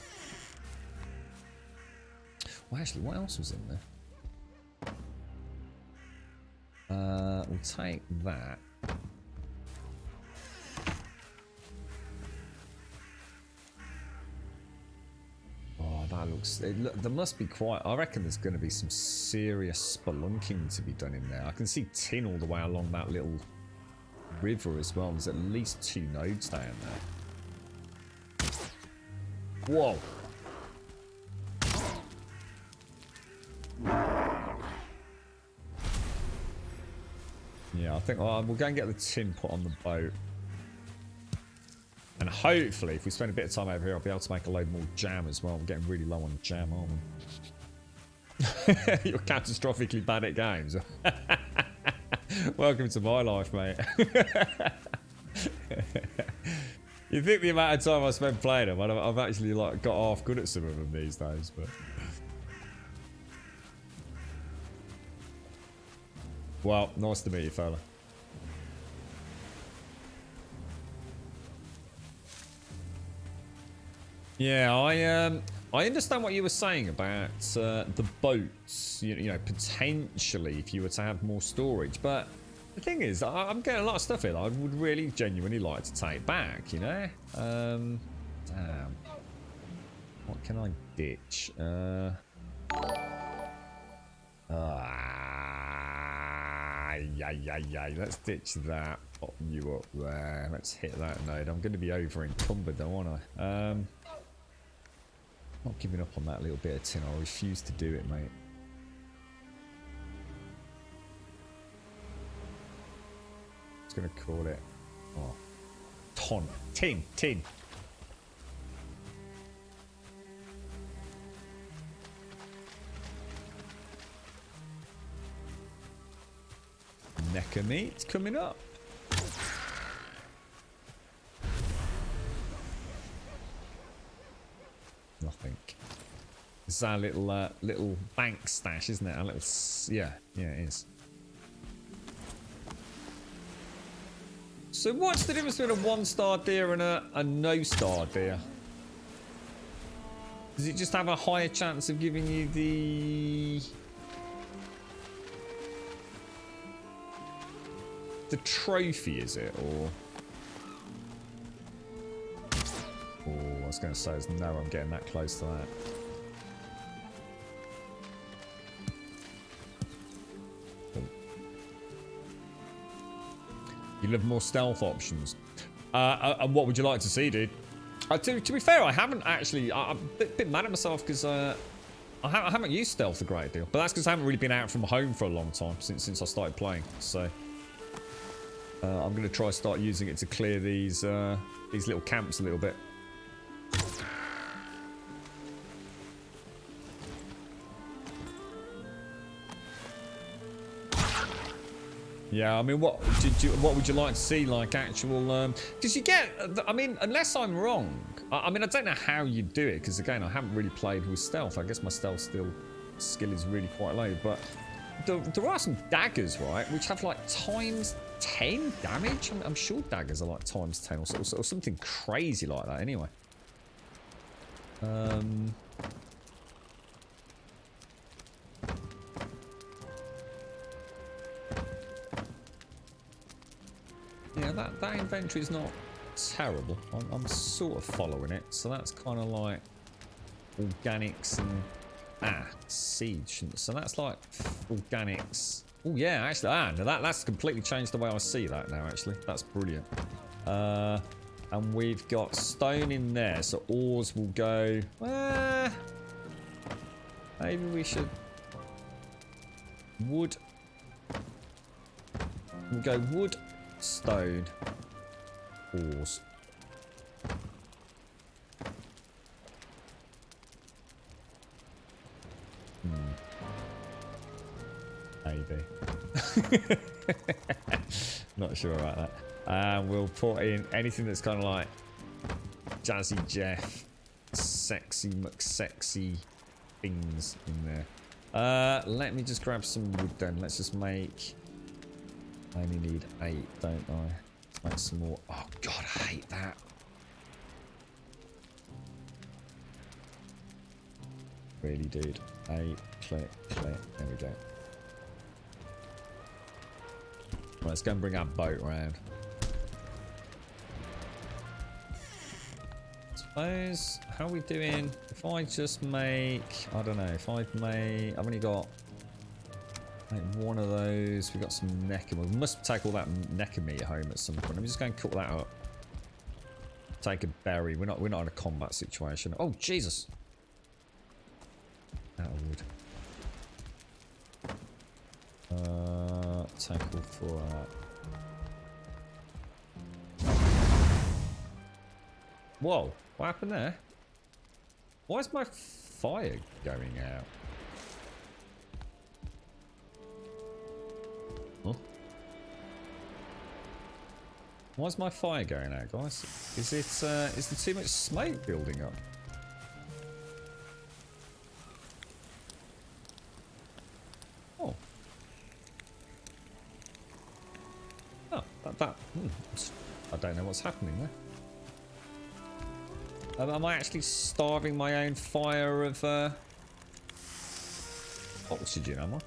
Well, actually, what else was in there? We'll take that. Oh, that looks... there must be quite... I reckon there's going to be some serious spelunking to be done in there. I can see tin all the way along that little river as well. There's at least 2 nodes down there. Whoa. Yeah, I think we'll go and get the tin put on the boat. And hopefully, if we spend a bit of time over here, I'll be able to make a load more jam as well. I'm getting really low on jam, aren't we? You're catastrophically bad at games. Welcome to my life, mate. You think the amount of time I spend playing them, I've actually like got half good at some of them these days, but... Well, nice to meet you, fella. Yeah, I understand what you were saying about the boats. You know, potentially if you were to have more storage, but the thing is, I'm getting a lot of stuff here that I would really genuinely like to take back. You know, damn. What can I ditch? Let's ditch that. Pop you up there. Let's hit that node. I'm going to be over encumbered though, aren't I? Not giving up on that little bit of tin. I refuse to do it, mate. I was going to call it... Oh. Tin. Neck of meat coming up. Nothing. It's our little bank stash, isn't it? Our little... Yeah, it is. So what's the difference between a 1-star deer and a no-star deer? Does it just have a higher chance of giving you the trophy, is it? Or... Oh, I was going to say, there's no I'm getting that close to that. You love more stealth options. And what would you like to see, dude? To be fair, I haven't actually... I'm a bit mad at myself because I haven't used stealth a great deal. But that's because I haven't really been out from home for a long time since I started playing. So I'm going to try start using it to clear these little camps a little bit. Yeah, I mean, what would you like to see, like actual? Because you get, I mean, unless I'm wrong, I mean, I don't know how you do it, because again, I haven't really played with stealth. I guess my stealth skill is really quite low, but there are some daggers, right, which have like times 10 damage. I'm sure daggers are like times 10 or something crazy like that. Anyway. Yeah, that inventory is not terrible. I'm sort of following it, so that's kind of like organics and seeds. So that's like organics. Oh yeah, actually, now that's completely changed the way I see that now. Actually, that's brilliant. And we've got stone in there, so ores will go. Maybe we should wood. We'll go wood. Stone, ores. Maybe. Not sure about that. And we'll put in anything that's kind of like Jazzy Jeff, sexy McSexy things in there. Let me just grab some wood then. Let's just make... I only need 8, don't I? Let's make some more. Oh god, I hate that. Really, dude. 8, click. There we go. Right, let's go and bring our boat round. Suppose, how are we doing? If I just make, I don't know, if I've I've only got one of those. We got some neck, and we must take all that neck meat home at some point. I'm just going to cook that up. Take a berry. We're not in a combat situation. Oh Jesus! Out of wood. Take all 4 out. Whoa, what happened there? Why is my fire going out? Huh? Why is my fire going out, guys? Is there too much smoke building up? Oh. Oh, I don't know what's happening there. Am I actually starving my own fire of oxygen, am I?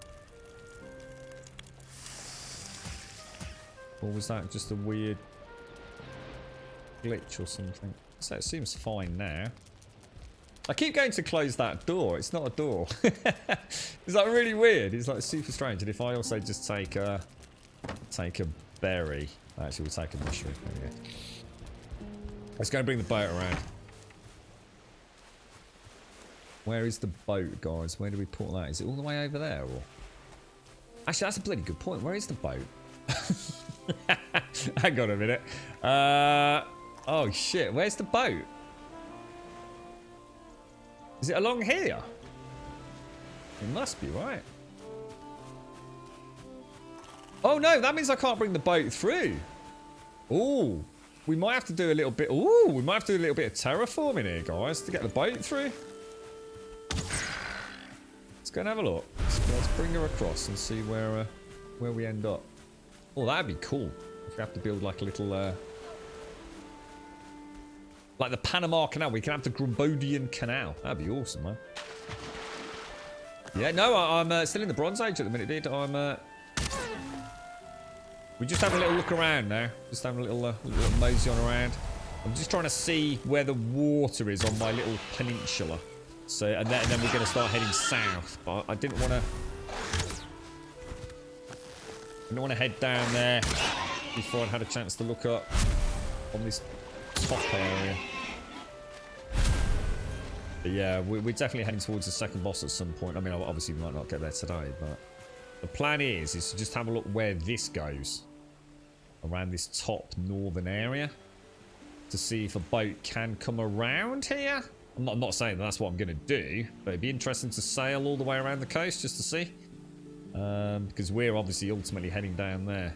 Or was that just a weird glitch or something? So it seems fine now. I keep going to close that door. It's not a door. It's like really weird. It's like super strange. And if I also just take a berry, actually we'll take a mushroom. There we go. Let's go and bring the boat around. Where is the boat, guys? Where do we put that? Is it all the way over there, or? Actually, that's a bloody good point. Where is the boat? Hang on a minute. Oh shit, where's the boat? Is it along here? It must be, right? Oh no, that means I can't bring the boat through. Ooh, we might have to do a little bit. Ooh, we might have to do a little bit of terraforming here, guys, to get the boat through. Let's go and have a look. Let's bring her across and see where we end up. Oh, that'd be cool. If we have to build like a little, like the Panama Canal. We can have the Grumbodian Canal. That'd be awesome, man. Yeah, no, I'm still in the Bronze Age at the minute, dude. We just have a little look around now. Just have a little mosey on around. I'm just trying to see where the water is on my little peninsula. So, and then we're going to start heading south. But I didn't want to head down there before I'd had a chance to look up on this top area. But yeah, we're definitely heading towards the second boss at some point. I mean, obviously we might not get there today, but the plan is to just have a look where this goes. Around this top northern area. To see if a boat can come around here. I'm not saying that's what I'm going to do, but it'd be interesting to sail all the way around the coast just to see. Because we're obviously ultimately heading down there.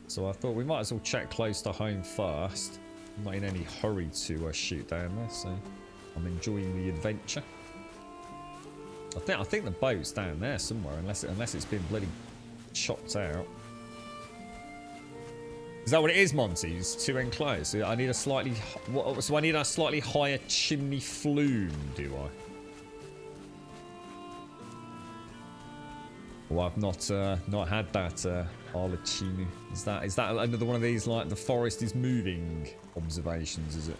So I thought we might as well check close to home first. I'm not in any hurry to shoot down there, so I'm enjoying the adventure. I think the boat's down there somewhere, unless it's been bloody chopped out. Is that what it is, Monty? It's too enclosed. I need a slightly... So I need a slightly higher chimney flume, do I? Well, I've not had that Arlecchino. Is that another one of these, like, the forest is moving observations, is it?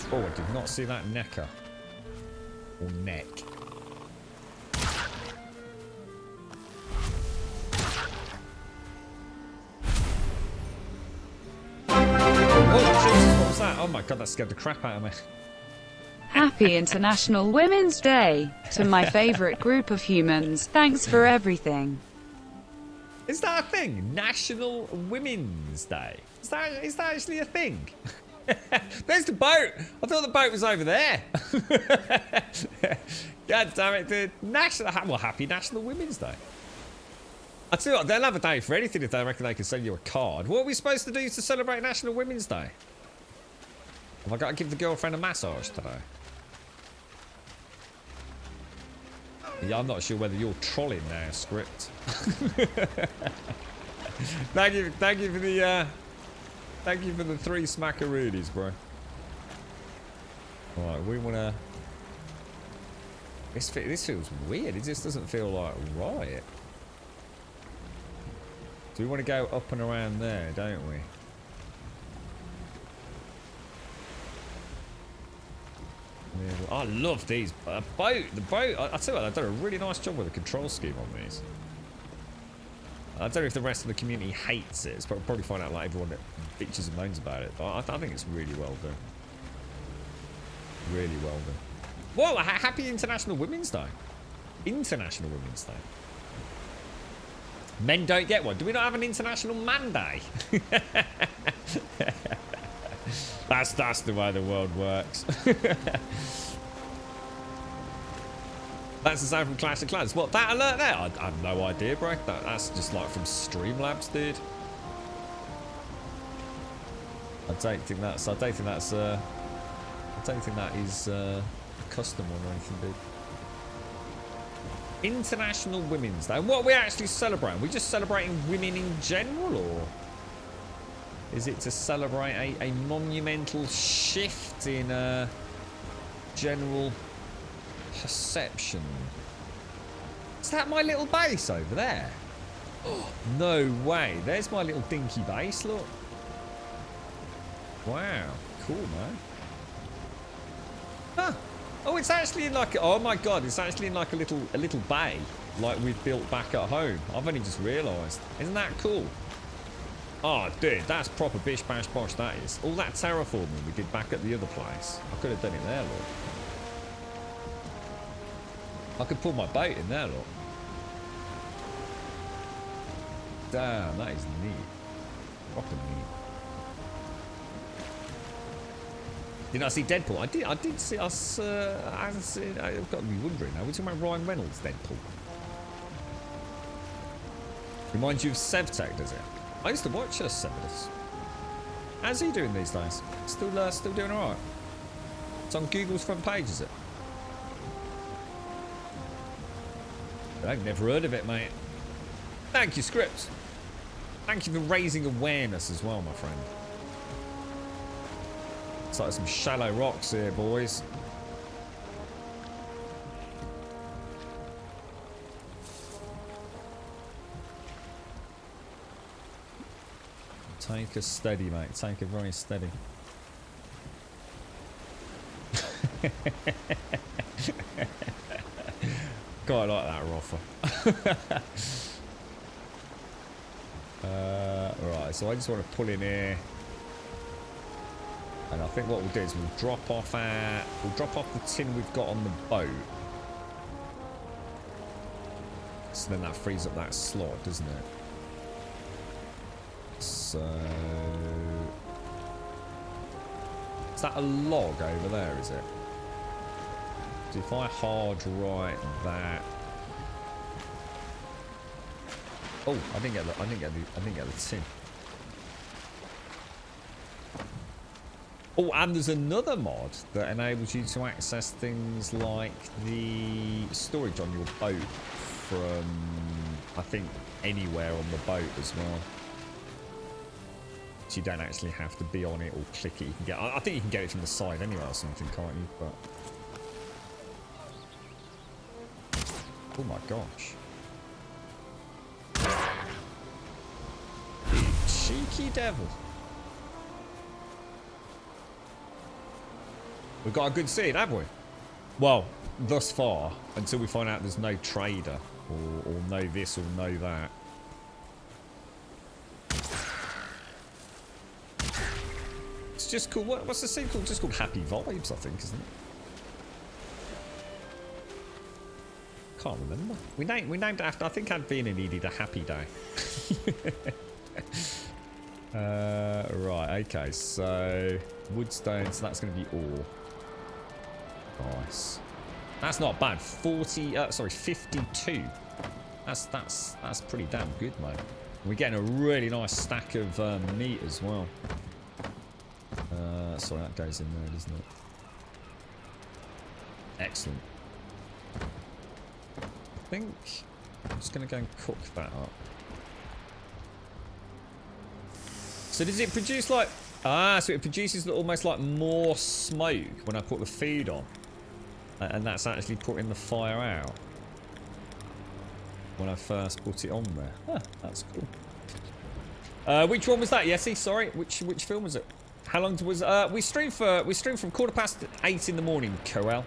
Oh, I did not see that necker. Or neck. Oh, Jesus, what was that? Oh my god, that scared the crap out of me. Happy International Women's Day to my favorite group of humans. Thanks for everything. Is that a thing? National Women's Day? Is that actually a thing? There's the boat. I thought the boat was over there. God damn it, dude. Happy National Women's Day. I tell you what, they'll have a day for anything if they reckon they can send you a card. What are we supposed to do to celebrate National Women's Day? Have I got to give the girlfriend a massage today? Yeah, I'm not sure whether you're trolling now, script. Thank you for the thank you for the 3 smackaroonies, bro. Alright, we wanna... This feels weird. It just doesn't feel like right. Do we want to go up and around there, don't we? Yeah, I love these. The boat. I tell you what, they've done a really nice job with the control scheme on these. I don't know if the rest of the community hates it, but we'll probably find out like everyone that bitches and moans about it. But I think it's really well done. Really well done. Whoa, happy International Women's Day. International Women's Day. Men don't get one. Do we not have an International Man Day? That's the way the world works. That's the sound from Clash of Clans. What, that alert there? I have no idea, bro. That's just like from Streamlabs, dude. I don't think that is a custom one or anything, dude. International Women's Day. And what are we actually celebrating? Are we just celebrating women in general, or is it to celebrate a monumental shift in general perception? Is that my little base over there? Oh, no way. There's my little dinky base, look. Wow, cool, man. Huh. Oh, it's actually in like, oh my god, it's actually in like a little bay, like we've built back at home. I've only just realised. Isn't that cool? Oh, dude, that's proper bish bash bosh, that is. All that terraforming we did back at the other place. I could have done it there, look. I could pull my boat in there, look. Damn, that is neat. Proper neat. Did I see Deadpool? I did see us. I've got to be wondering now. We're talking about Ryan Reynolds' Deadpool. Reminds you of Sevtech, does it? I used to watch Severus. How's he doing these days? Still doing all right. It's on Google's front page, is it? I've never heard of it, mate. Thank you, Scripts. Thank you for raising awareness as well, my friend. It's like some shallow rocks here, boys. Take a steady, mate. Take a very steady. Quite like that, Roffer. Right, so I just want to pull in here. And I think what we'll do is we'll drop off the tin we've got on the boat. So then that frees up that slot, doesn't it? So is that a log over there, is it? So if I hard right that. Oh, I didn't get the tin. Oh, and there's another mod that enables you to access things like the storage on your boat from, I think, anywhere on the boat as well. So you don't actually have to be on it or click it. You can get. I think you can get it from the side anyway or something, can't you? But oh my gosh, you cheeky devil! We've got a good seed, haven't we? Well, thus far, until we find out there's no trader or no this or no that. It's just called, what's the seed called? Just called Happy Vibes, I think, isn't it? Can't remember. We named it after, I think Advina needed a happy day. Right, okay, so woodstone, so that's going to be ore. Nice. That's not bad. 52. That's pretty damn good, mate. We're getting a really nice stack of meat as well. Sorry, that goes in there, doesn't it? Excellent. I think I'm just going to go and cook that up. So does it produce like... Ah, so it produces almost like more smoke when I put the feed on. And that's actually putting the fire out. When I first put it on there. Ah, that's cool. Which one was that, Yeti? Sorry, which film was it? How long was... we streamed from 8:15 in the morning, Coel.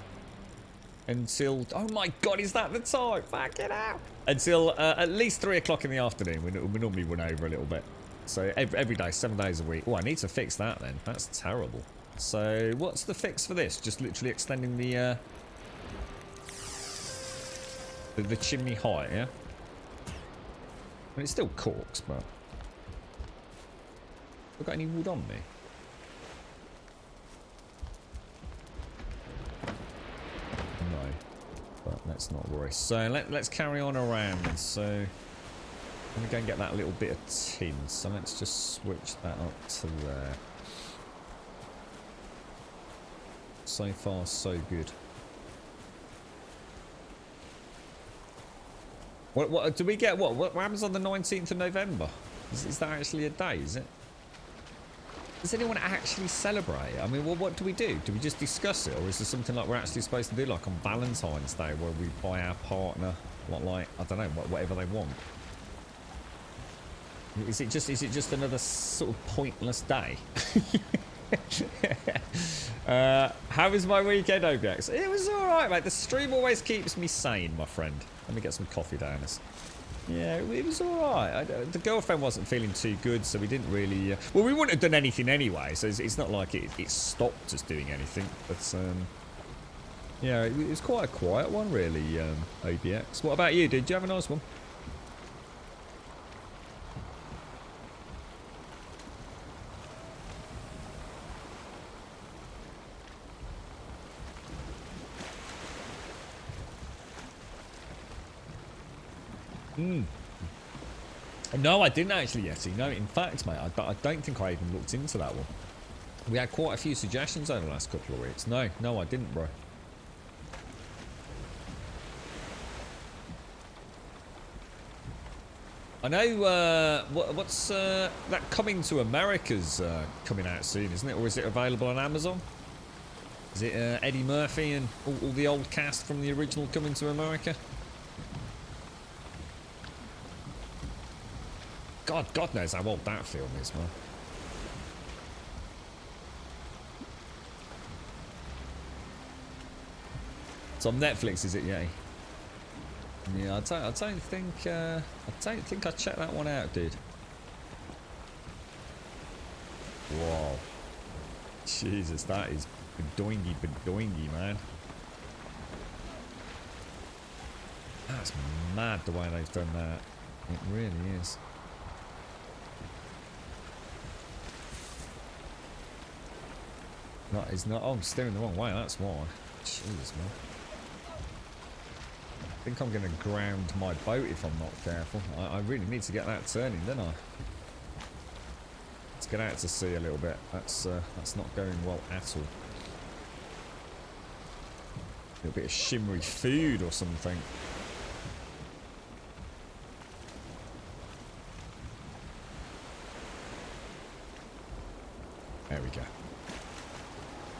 Until... Oh my god, is that the time? Fuck it out. Until at least 3 o'clock in the afternoon. We normally run over a little bit. So every day, 7 days a week. Oh, I need to fix that then. That's terrible. So what's the fix for this? Just literally extending the chimney height, yeah? I mean, it's still corks, but... Have I got any wood on me? No. But let's not worry. So let's carry on around. So I'm going to go and get that little bit of tin. So let's just switch that up to there. So far, so good. What do we get? What happens on the 19th of November? Is that actually a day? Is it? Does anyone actually celebrate? I mean, what do we do? Do we just discuss it, or is there something like we're actually supposed to do, like on Valentine's Day, where we buy our partner, like I don't know, whatever they want? Is it just another sort of pointless day? How was my weekend, OBX? It was alright, mate. The stream always keeps me sane, my friend. Let me get some coffee down this. Yeah, it was alright. The girlfriend wasn't feeling too good, so we didn't really... well, we wouldn't have done anything anyway, so it's not like it stopped us doing anything. But, yeah, it was quite a quiet one, really, OBX. What about you? Did you have a nice one? No, I didn't actually, Yeti. No, in fact, mate, I don't think I even looked into that one. We had quite a few suggestions over the last couple of weeks. No, I didn't, bro. I know, what's that Coming to America's coming out soon, isn't it? Or is it available on Amazon? Is it Eddie Murphy and all the old cast from the original Coming to America? God knows how old that film is, man. It's on Netflix, is it? Yeah. Yeah, I don't think I checked that one out, dude. Wow. Jesus, that is bedoingy, man. That's mad the way they've done that. It really is. No, it's not. Oh, I'm steering the wrong way, that's why. Jeez, man. I think I'm going to ground my boat if I'm not careful. I really need to get that turning, don't I? Let's get out to sea a little bit. That's not going well at all. A little bit of shimmery food or something. There we go.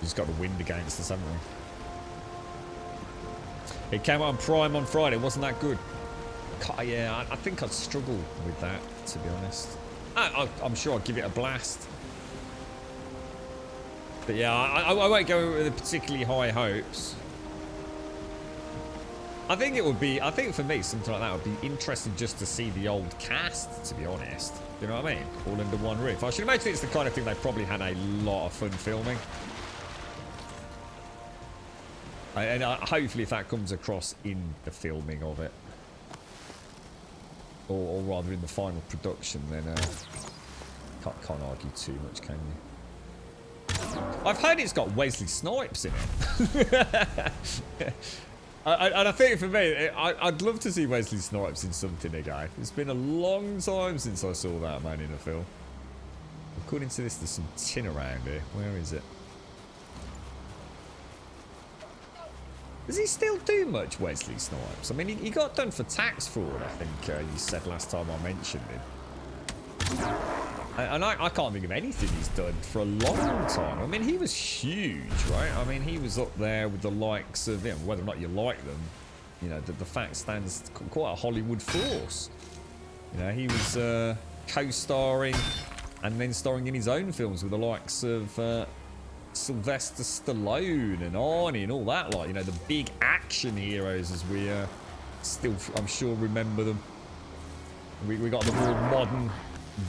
We just got the wind against us, haven't we? It came out on Prime on Friday. Wasn't that good? Yeah, I think I'd struggle with that, to be honest. I'm sure I'd give it a blast. But yeah, I won't go with particularly high hopes. I think it would be, I think for me, something like that would be interesting just to see the old cast, to be honest. You know what I mean? All under one roof. I should imagine it's the kind of thing they probably had a lot of fun filming. And hopefully if that comes across in the filming of it. Or rather in the final production, then can't argue too much, can you? I've heard it's got Wesley Snipes in it. And I think for me, I'd love to see Wesley Snipes in something again. It's been a long time since I saw that man in a film. According to this, there's some tin around here. Where is it? Does he still do much, Wesley Snipes? I mean, he got done for tax fraud, I think you said last time I mentioned him. And I can't think of anything he's done for a long time. I mean, he was huge, right? I mean, he was up there with the likes of, you know, whether or not you like them, you know, the fact stands quite a Hollywood force. You know, he was co-starring and then starring in his own films with the likes of Sylvester Stallone and Arnie and all that, like, you know, the big action heroes as we still, I'm sure, remember them. We got the more modern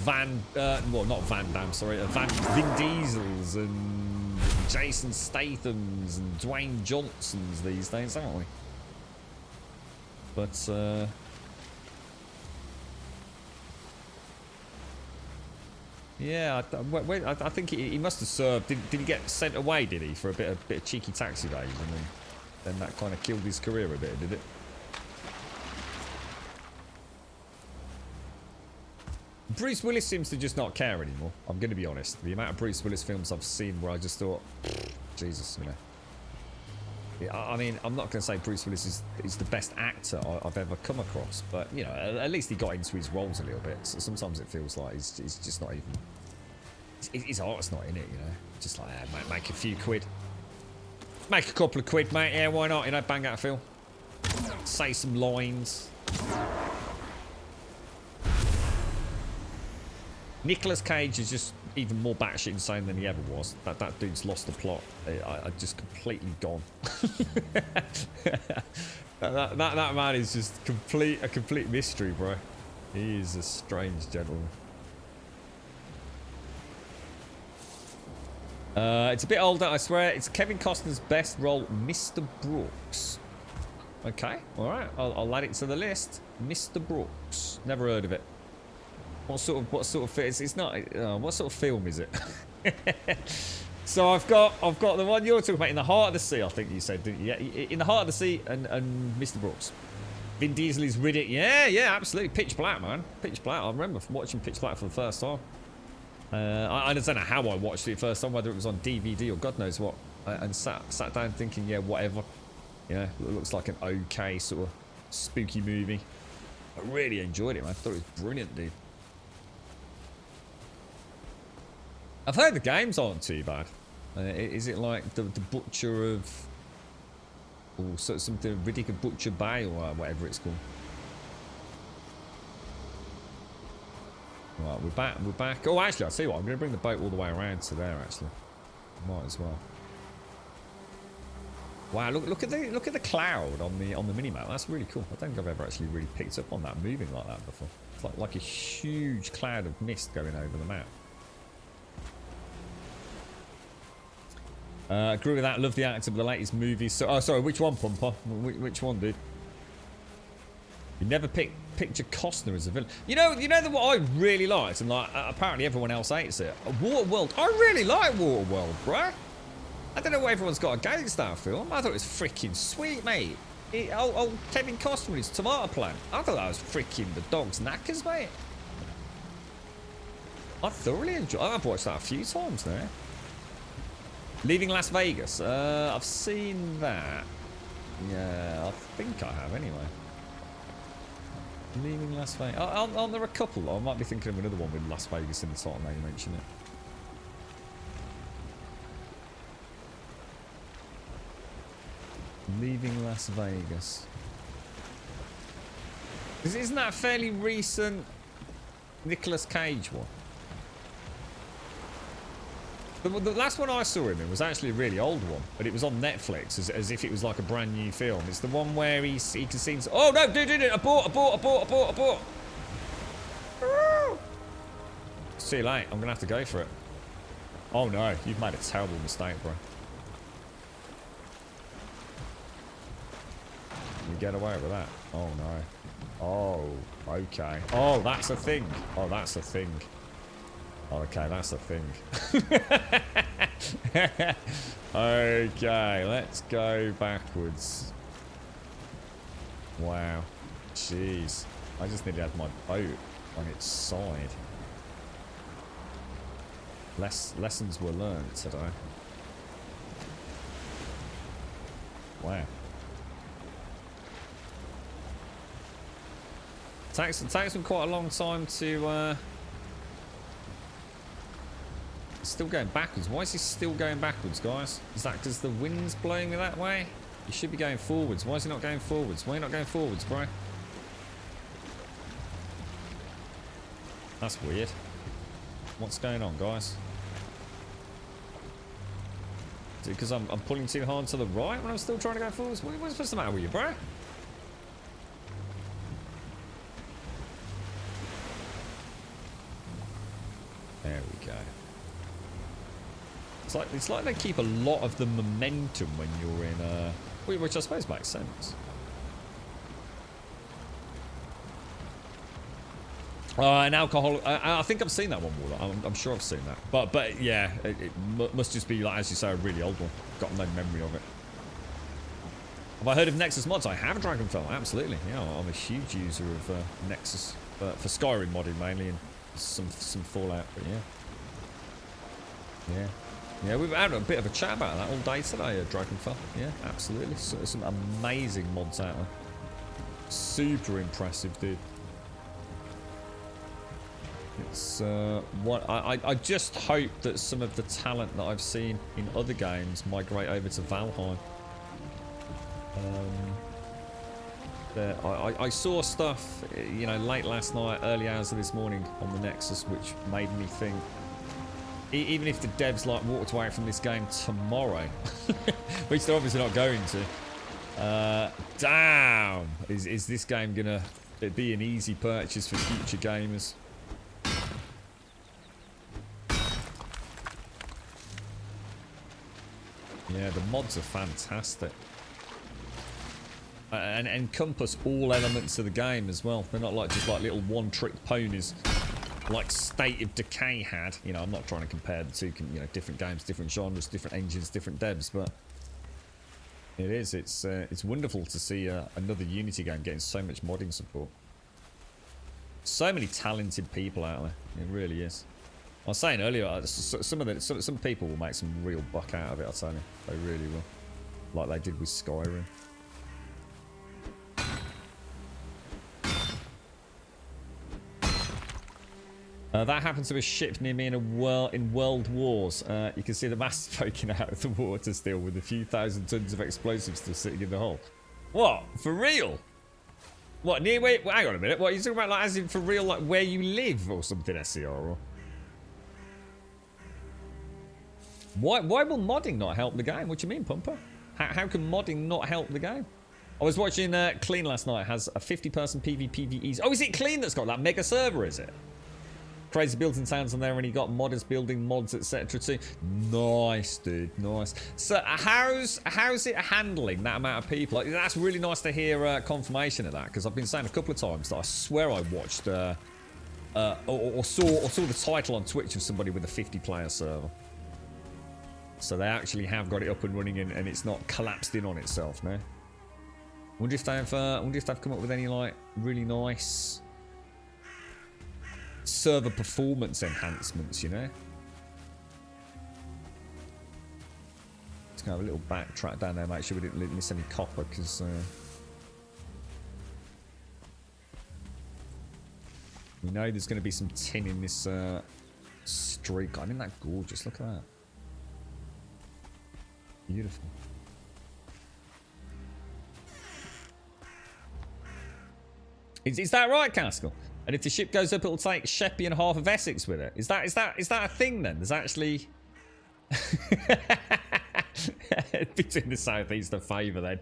well, not Van Damme, sorry, Vin Diesels and Jason Stathams and Dwayne Johnsons these days, aren't we? But yeah, I think he must have served. Did he get sent away? Did he, for a bit of cheeky tax evasion, and then that kind of killed his career a bit? Did it? Bruce Willis seems to just not care anymore. I'm going to be honest. The amount of Bruce Willis films I've seen where I just thought, Jesus, you know. Yeah, I mean, I'm not going to say Bruce Willis is the best actor I've ever come across, but you know, at least he got into his roles a little bit. So sometimes it feels like he's just not even. His heart's not in it, you know. Just like, make a few quid, make a couple of quid, mate. Yeah, why not? You know, bang out a film, say some lines. Nicolas Cage is just even more batshit insane than he ever was. That dude's lost the plot. I just completely gone. that man is just a complete mystery, bro. He is a strange gentleman. It's a bit older, I swear. It's Kevin Costner's best role, Mr. Brooks. Okay, all right. I'll add it to the list. Mr. Brooks. Never heard of it. What sort of it's not what sort of film is it? So I've got the one you're talking about, In the Heart of the Sea, I think you said, didn't you? Yeah, In the Heart of the Sea and Mr. Brooks. Vin Diesel is Riddick. Yeah, absolutely. Pitch Black, man. Pitch Black. I remember watching Pitch Black for the first time. I don't know how I watched it first time, whether it was on DVD or God knows what, and sat down thinking, yeah, whatever. You know, it looks like an okay sort of spooky movie. I really enjoyed it, man. I thought it was brilliant, dude. I've heard the games aren't too bad. Is it like the Butcher of, or something Riddick of Butcher Bay, or whatever it's called? Right, we're back. Oh, actually, I'll tell you what, I'm going to bring the boat all the way around to there. Actually, might as well. Wow, look at the cloud on the mini map. That's really cool. I don't think I've ever actually really picked up on that moving like that before. It's like a huge cloud of mist going over the map. Agree with that. Love the actor of the latest movies. So, oh, sorry, which one, Pumper? Which one, dude? You never picture Costner as a villain. You know what I really liked, and like apparently everyone else hates it. Waterworld. I really like Waterworld, bruh. I don't know what everyone's got against that film. I thought it was freaking sweet, mate. Old Kevin Costner, his tomato plant. I thought that was freaking the dog's knackers, mate. I thoroughly enjoyed. I've watched that a few times now. Leaving Las Vegas. I've seen that. Yeah, I think I have anyway. Leaving Las Vegas. Aren't there a couple? I might be thinking of another one with Las Vegas in the title now you mention it. Leaving Las Vegas. Isn't that a fairly recent Nicolas Cage one? The last one I saw him in was actually a really old one, but it was on Netflix as if it was like a brand new film. It's the one where he can see. Oh no, dude, abort. It's too late. I'm gonna have to go for it. Oh no, you've made a terrible mistake, bro. You get away with that? Oh no. Oh, okay. Oh, that's a thing. Oh, that's a thing. Okay, that's a thing. Okay, let's go backwards. Wow. Jeez. I just need to have my boat on its side. Lessons were learned today. Wow. Takes me quite a long time to still going backwards. Why is he still going backwards, guys? Is that because the wind's blowing me that way? He should be going forwards. Why is he not going forwards? Why are you not going forwards, bro? That's weird. What's going on, guys? Is it because I'm pulling too hard to the right when I'm still trying to go forwards? What's the matter with you, bro? There we go. It's like they keep a lot of the momentum when you're in, which I suppose makes sense. An alcohol. I think I've seen that one, Waller. I'm sure I've seen that. But yeah, it must just be like, as you say, a really old one. Got no memory of it. Have I heard of Nexus mods? I have Dragonfell, absolutely. Yeah, I'm a huge user of Nexus for Skyrim modding mainly, and some Fallout. But yeah, we've had a bit of a chat about that all day today. Dragonfell. Yeah, absolutely. So, some amazing mods out there. Super impressive, dude. It's what I just hope that some of the talent that I've seen in other games migrate over to Valheim. I saw stuff, you know, late last night, early hours of this morning on the Nexus, which made me think, even if the devs like walked away from this game tomorrow, which they're obviously not going to, damn, is this game gonna be an easy purchase for future gamers? Yeah, the mods are fantastic. And encompass all elements of the game as well. They're not like just like little one-trick ponies like State of Decay had. You know, I'm not trying to compare the two, you know, different games, different genres, different engines, different devs, but it is. It's wonderful to see another Unity game getting so much modding support. So many talented people out there. It really is. I was saying earlier, some people will make some real buck out of it. I'll tell you, they really will, like they did with Skyrim. That happened to a ship near me in World Wars. You can see the masts poking out of the water still, with a few thousand tons of explosives still sitting in the hull. What? For real? What, near where? Well, hang on a minute. What are you talking about? Like, as in for real, like where you live or something, SCR? Or... Why will modding not help the game? What do you mean, Pumper? How can modding not help the game? I was watching Clean last night. It has a 50-person PvPvEs. Oh, is it Clean that's got that mega server, is it? Crazy builds and sounds on there, and he got modders building mods, etc. too. Nice, dude, nice. So how's it handling that amount of people? Like, that's really nice to hear confirmation of that, because I've been saying a couple of times that I swear I watched or saw the title on Twitch of somebody with a 50-player server. So they actually have got it up and running, and it's not collapsed in on itself now. Wonder if they've come up with any like really nice server performance enhancements, you know. Let's go have a little backtrack down there, make sure we didn't miss any copper, because we know there's going to be some tin in this streak. I mean, that gorgeous. Look at that. Beautiful. Is that right, Caskell? And if the ship goes up, it'll take Sheppy and half of Essex with it. Is that a thing then? There's actually between the southeast and favour then.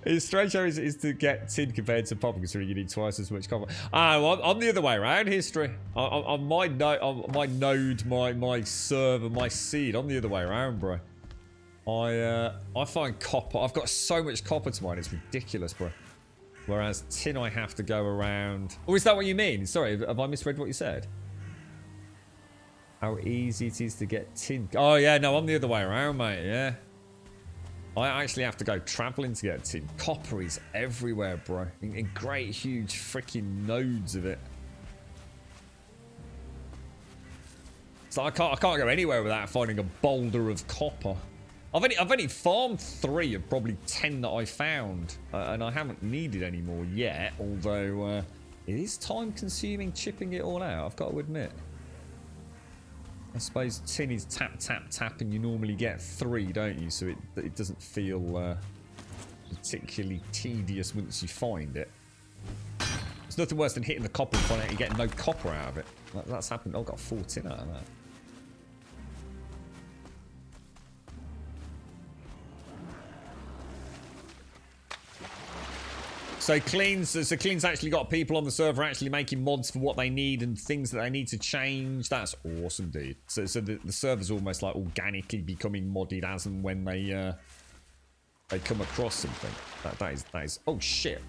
His strange is to get tin compared to pop, considering you need twice as much copper. Well, I'm the other way around. History. On my node, my server, my seed. I'm the other way around, bro. I find copper. I've got so much copper to mine. It's ridiculous, bro. Whereas tin, I have to go around. Or is that what you mean? Sorry, have I misread what you said? How easy it is to get tin. Oh yeah, no, I'm the other way around, mate. Yeah. I actually have to go travelling to get tin. Copper is everywhere, bro. In great, huge, freaking nodes of it. So I can't go anywhere without finding a boulder of copper. I've only farmed 3 of probably 10 that I found, and I haven't needed any more yet. Although it is time-consuming chipping it all out, I've got to admit. I suppose tin is tap, tap, tap, and you normally get 3, don't you? So it doesn't feel particularly tedious once you find it. There's nothing worse than hitting the copper and finding out you're getting no copper out of it. That's happened. I've got 4 tin out of that. So Clean's actually got people on the server actually making mods for what they need and things that they need to change. That's awesome, dude. So the server's almost like organically becoming modded as and when they come across something. That is. Oh shit.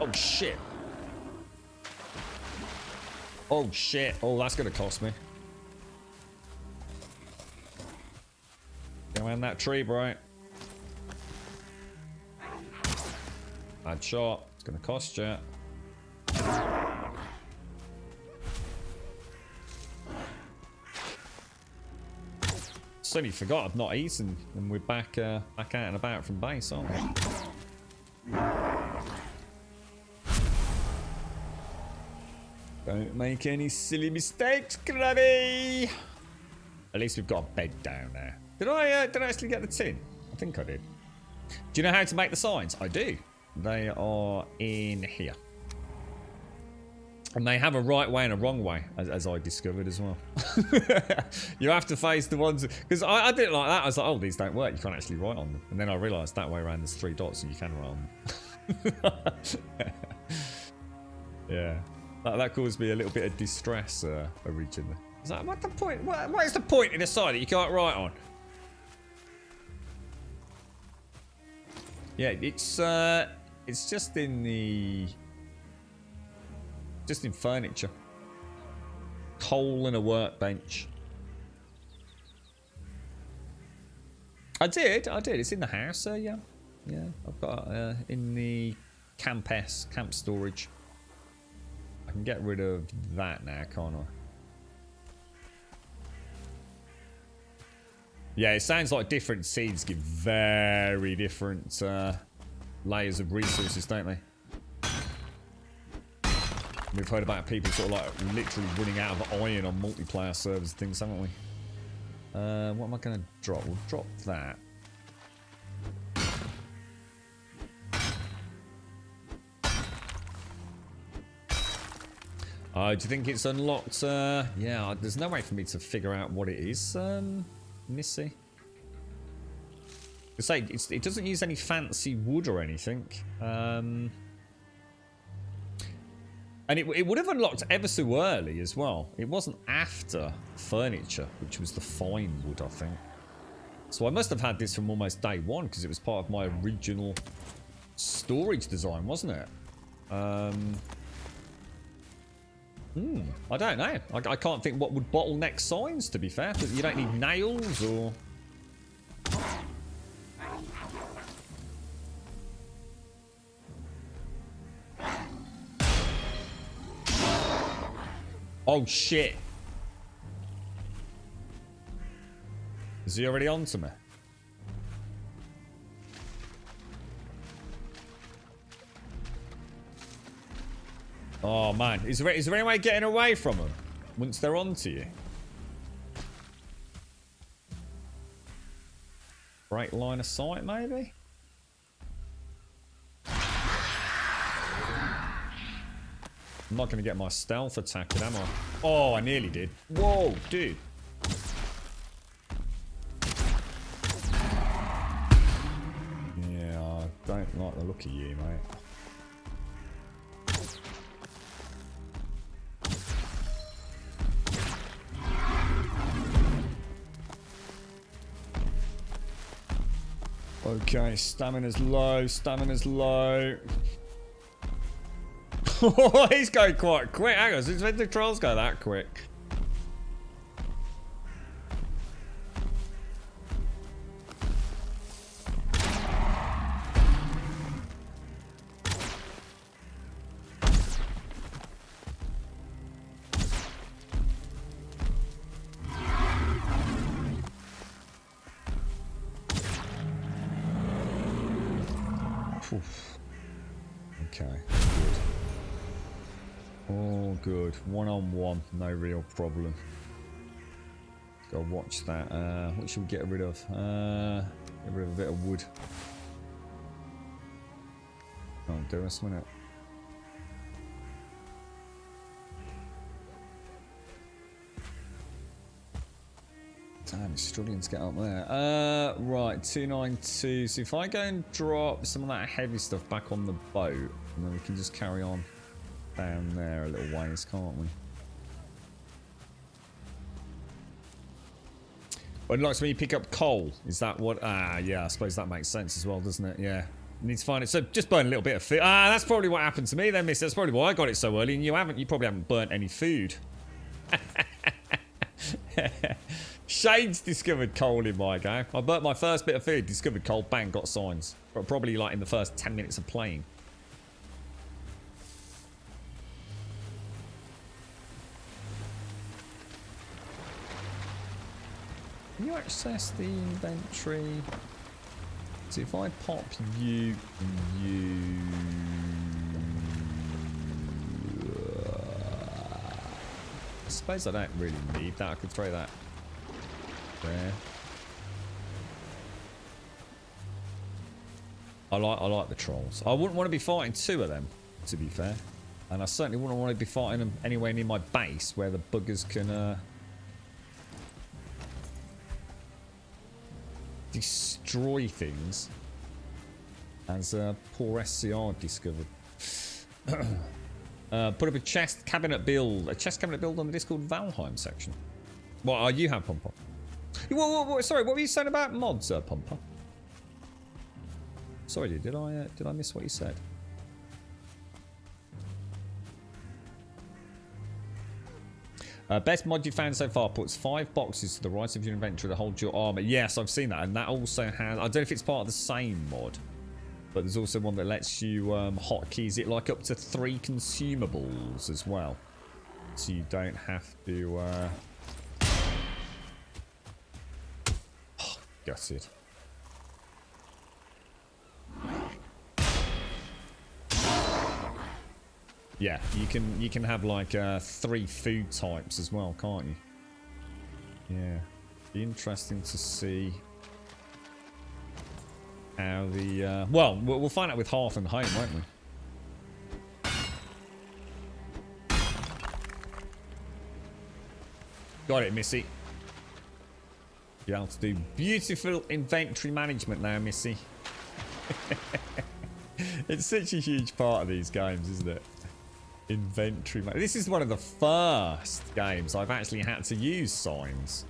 Oh shit. Oh shit. Oh, that's gonna cost me. Get around that tree, bro. Bad shot. It's gonna cost you. Suddenly forgot I've not eaten, and we're back out and about from base, aren't we? Don't make any silly mistakes, Grubby. At least we've got a bed down there. Did I actually get the tin? I think I did. Do you know how to make the signs? I do. They are in here. And they have a right way and a wrong way, as I discovered as well. You have to face the ones... Because I did it like that. I was like, oh, these don't work. You can't actually write on them. And then I realised that way around there's 3 dots and you can write on them. Yeah. That caused me a little bit of distress originally. I was like, what's the point? What is the point in a sign that you can't write on? Yeah, it's just in the... Just in furniture. Coal and a workbench. I did. It's in the house, yeah. Yeah, I've got in the camp storage. I can get rid of that now, can't I? Yeah, it sounds like different seeds give very different layers of resources, don't they? We've heard about people sort of like literally running out of iron on multiplayer servers and things, haven't we? What am I going to drop? We'll drop that. Do you think it's unlocked? Yeah, there's no way for me to figure out what it is. Missy. It doesn't use any fancy wood or anything. And it would have unlocked ever so early as well. It wasn't after furniture, which was the fine wood, I think. So I must have had this from almost day one because it was part of my original storage design, wasn't it? I don't know. I can't think what would bottleneck signs, to be fair. You don't need nails or... Oh, shit. Is he already on to me? Oh, man. Is there any way of getting away from them once they're on to you? Break line of sight, maybe? I'm not going to get my stealth attack, am I? Oh, I nearly did. Whoa, dude. Yeah, I don't like the look of you, mate. Okay, stamina's low, stamina's low. Oh, he's going quite quick. Hang on, since when do trolls go that quick? Oof. Okay, good. Oh, good. One-on-one, no real problem. Gotta watch that. What should we get rid of? Get rid of a bit of wood. Can't do us, won't it? Damn, it's struggling to get up there. Right, 292. So if I go and drop some of that heavy stuff back on the boat, and then we can just carry on down there a little ways, can't we? Unlocks when you pick up coal. Is that what? Ah, yeah, I suppose that makes sense as well, doesn't it? Yeah. Need to find it. So just burn a little bit of food. Ah, that's probably what happened to me then, miss. That's probably why I got it so early, and you haven't. You probably haven't burnt any food. Shade's discovered coal in my game. I burnt my first bit of food, discovered coal, bang, got signs. But probably like in the first 10 minutes of playing. Can you access the inventory? So if I pop you and you... I suppose I don't really need that. I could throw that there. I like the trolls. I wouldn't want to be fighting two of them, to be fair. And I certainly wouldn't want to be fighting them anywhere near my base where the buggers can... destroy things, as poor SCR discovered. Put up a chest cabinet build, on the Discord Valheim section. What you have, Pumper? Sorry, what were you saying about mods, Pumper? Sorry, dude, did I miss what you said? Best mod you found so far puts 5 boxes to the right of your inventory that hold your armor. Yes, I've seen that, and that also has... I don't know if it's part of the same mod, but there's also one that lets you hotkeys it like up to 3 consumables as well, so you don't have to... Oh, gutted. Yeah, you can have like 3 food types as well, can't you? Yeah, be interesting to see how the well, we'll find out with Hearth and Home, won't we? Got it, Missy. You're able to do beautiful inventory management now, Missy. It's such a huge part of these games, isn't it? Inventory. This is one of the first games I've actually had to use signs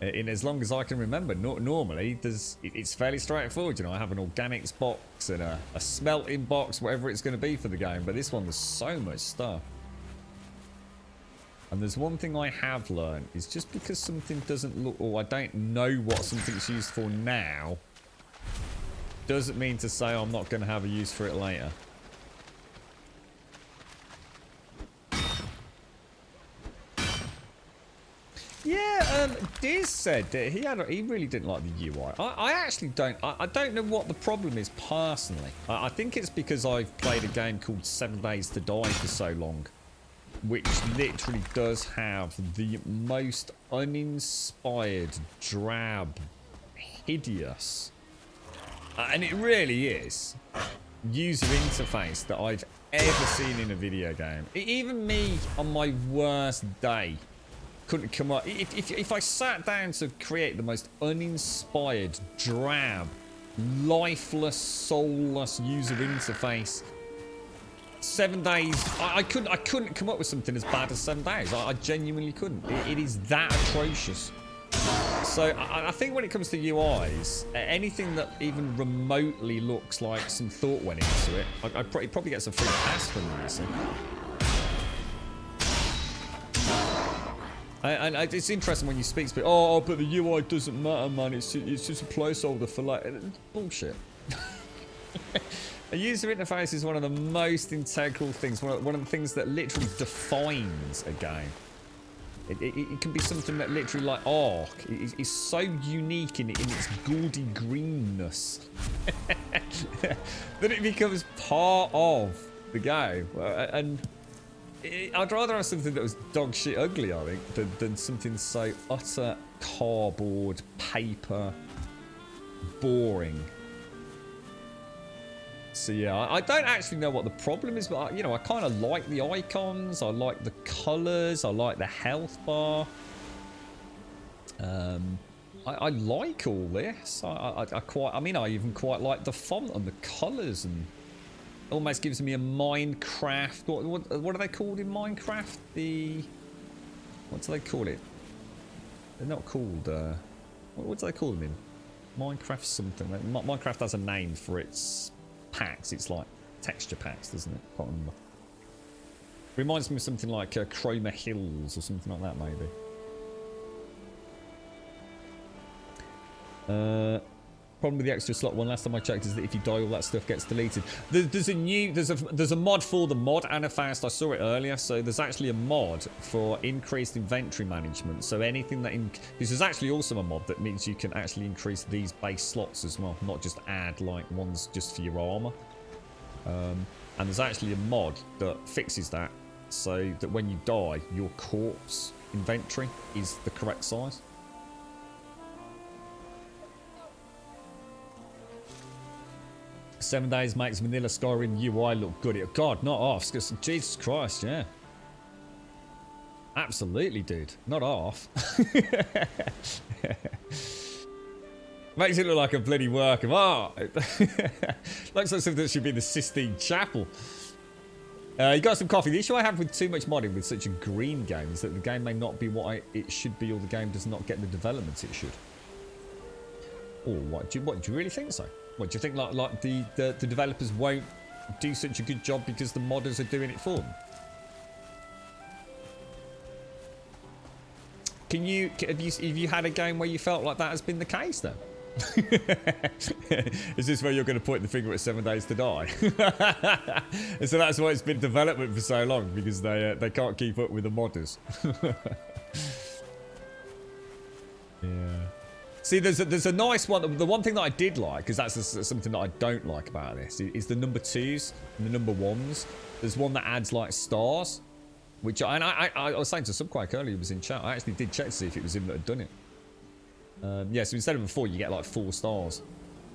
in as long as I can remember. Normally, it's fairly straightforward. You know, I have an organics box and a smelting box, whatever it's going to be for the game. But this one, there's so much stuff. And there's one thing I have learned is just because something doesn't look, or I don't know what something's used for now, doesn't mean to say I'm not going to have a use for it later. Yeah, Diz said that he really didn't like the UI. I actually don't. I don't know what the problem is personally. I think it's because I've played a game called 7 Days to Die for so long, which literally does have the most uninspired, drab, hideous, and it really is, user interface that I've ever seen in a video game. Even me on my worst day couldn't come up. If I sat down to create the most uninspired, drab, lifeless, soulless user interface, 7 days, I couldn't come up with something as bad as 7 days. I genuinely couldn't. It is that atrocious. So I think when it comes to UIs, anything that even remotely looks like some thought went into it, it probably gets a free pass from them, you see. And it's interesting when you speak to people, oh, but the UI doesn't matter, man. It's just a placeholder for like... Bullshit. A user interface is one of the most integral things, one of the things that literally defines a game. It can be something that literally, like, Ark is so unique in its gaudy greenness that it becomes part of the game. And I'd rather have something that was dog shit ugly, I think, than something so utter cardboard, paper, boring. So yeah, I don't actually know what the problem is, but you know, I kind of like the icons, I like the colours, I like the health bar. I like all this. I mean, I even quite like the font and the colours, and almost gives me a Minecraft. What are they called in Minecraft? What do they call it? They're not called. What do they call them in Minecraft? Something. Minecraft has a name for its packs. It's like texture packs, doesn't it? Can't remember. Reminds me of something like Chroma Hills or something like that, maybe. Problem with the extra slot one, last time I checked, is that if you die, all that stuff gets deleted. There's a mod for the mod, Anafast. I saw it earlier. So there's actually a mod for increased inventory management. So anything that this is actually also a mod that means you can actually increase these base slots as well, not just add like ones just for your armor. And there's actually a mod that fixes that, so that when you die, your corpse inventory is the correct size. "7 days makes vanilla Skyrim UI look good." God, not half. Jesus Christ, yeah. Absolutely, dude. Not half. Makes it look like a bloody work of art. Looks like something that should be in the Sistine Chapel. You got some coffee. The issue I have with too much modding with such a green game is that the game may not be what it should be, or the game does not get the development it should. Oh, what do you really think so? What do you think? Like the developers won't do such a good job because the modders are doing it for them? Have you had a game where you felt like that has been the case then? Is this where you're going to point the finger at 7 Days to Die? And so that's why it's been development for so long, because they can't keep up with the modders. Yeah. See, there's a nice one. The one thing that I did like, because that's something that I don't like about this, is the number 2s and the number 1s. There's one that adds like stars, which I was saying to Subquake earlier, he was in chat. I actually did check to see if it was him that had done it. Yeah, so instead of a 4, you get like 4 stars,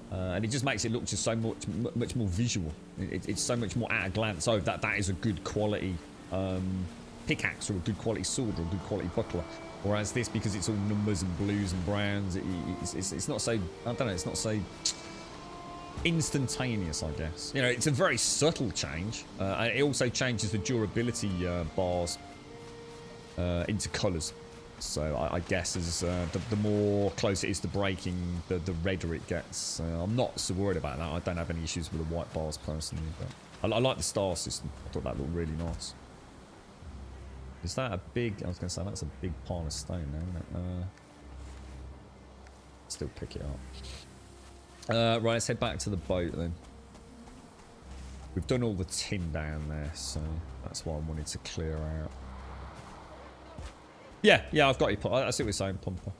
and it just makes it look just so much more visual. It's so much more at a glance. Oh, that is a good quality pickaxe, or a good quality sword, or a good quality buckler. Whereas this, because it's all numbers and blues and browns, it's not so, I don't know, it's not so instantaneous, I guess. You know, it's a very subtle change, and it also changes the durability bars into colours. So I guess as the more close it is to breaking, the redder it gets. I'm not so worried about that. I don't have any issues with the white bars personally, but I like the star system. I thought that looked really nice. Is that a big... I was going to say, that's a big pile of stone now, isn't it? Still pick it up. Right, let's head back to the boat then. We've done all the tin down there, so that's what I wanted to clear out. Yeah, I've got you. I see what you're saying, Pumper.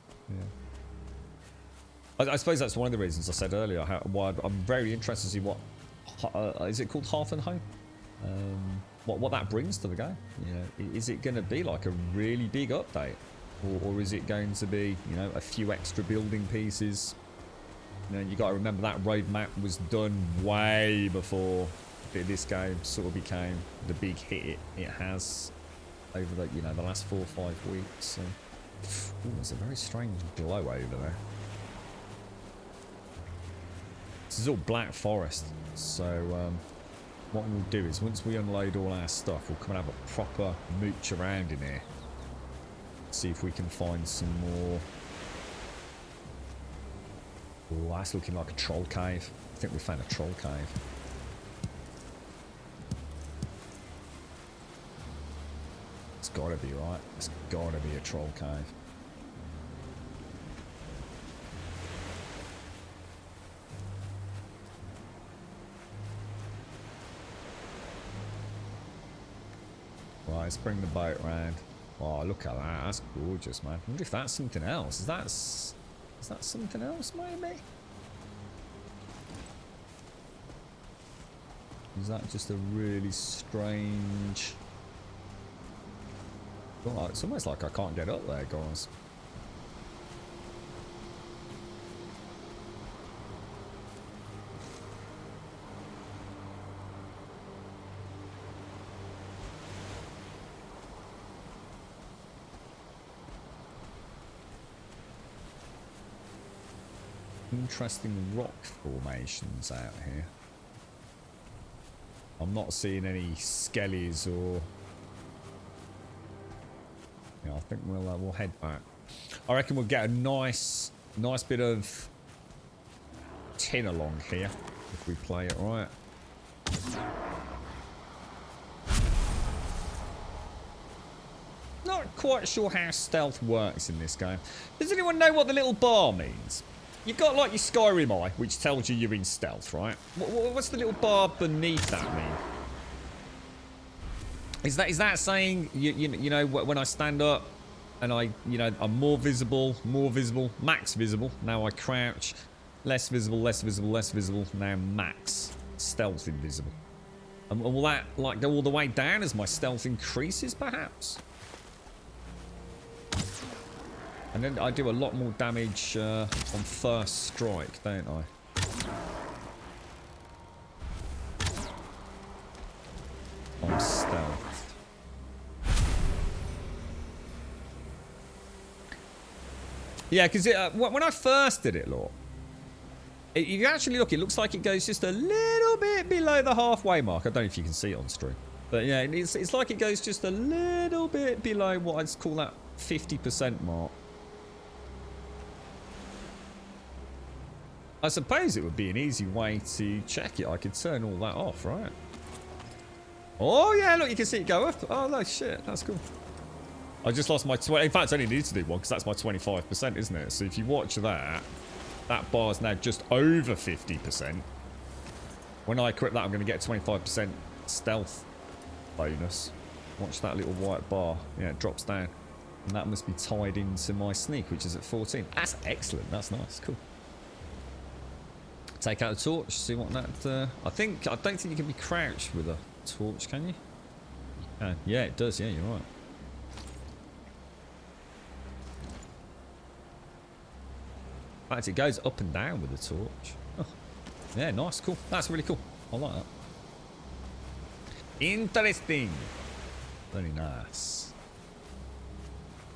Yeah. I suppose that's one of the reasons I said earlier why I'm very interested to see what... is it called Hearth and Home? What that brings to the game. You know, is it going to be like a really big update, or is it going to be, you know, a few extra building pieces? You know, you got to remember that roadmap was done way before this game sort of became the big hit it has over the, you know, the last 4 or 5 weeks. So, ooh, there's a very strange glow over there. This is all Black Forest, so what we'll do is, once we unload all our stuff, we'll come and have a proper mooch around in here. See if we can find some more. Oh, that's looking like a troll cave. I think we found a troll cave. It's gotta be, right? It's gotta be a troll cave. Right, let's bring the boat round. Oh, look at that. That's gorgeous, man. I wonder if that's something else. Is that something else, maybe? Is that just a really strange... Oh, it's almost like I can't get up there, guys. interesting rock formations out here. I'm not seeing any skellies or... Yeah, I think we'll head back. I reckon we'll get a nice bit of tin along here if we play it right. Not quite sure how stealth works in this game. Does anyone know what the little bar means? You've got like your Skyrim eye, which tells you you're in stealth, right? What's the little bar beneath that mean? Is that saying you know when I stand up and I'm more visible, max visible. Now I crouch, less visible, less visible, less visible. Now max stealth invisible. And will that like go all the way down as my stealth increases, perhaps? And then I do a lot more damage on first strike, don't I? I'm stealth. Yeah, because when I first did it, look, you actually look, it looks like it goes just a little bit below the halfway mark. I don't know if you can see it on stream. But yeah, it's like it goes just a little bit below what I'd call that 50% mark. I suppose it would be an easy way to check it. I could turn all that off, right? Oh, yeah, look, you can see it go up. Oh, no, shit, that's cool. I just lost my 20. In fact, I only need to do one because that's my 25%, isn't it? So if you watch that, that bar's now just over 50%. When I equip that, I'm going to get 25% stealth bonus. Watch that little white bar. Yeah, it drops down. And that must be tied into my sneak, which is at 14. That's excellent. That's nice. Cool. Take out the torch, see what that... I don't think you can be crouched with a torch, can you? Yeah, it does. Yeah, you're right. In fact, it goes up and down with the torch. Oh. Yeah, nice, cool. That's really cool. I like that. Interesting. Very nice.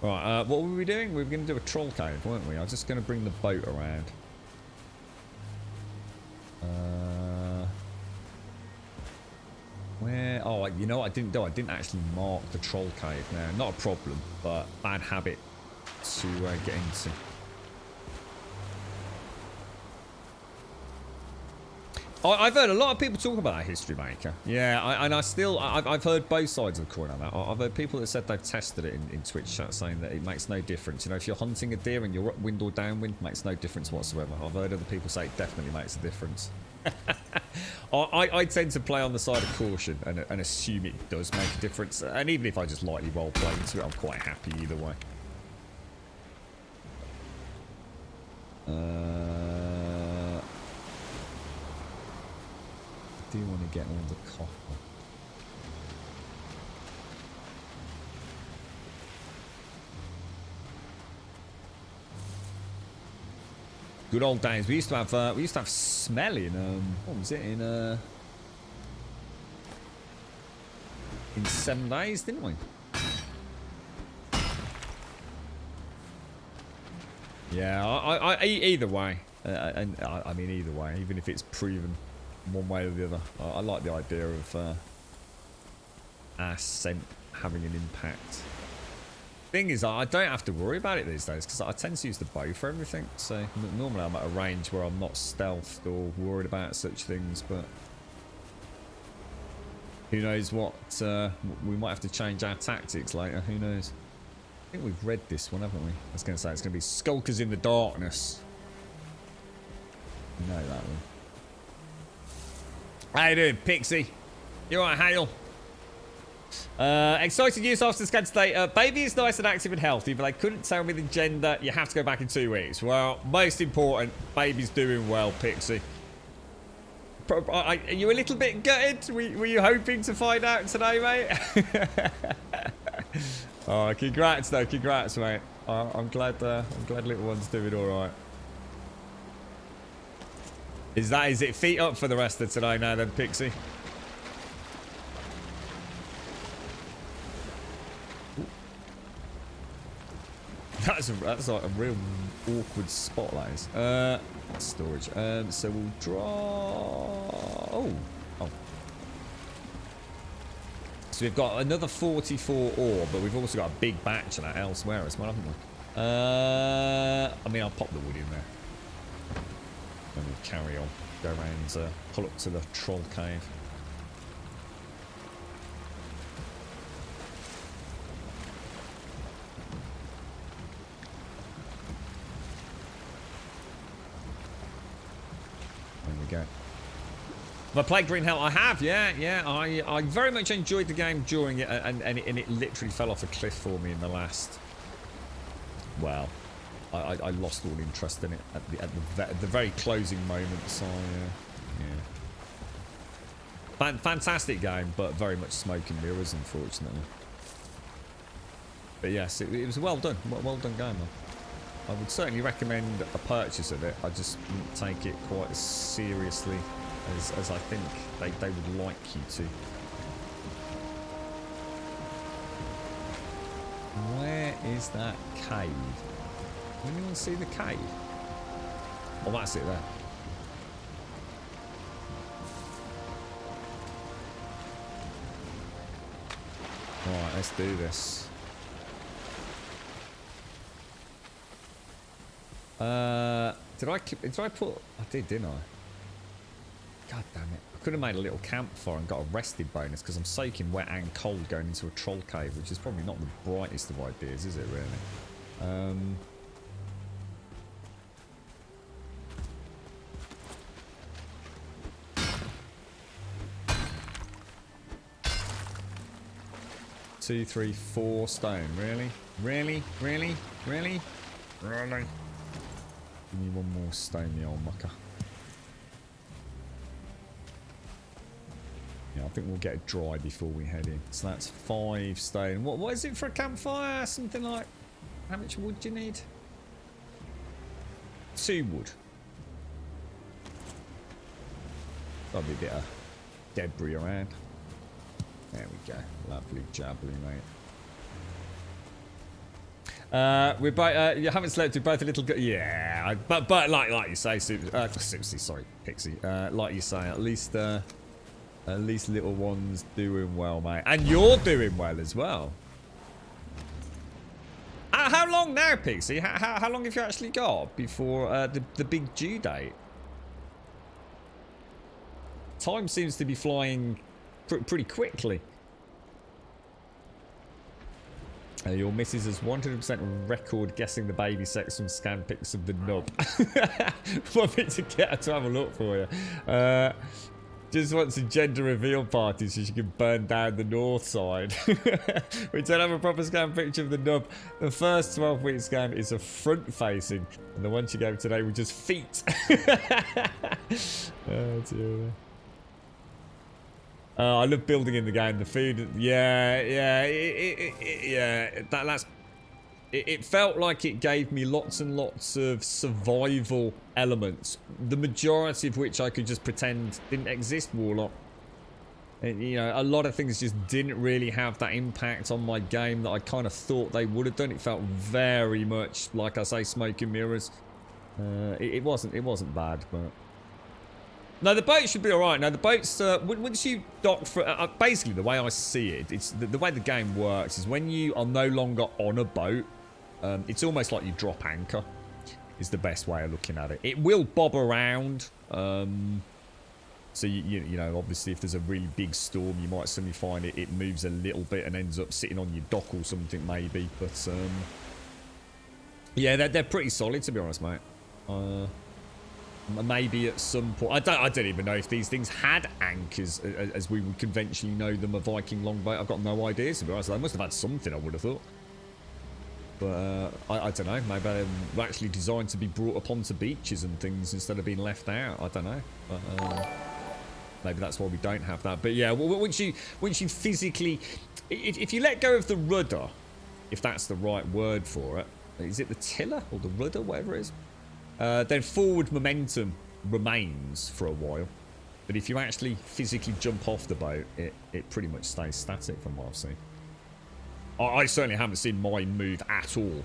Right, what were we doing? We were going to do a troll cave, weren't we? I was just going to bring the boat around. Where? Oh, you know what I didn't do? I didn't actually mark the troll cave now. Not a problem, but bad habit to get into. I've heard a lot of people talk about History Maker. Yeah, I've heard both sides of the coin on that. I've heard people that said they've tested it in Twitch chat saying that it makes no difference. You know, if you're hunting a deer and you're upwind or downwind, it makes no difference whatsoever. I've heard other people say it definitely makes a difference. I tend to play on the side of caution and assume it does make a difference. And even if I just lightly role play into it, I'm quite happy either way. I do want to get all the copper. Good old days. We used to have smell in what was it in 7 days, didn't we? Yeah, either way, and I mean either way, even if it's proven one way or the other, I like the idea of our scent having an impact. Thing is, I don't have to worry about it these days because I tend to use the bow for everything. So normally I'm at a range where I'm not stealthed or worried about such things, but who knows what, we might have to change our tactics later, who knows. I think we've read this one, haven't we? I was going to say it's going to be Skulkers in the Darkness. You know that one. How you doing, Pixie? You alright, Hale? Excited news after scan today. Baby is nice and active and healthy, but they couldn't tell me the gender. You have to go back in 2 weeks. Well, most important, baby's doing well, Pixie. Are you a little bit gutted? Were you hoping to find out today, mate? Oh, congrats though, congrats, mate. I'm glad little one's doing all right. Is it feet up for the rest of today now then, Pixie? That's like a real awkward spot that is. Storage. So we'll draw... Oh. So we've got another 44 ore, but we've also got a big batch of that elsewhere as well, haven't we? I mean, I'll pop the wood in there. And we'll carry on. Go around, pull up to the troll cave. There we go. Have I played Green Hell? I have, yeah. I very much enjoyed the game during it, and it literally fell off a cliff for me in the last... Well, I lost all interest in it at the very closing moments. Yeah. Fantastic game, but very much smoke and mirrors, unfortunately. But yes, it was well done. Well done game, man. I would certainly recommend a purchase of it. I just wouldn't take it quite as seriously as I think they would like you to. Where is that cave? Anyone see the cave? Oh, that's it there. Alright, let's do this. Did I put... I did, didn't I? God damn it. I could have made a little campfire and got a rested bonus because I'm soaking wet and cold going into a troll cave, which is probably not the brightest of ideas, is it, really? Two, 3, 4 stone. Really? Really? Really? Really? Really? Give me one more stone, you old mucker. Yeah, I think we'll get it dry before we head in. So that's 5 stone. What is it for a campfire? Something like... How much wood do you need? 2 wood. Probably a bit of debris around. There we go. Lovely jubbly, mate. We're both. You haven't slept. We're both a little good. Yeah, but like you say, sorry, Pixie. Like you say, at least little one's doing well, mate, and you're doing well as well. How long now, Pixie? How long have you actually got before the big due date? Time seems to be flying pretty quickly. Your missus has 100% record guessing the baby sex from scan pics of the nub. Want me to get her to have a look for you? Just wants a gender reveal party so she can burn down the north side. We don't have a proper scan picture of the nub. The first 12-week scan is a front facing, and the one she gave today was just feet. Oh dear. I love building in the game. The food, yeah. It felt like it gave me lots and lots of survival elements, the majority of which I could just pretend didn't exist. Warlock, and, you know, a lot of things just didn't really have that impact on my game that I kind of thought they would have done. It felt very much like, I say, smoke and mirrors. It wasn't bad, but. No, the boat should be alright. Now, the boats, once you dock for... basically, the way I see it, it's the way the game works is when you are no longer on a boat, it's almost like you drop anchor, is the best way of looking at it. It will bob around. So, you know, obviously, if there's a really big storm, you might suddenly find it moves a little bit and ends up sitting on your dock or something, maybe. But, yeah, they're pretty solid, to be honest, mate. Maybe at some point, I don't even know if these things had anchors as we would conventionally know them, a Viking longboat. I've got no idea, to be honest. They must have had something, I would have thought. But I don't know. Maybe they were actually designed to be brought up onto beaches and things instead of being left out. I don't know. But, maybe that's why we don't have that. But yeah, once you physically, if you let go of the rudder, if that's the right word for it, is it the tiller or the rudder, whatever it is? Then forward momentum remains for a while. But if you actually physically jump off the boat, it pretty much stays static from what I've seen. I certainly haven't seen mine move at all.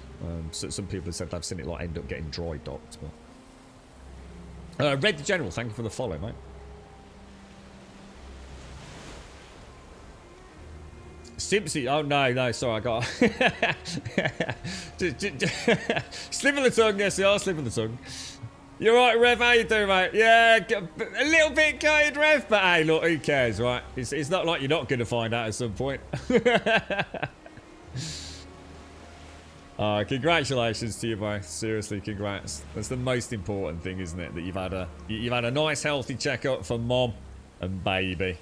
So some people have said they've seen it like end up getting dry docked. But Red the General, thank you for the follow, mate. Simpsy, oh no, sorry, I got slip of the tongue, yes, they are slip of the tongue. You're right, Rev, how you doing, mate? Yeah, a little bit gutted, Rev, but hey, look, who cares, right? It's not like you're not going to find out at some point. Congratulations to you both, seriously, congrats. That's the most important thing, isn't it? That you've had a nice, healthy checkup for mom and baby.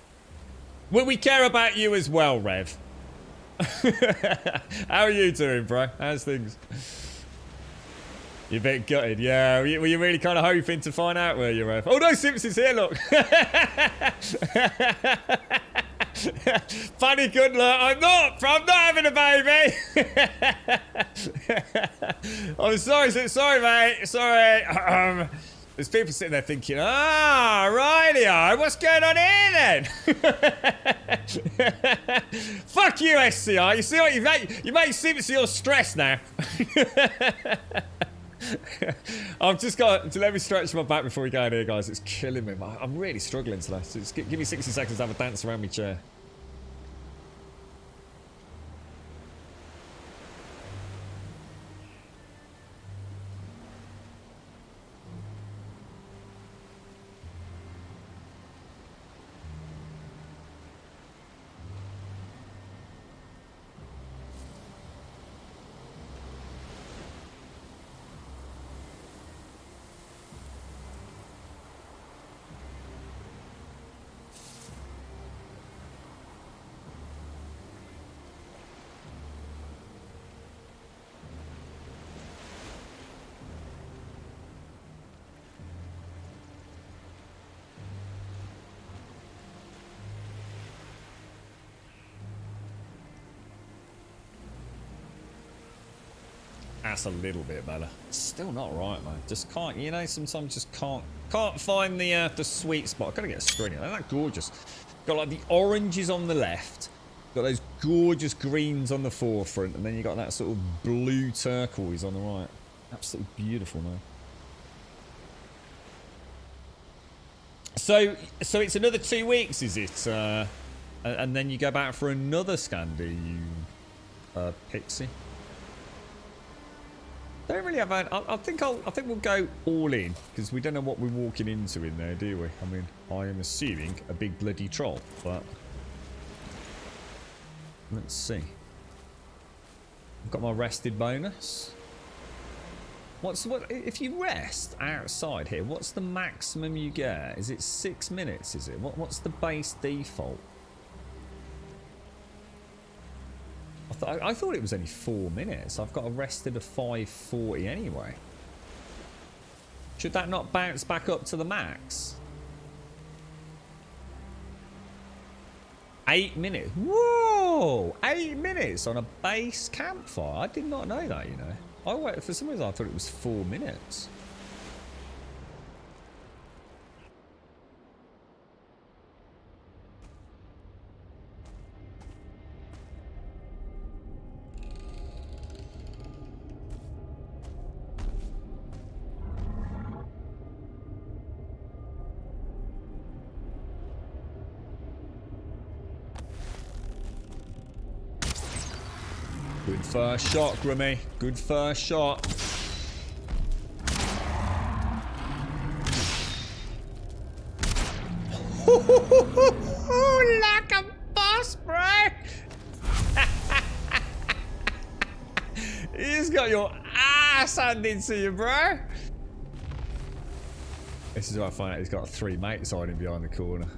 Well, we care about you as well, Rev. How are you doing, bro? How's things? You're a bit gutted, yeah. Were you really kind of hoping to find out, were you, Rev? Oh no, Simpson's here, look. Funny good luck. I'm not having a baby. I'm sorry, mate. Sorry. There's people sitting there thinking, rightio, what's going on here then? Fuck you, SCI. You see what you made Simpson all stressed now. I've just got to let me stretch my back before we go in here, guys. It's killing me. I'm really struggling today. So just give me 60 seconds to have a dance around my chair. That's a little bit better. It's still not right, man. Just can't, you know, sometimes just can't find the sweet spot. I've got to get a screen here. Isn't that gorgeous? Got like the oranges on the left. Got those gorgeous greens on the forefront. And then you got that sort of blue turquoise on the right. Absolutely beautiful, man. So it's another 2 weeks, is it? And then you go back for another scan, do you, Pixie? Don't really have. I think we'll go all in because we don't know what we're walking into in there, do we? I mean, I am assuming a big bloody troll, but let's see. I've got my rested bonus. What if you rest outside here? What's the maximum you get? Is it 6 minutes? Is it what's the base default? I thought it was only 4 minutes. I've got a rested of 5:40 anyway. Should that not bounce back up to the max? 8 minutes. Whoa! 8 minutes on a base campfire. I did not know that, you know. For some reason I thought it was 4 minutes. Good first shot, Grimmy. Good first shot. Like a boss, bro. He's got your ass handed to you, bro. This is where I find out he's got 3 mates hiding behind the corner.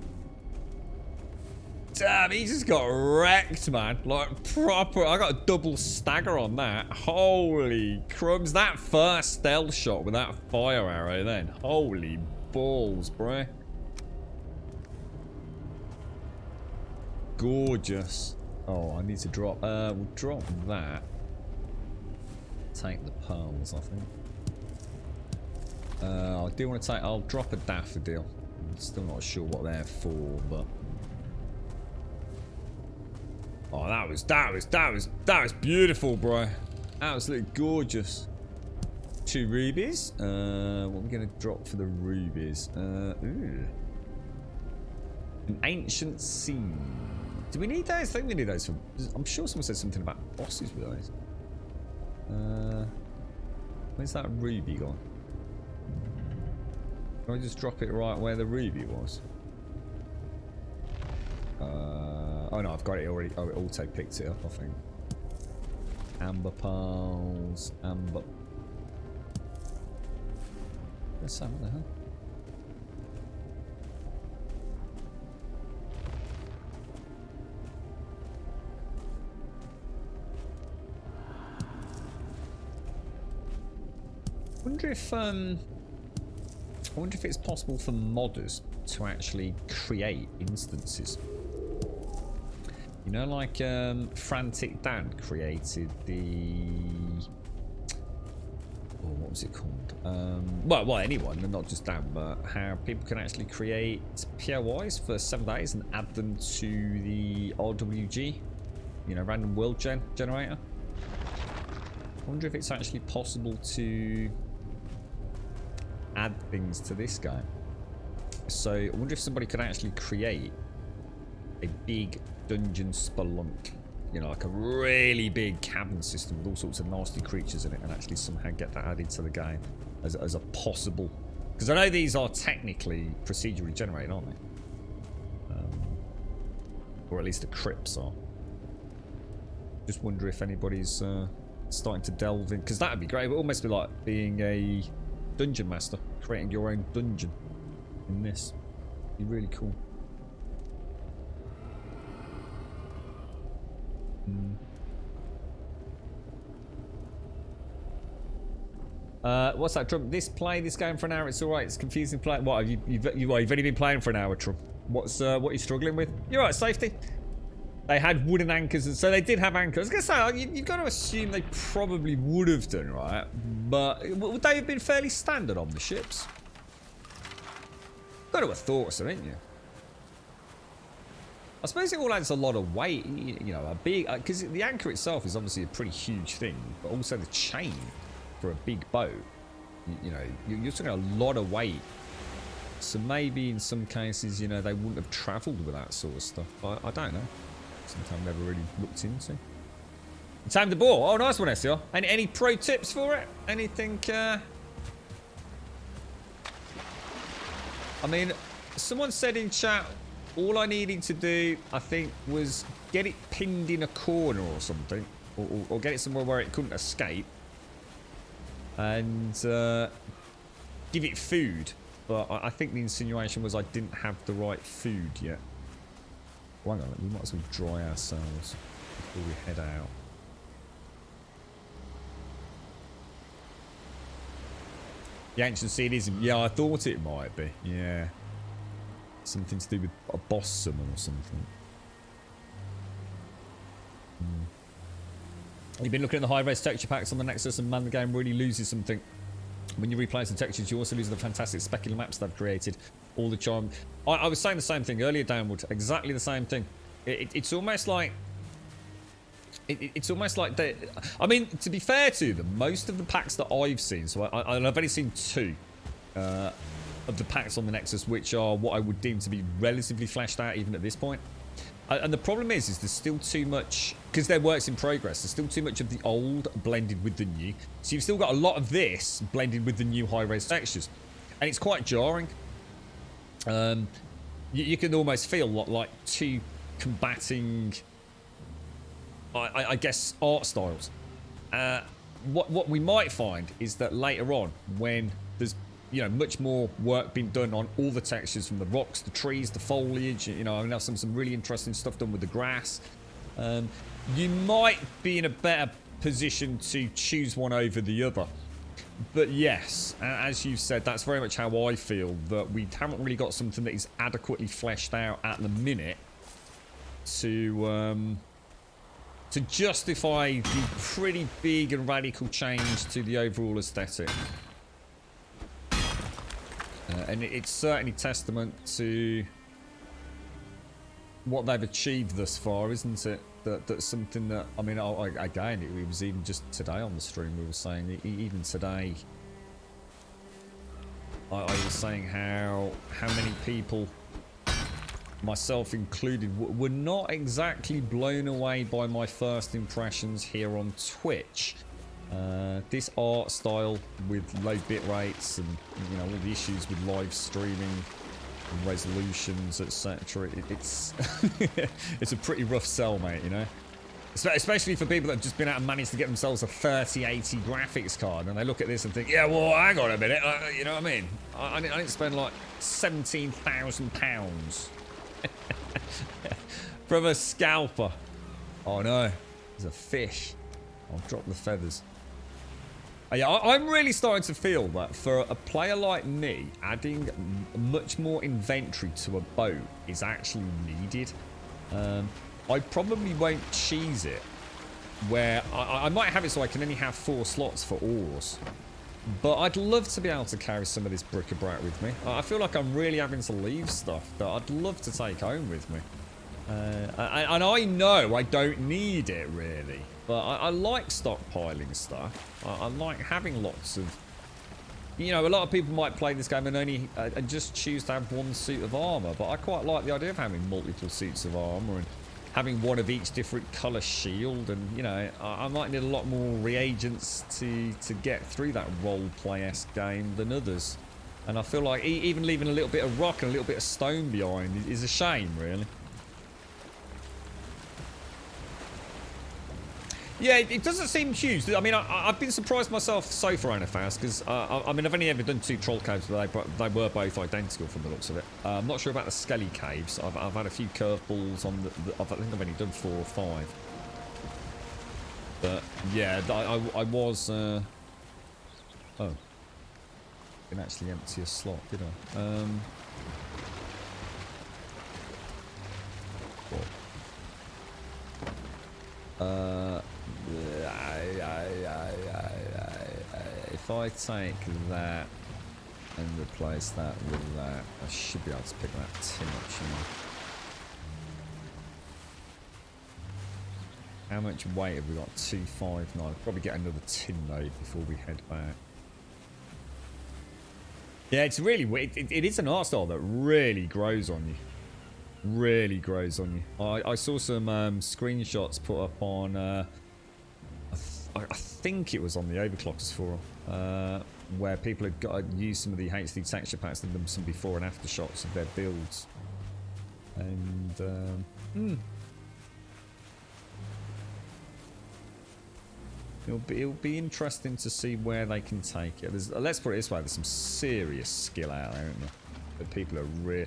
Damn, he just got wrecked, man. Like, proper. I got a double stagger on that. Holy crumbs. That first stealth shot with that fire arrow then. Holy balls, bruh. Gorgeous. Oh, I need to drop. We'll drop that. Take the pearls, I think. I do want to take. I'll drop a daffodil. I'm still not sure what they're for, but. Oh, that was beautiful, bro. Absolutely gorgeous. 2 rubies. What are we gonna drop for the rubies? Ooh. An ancient sea. Do we need those? I think we need those for. I'm sure someone said something about bosses with those. Where's that ruby gone? Can I just drop it right where the ruby was? Oh no, I've got it already. Oh, it auto picked it up, I think. Amber pearls, amber. Where's that? What the hell? I wonder if it's possible for modders to actually create instances. You know, like Frantic Dan created the. Oh, what was it called? Well, anyone, and not just Dan, but how people can actually create POIs for 7 days and add them to the RWG, you know, random world generator. I wonder if it's actually possible to add things to this game. So I wonder if somebody could actually create a big dungeon spelunk, you know, like a really big cabin system with all sorts of nasty creatures in it, and actually somehow get that added to the game as a possible. Because I know these are technically procedurally generated, aren't they? Or at least the crypts are. Just wonder if anybody's starting to delve in, because that would be great. It would almost be like being a dungeon master, creating your own dungeon in this. It'd be really cool. What's that, Trump? This game for an hour, it's alright. It's confusing play. What, you've only been playing for an hour, Trump. What are you struggling with? You're right, safety. They had wooden anchors, and so they did have anchors. I was gonna say, you've got to assume they probably would have done, right? But would they have been fairly standard on the ships? Got to have thought so, didn't you? I suppose it all adds a lot of weight, you know, a big, because the anchor itself is obviously a pretty huge thing, but also the chain for a big boat, you know, you're talking a lot of weight. So maybe in some cases, you know, they wouldn't have travelled with that sort of stuff. I don't know. Something I've never really looked into. Time the ball. Oh, nice one, SR. Any pro tips for it? Anything? I mean, someone said in chat, all I needed to do, I think, was get it pinned in a corner or something, or get it somewhere where it couldn't escape, and give it food. But I think the insinuation was I didn't have the right food yet. Well, hang on, we might as well dry ourselves before we head out. The ancient seed is, yeah, I thought it might be, yeah. Something to do with a boss summon or something. You've been looking at the high-res texture packs on the Nexus, and man, the game really loses something. When you replace the textures, you also lose the fantastic specular maps they've created. All the charm. I was saying the same thing earlier, Downward. Exactly the same thing. It's almost like... It's almost like they... I mean, to be fair to them, most of the packs that I've seen, so I've only seen 2 of the packs on the Nexus, which are what I would deem to be relatively fleshed out even at this point. And the problem is there's still too much, because they're works in progress, there's still too much of the old blended with the new. So you've still got a lot of this blended with the new high-res textures. And it's quite jarring. You can almost feel like 2 combating, I guess, art styles. What we might find is that later on, when there's, you know, much more work being done on all the textures, from the rocks, the trees, the foliage, you know, I mean, some really interesting stuff done with the grass. You might be in a better position to choose one over the other. But yes, as you said, that's very much how I feel, that we haven't really got something that is adequately fleshed out at the minute to justify the pretty big and radical change to the overall aesthetic. And it's certainly testament to what they've achieved thus far, isn't it? that's something that, I mean, again, it was even just today on the stream we were saying, even today, I was saying how many people, myself included, were not exactly blown away by my first impressions here on Twitch. This art style with low bit rates and, you know, all the issues with live streaming and resolutions, etc. It's it's a pretty rough sell, mate, you know. Especially for people that have just been out and managed to get themselves a 3080 graphics card, and they look at this and think, yeah, well, hang on a minute, you know what I mean? I didn't spend like £17,000 from a scalper. Oh no, there's a fish. I'll drop the feathers. Yeah, I'm really starting to feel that for a player like me, adding much more inventory to a boat is actually needed. I probably won't cheese it, where I might have it so I can only have 4 slots for oars. But I'd love to be able to carry some of this bric-a-brac with me. I feel like I'm really having to leave stuff that I'd love to take home with me. And I know I don't need it, really. But I like stockpiling stuff. I like having lots of... You know, a lot of people might play this game and only just choose to have 1 suit of armour. But I quite like the idea of having multiple suits of armour and having one of each different colour shield. And, you know, I might need a lot more reagents to get through that role-play-esque game than others. And I feel like even leaving a little bit of rock and a little bit of stone behind is a shame, really. Yeah, it doesn't seem huge. I mean, I've been surprised myself so far in a fast, because, I mean, I've only ever done 2 troll caves, but they were both identical from the looks of it. I'm not sure about the skelly caves. I've had a few curveballs on I think I've only done 4 or 5. But, yeah, I was, oh. Didn't actually empty a slot, did I? If I take that and replace that with that, I should be able to pick that tin up, shouldn't I? How much weight have we got? 259. Probably get another tin load before we head back. Yeah, it's really weird. It is an art style that really grows on you. Really grows on you. I saw some screenshots put up on I think it was on the Overclockers forum, where people had used some of the HD texture packs and done some before and after shots of their builds. And it'll be interesting to see where they can take it. Let's put it this way: there's some serious skill out there, isn't there? That people are really...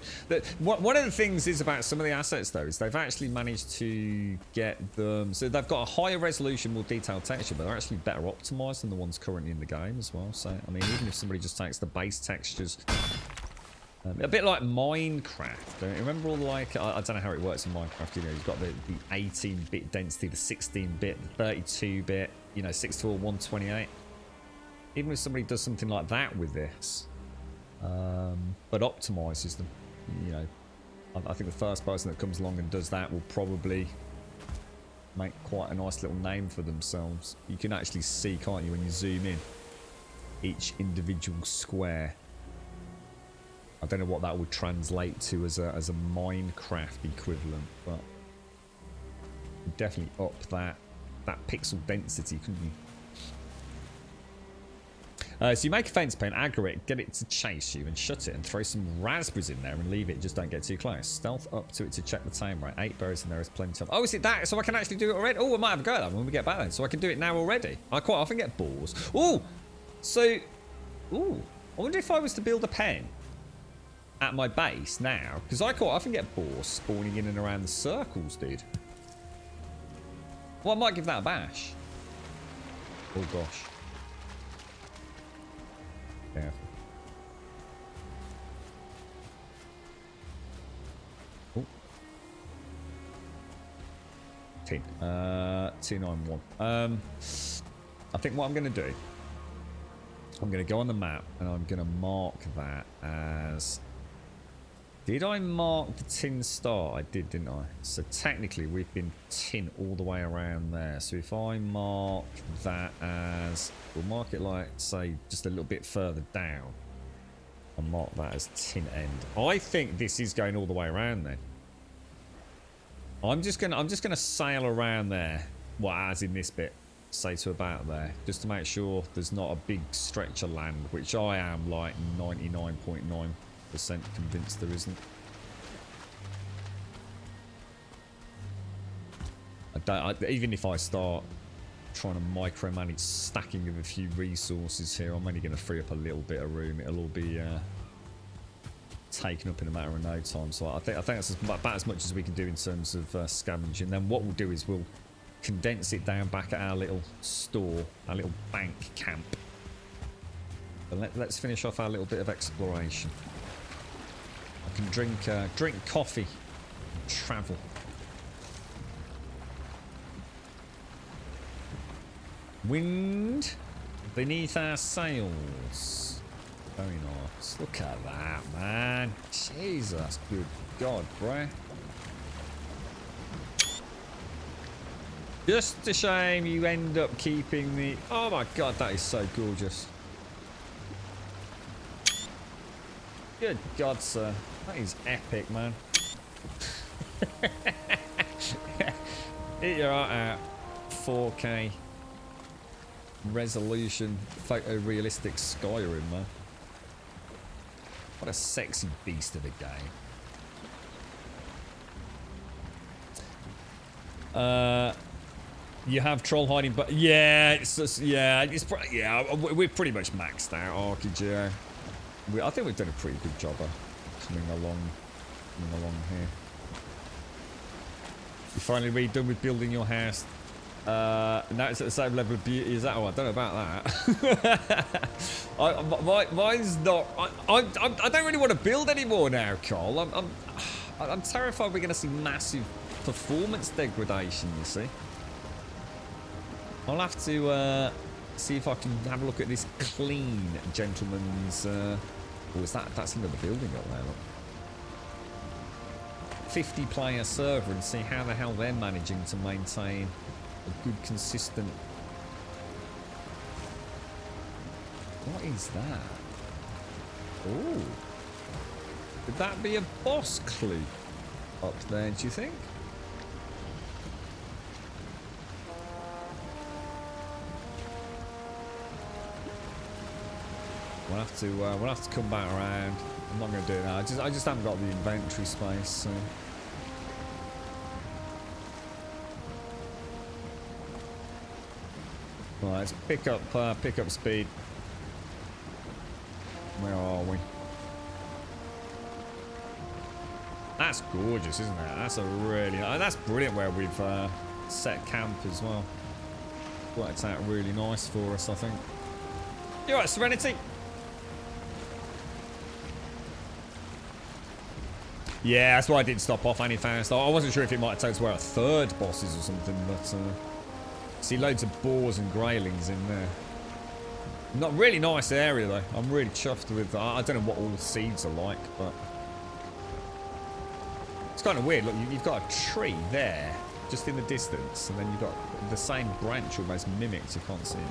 One of the things is about some of the assets, though, is they've actually managed to get them... So they've got a higher resolution, more detailed texture, but they're actually better optimized than the ones currently in the game as well. So, I mean, even if somebody just takes the base textures... a bit like Minecraft. Don't you remember all the, like... I don't know how it works in Minecraft. You know, you've got the 18-bit density, the 16-bit, the 32-bit, you know, 64, 128. Even if somebody does something like that with this... but optimizes them, you know. I think the first person that comes along and does that will probably make quite a nice little name for themselves. You can actually see, can't you, when you zoom in, each individual square. I don't know what that would translate to as a Minecraft equivalent, but you'd definitely up that pixel density, couldn't you? So you make a fence paint, aggro it, get it to chase you, and shut it, and throw some raspberries in there and leave it. Just don't get too close. Stealth up to it to check the tame rate. 8 berries in there is plenty of... Oh, is it that? So I can actually do it already? Oh, I might have a go at that when we get back then. So I can do it now already. I quite often get boars. Oh! So... Ooh. I wonder if I was to build a pen at my base now. Because I quite often get boars spawning in and around the circles, dude. Well, I might give that a bash. Oh, gosh. Careful. Oh. 10. 291. I think what I'm going to do, I'm going to go on the map and I'm going to mark that as Did I mark the tin start? I did, didn't I? So technically we've been tin all the way around there. So if I mark that as, we'll mark it like, say, just a little bit further down. And mark that as tin end. I think this is going all the way around then. I'm just gonna sail around there. Well, as in this bit, say to about there, just to make sure there's not a big stretch of land, which I am like 99.9% convinced there isn't. Even if I start trying to micromanage stacking of a few resources here, I'm only going to free up a little bit of room. It'll all be taken up in a matter of no time. So I think that's about as much as we can do in terms of scavenging. Then what we'll do is we'll condense it down back at our little store, our little bank camp. But let's finish off our little bit of exploration. I can drink coffee, travel. Wind beneath our sails. Very nice. Look at that, man. Jesus, good God, bruh. Just a shame you end up keeping the... Oh my God, that is so gorgeous. Good God, sir. That is epic, man. Eat your heart out. 4K resolution photorealistic Skyrim, man. What a sexy beast of a game. You have troll hiding, but yeah, it's just, yeah, we're pretty much maxed out, Archie. I think we've done a pretty good job of coming along here. You finally done with building your house. Now it's at the same level of beauty as that. Oh, I don't know about that. Mine's not. I don't really want to build anymore now, Carl. I'm terrified we're going to see massive performance degradation. You see, I'll have to see if I can have a look at this clean gentleman's. That's another building up there. Look. 50-player server and see how the hell they're managing to maintain a good, consistent... What is that? Oh. Could that be a boss clue up there, do you think? We'll have to come back around. I'm not going to do it now. I just haven't got the inventory space, so... Right, let's pick up speed. Where are we? That's gorgeous, isn't it? That's a really... that's brilliant where we've set camp as well. Worked out really nice for us, I think. You alright, Serenity? Yeah, that's why I didn't stop off any fast. I wasn't sure if it might take us where a third boss is or something, but... see loads of boars and greylings in there. Not really nice area though. I'm really chuffed with. I don't know what all the seeds are like, but it's kind of weird. Look, you've got a tree there, just in the distance, and then you've got the same branch almost mimicked. You can't see it.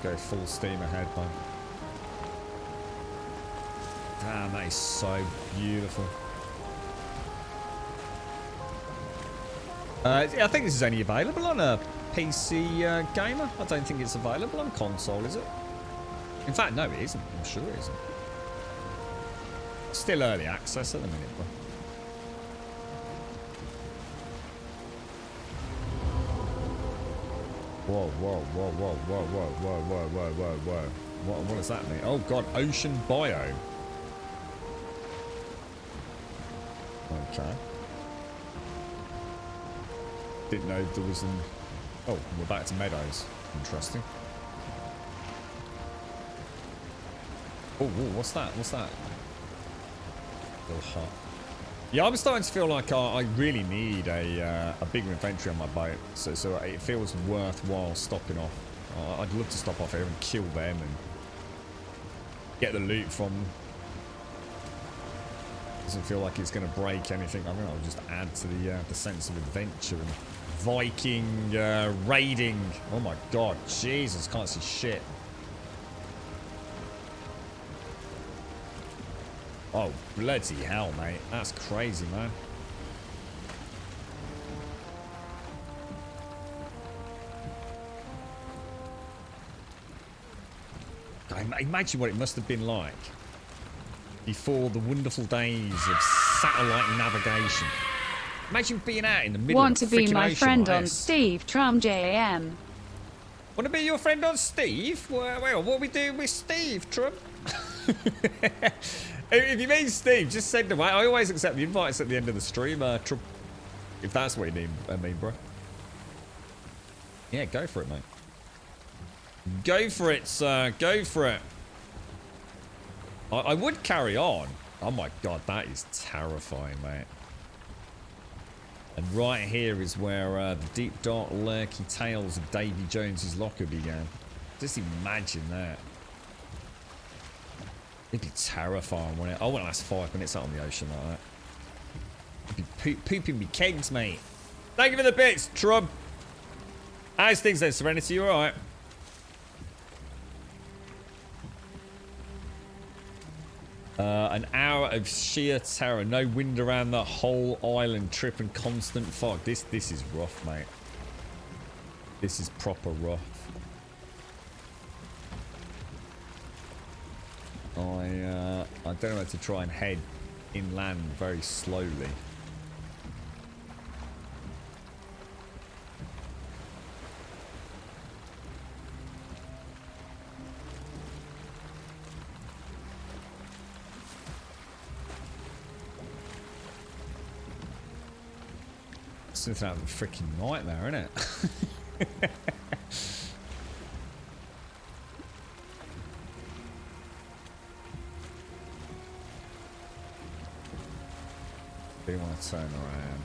Go full steam ahead, man. Damn, that is so beautiful. I think this is only available on a PC gamer. I don't think it's available on console, is it? In fact, no, it isn't. I'm sure it isn't. Still early access at the minute, but. Whoa, whoa, whoa, whoa, whoa, whoa, whoa, whoa, whoa, whoa, whoa. What does that mean? Oh god, ocean biome. Okay. Didn't know there was an... Oh, we're back to meadows. Interesting. Oh, whoa, what's that? What's that? Little hut. Yeah, I'm starting to feel like I really need a bigger inventory on my boat, so it feels worthwhile stopping off. I'd love to stop off here and kill them and get the loot from them. Doesn't feel like it's going to break anything. I mean, I'll just add to the sense of adventure and Viking raiding. Oh my god, Jesus, can't see shit. Oh, bloody hell, mate. That's crazy, man. Imagine what it must have been like before the wonderful days of satellite navigation. Imagine being out in the middle Want of to be my friend like on Steve Trum JAM. Want to be your friend on Steve? Well, what are we doing with Steve Trum? If you mean Steve, just send him. I always accept the invites at the end of the stream, Trum. If that's what you mean, bro. Yeah, go for it, mate. Go for it, sir. Go for it. I would carry on. Oh my god, that is terrifying, mate. And right here is where the deep, dark, lurky tales of Davy Jones's locker began. Just imagine that. It'd be terrifying, wouldn't it? I wouldn't last 5 minutes out on the ocean like that. I'd be pooping me kegs, mate. Thank you for the bits, Trub. How's things then, Serenity? You alright? An hour of sheer terror. No wind around the whole island. Trip and constant fog. This is rough, mate. This is proper rough. I don't know how to try and head inland very slowly. Something out of a freaking nightmare, isn't it? Do you want to turn around?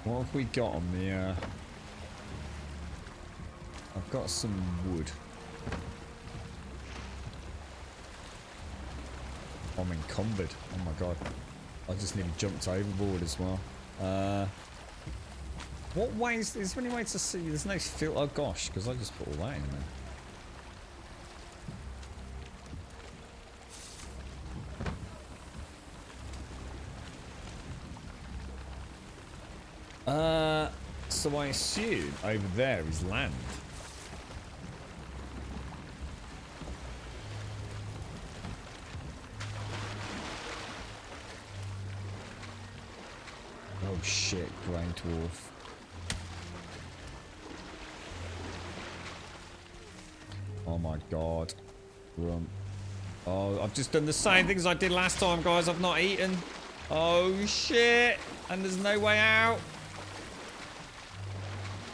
What have we got on the I've got some wood. I'm encumbered. Oh my god. I just nearly jumped overboard as well. What ways? Is there any way to see? There's no filter. Oh gosh, because I just put all that in there. So I assume over there is land. Oh shit, grey dwarf. Oh my god. Oh, I've just done the same things I did last time, guys. I've not eaten. Oh shit. And there's no way out.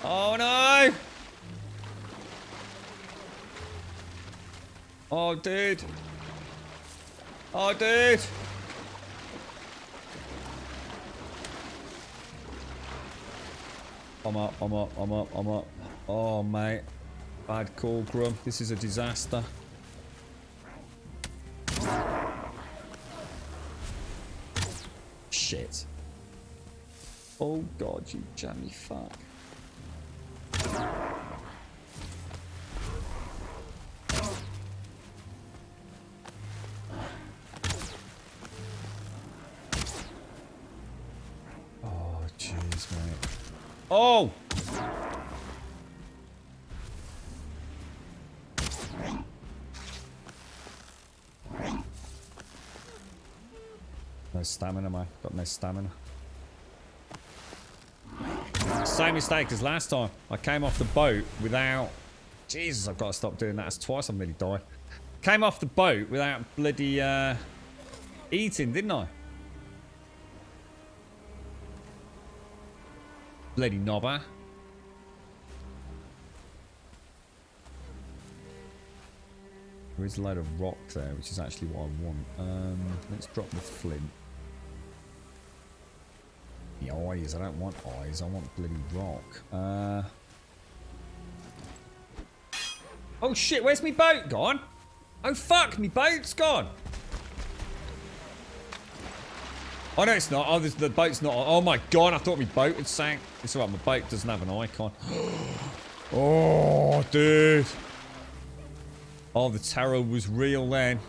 Oh no. Oh dude. Oh dude. I'm up. Oh, mate. Bad call, Grum. This is a disaster. Shit. Oh, God, you jammy fuck. Oh, jeez, mate. Oh! No stamina, mate. Got no stamina. Same mistake as last time. I came off the boat without... Jesus, I've got to stop doing that. That's twice I've nearly died. Came off the boat without bloody eating, didn't I? Bloody knobber. There is a load of rock there, which is actually what I want. Let's drop the flint. The eyes. I don't want eyes. I want bloody rock. Oh shit, where's my boat gone? Oh fuck, my boat's gone. Oh no, it's not. Oh, the boat's not. Oh my god, I thought my boat had sank. It's alright, my boat doesn't have an icon. Oh, dude. Oh, the terror was real then.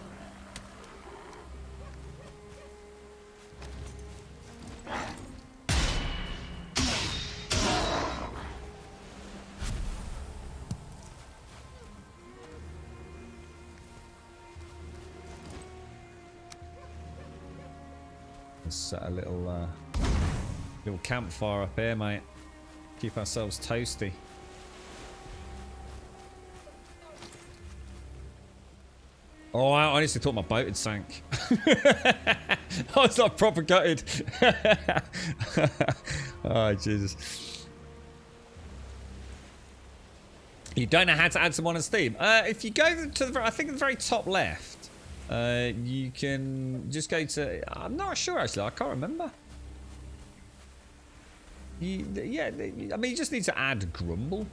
Let's set a little campfire up here, mate. Keep ourselves toasty. Oh, I honestly thought my boat had sank. I was not proper gutted. Oh, Jesus. You don't know how to add someone on Steam? If you go to the, I think the very top left, you can just go to, I'm not sure actually, I can't remember. Yeah, I mean, you just need to add Grumble.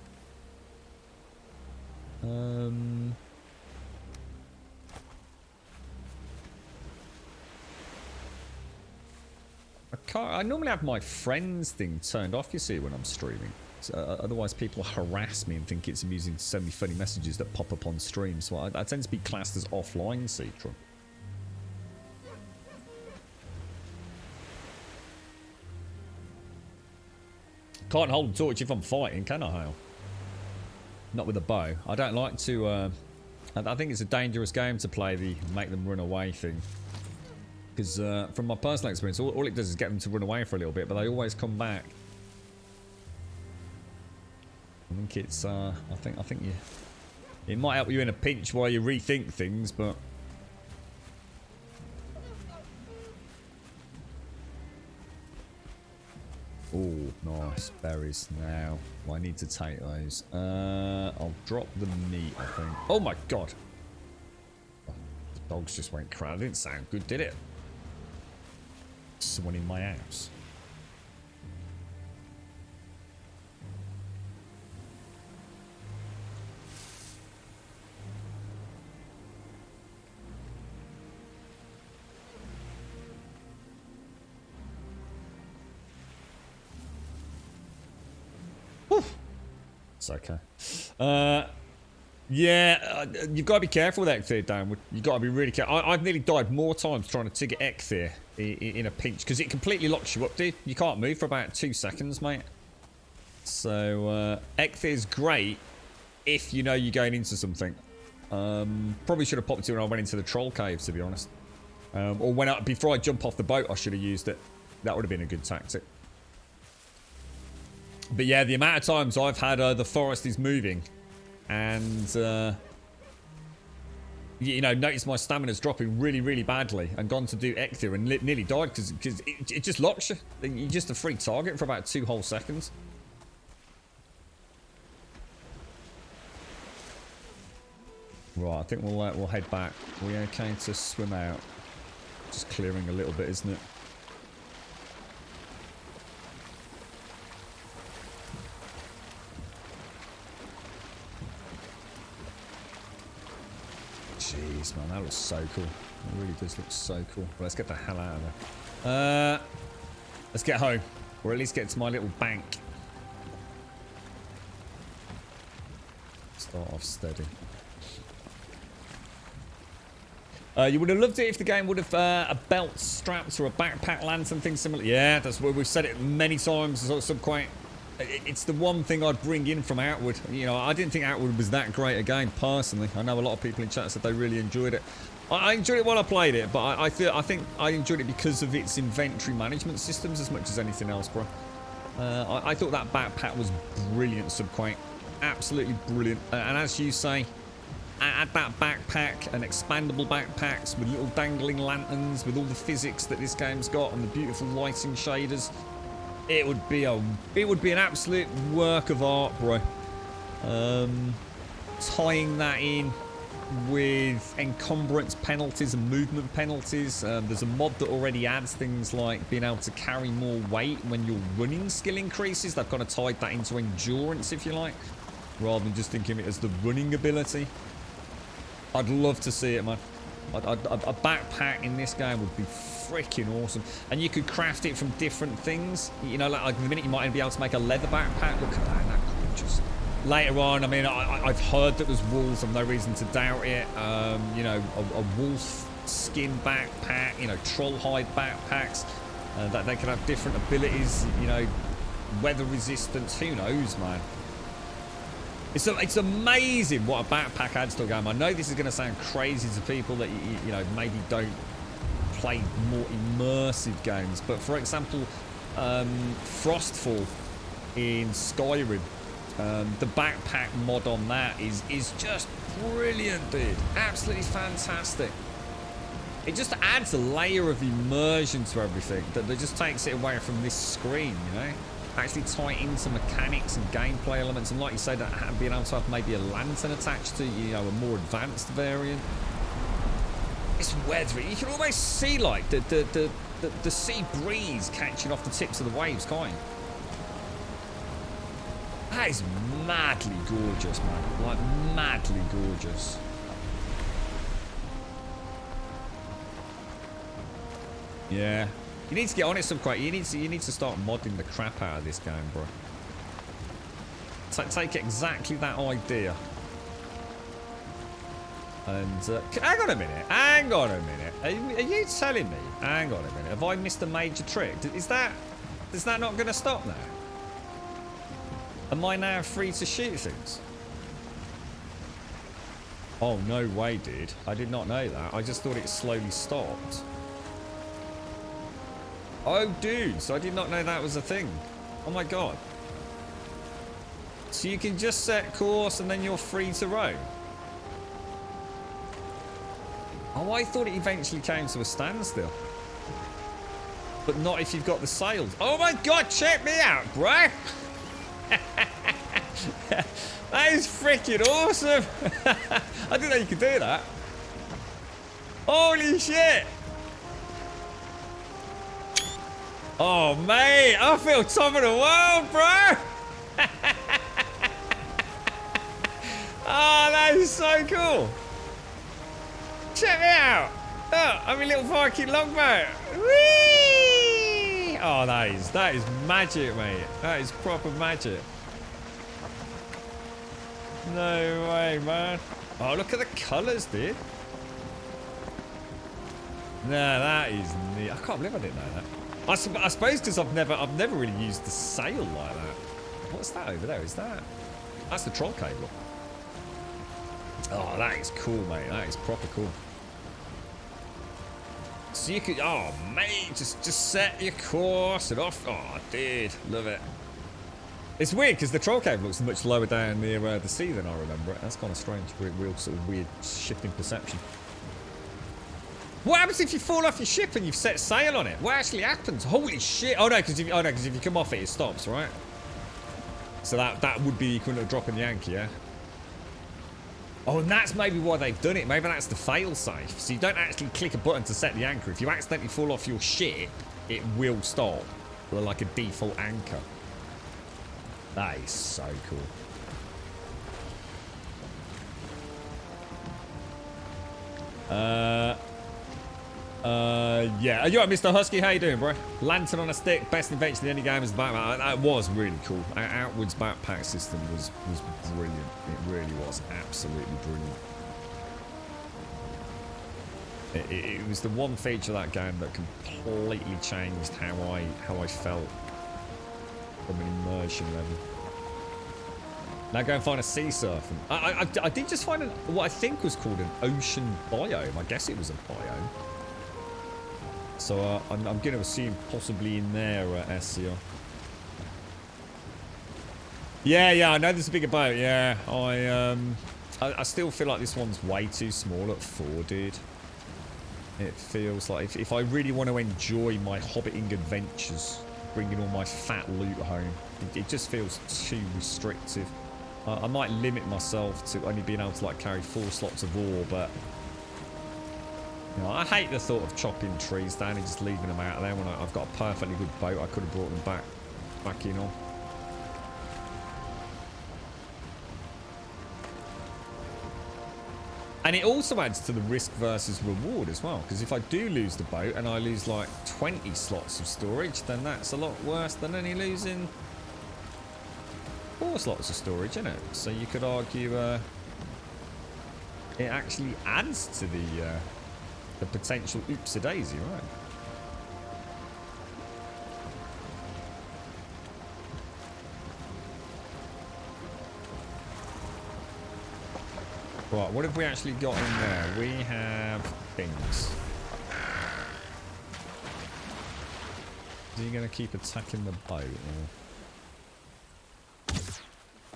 I normally have my friends thing turned off, you see, when I'm streaming. So, otherwise people harass me and think it's amusing to send me funny messages that pop up on stream. So I tend to be classed as offline, Citron. Can't hold a torch if I'm fighting, can I, Hale? Not with a bow. I don't like to... I think it's a dangerous game to play the make them run away thing. Because from my personal experience, all it does is get them to run away for a little bit, but they always come back. I think it's, I think you... It might help you in a pinch while you rethink things, but... Oh, nice. Berries. Now, well, I need to take those. I'll drop the meat, I think. Oh my god! Oh, the dogs just went crazy. That didn't sound good, did it? Someone in my house. Whew. It's okay. Yeah, you've got to be careful with Ecthyr, Dan. You've got to be really careful. I've nearly died more times trying to ticket Ecthyr in a pinch because it completely locks you up, dude. You can't move for about 2 seconds, mate. So, Ecthyr's great if you know you're going into something. Probably should have popped it when I went into the troll cave, to be honest. Or before I jump off the boat, I should have used it. That would have been a good tactic. But yeah, the amount of times I've had the forest is moving and, you know, noticed my stamina's dropping really, really badly and gone to do Ecthyr and nearly died because it just locks you. You're just a free target for about 2 whole seconds. Right, I think we'll head back. Are we okay to swim out? Just clearing a little bit, isn't it? Jeez, man, that looks so cool. It really does look so cool. Well, let's get the hell out of there. Let's get home. Or at least get to my little bank. Start off steady. You would have loved it if the game would have a belt strapped or a backpack lantern thing similar. Yeah, that's where we've said it many times. It's the one thing I'd bring in from Outward. You know, I didn't think Outward was that great a game personally. I know a lot of people in chat said they really enjoyed it. I enjoyed it while I played it, but I think I enjoyed it because of its inventory management systems as much as anything else, bro. I thought that backpack was brilliant, Subquake. Absolutely brilliant. And as you say, add that backpack and expandable backpacks with little dangling lanterns, with all the physics that this game's got and the beautiful lighting shaders. It would be an absolute work of art, bro. Tying that in with encumbrance penalties and movement penalties. There's a mod that already adds things like being able to carry more weight when your running skill increases. They've kind of tied that into endurance, if you like, rather than just thinking of it as the running ability. I'd love to see it, man. A backpack in this game would be freaking awesome. And you could craft it from different things. You know, like the minute you might be able to make a leather backpack. Look at that, isn't that gorgeous? Later on, I mean, I've heard that there's wolves. I've no reason to doubt it. You know, a wolf skin backpack, you know, troll hide backpacks. That they can have different abilities, you know, weather resistance. Who knows, man? It's amazing what a backpack adds to a game. I know this is going to sound crazy to people that, you know, maybe don't play more immersive games. But, for example, Frostfall in Skyrim, the backpack mod on that is just brilliant, dude. Absolutely fantastic. It just adds a layer of immersion to everything that just takes it away from this screen, you know? Actually tie into mechanics and gameplay elements, and like you say, that being able to have maybe a lantern attached to, you know, a more advanced variant. It's weathery. You can almost see like the sea breeze catching off the tips of the waves, can't you? That is madly gorgeous, man. Like madly gorgeous. Yeah. You need to get on it some quite. You need to start modding the crap out of this game, bro. Take exactly that idea. And hang on a minute. Hang on a minute. Are you telling me? Hang on a minute. Have I missed a major trick? Is that not going to stop now? Am I now free to shoot things? Oh no way, dude. I did not know that. I just thought it slowly stopped. Oh, dude, so I did not know that was a thing. Oh, my God. So you can just set course and then you're free to roam? Oh, I thought it eventually came to a standstill. But not if you've got the sails. Oh, my God, check me out, bro. That is freaking awesome. I didn't know you could do that. Holy shit. Oh, mate, I feel top of the world, bro. Oh, that is so cool. Check me out. Look, I'm a little Viking longboat. Whee! Oh, that is magic, mate. That is proper magic. No way, man. Oh, look at the colours, dude. Nah, that is neat. I can't believe I didn't know that. I suppose because I've never really used the sail like that. What's that over there? Is that? That's the troll cable. Oh, that is cool, mate. That is proper cool. So you could, oh mate, just set your course and off. Oh, dude, love it. It's weird because the troll cable looks much lower down near the sea than I remember it. That's kind of strange. Real sort of weird shift in perception. What happens if you fall off your ship and you've set sail on it? What actually happens? Holy shit! Oh no, because if you come off it, it stops, right? So that would be equivalent of dropping the anchor, yeah. Oh, and that's maybe why they've done it. Maybe that's the fail-safe. So you don't actually click a button to set the anchor. If you accidentally fall off your ship, it will stop, like a default anchor. That is so cool. Yeah. You alright, Mr. Husky? How you doing, bro? Lantern on a stick, best invention in any game is the backpack. That was really cool. Our outwards backpack system was brilliant. It really was absolutely brilliant. It was the one feature of that game that completely changed how I felt from an immersion level. Now go and find a sea surf. I did just find what I think was called an ocean biome. I guess it was a biome. So I'm going to assume possibly in there, SCR. Yeah, I know there's a bigger boat. Yeah, I still feel like this one's way too small at 4, dude. It feels like if I really want to enjoy my hobbiting adventures, bringing all my fat loot home, it just feels too restrictive. I might limit myself to only being able to like carry 4 slots of ore, but you know, I hate the thought of chopping trees down and just leaving them out there when I've got a perfectly good boat. I could have brought them back in on. And it also adds to the risk versus reward as well, because if I do lose the boat and I lose like 20 slots of storage, then that's a lot worse than only losing 4 slots of storage, isn't it? So you could argue it actually adds to the potential oopsie-daisy, right? Right, what have we actually got in there? We have things. Are you going to keep attacking the boat? Or...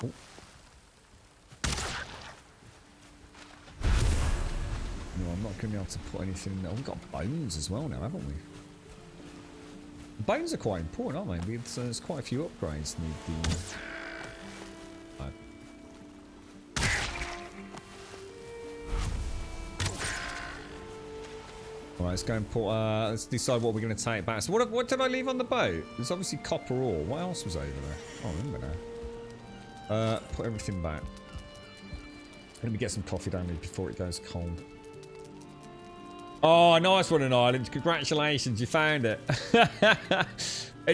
Oh. No, I'm not going to be able to put anything in there. Oh, we've got bones as well now, haven't we? Bones are quite important, aren't they? There's quite a few upgrades need the... Right, let's go and put, let's decide what we're going to take back. So what did I leave on the boat? There's obviously copper ore. What else was over there? I don't remember now. Put everything back. Let me get some coffee down here before it goes cold. Oh, nice one in Ireland. Congratulations, you found it. I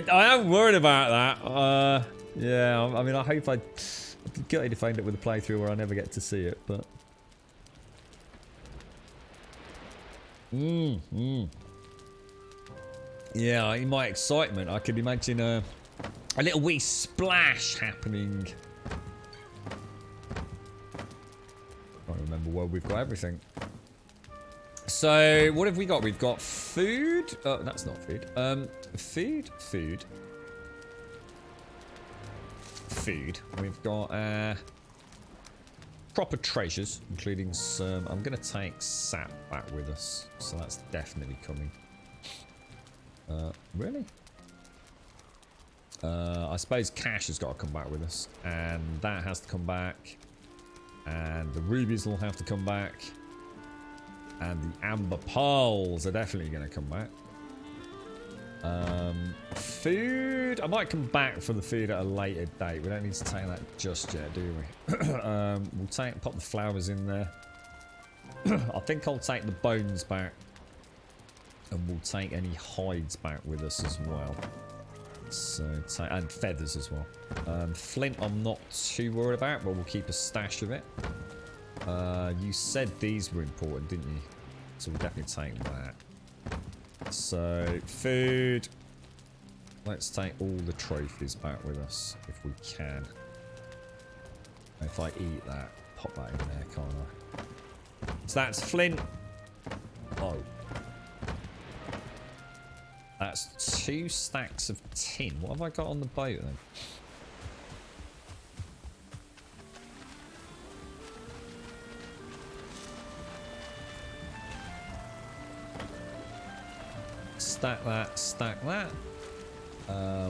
am worried about that. Yeah, I mean, I hope I'd be gutted if I end up with a playthrough where I never get to see it, but... Yeah, in my excitement, I could imagine a little wee splash happening. I remember where we've got everything. So, what have we got? We've got food. Oh, that's not food. Food. We've got proper treasures, including some... I'm going to take sap back with us. So that's definitely coming. Really? I suppose cash has got to come back with us. And that has to come back. And the rubies will have to come back. And the amber pearls are definitely going to come back. Food. I might come back for the food at a later date. We don't need to take that just yet, do we? We'll pop the flowers in there. I think I'll take the bones back. And we'll take any hides back with us as well. So, and feathers as well. Flint I'm not too worried about, but we'll keep a stash of it. You said these were important, didn't you? So we'll definitely take that. So, food. Let's take all the trophies back with us, if we can. If I eat that, pop that in there, can't I? So that's flint. Oh. That's 2 stacks of tin. What have I got on the boat then? Stack that, stack that.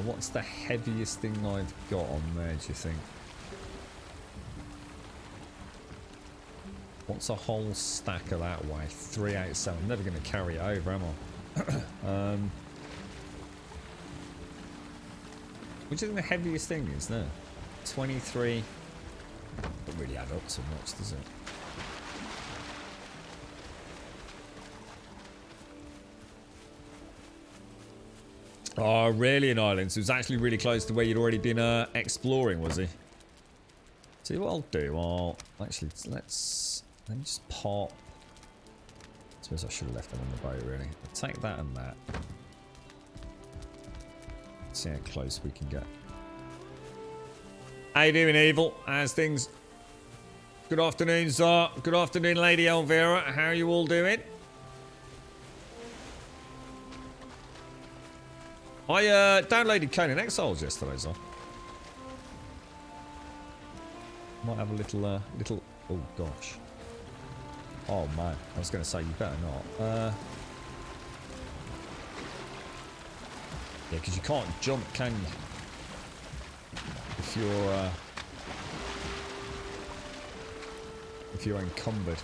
What's the heaviest thing I've got on there, do you think? What's a whole stack of that way? 387. I'm never going to carry it over, am I? Which do you think the heaviest thing is there? 23. Doesn't really add up so much, does it? Oh, really, in Ireland? So it was actually really close to where you'd already been exploring, was he? See what I'll do? Let me just pop. I suppose I should have left them on the boat, really. I'll take that and that. See how close we can get. How you doing, Evil? How's things? Good afternoon, Zar. Good afternoon, Lady Elvira. How are you all doing? I downloaded Conan Exiles yesterday, Zar. Might have a little, oh gosh. Oh man, I was going to say you better not. Yeah, because you can't jump, can you? If you're if you're encumbered.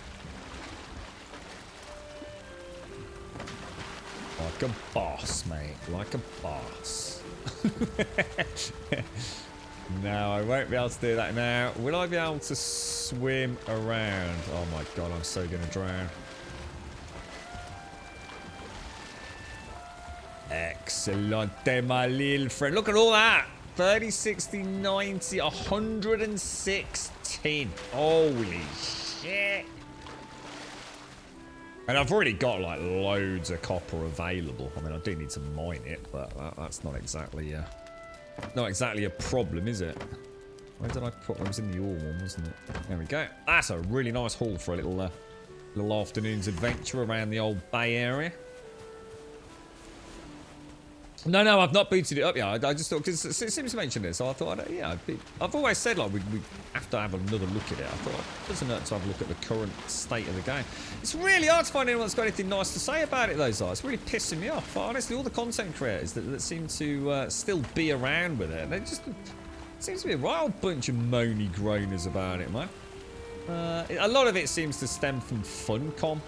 Like a boss, mate. Like a boss. No, I won't be able to do that now. Will I be able to swim around? Oh my god, I'm so gonna drown. Excellent, my little friend. Look at all that. 30, 60, 90, 116. Holy shit. And I've already got like loads of copper available. I mean, I do need to mine it, but that's not exactly a problem, is it? Where did I put it? It was in the ore one, wasn't it? There we go. That's a really nice haul for a little afternoon's adventure around the old Bay Area. No, I've not booted it up yet. I just thought, because Sims mentioned it, so I thought, yeah, I've always said, like, we have to have another look at it. I thought, it doesn't hurt to have a look at the current state of the game. It's really hard to find anyone that's got anything nice to say about it, though, Zai. It's really pissing me off. Honestly, all the content creators that seem to still be around with it, they just... seems to be a wild bunch of moany groaners about it, man. A lot of it seems to stem from Funcom.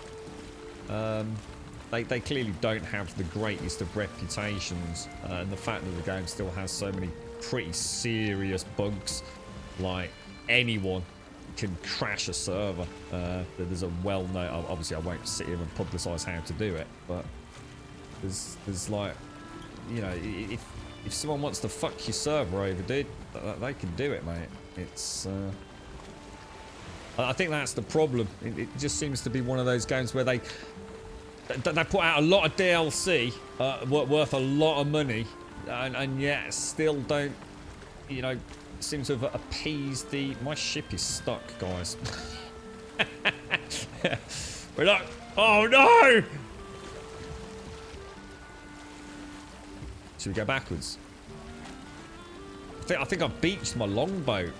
They clearly don't have the greatest of reputations, and the fact that the game still has so many pretty serious bugs, like anyone can crash a server. There's a well-known, obviously I won't sit here and publicise how to do it, but there's like, you know, if someone wants to fuck your server over, dude, they can do it, mate. It's I think that's the problem. It just seems to be one of those games where they put out a lot of DLC worth a lot of money, and yet still don't, you know, seem to have appeased the... My ship is stuck, guys. We're like, oh no! Should we go backwards? I think I've beached my longboat.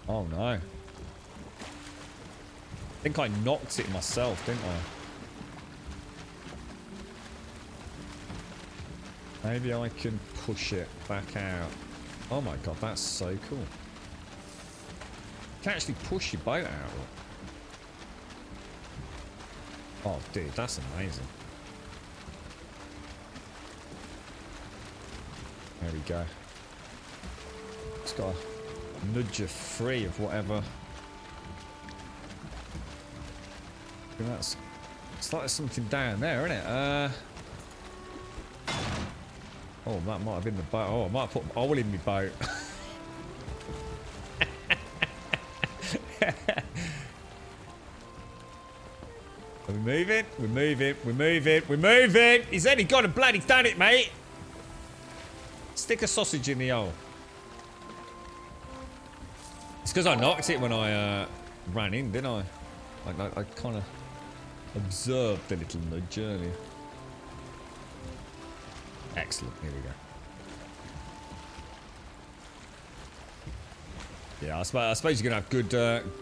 Oh no. I think I knocked it myself, didn't I? Maybe I can push it back out. Oh my god, that's so cool. You can actually push your boat out. Oh dude, that's amazing. There we go. It's got a nudge you free of whatever. That's, it's like there's something down there, isn't it? Oh, that might have been the boat. Oh, I might have put oil in my boat. We're moving, we're moving, we're moving, we're moving. He's only got a bloody done it, mate. Stick a sausage in the hole. It's because I knocked it when I ran in, didn't I? I kind of observed the little nudge earlier. Excellent. Here we go. Yeah, I suppose you're gonna have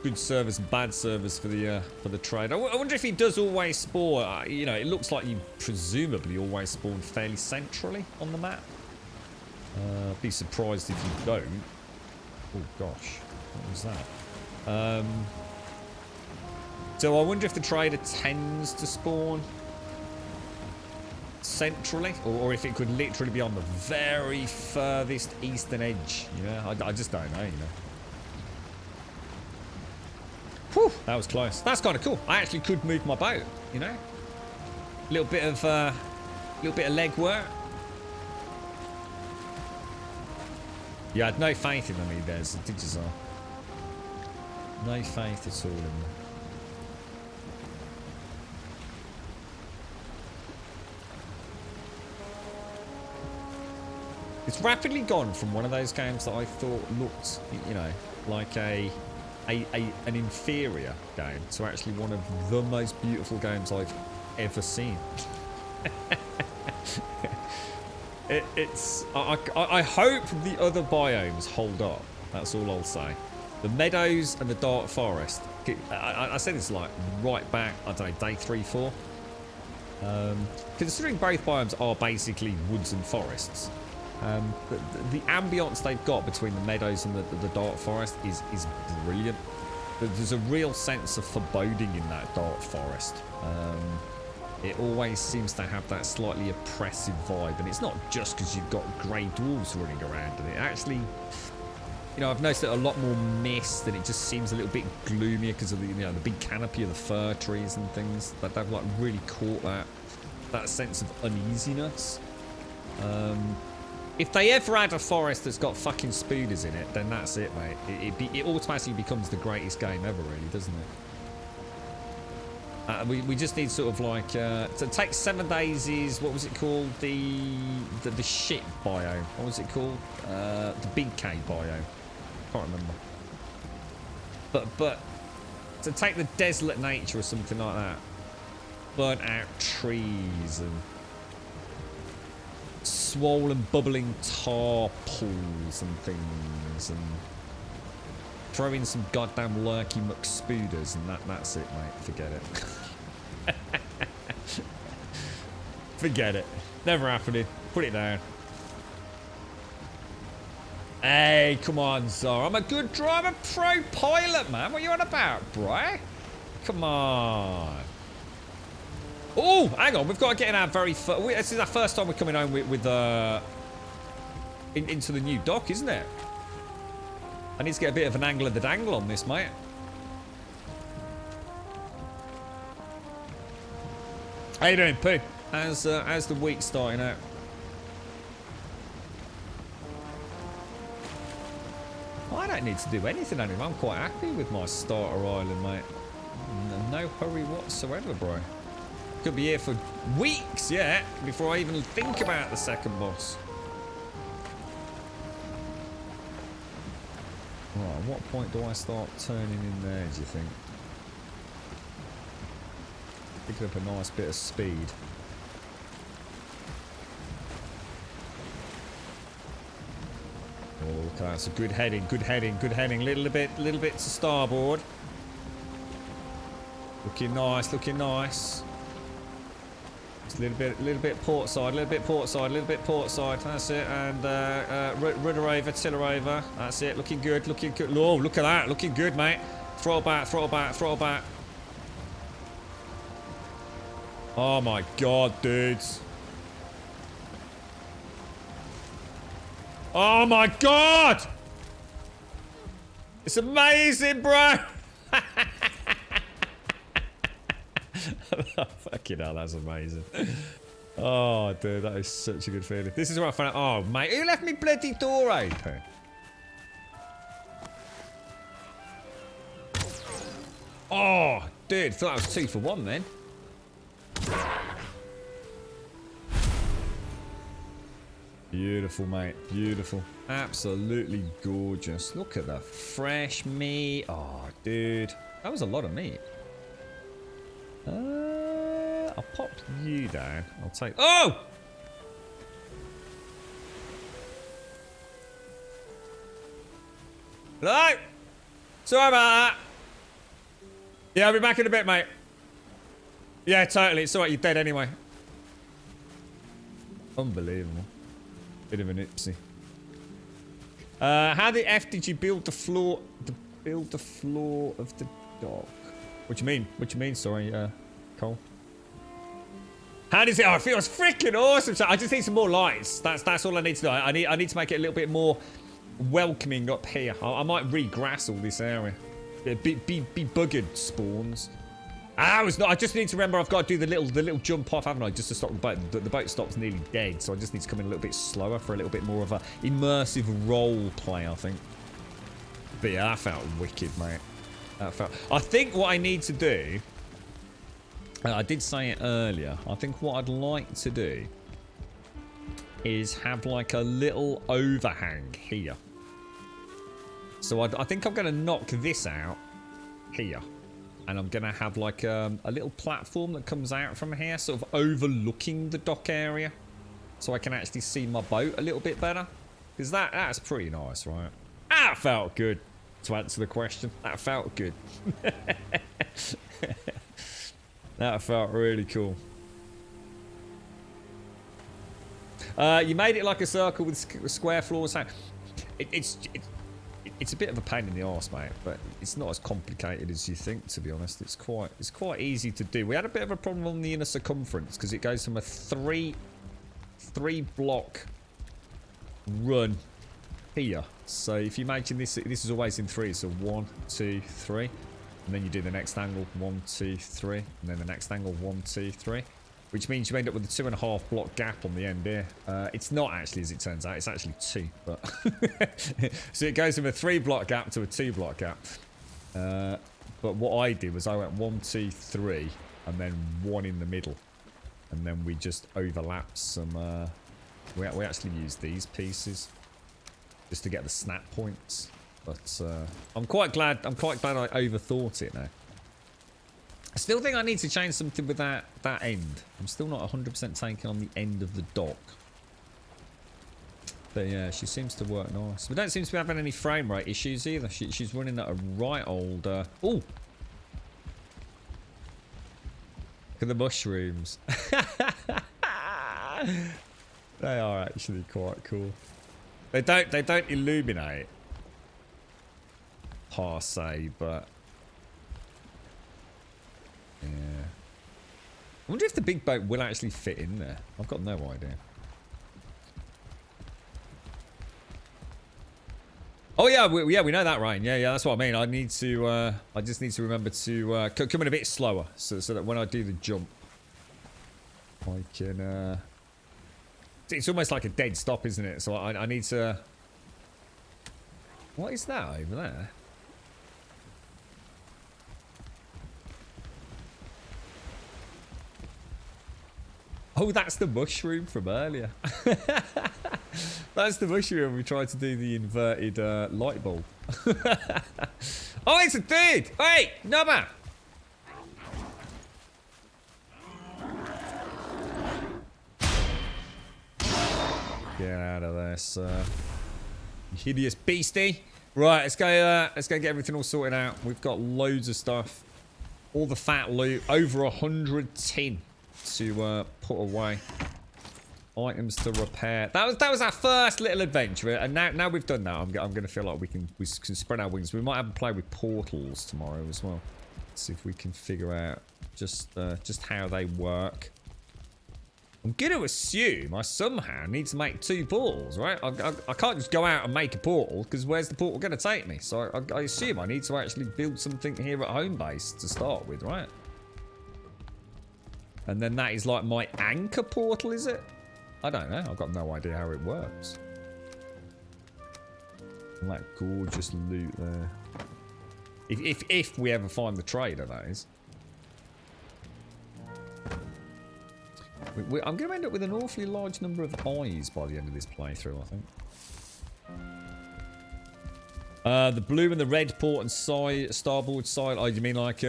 good service and bad service for the trade. I wonder if he does always spawn. You know, it looks like you presumably always spawn fairly centrally on the map. Be surprised if you don't. Oh gosh, what was that? So I wonder if the trader tends to spawn centrally, or if it could literally be on the very furthest eastern edge. You know, I just don't know. You know. Whew, that was close. That's kind of cool. I actually could move my boat. You know, a little bit of leg work. You had no faith in them, did you, Zar? No faith at all in them. It's rapidly gone from one of those games that I thought looked, you know, like an inferior game to actually one of the most beautiful games I've ever seen. I hope the other biomes hold up. That's all I'll say. The meadows and the dark forest. I said this like right back, I don't know, day 3, 4. Considering both biomes are basically woods and forests, the ambience they've got between the meadows and the dark forest is brilliant. There's a real sense of foreboding in that dark forest. It always seems to have that slightly oppressive vibe, and it's not just because you've got grey dwarves running around, and it actually, you know, I've noticed a lot more mist, and it just seems a little bit gloomier because of the, you know, the big canopy of the fir trees and things. That they've like really caught that sense of uneasiness. If they ever had a forest that's got fucking spooders in it, then that's it, mate. It automatically becomes the greatest game ever, really, doesn't it? We just need sort of like so it takes 7 days. Is what was it called? The shit biome. What was it called? The big K biome. Can't remember. But to take the desolate nature or something like that, burnt out trees and swollen, bubbling tar pools and things, and throw in some goddamn lurky McSpooders, and that's it, mate. Forget it. Forget it. Never happening. Put it down. Hey, come on, Zara. I'm a good driver, pro pilot, man. What are you on about, bro? Come on. Oh, hang on. We've got to get in our very first... This is our first time we're coming home with into the new dock, isn't it? I need to get a bit of an angle of the dangle on this, mate. How you doing, Pooh? How's the week starting out? I don't need to do anything anymore. I'm quite happy with my starter island, mate. No hurry whatsoever, bro. Could be here for weeks, yeah, before I even think about the second boss. Right, at what point do I start turning in there, do you think? Picking up a nice bit of speed. Oh, look at that. It's a good heading, good heading, good heading. Little bit to starboard. Looking nice, looking nice. Just a little bit port side, little bit port side, little bit port side. That's it. And rudder over, tiller over. That's it. Looking good, looking good. Oh, look at that. Looking good, mate. Throttle back, throttle back, throttle back. Oh my god, dudes. Oh my god! It's amazing, bro! Fucking hell, that's amazing. Oh, dude, that is such a good feeling. This is where I found out. Oh, mate, who left me bloody door open? Oh, dude, thought that was 2 for 1 then. Beautiful, mate. Beautiful. Absolutely gorgeous. Look at the fresh meat. Oh, dude. That was a lot of meat. I'll pop you down. I'll take... Oh! Hello? Sorry about that. Yeah, I'll be back in a bit, mate. Yeah, totally. It's alright, you're dead anyway. Unbelievable. Bit of an ipsy. How the F did you build the floor of the dock? What do you mean? What do you mean? Sorry, Cole. How does it? Oh, it feels freaking awesome. So I just need some more lights. That's all I need to do. I need to make it a little bit more welcoming up here. I might re-grass all this area. Be buggered spawns. I just need to remember I've got to do the little jump off, haven't I? Just to stop the boat. The boat stops nearly dead, so I just need to come in a little bit slower for a little bit more of a immersive role play, I think. But yeah, that felt wicked, mate. That felt... I think what I need to do... I did say it earlier. I think what I'd like to do is have like a little overhang here. So I think I'm going to knock this out here. And I'm going to have like a little platform that comes out from here, sort of overlooking the dock area. So I can actually see my boat a little bit better. Because that's pretty nice, right? That felt good, to answer the question. That felt good. That felt really cool. You made it like a circle with square floors. It's a bit of a pain in the arse, mate, but it's not as complicated as you think, to be honest. It's quite easy to do. We had a bit of a problem on the inner circumference because it goes from a three block run here. So if you imagine this is always in three. So 1, 2, 3, and then you do the next angle 1, 2, 3, and then the next angle 1, 2, 3. Which means you end up with a 2.5 block gap on the end here. It's not actually, as it turns out. It's actually 2. But so it goes from a 3 block gap to a 2 block gap. But what I did was I went 1, 2, 3, and then 1 in the middle, and then we just overlapped some. We actually used these pieces just to get the snap points. But I'm quite glad I overthought it now. I still think I need to change something with that end. I'm still not 100% taking on the end of the dock. But yeah, she seems to work nice. We don't seem to be having any frame rate issues either. She's running at a right old... Ooh! Look at the mushrooms. They are actually quite cool. They don't illuminate per se, but... Yeah. I wonder if the big boat will actually fit in there. I've got no idea. Oh yeah, we know that, Ryan. Yeah, that's what I mean. I need to. I just need to remember to come in a bit slower, so that when I do the jump, I can. It's almost like a dead stop, isn't it? So I need to. What is that over there? Oh, that's the mushroom from earlier. That's the mushroom we tried to do the inverted light bulb. Oh, it's a dude! Wait, Nubba! Get out of there, sir. You hideous beastie. Right, let's go get everything all sorted out. We've got loads of stuff. All the fat loot. Over 100 tin to put away. Items to repair. That was our first little adventure, and now we've done that. I'm gonna feel like we can spread our wings. We might have a play with portals tomorrow as well. See if we can figure out just how they work. I'm gonna assume I somehow need to make 2 portals, right? I can't just go out and make a portal because where's the portal gonna take me? So I assume I need to actually build something here at home base to start with, right? And then that is like my anchor portal, is it? I don't know. I've got no idea how it works. And that gorgeous loot there. If we ever find the trader, that is. I'm going to end up with an awfully large number of eyes by the end of this playthrough, I think. The blue and the red port and side, starboard side. Oh, you mean like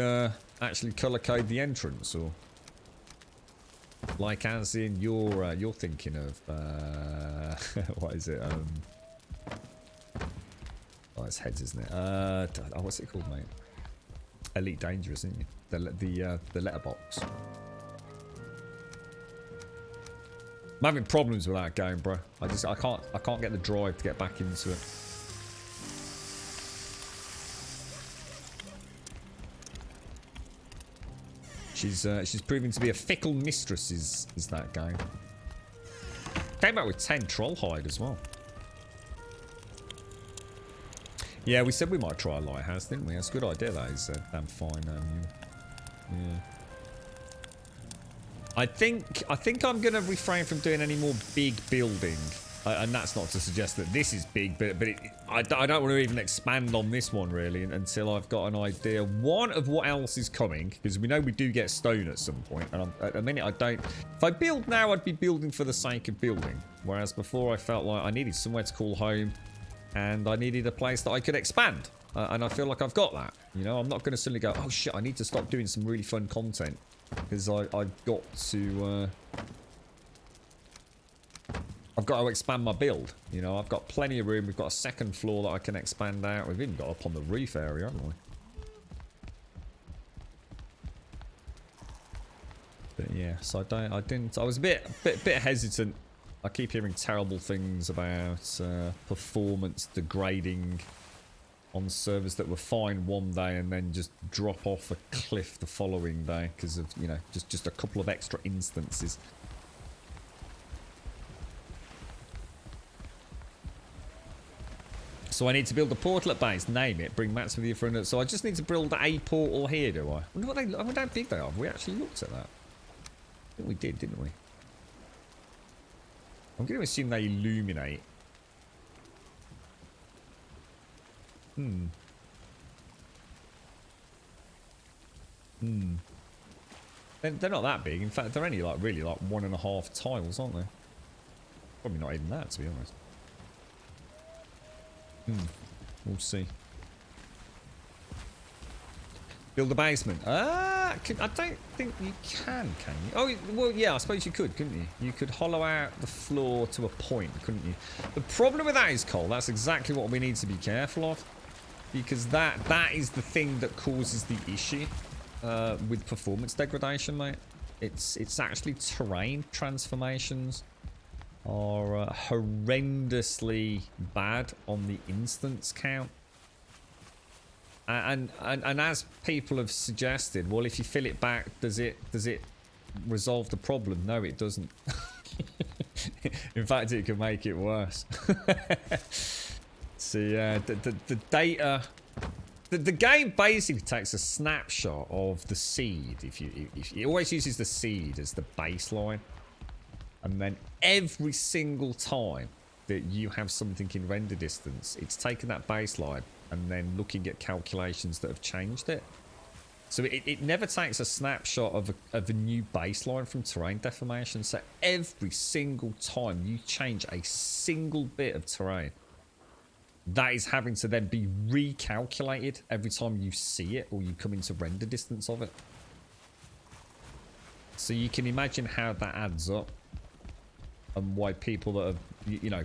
actually colour code the entrance, or like as in you're thinking of what is it? Oh, it's heads, isn't it? Oh, what's it called, mate? Elite Dangerous, isn't it? The letterbox. I'm having problems with that game, bro. I can't get the drive to get back into it. She's proving to be a fickle mistress, is that game. Came out with 10 troll hide as well. Yeah, we said we might try a lighthouse, didn't we? That's a good idea, that is. Damn fine. Yeah. I think I'm gonna refrain from doing any more big building, and that's not to suggest that this is big, but I don't want to even expand on this one really until I've got an idea one of what else is coming, because we know we do get stone at some point, and at the minute I don't. If I build now, I'd be building for the sake of building, whereas before I felt like I needed somewhere to call home, and I needed a place that I could expand, and I feel like I've got that. You know, I'm not going to suddenly go, oh shit, I need to stop doing some really fun content. Because I've got to expand my build. You know, I've got plenty of room. We've got a second floor that I can expand out. We've even got up on the roof area, haven't we? But yeah, so I was a bit hesitant I keep hearing terrible things about performance degrading on servers that were fine one day and then just drop off a cliff the following day because of, you know, just a couple of extra instances. So I need to build a portal at base, name it, bring mats with you for another. So I just need to build a portal here, do I? I wonder how big they are. We actually looked at that. I think we did, didn't we? I'm going to assume they illuminate. They're not that big. In fact, they're only like really like 1.5 tiles, aren't they? Probably not even that, to be honest. We'll see. Build a basement. I don't think you can you? Oh, well, yeah, I suppose you could, couldn't you? You could hollow out the floor to a point, couldn't you? The problem with that is, Cole, that's exactly what we need to be careful of. Because that is the thing that causes the issue with performance degradation, mate. It's actually terrain transformations are horrendously bad on the instance count. And as people have suggested, well, if you fill it back, does it resolve the problem? No, it doesn't. In fact, it can make it worse. So yeah, the data, the game basically takes a snapshot of the seed. If it always uses the seed as the baseline, and then every single time that you have something in render distance, it's taken that baseline and then looking at calculations that have changed it. So it never takes a snapshot of a new baseline from terrain deformation. So every single time you change a single bit of terrain, that is having to then be recalculated every time you see it or you come into render distance of it. So you can imagine how that adds up and why people that have, you know,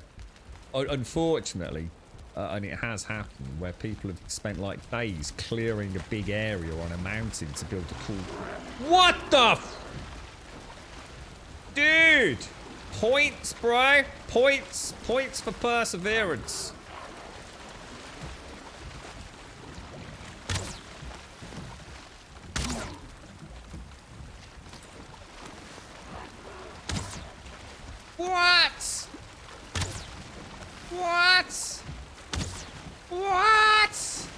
unfortunately, and it has happened where people have spent like days clearing a big area on a mountain to build a cool... What the Dude! Points, bro! Points for perseverance. What? What? What?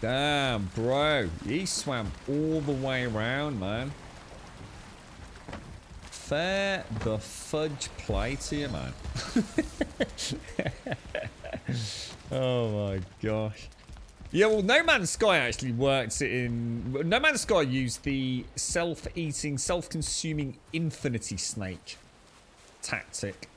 Damn, bro. He swam all the way around, man. Fair the fudge play to you, man. Oh my gosh. Yeah, well, No Man's Sky actually worked in... No Man's Sky used the self-eating, self-consuming infinity snake tactic.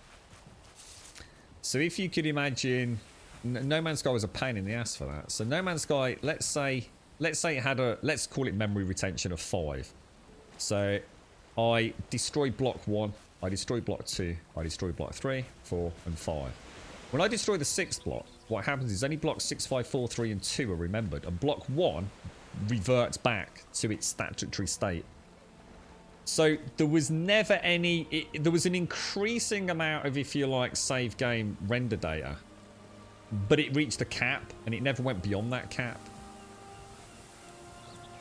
So if you could imagine... No Man's Sky was a pain in the ass for that. So No Man's Sky, let's say it had a... Let's call it memory retention of 5. So I destroyed block 1, I destroyed block 2, I destroyed block 3, 4, and 5. When I destroy the 6th block, what happens is only blocks 6, 5, 4, 3, and 2 are remembered, and block 1 reverts back to its statutory state. So there was never any... there was an increasing amount of, if you like, save game render data, but it reached a cap, and it never went beyond that cap.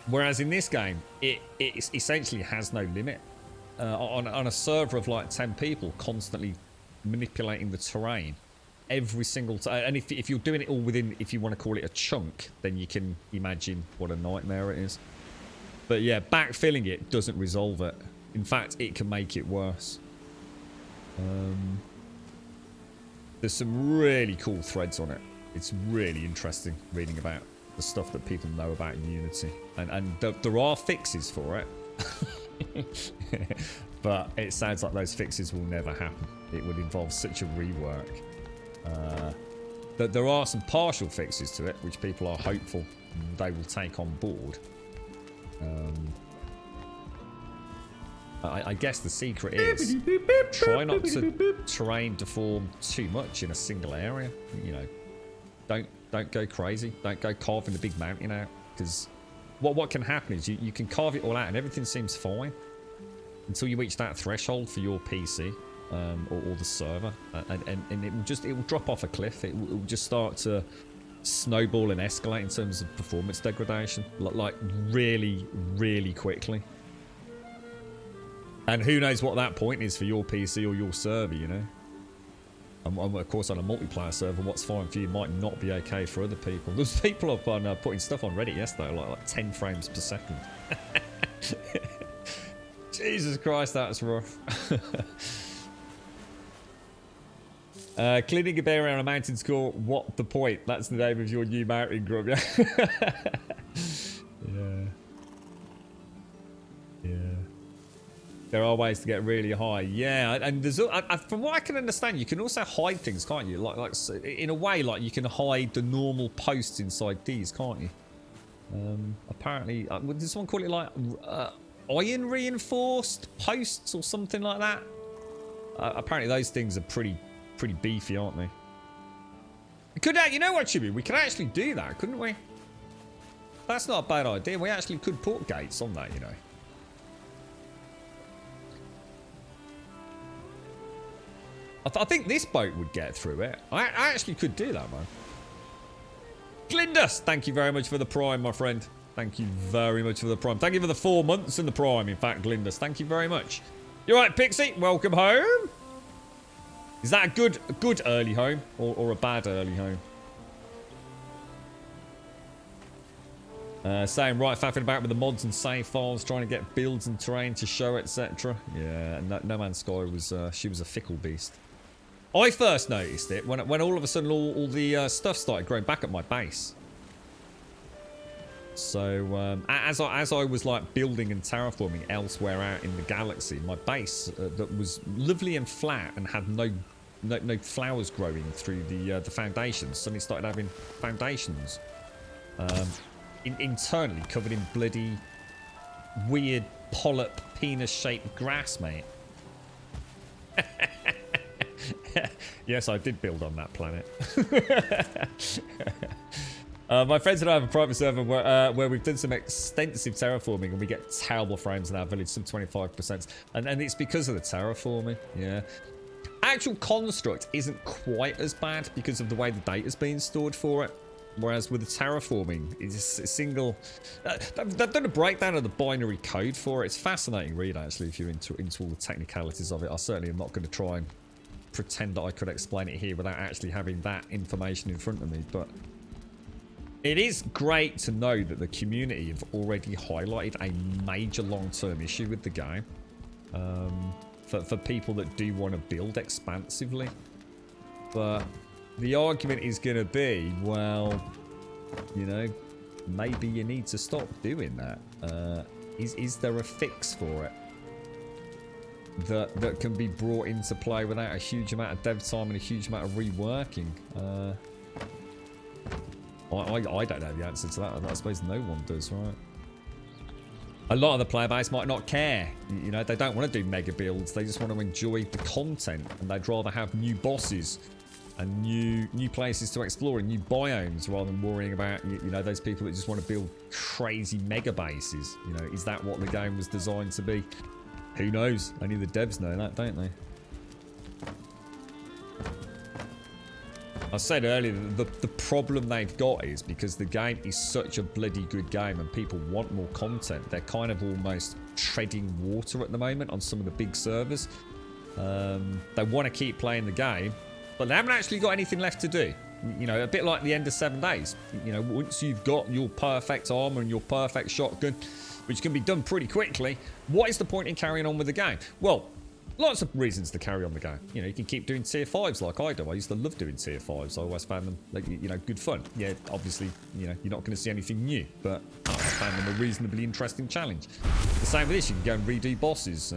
Whereas in this game, it essentially has no limit. On a server of like 10 people constantly manipulating the terrain, every single time, and if you're doing it all within, if you want to call it a chunk, then you can imagine what a nightmare it is. But yeah, backfilling it doesn't resolve it. In fact, it can make it worse. There's some really cool threads on it. It's really interesting reading about the stuff that people know about Unity, and there are fixes for it. But it sounds like those fixes will never happen. It would involve such a rework. That there are some partial fixes to it, which people are hopeful they will take on board. I guess the secret is try not to terrain deform too much in a single area. You know, don't go crazy. Don't go carving the big mountain out, because what can happen is you can carve it all out and everything seems fine until you reach that threshold for your PC or the server, and it will drop off a cliff. It will just start to snowball and escalate in terms of performance degradation, like really, really quickly. And who knows what that point is for your PC or your server, you know? And of course, on a multiplayer server, what's fine for you might not be okay for other people. There's people up on putting stuff on Reddit yesterday, like 10 frames per second. Jesus Christ, that's rough. Cleaning a bear around a mountain score, what the point? That's the name of your new mountain grub, yeah? Yeah. There are ways to get really high, yeah, and there's from what I can understand, you can also hide things, can't you? Like in a way, like you can hide the normal posts inside these, can't you? Apparently, did someone call it like iron reinforced posts or something like that? Apparently, those things are pretty beefy, aren't they? You know what, Chibi? We could actually do that, couldn't we? That's not a bad idea. We actually could put gates on that, you know. I think this boat would get through it. I actually could do that, man. Glindus, thank you very much for the prime, my friend. Thank you very much for the prime. Thank you for the 4 months in the prime, in fact, Glindus. Thank you very much. You're right, Pixie. Welcome home. Is that a good early home or a bad early home? Saying right, faffing about with the mods and save files, trying to get builds and terrain to show, etc. Yeah, No Man's Sky was she was a fickle beast. I first noticed it when all of a sudden all the stuff started growing back at my base. So as I was like building and terraforming elsewhere out in the galaxy, my base that was lovely and flat and had no flowers growing through the foundations suddenly started having foundations internally covered in bloody weird polyp penis-shaped grass, mate. Yes, I did build on that planet. My friends and I have a private server where we've done some extensive terraforming and we get terrible frames in our village, some 25%. And it's because of the terraforming, yeah. Actual construct isn't quite as bad because of the way the data's being stored for it. Whereas with the terraforming, it's a single... they've done a breakdown of the binary code for it. It's a fascinating read, actually, if you're into all the technicalities of it. I certainly am not going to try and pretend that I could explain it here without actually having that information in front of me. But it is great to know that the community have already highlighted a major long-term issue with the game. For people that do want to build expansively. But the argument is going to be, well, you know, maybe you need to stop doing that. Is there a fix for it that can be brought into play without a huge amount of dev time and a huge amount of reworking? I don't know the answer to that. I suppose no one does, right? A lot of the player base might not care. You know, they don't want to do mega builds. They just want to enjoy the content, and they'd rather have new bosses and new places to explore and new biomes rather than worrying about, you know, those people that just want to build crazy mega bases. You know, is that what the game was designed to be? Who knows? Only the devs know that, don't they? I said earlier that the problem they've got is because the game is such a bloody good game and people want more content, they're kind of almost treading water at the moment on some of the big servers. They want to keep playing the game, but they haven't actually got anything left to do. You know, a bit like the end of 7 days. You know, once you've got your perfect armor and your perfect shotgun, which can be done pretty quickly, what is the point in carrying on with the game? Well, lots of reasons to carry on the game. You know, you can keep doing tier 5s like I do. I used to love doing tier 5s. I always found them, like, you know, good fun. Yeah, obviously, you know, you're not going to see anything new, but I found them a reasonably interesting challenge. The same with this, you can go and redo bosses.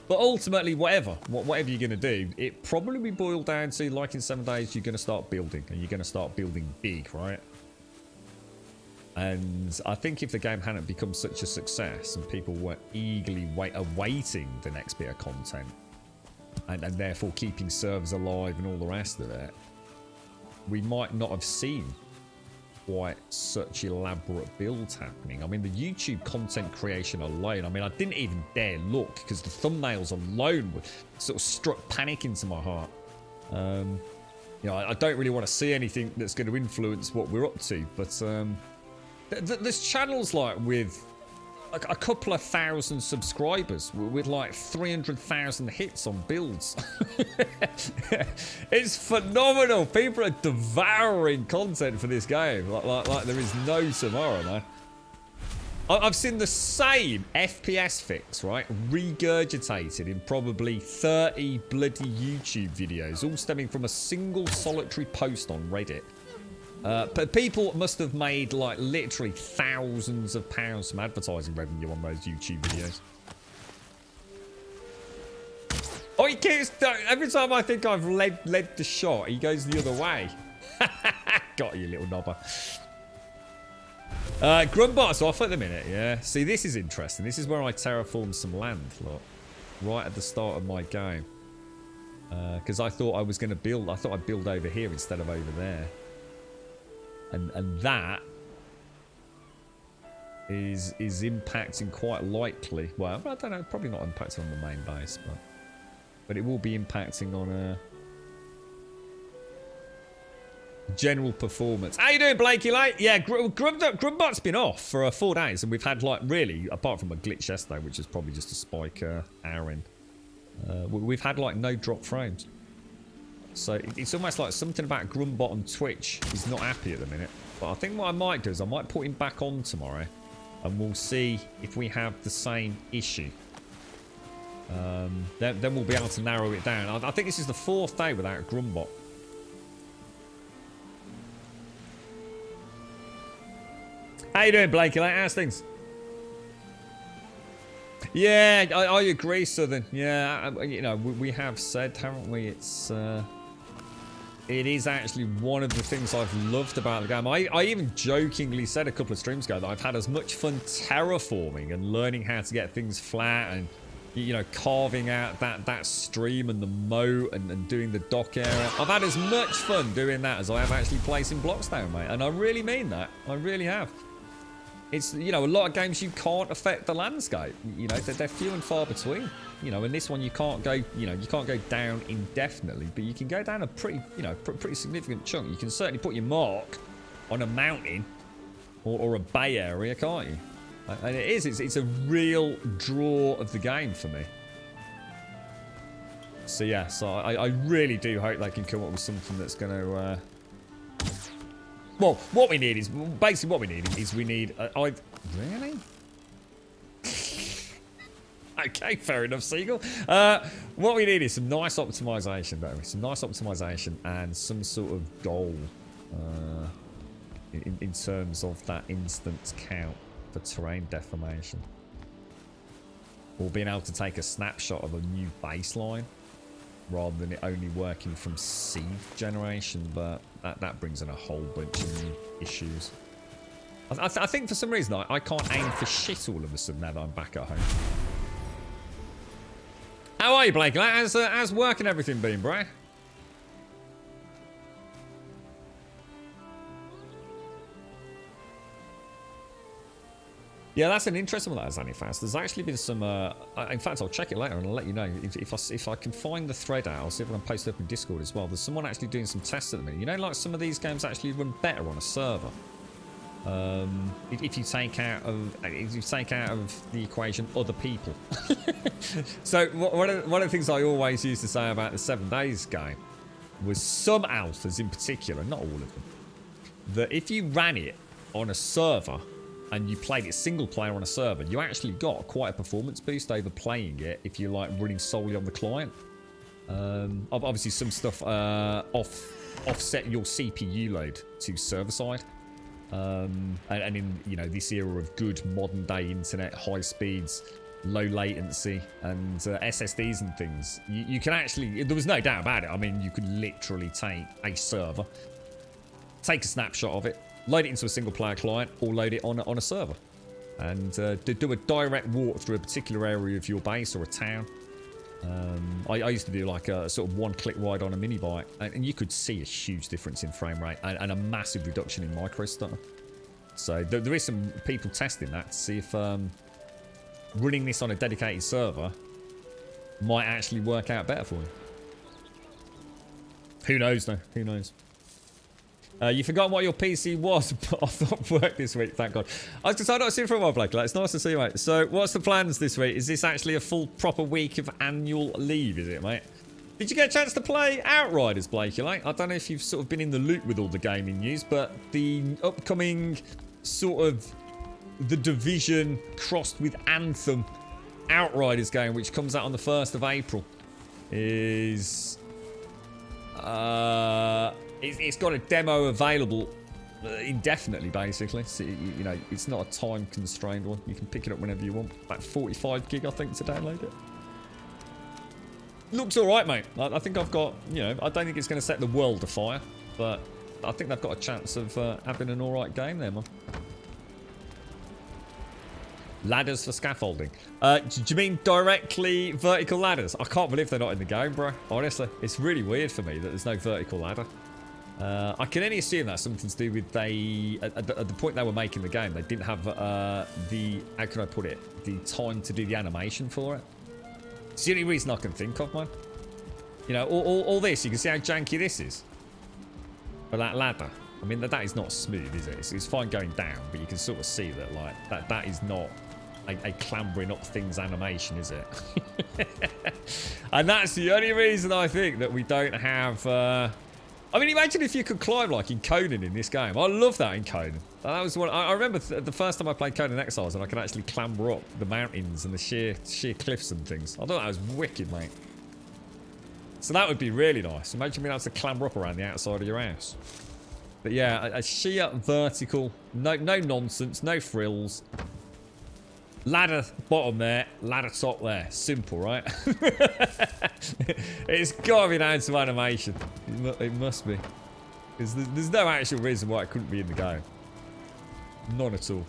But ultimately, whatever you're going to do, it probably boiled down to, like in 7 days, you're going to start building, and you're going to start building big, right? And I think if the game hadn't become such a success and people were eagerly awaiting the next bit of content and therefore keeping servers alive and all the rest of it, we might not have seen quite such elaborate builds happening. I mean, the YouTube content creation alone, I mean, I didn't even dare look because the thumbnails alone sort of struck panic into my heart. You know, I don't really want to see anything that's going to influence what we're up to, but there's channels like with a couple of thousand subscribers with like 300,000 hits on builds. It's phenomenal. People are devouring content for this game like there is no tomorrow, man. I've seen the same FPS fix, right, regurgitated in probably 30 bloody YouTube videos, all stemming from a single solitary post on Reddit. But people must have made like literally thousands of pounds from advertising revenue on those YouTube videos. Oh, he keeps... Every time I think I've led the shot, he goes the other way. Got you, little knobber. Grumbot's off at the minute, yeah. See, this is interesting. This is where I terraformed some land, look. Right at the start of my game. Because I thought I was going to build... I thought I'd build over here instead of over there. And that is impacting quite likely. Well, I don't know, probably not impacting on the main base, but it will be impacting on a general performance. How you doing, Blakey? Like, yeah, Grumbot's been off for 4 days, and we've had like really, apart from a glitch yesterday, which is probably just a spike our end. We've had like no drop frames. So it's almost like something about Grumbot on Twitch is not happy at the minute. But I think what I might do is I might put him back on tomorrow and we'll see if we have the same issue. Then we'll be able to narrow it down. I think this is the 4th day without Grumbot. How you doing, Blakey? How's things? Yeah, I agree, Southern. Yeah, you know, we have said, haven't we? It is actually one of the things I've loved about the game. I even jokingly said a couple of streams ago that I've had as much fun terraforming and learning how to get things flat and, you know, carving out that stream and the moat and doing the dock area. I've had as much fun doing that as I have actually placing blocks down, mate. And I really mean that. I really have. It's, you know, a lot of games you can't affect the landscape. You know, they're few and far between. You know, in this one you can't go, you know, you can't go down indefinitely, but you can go down a pretty, you know, pretty significant chunk. You can certainly put your mark on a mountain or a bay area, can't you? And it's a real draw of the game for me. So yeah, so I really do hope they can come up with something that's going to... Well, what we need is... Basically what we need is we need... Really? Okay, fair enough, Seagull. What we need is some nice optimization, don't we? Some nice optimization and some sort of goal in terms of that instance count for terrain deformation. Or being able to take a snapshot of a new baseline rather than it only working from seed generation, but that brings in a whole bunch of new issues. I think for some reason I can't aim for shit all of a sudden now that I'm back at home. How are you, Blake? How's work and everything been, bro? Yeah, that's an interesting one, that is Anifast. There's actually been some... in fact, I'll check it later and I'll let you know. If I can find the thread out, I'll see if I can post it up in Discord as well. There's someone actually doing some tests at the minute. You know, like some of these games actually run better on a server. If you take out of the equation other people. So one of the things I always used to say about the 7 Days game was some alphas in particular, not all of them, that if you ran it on a server and you played it single player on a server, you actually got quite a performance boost over playing it if you're like running solely on the client. Obviously some stuff offset your CPU load to server side. And in, you know, this era of good modern day internet, high speeds, low latency, and SSDs and things, you can actually, there was no doubt about it. I mean, you could literally take a server, take a snapshot of it, load it into a single player client, or load it on a server. And do a direct walk through a particular area of your base or a town. I used to do like a sort of one-click ride on a mini bike, and you could see a huge difference in frame rate and a massive reduction in micro stutter. So there is some people testing that to see if running this on a dedicated server might actually work out better for you. Who knows though? Who knows? You forgot what your PC was, but I've not worked this week, thank God. I was not seen for a while, Blake. It's nice to see you, mate. So, what's the plans this week? Is this actually a full, proper week of annual leave, is it, mate? Did you get a chance to play Outriders, Blake? Like, I don't know if you've sort of been in the loop with all the gaming news, but the upcoming sort of The Division crossed with Anthem Outriders game, which comes out on the 1st of April, is... It's got a demo available indefinitely, basically. So, you know, it's not a time-constrained one. You can pick it up whenever you want. About 45 gig, I think, to download it. Looks all right, mate. I think I've got, you know, I don't think it's going to set the world afire, but I think they've got a chance of having an all right game there, man. Ladders for scaffolding. Do you mean directly vertical ladders? I can't believe they're not in the game, bro. Honestly, it's really weird for me that there's no vertical ladder. I can only assume that's something to do with at the point they were making the game, they didn't have how can I put it, the time to do the animation for it. It's the only reason I can think of, man. You know, all this, you can see how janky this is. But that ladder, I mean, that is not smooth, is it? It's fine going down, but you can sort of see that, like, that is not a clambering up things animation, is it? And that's the only reason I think that we don't have... I mean, imagine if you could climb like in Conan in this game. I love that in Conan. That was one. I remember the first time I played Conan Exiles and I could actually clamber up the mountains and the sheer cliffs and things. I thought that was wicked, mate. So that would be really nice. Imagine being able to clamber up around the outside of your house. But yeah, a sheer vertical, no nonsense, no frills. Ladder bottom there, ladder top there. Simple, right? It's got to be down to animation. It must be. Because there's no actual reason why it couldn't be in the game. None at all.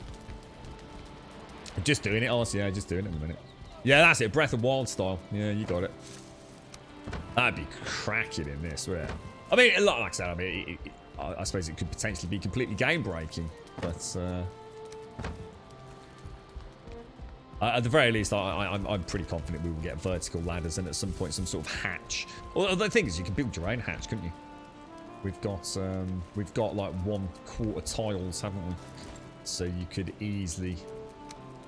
Just doing it, honestly. Yeah, just doing it in a minute. Yeah, that's it. Breath of Wild style. Yeah, you got it. That'd be cracking in this, wouldn't it? I mean, like I said, I mean, I suppose it could potentially be completely game-breaking. But... at the very least, I'm pretty confident we will get vertical ladders and at some point some sort of hatch. Well, the thing is, you can build your own hatch, couldn't you? We've got like 1/4 tiles, haven't we? So you could easily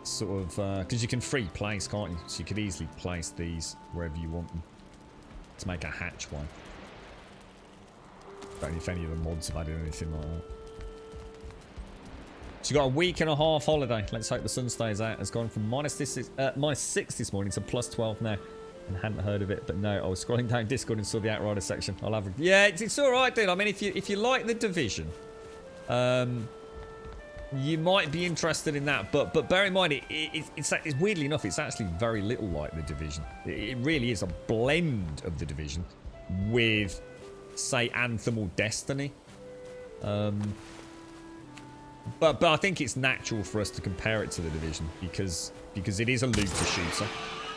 sort of because you can free place, can't you? So you could easily place these wherever you want them to make a hatch one. Don't know if any of the mods have added anything like that. So you got a week and a half holiday. Let's hope the sun stays out. It's gone from -6 this morning to +12 now. And hadn't heard of it, but no, I was scrolling down Discord and saw the Outrider section. I'll have a... Yeah, it's all right, dude. I mean, if you like the Division, you might be interested in that. But bear in mind, it's weirdly enough, it's actually very little like the Division. It really is a blend of the Division with, say, Anthem or Destiny. But I think it's natural for us to compare it to the Division because it is a looter shooter.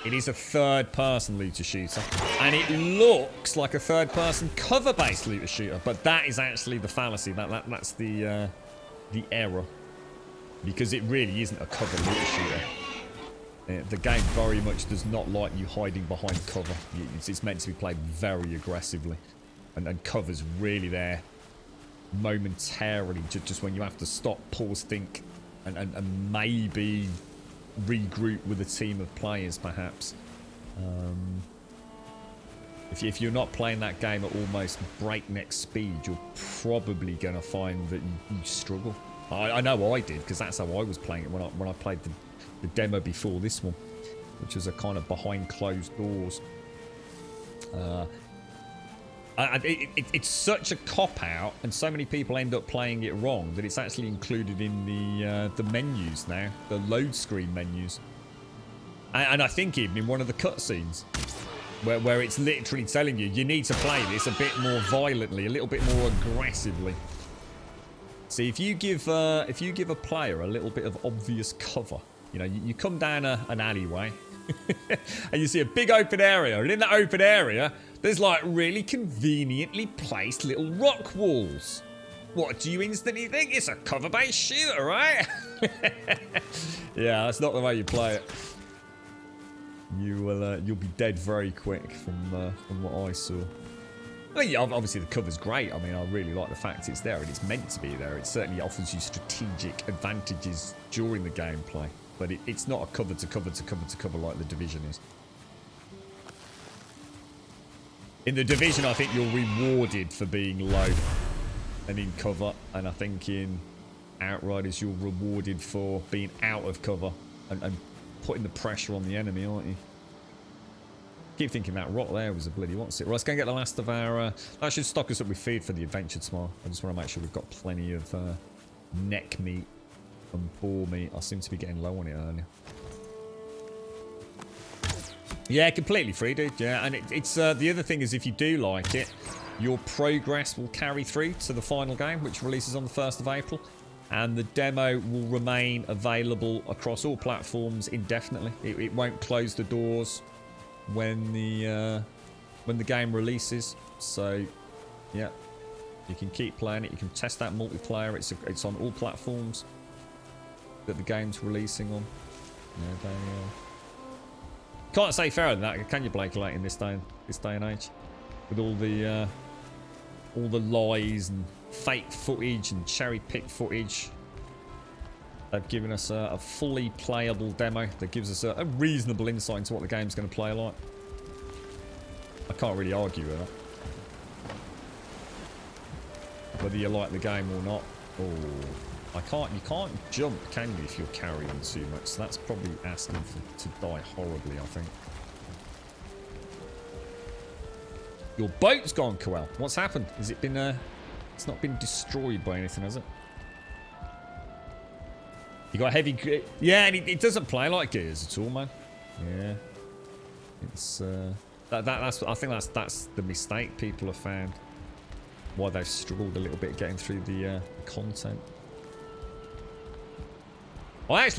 It is a third-person looter shooter, and it looks like a third-person cover-based looter shooter. But that is actually the fallacy. That's the error, because it really isn't a cover looter shooter. The game very much does not like you hiding behind cover. It's meant to be played very aggressively, and cover's really there momentarily, just when you have to stop, pause, think, and maybe regroup with a team of players, perhaps. If you're not playing that game at almost breakneck speed, you're probably going to find that you struggle. I know I did, because that's how I was playing it when I played the demo before this one, which was a kind of behind closed doors. It's such a cop-out, and so many people end up playing it wrong, that it's actually included in the menus now, the load screen menus. And I think even in one of the cutscenes, where it's literally telling you need to play this a bit more violently, a little bit more aggressively. See, if you give a player a little bit of obvious cover, you know, you come down an alleyway and you see a big open area, and in that open area, there's like really conveniently placed little rock walls. What do you instantly think? It's a cover-based shooter, right? Yeah, that's not the way you play it. You'll be dead very quick from what I saw. I mean, obviously the cover's great. I mean, I really like the fact it's there and it's meant to be there. It certainly offers you strategic advantages during the gameplay, but it's not a cover to cover to cover to cover like the Division is. In the Division, I think you're rewarded for being low and in cover, and I think in Outriders you're rewarded for being out of cover and putting the pressure on the enemy, aren't you? Keep thinking that rock there was a bloody what's it. Right, let's go and get the last of our... that should stock us up with feed for the adventure tomorrow. I just want to make sure we've got plenty of neck meat and boar meat. I seem to be getting low on it earlier. Yeah, completely free, dude. Yeah, and it's the other thing is if you do like it, your progress will carry through to the final game, which releases on the 1st of April. And the demo will remain available across all platforms indefinitely. It won't close the doors when the game releases. So, yeah, you can keep playing it. You can test out multiplayer. It's on all platforms that the game's releasing on. Yeah, can't say fairer than that, can you, Blake? Like in this day and age, with all the lies and fake footage and cherry-picked footage. They've given us a fully playable demo that gives us a reasonable insight into what the game's going to play like. I can't really argue with that. Whether you like the game or not. Oh, you can't jump, can you, if you're carrying too much? So that's probably asking to die horribly, I think. Your boat's gone, Coel. What's happened? Has it been it's not been destroyed by anything, has it? You got heavy... yeah, and it doesn't play like Gears at all, man. Yeah. It's... that's I think that's the mistake people have found. Why they've struggled a little bit getting through the content. I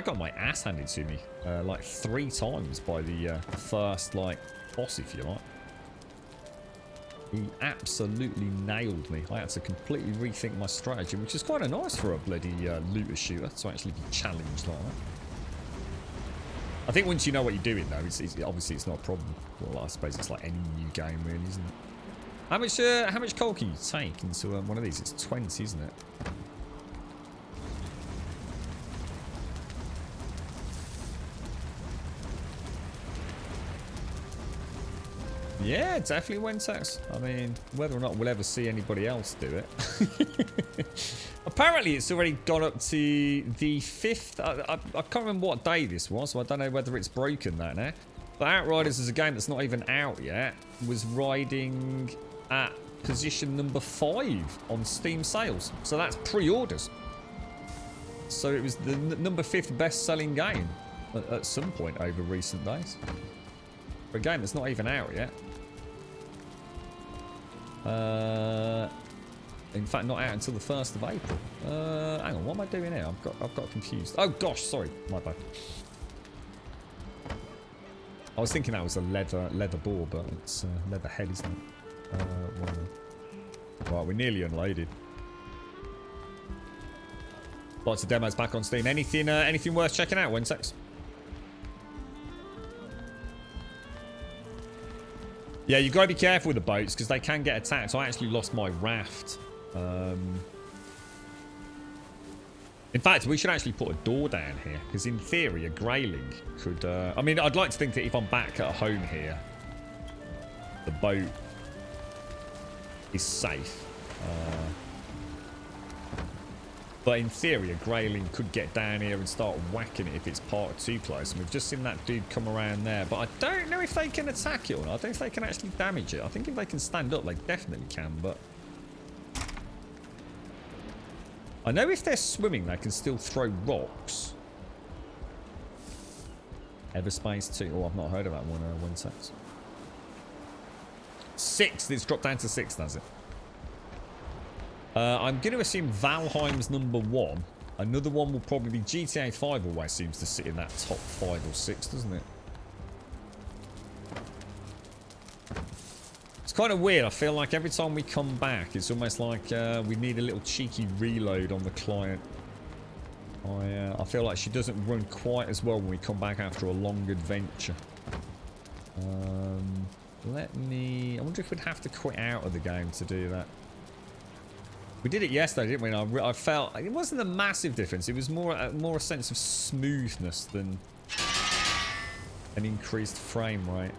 got my ass handed to me like 3 times by the first like boss, if you like. He absolutely nailed me. I had to completely rethink my strategy, which is kind of nice for a bloody looter shooter to actually be challenged like that. I think once you know what you're doing, though, obviously it's not a problem. Well, I suppose it's like any new game, really, isn't it? How much coal can you take into one of these? It's 20, isn't it? Yeah, definitely Wentex. I mean, whether or not we'll ever see anybody else do it. Apparently, it's already gone up to the 5th. I can't remember what day this was, so I don't know whether it's broken that now. But Outriders is a game that's not even out yet. Was riding at position number 5 on Steam sales. So that's pre-orders. So it was the number 5th best-selling game at some point over recent days. For a game that's not even out yet. In fact, not out until the 1st of April. Hang on, what am I doing here? I've got confused. Oh gosh, sorry, my bad. I was thinking that was a leather bore, but it's leather head, isn't it? Right, we're nearly unloaded. Lots of demos back on Steam. Anything worth checking out, Wentex? Yeah, you've got to be careful with the boats because they can get attacked. So I actually lost my raft. In fact, we should actually put a door down here because in theory, a grayling could... I mean, I'd like to think that if I'm back at home here, the boat is safe. But in theory, a grayling could get down here and start whacking it if it's parked too close. And we've just seen that dude come around there. But I don't know if they can attack it or not. I don't know if they can actually damage it. I think if they can stand up, they definitely can. But I know if they're swimming, they can still throw rocks. Everspace 2. Oh, I've not heard of that one. 1 6. It's dropped down to 6, does it? I'm going to assume Valheim's #1. Another one will probably be GTA 5. Always seems to sit in that top 5 or 6, doesn't it? It's kind of weird. I feel like every time we come back, it's almost like we need a little cheeky reload on the client. I feel like she doesn't run quite as well when we come back after a long adventure. I wonder if we'd have to quit out of the game to do that. We did it yesterday, didn't we? And I felt it wasn't a massive difference. It was more a sense of smoothness than an increased frame rate.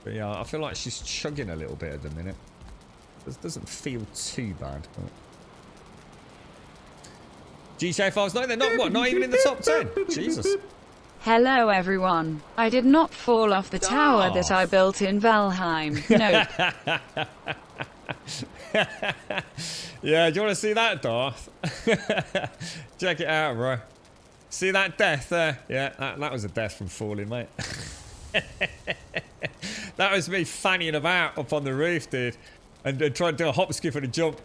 But yeah, I feel like she's chugging a little bit at the minute. It doesn't feel too bad. But... GTA 5's no, they're not even in the top 10. Jesus. Hello everyone. I did not fall off the tower that I built in Valheim. No. Yeah, do you want to see that, Darth? Check it out, bro. See that death there? Yeah, that was a death from falling, mate. That was me fannying about up on the roof, dude. And trying to do a hop, skip, and a jump.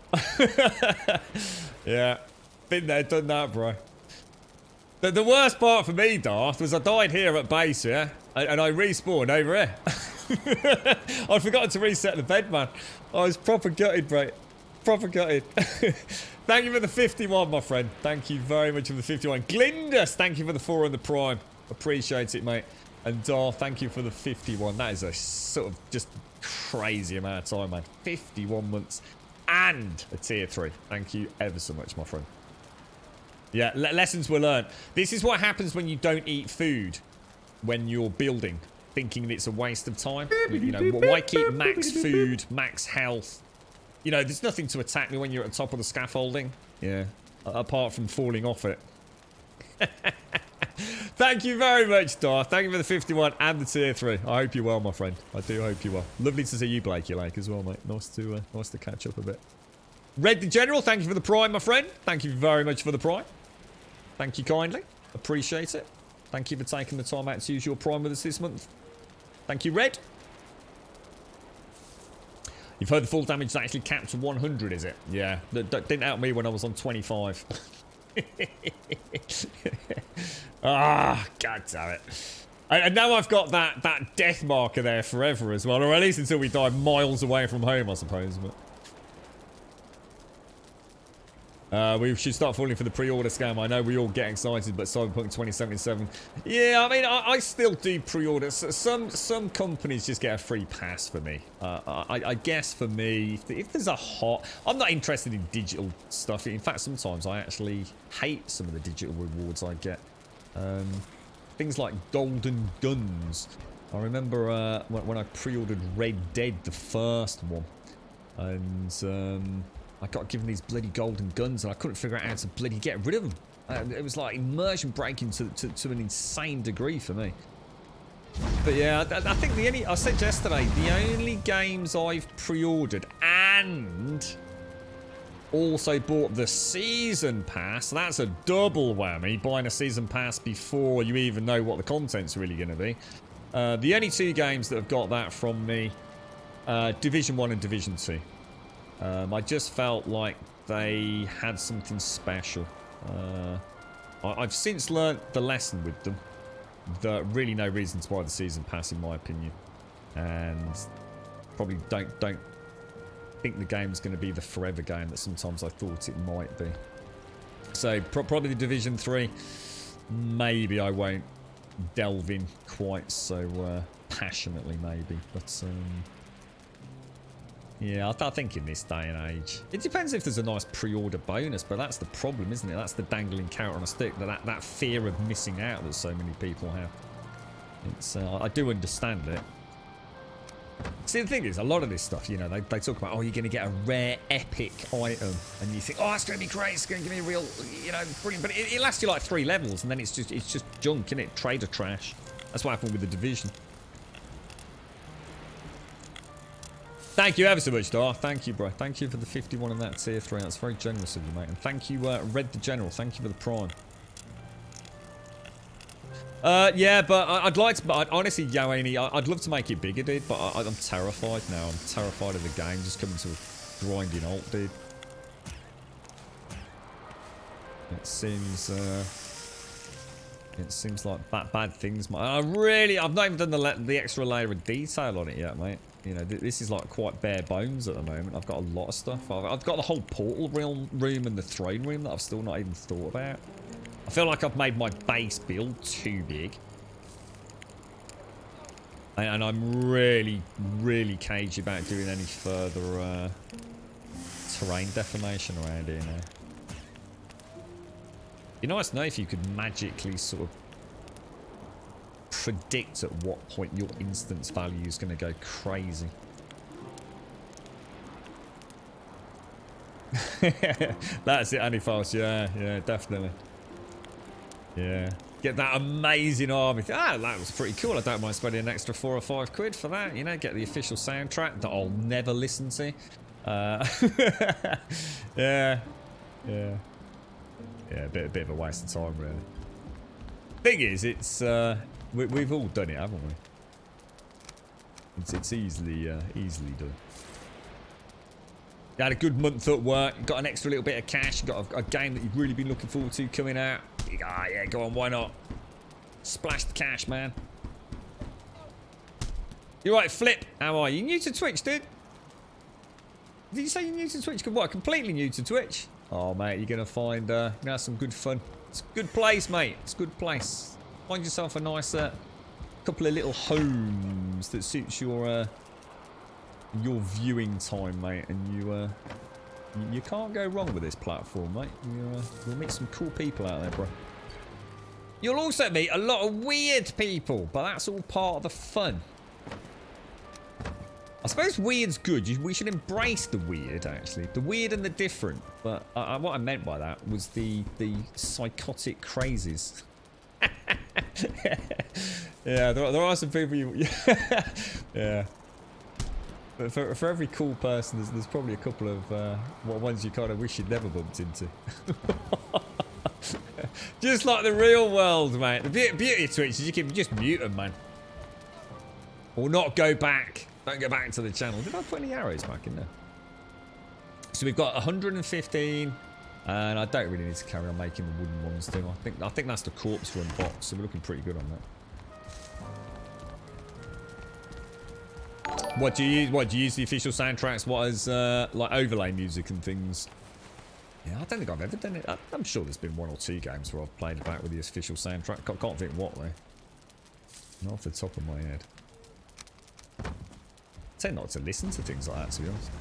Yeah. Been there, done that, bro. The worst part for me, Darth, was I died here at base, yeah? And I respawned over here. I forgot to reset the bed, man. I was proper gutted, bro. Proper gutted. Thank you for the 51, my friend. Thank you very much for the 51. Glindus, thank you for the 4 on the Prime. Appreciate it, mate. And Darth, thank you for the 51. That is a sort of just crazy amount of time, man. 51 months and a tier 3. Thank you ever so much, my friend. Yeah, lessons were learned. This is what happens when you don't eat food when you're building, thinking it's a waste of time. You know, why keep max food, max health? You know, there's nothing to attack me when you're at the top of the scaffolding. Yeah, apart from falling off it. Thank you very much, Darth. Thank you for the 51 and the tier 3. I hope you're well, my friend. I do hope you're well. Lovely to see you, Blakey Lake, as well, mate. Nice to catch up a bit. Red the General, thank you for the Prime, my friend. Thank you very much for the Prime. Thank you kindly. Appreciate it. Thank you for taking the time out to use your Prime with us this month. Thank you, Red. You've heard the full damage is actually capped to 100, is it? Yeah. That didn't help me when I was on 25. Ah, god damn it. And now I've got that death marker there forever as well. Or at least until we die miles away from home, I suppose. But we should start falling for the pre-order scam. I know we all get excited, but Cyberpunk 2077. Yeah, I mean, I still do pre-orders. Some companies just get a free pass for me. I guess for me, if there's a hot... I'm not interested in digital stuff. In fact, sometimes I actually hate some of the digital rewards I get. Things like golden guns. I remember when I pre-ordered Red Dead, the first one. And... I got given these bloody golden guns and I couldn't figure out how to bloody get rid of them. It was like immersion breaking to an insane degree for me. But yeah, I think I said yesterday, the only games I've pre-ordered and also bought the season pass, that's a double whammy, buying a season pass before you even know what the content's really going to be. The only 2 games that have got that from me, Division 1 and Division 2. I just felt like they had something special. I've since learnt the lesson with them. There really no reason to buy the season pass, in my opinion, and probably don't think the game's going to be the forever game that sometimes I thought it might be. So probably the Division 3. Maybe I won't delve in quite so passionately, maybe, but. Yeah, I think in this day and age, it depends if there's a nice pre-order bonus, but that's the problem, isn't it? That's the dangling carrot on a stick, that fear of missing out that so many people have. It's I do understand it. See, the thing is, a lot of this stuff, you know, they talk about, oh, you're going to get a rare epic item, and you think, oh, it's going to be great, it's going to give me a real, you know, brilliant, but it lasts you like 3 levels, and then it's just junk, isn't it? Trader trash. That's what happened with the Division. Thank you ever so much, Dar. Thank you, bro. Thank you for the 51 and that tier 3. That's very generous of you, mate. And thank you, Red the General. Thank you for the Prime. Yeah, but I'd like to... honestly, Yoani, I'd love to make it bigger, dude, but I'm terrified now. I'm terrified of the game just coming to a grinding halt, dude. It seems like bad things. I've not even done the extra layer of detail on it yet, mate. You know, this is like quite bare bones at the moment. I've got a lot of stuff. I've got the whole portal room and the throne room that I've still not even thought about. I feel like I've made my base build too big. And I'm really, really cagey about doing any further terrain deformation around here now. It'd be nice to know if you could magically sort of predict at what point your instance value is going to go crazy. That's it, Anifos. Yeah, definitely. Yeah. Get that amazing army. That was pretty cool. I don't mind spending an extra 4 or 5 quid for that. You know, get the official soundtrack that I'll never listen to. Yeah, a bit of a waste of time, really. Thing is, it's we've all done it, haven't we? It's easily done. You had a good month at work. You got an extra little bit of cash. You got a game that you've really been looking forward to coming out. Yeah, go on, why not? Splash the cash, man. You're right, Flip. How are you? New to Twitch, dude? Did you say you're new to Twitch? What? Completely new to Twitch? Oh, mate, you're gonna find some good fun. It's a good place, mate. It's a good place. Find yourself a nice couple of little homes that suits your viewing time, mate, and you can't go wrong with this platform, mate. You'll meet some cool people out there, bro. You'll also meet a lot of weird people, but that's all part of the fun. I suppose weird's good. We should embrace the weird, actually. The weird and the different. But what I meant by that was the psychotic crazes. Yeah, there are some people you... Yeah. But for every cool person, there's probably a couple of ones you kind of wish you'd never bumped into. Just like the real world, mate. The beauty of Twitch is you can just mute them, man. Or not go back. Don't go back to the channel. Did I put any arrows back in there? So we've got 115, and I don't really need to carry on making the wooden ones, do I? I think that's the corpse run box, so we're looking pretty good on that. What do you use? What do you use the official soundtracks? What as like overlay music and things? Yeah, I don't think I've ever done it. I'm sure there's been 1 or 2 games where I've played about with the official soundtrack. Can't think what though. Not off the top of my head. I tend not to listen to things like that, to be honest.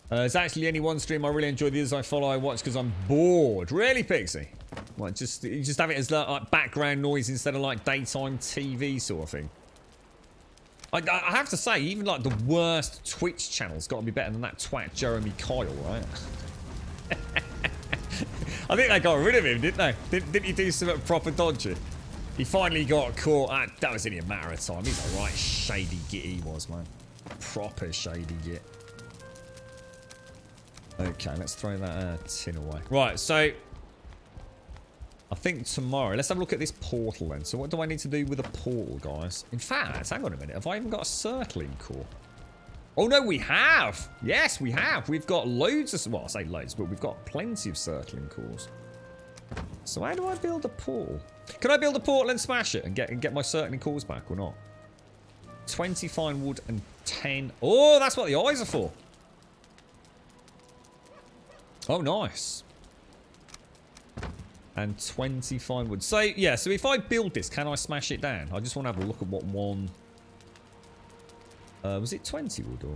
There's actually only one stream I really enjoy. The others I follow, I watch because I'm bored. Really, Pixie? Like, you just have it as like background noise instead of like daytime TV sort of thing. I have to say, even like the worst Twitch channel's got to be better than that twat Jeremy Kyle, right? I think they got rid of him, didn't they? Didn't he do something proper dodgy? He finally got caught. That was only a matter of time. He's a right shady git, he was, man. Proper shady git. Okay, let's throw that tin away. Right, so I think tomorrow, let's have a look at this portal then. So what do I need to do with a portal, guys? In fact, hang on a minute. Have I even got a circling core? Oh, no, we have. Yes, we have. We've got loads of... Well, I say loads, but we've got plenty of circling cores. So how do I build a portal? Can I build a portal and smash it and get my circling cores back or not? 20 fine wood and 10... Oh, that's what the eyes are for. Oh, nice. And 20 fine wood. So, yeah, so if I build this, can I smash it down? I just want to have a look at what one... was it 20 wood or...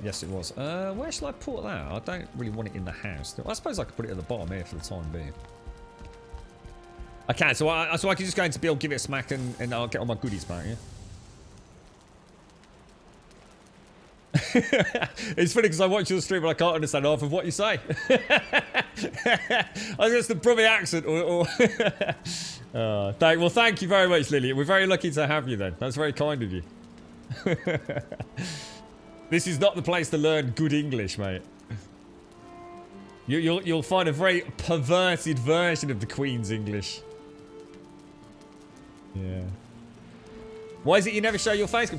yes, it was. Where shall I put that? I don't really want it in the house. I suppose I could put it at the bottom here for the time being. I can, so I can just go into build, give it a smack, and I'll get all my goodies back, yeah? It's funny because I watch your stream and I can't understand half of what you say. I think it's the Brummie accent or well, thank you very much, Lily. We're very lucky to have you then. That's very kind of you. This is not the place to learn good English, mate. You'll find a very perverted version of the Queen's English. Yeah. Why is it you never show your face?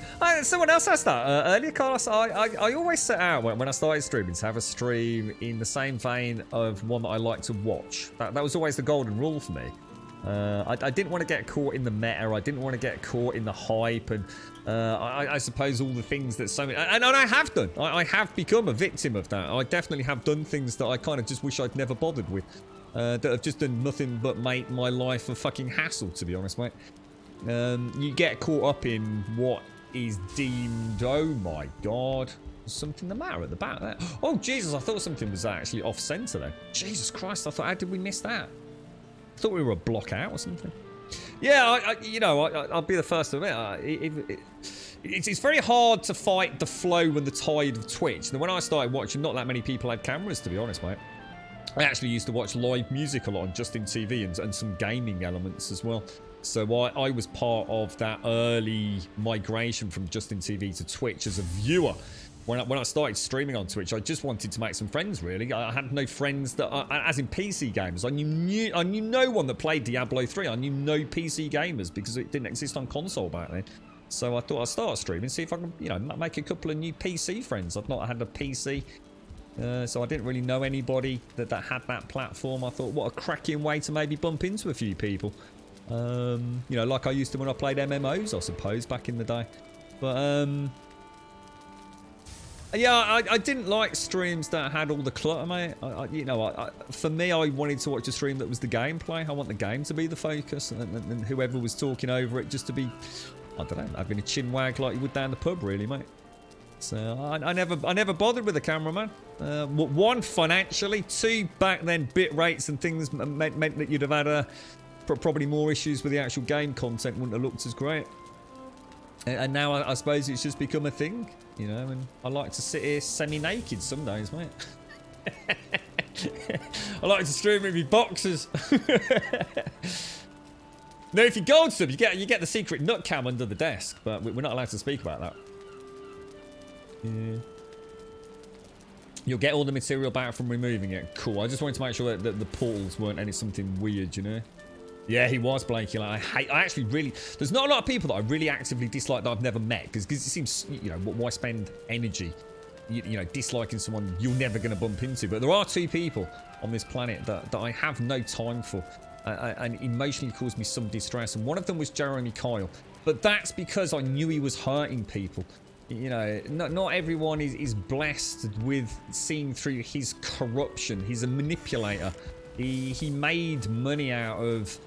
Someone else asked that earlier, Carlos. I always set out when I started streaming to have a stream in the same vein of one that I like to watch. That was always the golden rule for me. I didn't want to get caught in the meta. I didn't want to get caught in the hype, and I suppose all the things that so many... And I have done. I have become a victim of that. I definitely have done things that I kind of just wish I'd never bothered with. That have just done nothing but make my life a fucking hassle, to be honest, mate. You get caught up in what is deemed, oh my god, there's something the matter at the back there. Oh Jesus, I thought something was actually off centre there. Jesus Christ, I thought, how did we miss that? I thought we were a block out or something. Yeah, I'll be the first to admit, it's very hard to fight the flow and the tide of Twitch. And when I started watching, not that many people had cameras, to be honest, mate. I actually used to watch live music a lot on Justin TV and some gaming elements as well. So I was part of that early migration from Justin TV to Twitch as a viewer. When I started streaming on Twitch, I just wanted to make some friends, really. I had no friends that, as in PC gamers. I knew no one that played Diablo 3. I knew no PC gamers because it didn't exist on console back then. So I thought I'd start streaming, see if I can, make a couple of new PC friends. I've not had a PC, so I didn't really know anybody that had that platform. I thought, what a cracking way to maybe bump into a few people. Like I used to when I played MMOs, I suppose, back in the day. But, yeah, I didn't like streams that had all the clutter, mate. For me, I wanted to watch a stream that was the gameplay. I want the game to be the focus, and whoever was talking over it just to be, I don't know, having a chin wag like you would down the pub, really, mate. So I never bothered with the camera, man. One, financially. Two, back then, bit rates and things meant that you'd have had probably more issues with the actual game content. Wouldn't have looked as great. And now I suppose it's just become a thing, and I like to sit here semi-naked some days, mate. I like to stream with my boxers. No, if you gold sub, you get the secret nut cam under the desk, but we're not allowed to speak about that. Yeah. You'll get all the material back from removing it. Cool. I just wanted to make sure that the portals weren't something weird, Yeah, he was, Blakey. I actually really... There's not a lot of people that I really actively dislike that I've never met. Because it seems, why spend energy, disliking someone you're never going to bump into. But there are two people on this planet that I have no time for. And emotionally caused me some distress. And one of them was Jeremy Kyle. But that's because I knew he was hurting people. Not everyone is blessed with seeing through his corruption. He's a manipulator. He made money out of...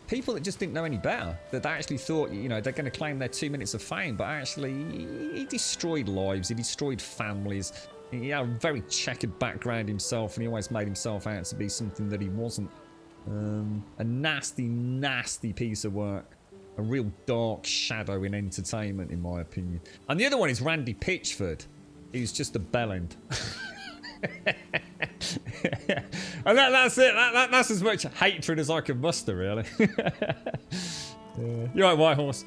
people that just didn't know any better, that they actually thought, they're going to claim their 2 minutes of fame, but actually he destroyed lives, he destroyed families. He had a very checkered background himself, and he always made himself out to be something that he wasn't. A nasty, nasty piece of work. A real dark shadow in entertainment, in my opinion. And the other one is Randy Pitchford. He's just a bellend. And that's it. That's as much hatred as I can muster, really. You're right, White Horse.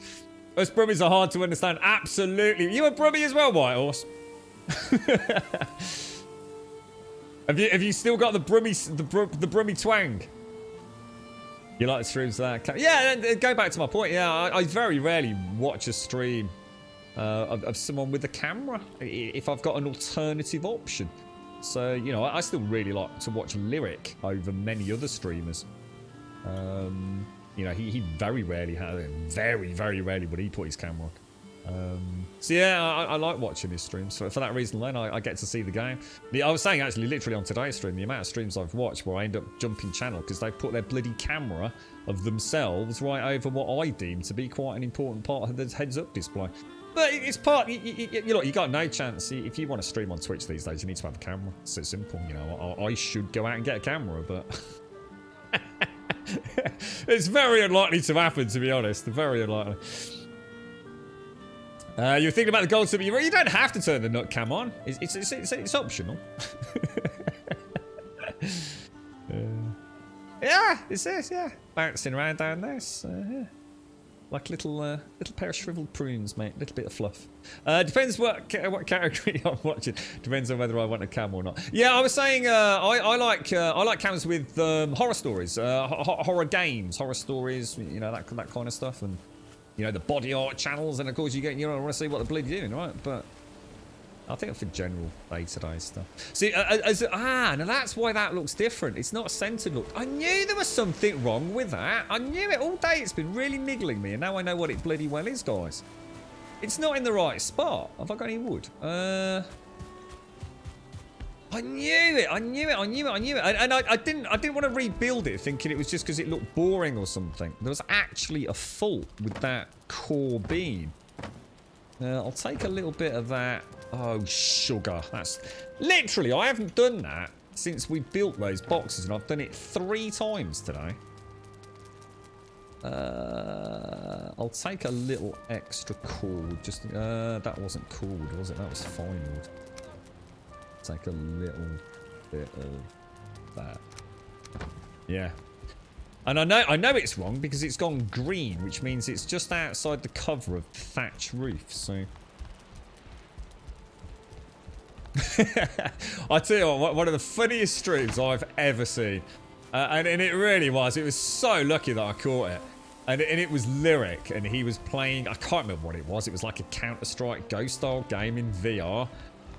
Us Brummies are hard to understand. Absolutely. You a Brummie as well, White Horse? Have you still got the Brummie twang? You like the streams of that? Yeah, go back to my point. Yeah, I very rarely watch a stream of someone with a camera if I've got an alternative option. So, I still really like to watch Lyric over many other streamers. He very rarely has it. Very, very rarely would he put his camera on. So yeah, I like watching his streams. For that reason alone, I get to see the game. I was saying, actually, literally on today's stream, the amount of streams I've watched where I end up jumping channel because they've put their bloody camera of themselves right over what I deem to be quite an important part of the heads-up display. But it's part... you got no chance. If you want to stream on Twitch these days, you need to have a camera. It's so simple. I should go out and get a camera, but... it's very unlikely to happen, to be honest. Very unlikely. You're thinking about the gold sub. You don't have to turn the nut cam on. It's optional. Yeah, it's this. Yeah, bouncing around down there. Yeah. Like little pair of shriveled prunes, mate. Little bit of fluff. Depends what category I'm watching. Depends on whether I want a cam or not. Yeah, I was saying I like cams with horror stories, horror games, horror stories. That kind of stuff. And you know, the body art channels, and of course you want to see what the bloody doing, right? But I think for general day-to-day stuff. See, now that's why that looks different. It's not a centered look. I knew there was something wrong with that. I knew it all day. It's been really niggling me, and now I know what it bloody well is, guys. It's not in the right spot. Have I got any wood? I knew it. And I didn't want to rebuild it thinking it was just because it looked boring or something. There was actually a fault with that core beam. I'll take a little bit of that. Oh, sugar. That's literally, I haven't done that since we built those boxes, and I've done it 3 times today. I'll take a little extra cord. Just that wasn't cord, was it? That was fine wood. Take a little bit of that. Yeah. And I know it's wrong because it's gone green, which means it's just outside the cover of the thatch roof. So I tell you what, one of the funniest streams I've ever seen, and it really was. It was so lucky that I caught it. And it was Lyric, and he was playing, I can't remember what it was. It was like a Counter-Strike Ghost style game in VR.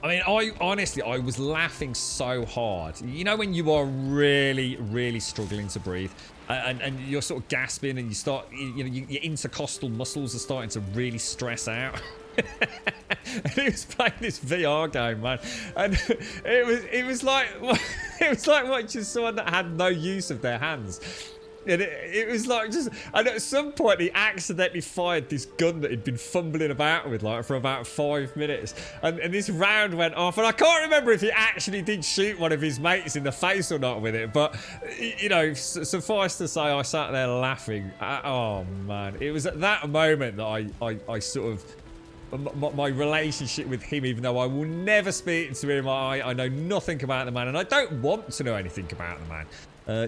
I mean, I was laughing so hard. You know when you are really, really struggling to breathe, and you're sort of gasping, and you start, your intercostal muscles are starting to really stress out. And he was playing this VR game, man, and it was like watching someone that had no use of their hands. And it was like just, and at some point he accidentally fired this gun that he'd been fumbling about with like for about 5 minutes, and this round went off, and I can't remember if he actually did shoot one of his mates in the face or not with it, but you know, suffice to say, I sat there laughing. Oh man, it was at that moment that I sort of, my relationship with him, even though I will never speak to him, I know nothing about the man, and I don't want to know anything about the man.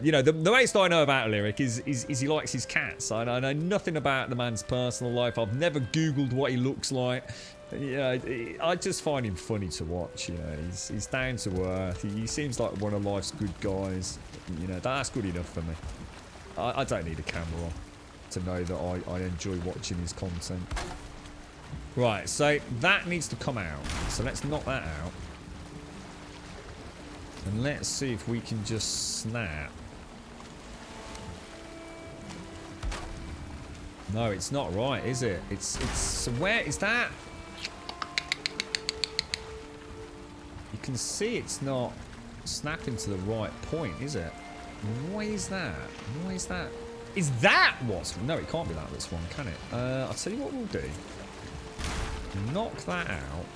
You know, the most I know about Lyric is he likes his cats. I know nothing about the man's personal life. I've never Googled what he looks like. You know, I just find him funny to watch. You know, he's down to earth. He seems like one of life's good guys. You know, that's good enough for me. I don't need a camera on to know that I enjoy watching his content. Right, so that needs to come out. So let's knock that out. And let's see if we can just snap. No, it's not right, is it? It's so where is that? You can see it's not snapping to the right point, is it? Why is that? Why is that? Is that what's wrong? No, it can't be that that's wrong, can it? I'll tell you what we'll do. Knock that out.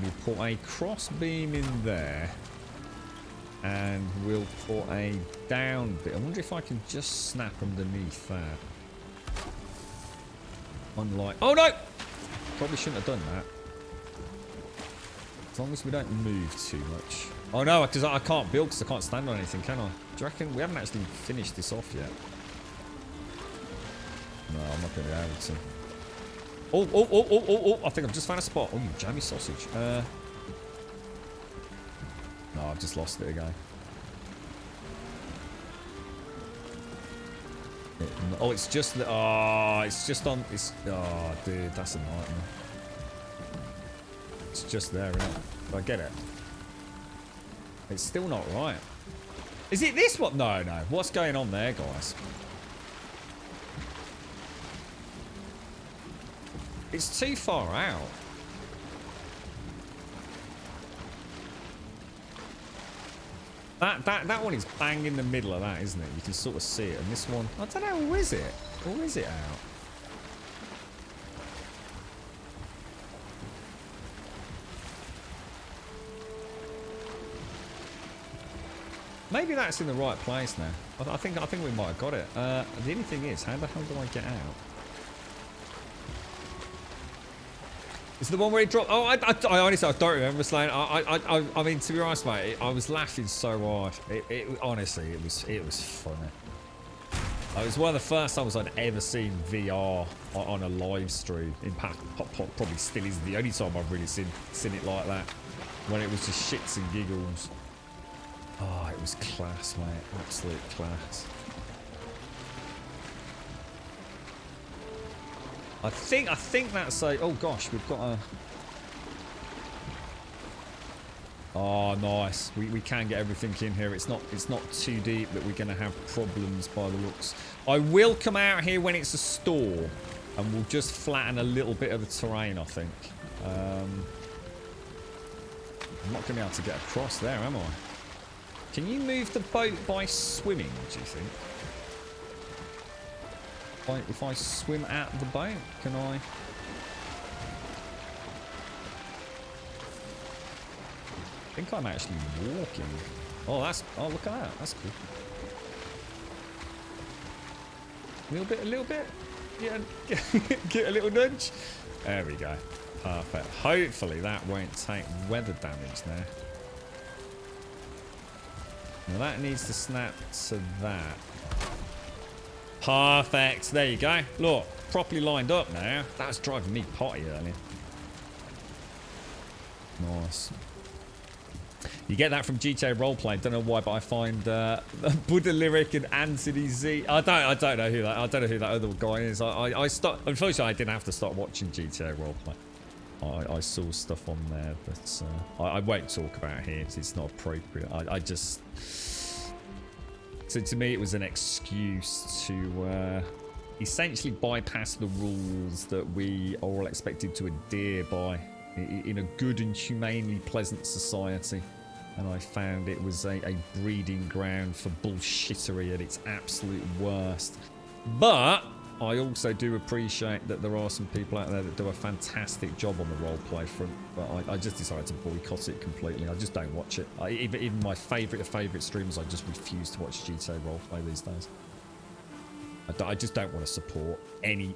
We'll put a cross beam in there, and we'll put a down bit. I wonder if I can just snap underneath that. Unlike, oh no! Probably shouldn't have done that. As long as we don't move too much. Oh no, because I can't build because I can't stand on anything, can I? Do you reckon we haven't actually finished this off yet? No, I'm not going to be able to. Oh, I think I've just found a spot. Oh, you jammy sausage. No, I've just lost it again. Oh, it's just the, it's just on, it's, oh, dude, that's a nightmare. It's just there, isn't it? But I get it. It's still not right. Is it this one? No. What's going on there, guys? It's too far out. That one is bang in the middle of that, isn't it? You can sort of see it. And this one, I don't know, or is it? Or is it out? Maybe that's in the right place now. I think we might have got it. The only thing is, how the hell do I get out? Is the one where it dropped? Oh, I honestly, I don't remember, Slane. I mean, to be honest, mate, I was laughing so hard. Honestly, it was funny. It was one of the first times I'd ever seen VR on a live stream. In fact, probably still is the only time I've really seen it like that. When it was just shits and giggles. Oh, it was class, mate. Absolute class. I think that's a... Oh, gosh, we've got a... Oh, nice. We can get everything in here. It's not too deep that we're going to have problems by the looks. I will come out here when it's a store, and we'll just flatten a little bit of the terrain, I think. I'm not going to be able to get across there, am I? Can you move the boat by swimming, do you think? If I swim at the boat, can I? I think I'm actually walking. Oh, look at that. That's cool. A little bit. Yeah, get a little nudge. There we go. Perfect. Hopefully that won't take weather damage there. Now that needs to snap to that. Perfect. There you go. Look, properly lined up now. That was driving me potty earlier. Nice. You get that from GTA Roleplay. Don't know why, but I find Buddha Lyric and Anthony Z. I don't know who that. I don't know who that other guy is. I stopped. Unfortunately, I didn't have to start watching GTA Roleplay. I saw stuff on there, but I won't talk about it here. It's not appropriate. I just. So to me, it was an excuse to essentially bypass the rules that we are all expected to adhere by in a good and humanely pleasant society. And I found it was a breeding ground for bullshittery at its absolute worst. But I also do appreciate that there are some people out there that do a fantastic job on the roleplay front. But I just decided to boycott it completely. I just don't watch it. Even my favourite streamers, I just refuse to watch GTA Roleplay these days. I just don't want to support any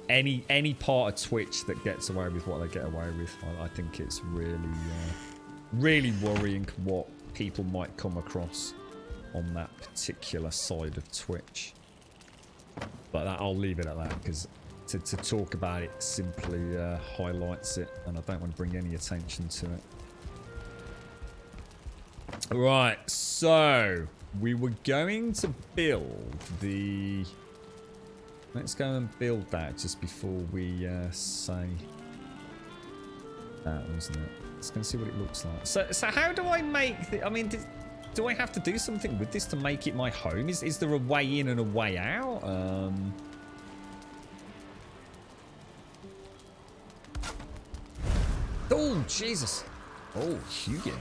part of Twitch that gets away with what they get away with. I think it's really worrying what people might come across on that particular side of Twitch. But I'll leave it at that, because to talk about it simply highlights it, and I don't want to bring any attention to it. Right, so we were going to build the... Let's go and build that just before we say that, wasn't it? Let's go and see what it looks like. So how do I make the... I mean, do I have to do something with this to make it my home? Is there a way in and a way out? Oh, Jesus. Oh, Hugo.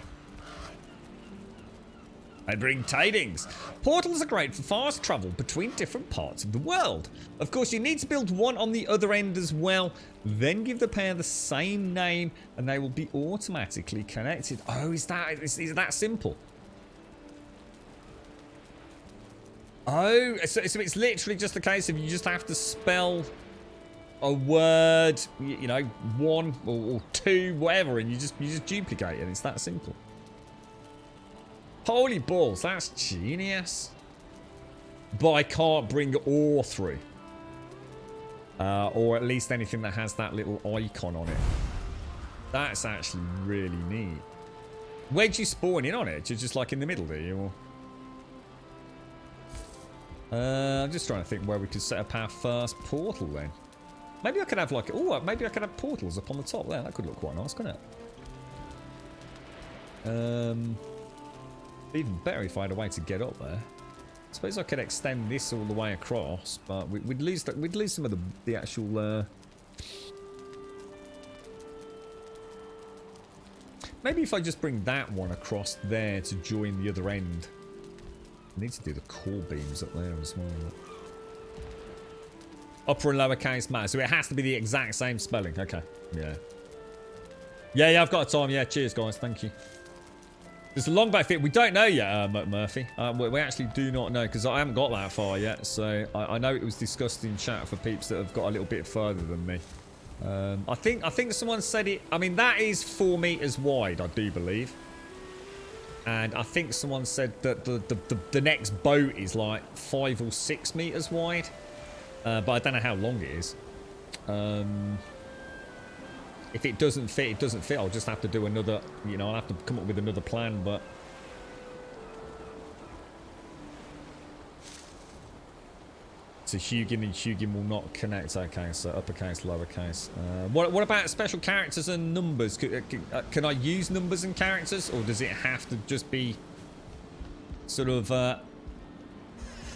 I bring tidings. Portals are great for fast travel between different parts of the world. Of course, you need to build one on the other end as well. Then give the pair the same name and they will be automatically connected. Oh, is that simple? Oh, so it's literally just a case of you just have to spell a word, you know, one or two, whatever, and you just duplicate it. It's that simple. Holy balls, that's genius. But I can't bring ore through. Or at least anything that has that little icon on it. That's actually really neat. Where'd you spawn in on it? Just like in the middle, do you? I'm just trying to think where we could set up our first portal then. Maybe I could have like... Oh, maybe I could have portals up on the top there. That could look quite nice, couldn't it? Even better if I had a way to get up there. I suppose I could extend this all the way across, but we'd lose some of the actual... Maybe if I just bring that one across there to join the other end. I need to do the core beams up there as well. Upper and lower case matter, so it has to be the exact same spelling. Okay, yeah. Yeah, I've got time. Yeah, cheers, guys. Thank you. There's a long back fit. We don't know yet, Murphy. We actually do not know, because I haven't got that far yet. So I know it was discussed in chat for peeps that have got a little bit further than me. I think someone said it. I mean, that is 4 meters wide, I do believe. And I think someone said that the next boat is like 5 or 6 meters wide. But I don't know how long it is. If it doesn't fit, it doesn't fit. I'll just have to do another, you know, I'll have to come up with another plan, but... to Hugin, and Hugin will not connect. Okay, so uppercase, lowercase. What about special characters and numbers? Can I use numbers and characters, or does it have to just be sort of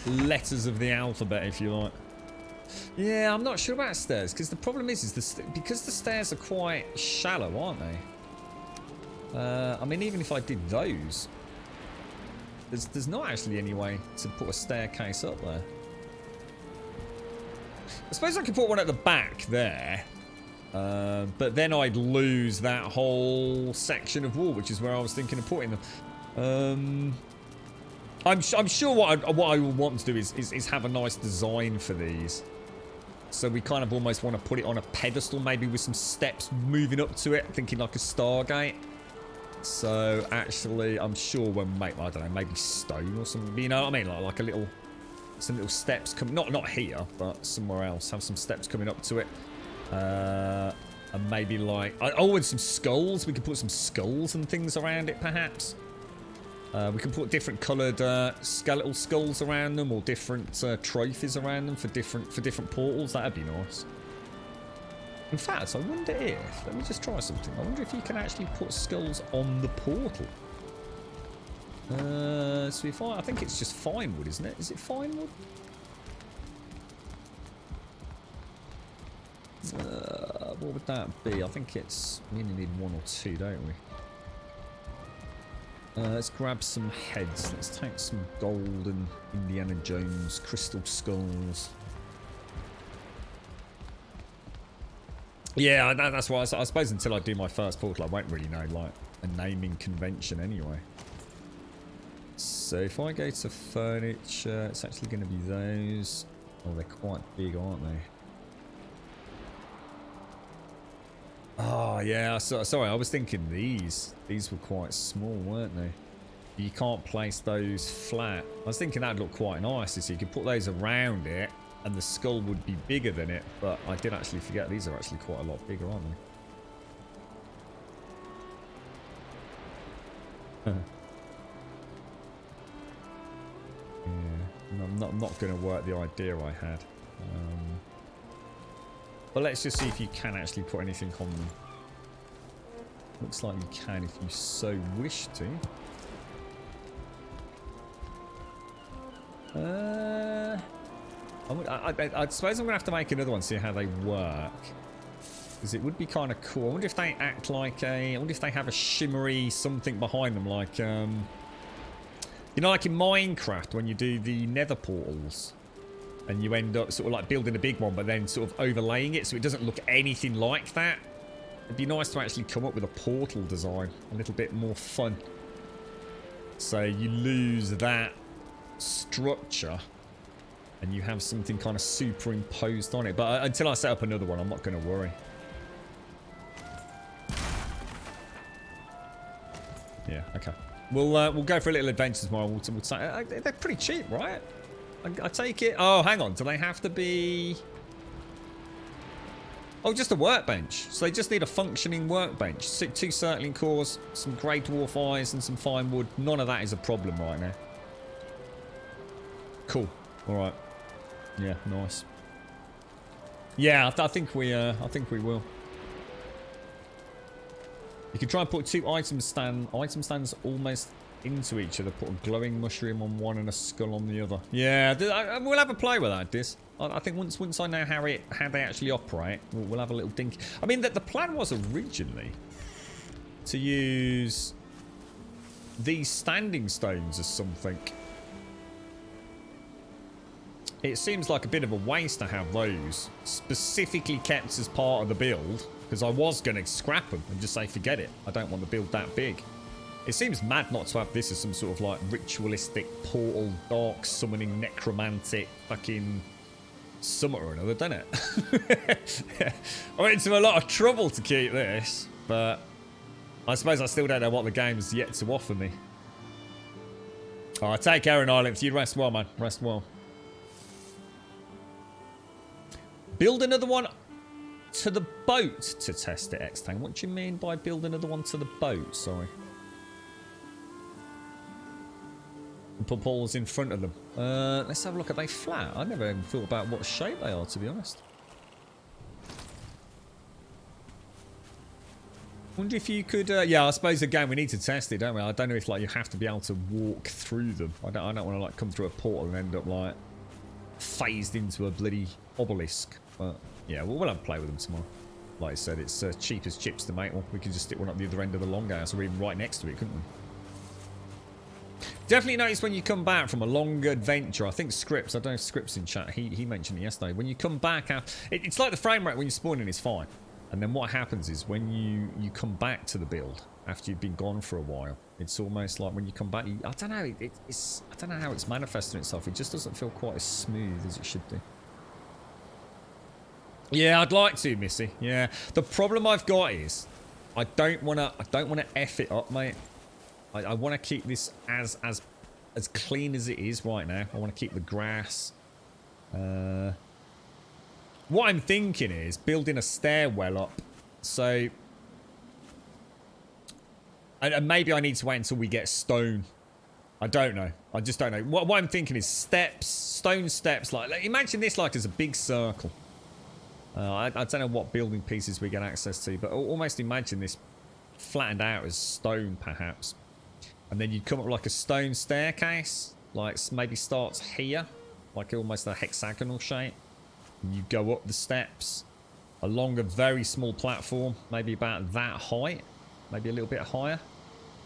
letters of the alphabet, if you like? Yeah, I'm not sure about stairs, because the problem is because the stairs are quite shallow, aren't they? I mean, even if I did those, there's not actually any way to put a staircase up there. I suppose I could put one at the back there, but then I'd lose that whole section of wall, which is where I was thinking of putting them. I'm sure what I will want to do is have a nice design for these. So we kind of almost want to put it on a pedestal, maybe with some steps moving up to it, thinking like a Stargate. So actually, I'm sure we'll make, I don't know, maybe stone or something. You know what I mean? Like a little, some little steps coming, not here, but somewhere else. Have some steps coming up to it. And maybe like, oh, and some skulls. We could put some skulls and things around it, perhaps. We can put different coloured skeletal skulls around them, or different trophies around them for different portals. That'd be nice. In fact, I wonder if, let me just try something. I wonder if you can actually put skulls on the portal. So if I think it's just fine wood, isn't it? Is it fine wood? What would that be? I think it's, we only need one or two, don't we? Let's grab some heads. Let's take some golden Indiana Jones crystal skulls. Yeah, that's why I suppose until I do my first portal, I won't really know like a naming convention anyway. So if I go to furniture, it's actually going to be those. Oh, they're quite big, aren't they? Oh yeah, sorry, I was thinking these were quite small, weren't they? You can't place those flat. I was thinking that'd look quite nice, so you could put those around it and the skull would be bigger than it, but I did actually forget these are actually quite a lot bigger, aren't they? Yeah, I'm not going to work the idea I had. But let's just see if you can actually put anything on them. Looks like you can if you so wish to. I suppose I'm going to have to make another one, see how they work. Because it would be kind of cool. I wonder if they act like a... I wonder if they have a shimmery something behind them, like... you know, like in Minecraft, when you do the nether portals. And you end up sort of like building a big one, but then sort of overlaying it so it doesn't look anything like that. It'd be nice to actually come up with a portal design. A little bit more fun. So you lose that structure and you have something kind of superimposed on it. But until I set up another one, I'm not going to worry. Yeah, okay. We'll go for a little adventure tomorrow. We'll say they're pretty cheap, right? I take it. Oh, hang on. Do they have to be... Oh, just a workbench. So they just need a functioning workbench. 2 circling cores, some grey dwarf eyes, and some fine wood. None of that is a problem right now. Cool. All right. Yeah, nice. Yeah, I think we will. You can try and put 2 item stands almost into each other. Put a glowing mushroom on one and a skull on the other. Yeah, we'll have a play with that, Dis. I think once I know how they actually operate, we'll have a little dink. I mean, the plan was originally to use these standing stones as something. It seems like a bit of a waste to have those specifically kept as part of the build, because I was going to scrap them and just say forget it. I don't want the build that big. It seems mad not to have this as some sort of like ritualistic portal, dark summoning, necromantic fucking something or another, doesn't it? I went into a lot of trouble to keep this, but I suppose I still don't know what the game's yet to offer me. Alright, take care, Island. You rest well, man. Rest well. Build another one to the boat to test it, X-Tang. What do you mean by build another one to the boat? Sorry. and put portals in front of them. Let's have a look. Are they flat? I never even thought about what shape they are, to be honest. Wonder if you could, yeah, I suppose again we need to test it, don't we? I don't know if like you have to be able to walk through them. I don't want to like come through a portal and end up like phased into a bloody obelisk. But yeah, we'll have a play with them tomorrow. Like I said, it's cheap as chips to make one. We can just stick one up the other end of the longhouse or even right next to it, couldn't we? Definitely notice when you come back from a long adventure. I think Scripps, I don't know if Scripps in chat, he mentioned it yesterday. When you come back out, it's like the frame rate when you're spawning is fine. And then what happens is when you come back to the build after you've been gone for a while, it's almost like when you come back, I don't know, it's I don't know how it's manifesting itself. It just doesn't feel quite as smooth as it should do. Yeah, I'd like to, Missy. Yeah, the problem I've got is I don't wanna F it up, mate. I want to keep this as clean as it is right now. I want to keep the grass. What I'm thinking is building a stairwell up. So, and maybe I need to wait until we get stone. I don't know. I just don't know. What I'm thinking is steps, stone steps. Like imagine this like as a big circle. I don't know what building pieces we get access to, but almost imagine this flattened out as stone, perhaps. And then you'd come up like a stone staircase, like maybe starts here, like almost a hexagonal shape. And you go up the steps along a very small platform, maybe about that height, maybe a little bit higher.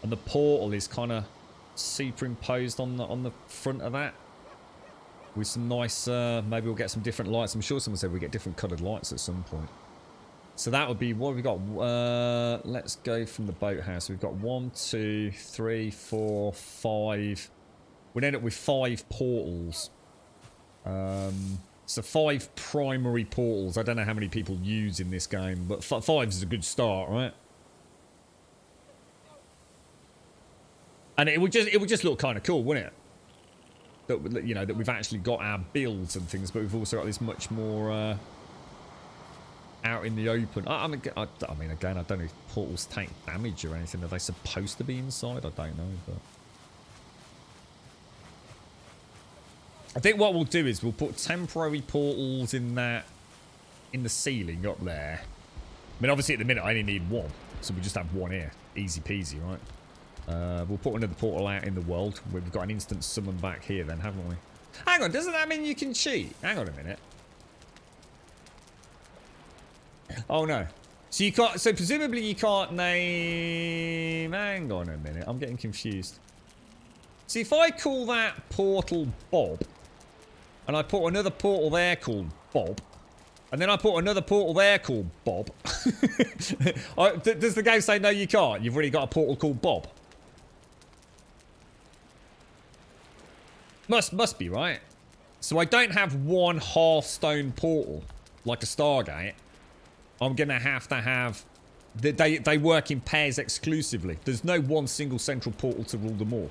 And the portal is kind of superimposed on the front of that. With some nice, maybe we'll get some different lights. I'm sure someone said we get different coloured lights at some point. So that would be, what have we got? Let's go from the boathouse. We've got 1, 2, 3, 4, 5. We'd end up with 5 portals. So 5 primary portals. I don't know how many people use in this game, but 5 is a good start, right? And it would just look kind of cool, wouldn't it? That, you know, that we've actually got our builds and things, but we've also got this much more out in the open. I mean, again, I don't know if portals take damage or anything. Are they supposed to be inside? I don't know, but I think what we'll do is we'll put temporary portals in the ceiling up there. I mean, obviously at the minute I only need 1, so we just have 1 here. Easy peasy, right? We'll put another portal out in the world. We've got an instant summon back here then, haven't we? Hang on, doesn't that mean you can cheat? Hang on a minute. Oh no. So you can't, so presumably you can't name, hang on a minute, I'm getting confused. See, if I call that portal Bob, and I put another portal there called Bob, and then I put another portal there called Bob, does the game say no you can't? You've already got a portal called Bob. Must be, right? So I don't have 1 half-stone portal, like a Stargate. I'm going to have... They work in pairs exclusively. There's no 1 single central portal to rule them all.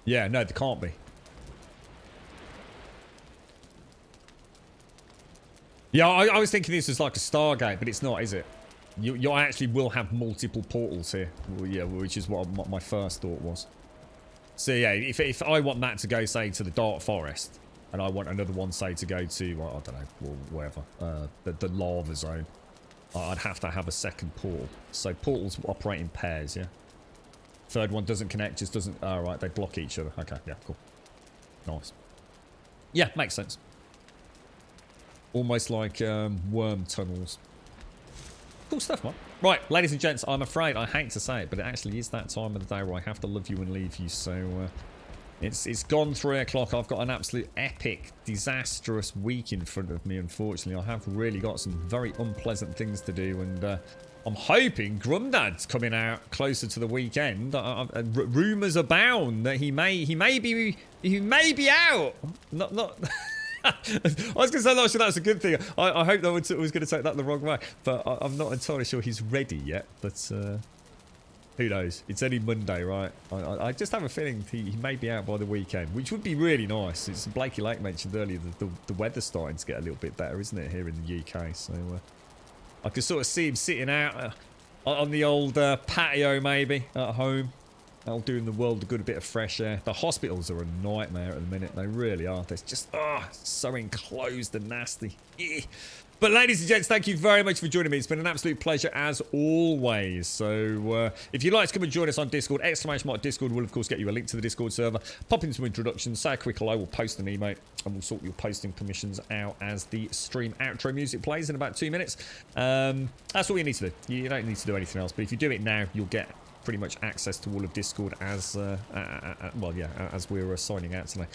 Yeah, no, there can't be. Yeah, I was thinking this was like a Stargate, but it's not, is it? You actually will have multiple portals here. Well, yeah, which is what my first thought was. So yeah, if I want that to go, say, to the Dark Forest, and I want another one, say, to go to, well, I don't know, well, wherever, the lava zone, I'd have to have a second portal. So portals operate in pairs, yeah? Third one doesn't connect, just doesn't... Oh, right, they block each other. Okay, yeah, cool. Nice. Yeah, makes sense. Almost like worm tunnels. Cool stuff, man. Right, ladies and gents, I'm afraid, I hate to say it, but it actually is that time of the day where I have to love you and leave you, so... It's gone 3 o'clock. I've got an absolute epic, disastrous week in front of me, unfortunately. I have really got some very unpleasant things to do, and I'm hoping Grumdad's coming out closer to the weekend. Rumours abound that he may be out. Not. I was going to say, no, sure, that's a good thing. I hope that was going to take that the wrong way, but I'm not entirely sure he's ready yet. But who knows? It's only Monday, right? I just have a feeling he may be out by the weekend, which would be really nice. It's Blakey Lake mentioned earlier the weather's starting to get a little bit better, isn't it, here in the UK? So I could sort of see him sitting out on the old patio, maybe at home, That'll do in the world a good bit of fresh air. The hospitals are a nightmare at the minute. They really are. They're just so enclosed and nasty. Yeah. But ladies and gents, thank you very much for joining me. It's been an absolute pleasure as always. So if you'd like to come and join us on Discord, !Discord will of course get you a link to the Discord server. Pop in some introductions, say a quick hello, we'll post an emote, and we'll sort your posting permissions out as the stream outro music plays in about 2 minutes. That's all you need to do. You don't need to do anything else, but if you do it now, you'll get pretty much access to all of Discord as as we're signing out tonight.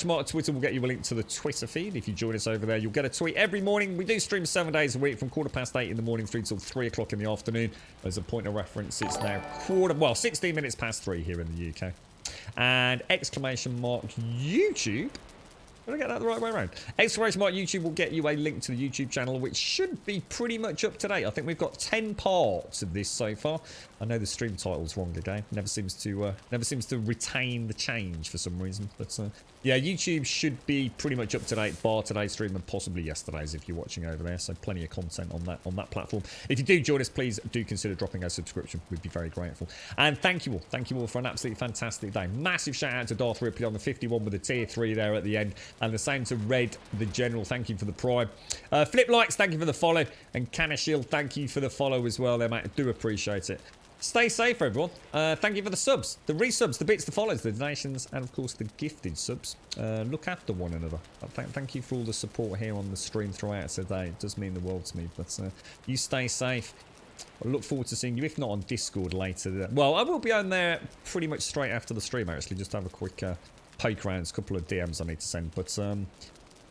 !Mark Twitter will get you a link to the Twitter feed. If you join us over there, you'll get a tweet every morning. We do stream 7 days a week from 8:15 in the morning through till 3 o'clock in the afternoon. As a point of reference, it's now 16 minutes past 3 here in the UK. And !Mark YouTube. Did I get that the right way around? !Mark YouTube will get you a link to the YouTube channel, which should be pretty much up to date. I think we've got 10 parts of this so far. I know the stream title's wrong again. Never seems to retain the change for some reason. But yeah, YouTube should be pretty much up to date, bar today's stream and possibly yesterday's if you're watching over there. So plenty of content on that platform. If you do join us, please do consider dropping a subscription. We'd be very grateful. And thank you all for an absolutely fantastic day. Massive shout out to Darth Ripley on the 51 with a tier 3 there at the end. And the same to Red the General, thank you for the prime. Flip Likes, thank you for the follow. And Canashield, thank you for the follow as well there, mate. I do appreciate it. Stay safe, everyone. Thank you for the subs, the resubs, the bits, the follows, the donations, and of course the gifted subs. Look after one another. Thank you for all the support here on the stream throughout today. It does mean the world to me. But you stay safe. I look forward to seeing you, if not on Discord later. Well, I will be on there pretty much straight after the stream, actually, just to have a quick poke rounds, a couple of DMs I need to send. But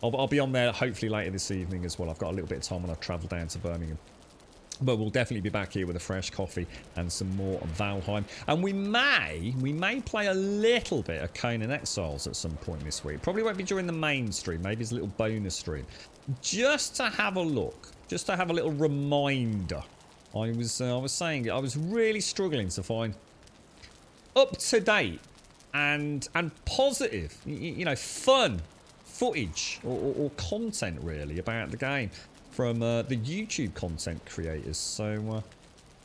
I'll be on there hopefully later this evening as well. I've got a little bit of time when I travel down to Birmingham. But we'll definitely be back here with a fresh coffee and some more Valheim. And we may play a little bit of Conan Exiles at some point this week. Probably won't be during the main stream. Maybe it's a little bonus stream. Just to have a look. Just to have a little reminder. I was saying I was really struggling to find up to date and positive, you know, fun footage or content really about the game from the YouTube content creators. So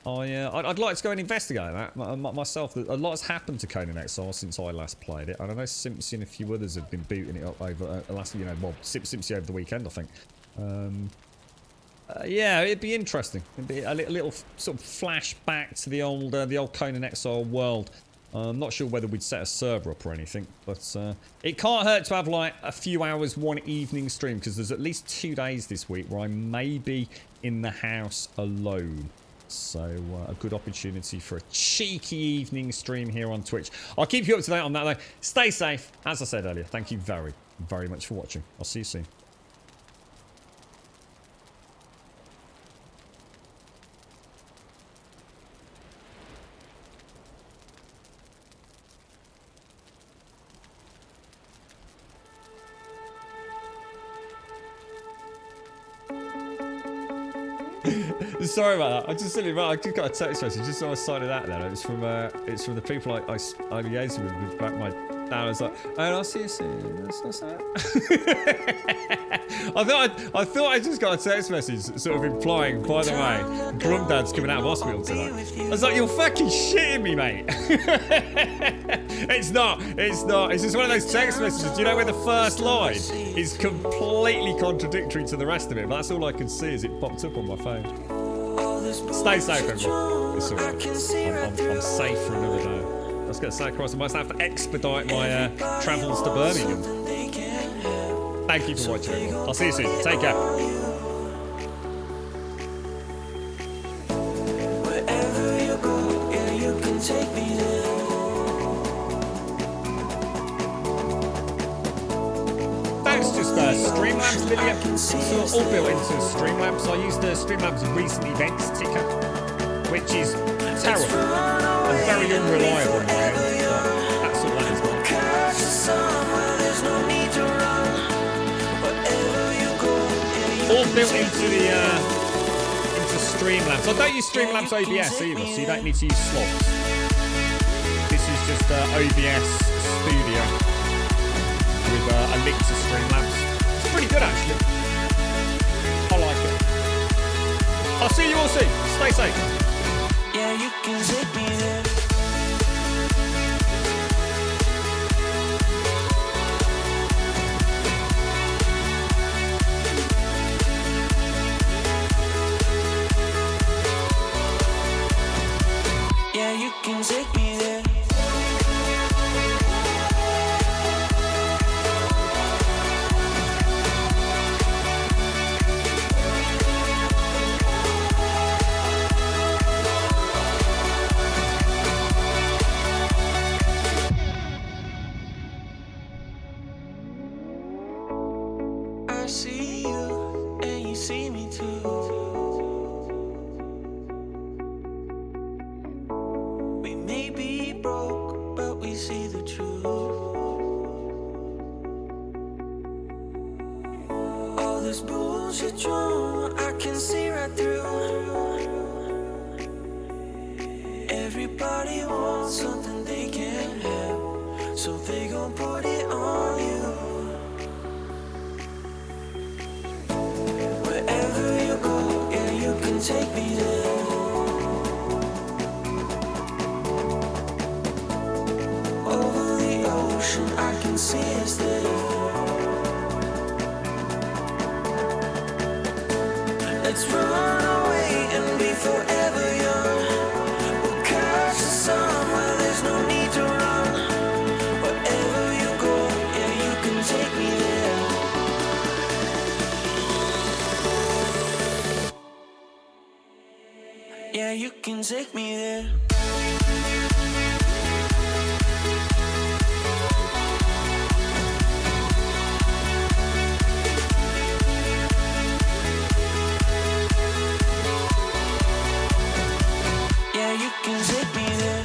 I'd like to go and investigate that myself. A lot has happened to Conan Exiles since I last played it. I know Simpsy and a few others have been booting it up over Simpsy over the weekend, I think. Yeah, it'd be interesting. It'd be a little sort of flashback to the old Conan Exile world. I'm not sure whether we'd set a server up or anything, but it can't hurt to have like a few hours one evening stream, because there's at least 2 days this week where I may be in the house alone. So a good opportunity for a cheeky evening stream here on Twitch. I'll keep you up to date on that though. Stay safe. As I said earlier, thank you very, very much for watching. I'll see you soon. Sorry about that. I just got a text message just so I signed that there. It's from the people I liaised with back my dad. I was like, and I'll see you soon. That's that. I thought I just got a text message sort of implying, by the way, Grandad's coming out of hospital tonight. I was like, you're fucking shitting me, mate. It's not. It's just one of those text messages, you know, where the first line is completely contradictory to the rest of it, but that's all I could see as it popped up on my phone. Stay safe, everyone. It's all right. I'm safe for another day. I was going to say, across, I must have to expedite my travels to Birmingham. Thank you for watching, everyone. I'll see you soon. Take care. Wherever you go, yeah, you can take me there. That's just Streamlabs video. So all built into Streamlabs. I used the Streamlabs recent events ticker, which is terrible and very unreliable in my end. That's all that is. All built into the into Streamlabs. I don't use Streamlabs OBS either, so you don't need to use slots. This is just OBS Studio with a link to Streamlabs. It's pretty good actually. I like it. I'll see you all soon. Stay safe. Yeah, you can take me there. Yeah, you can take me there. I see you, and you see me too. We may be broke, but we see the truth. All this bullshit drama, I can see right through. Everybody wants something they can't have, so they gon' put it on you. Wherever you go, yeah, you can take me there. Over the ocean, I can see us there. Let's run away and be forever young. We'll catch the sun where there's no need to run. Wherever you go, yeah, you can take me there. Yeah, you can take me there. Yeah, you can take me there.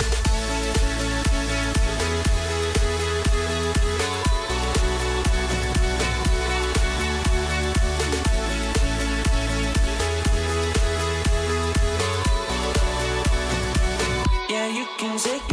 Yeah, you can take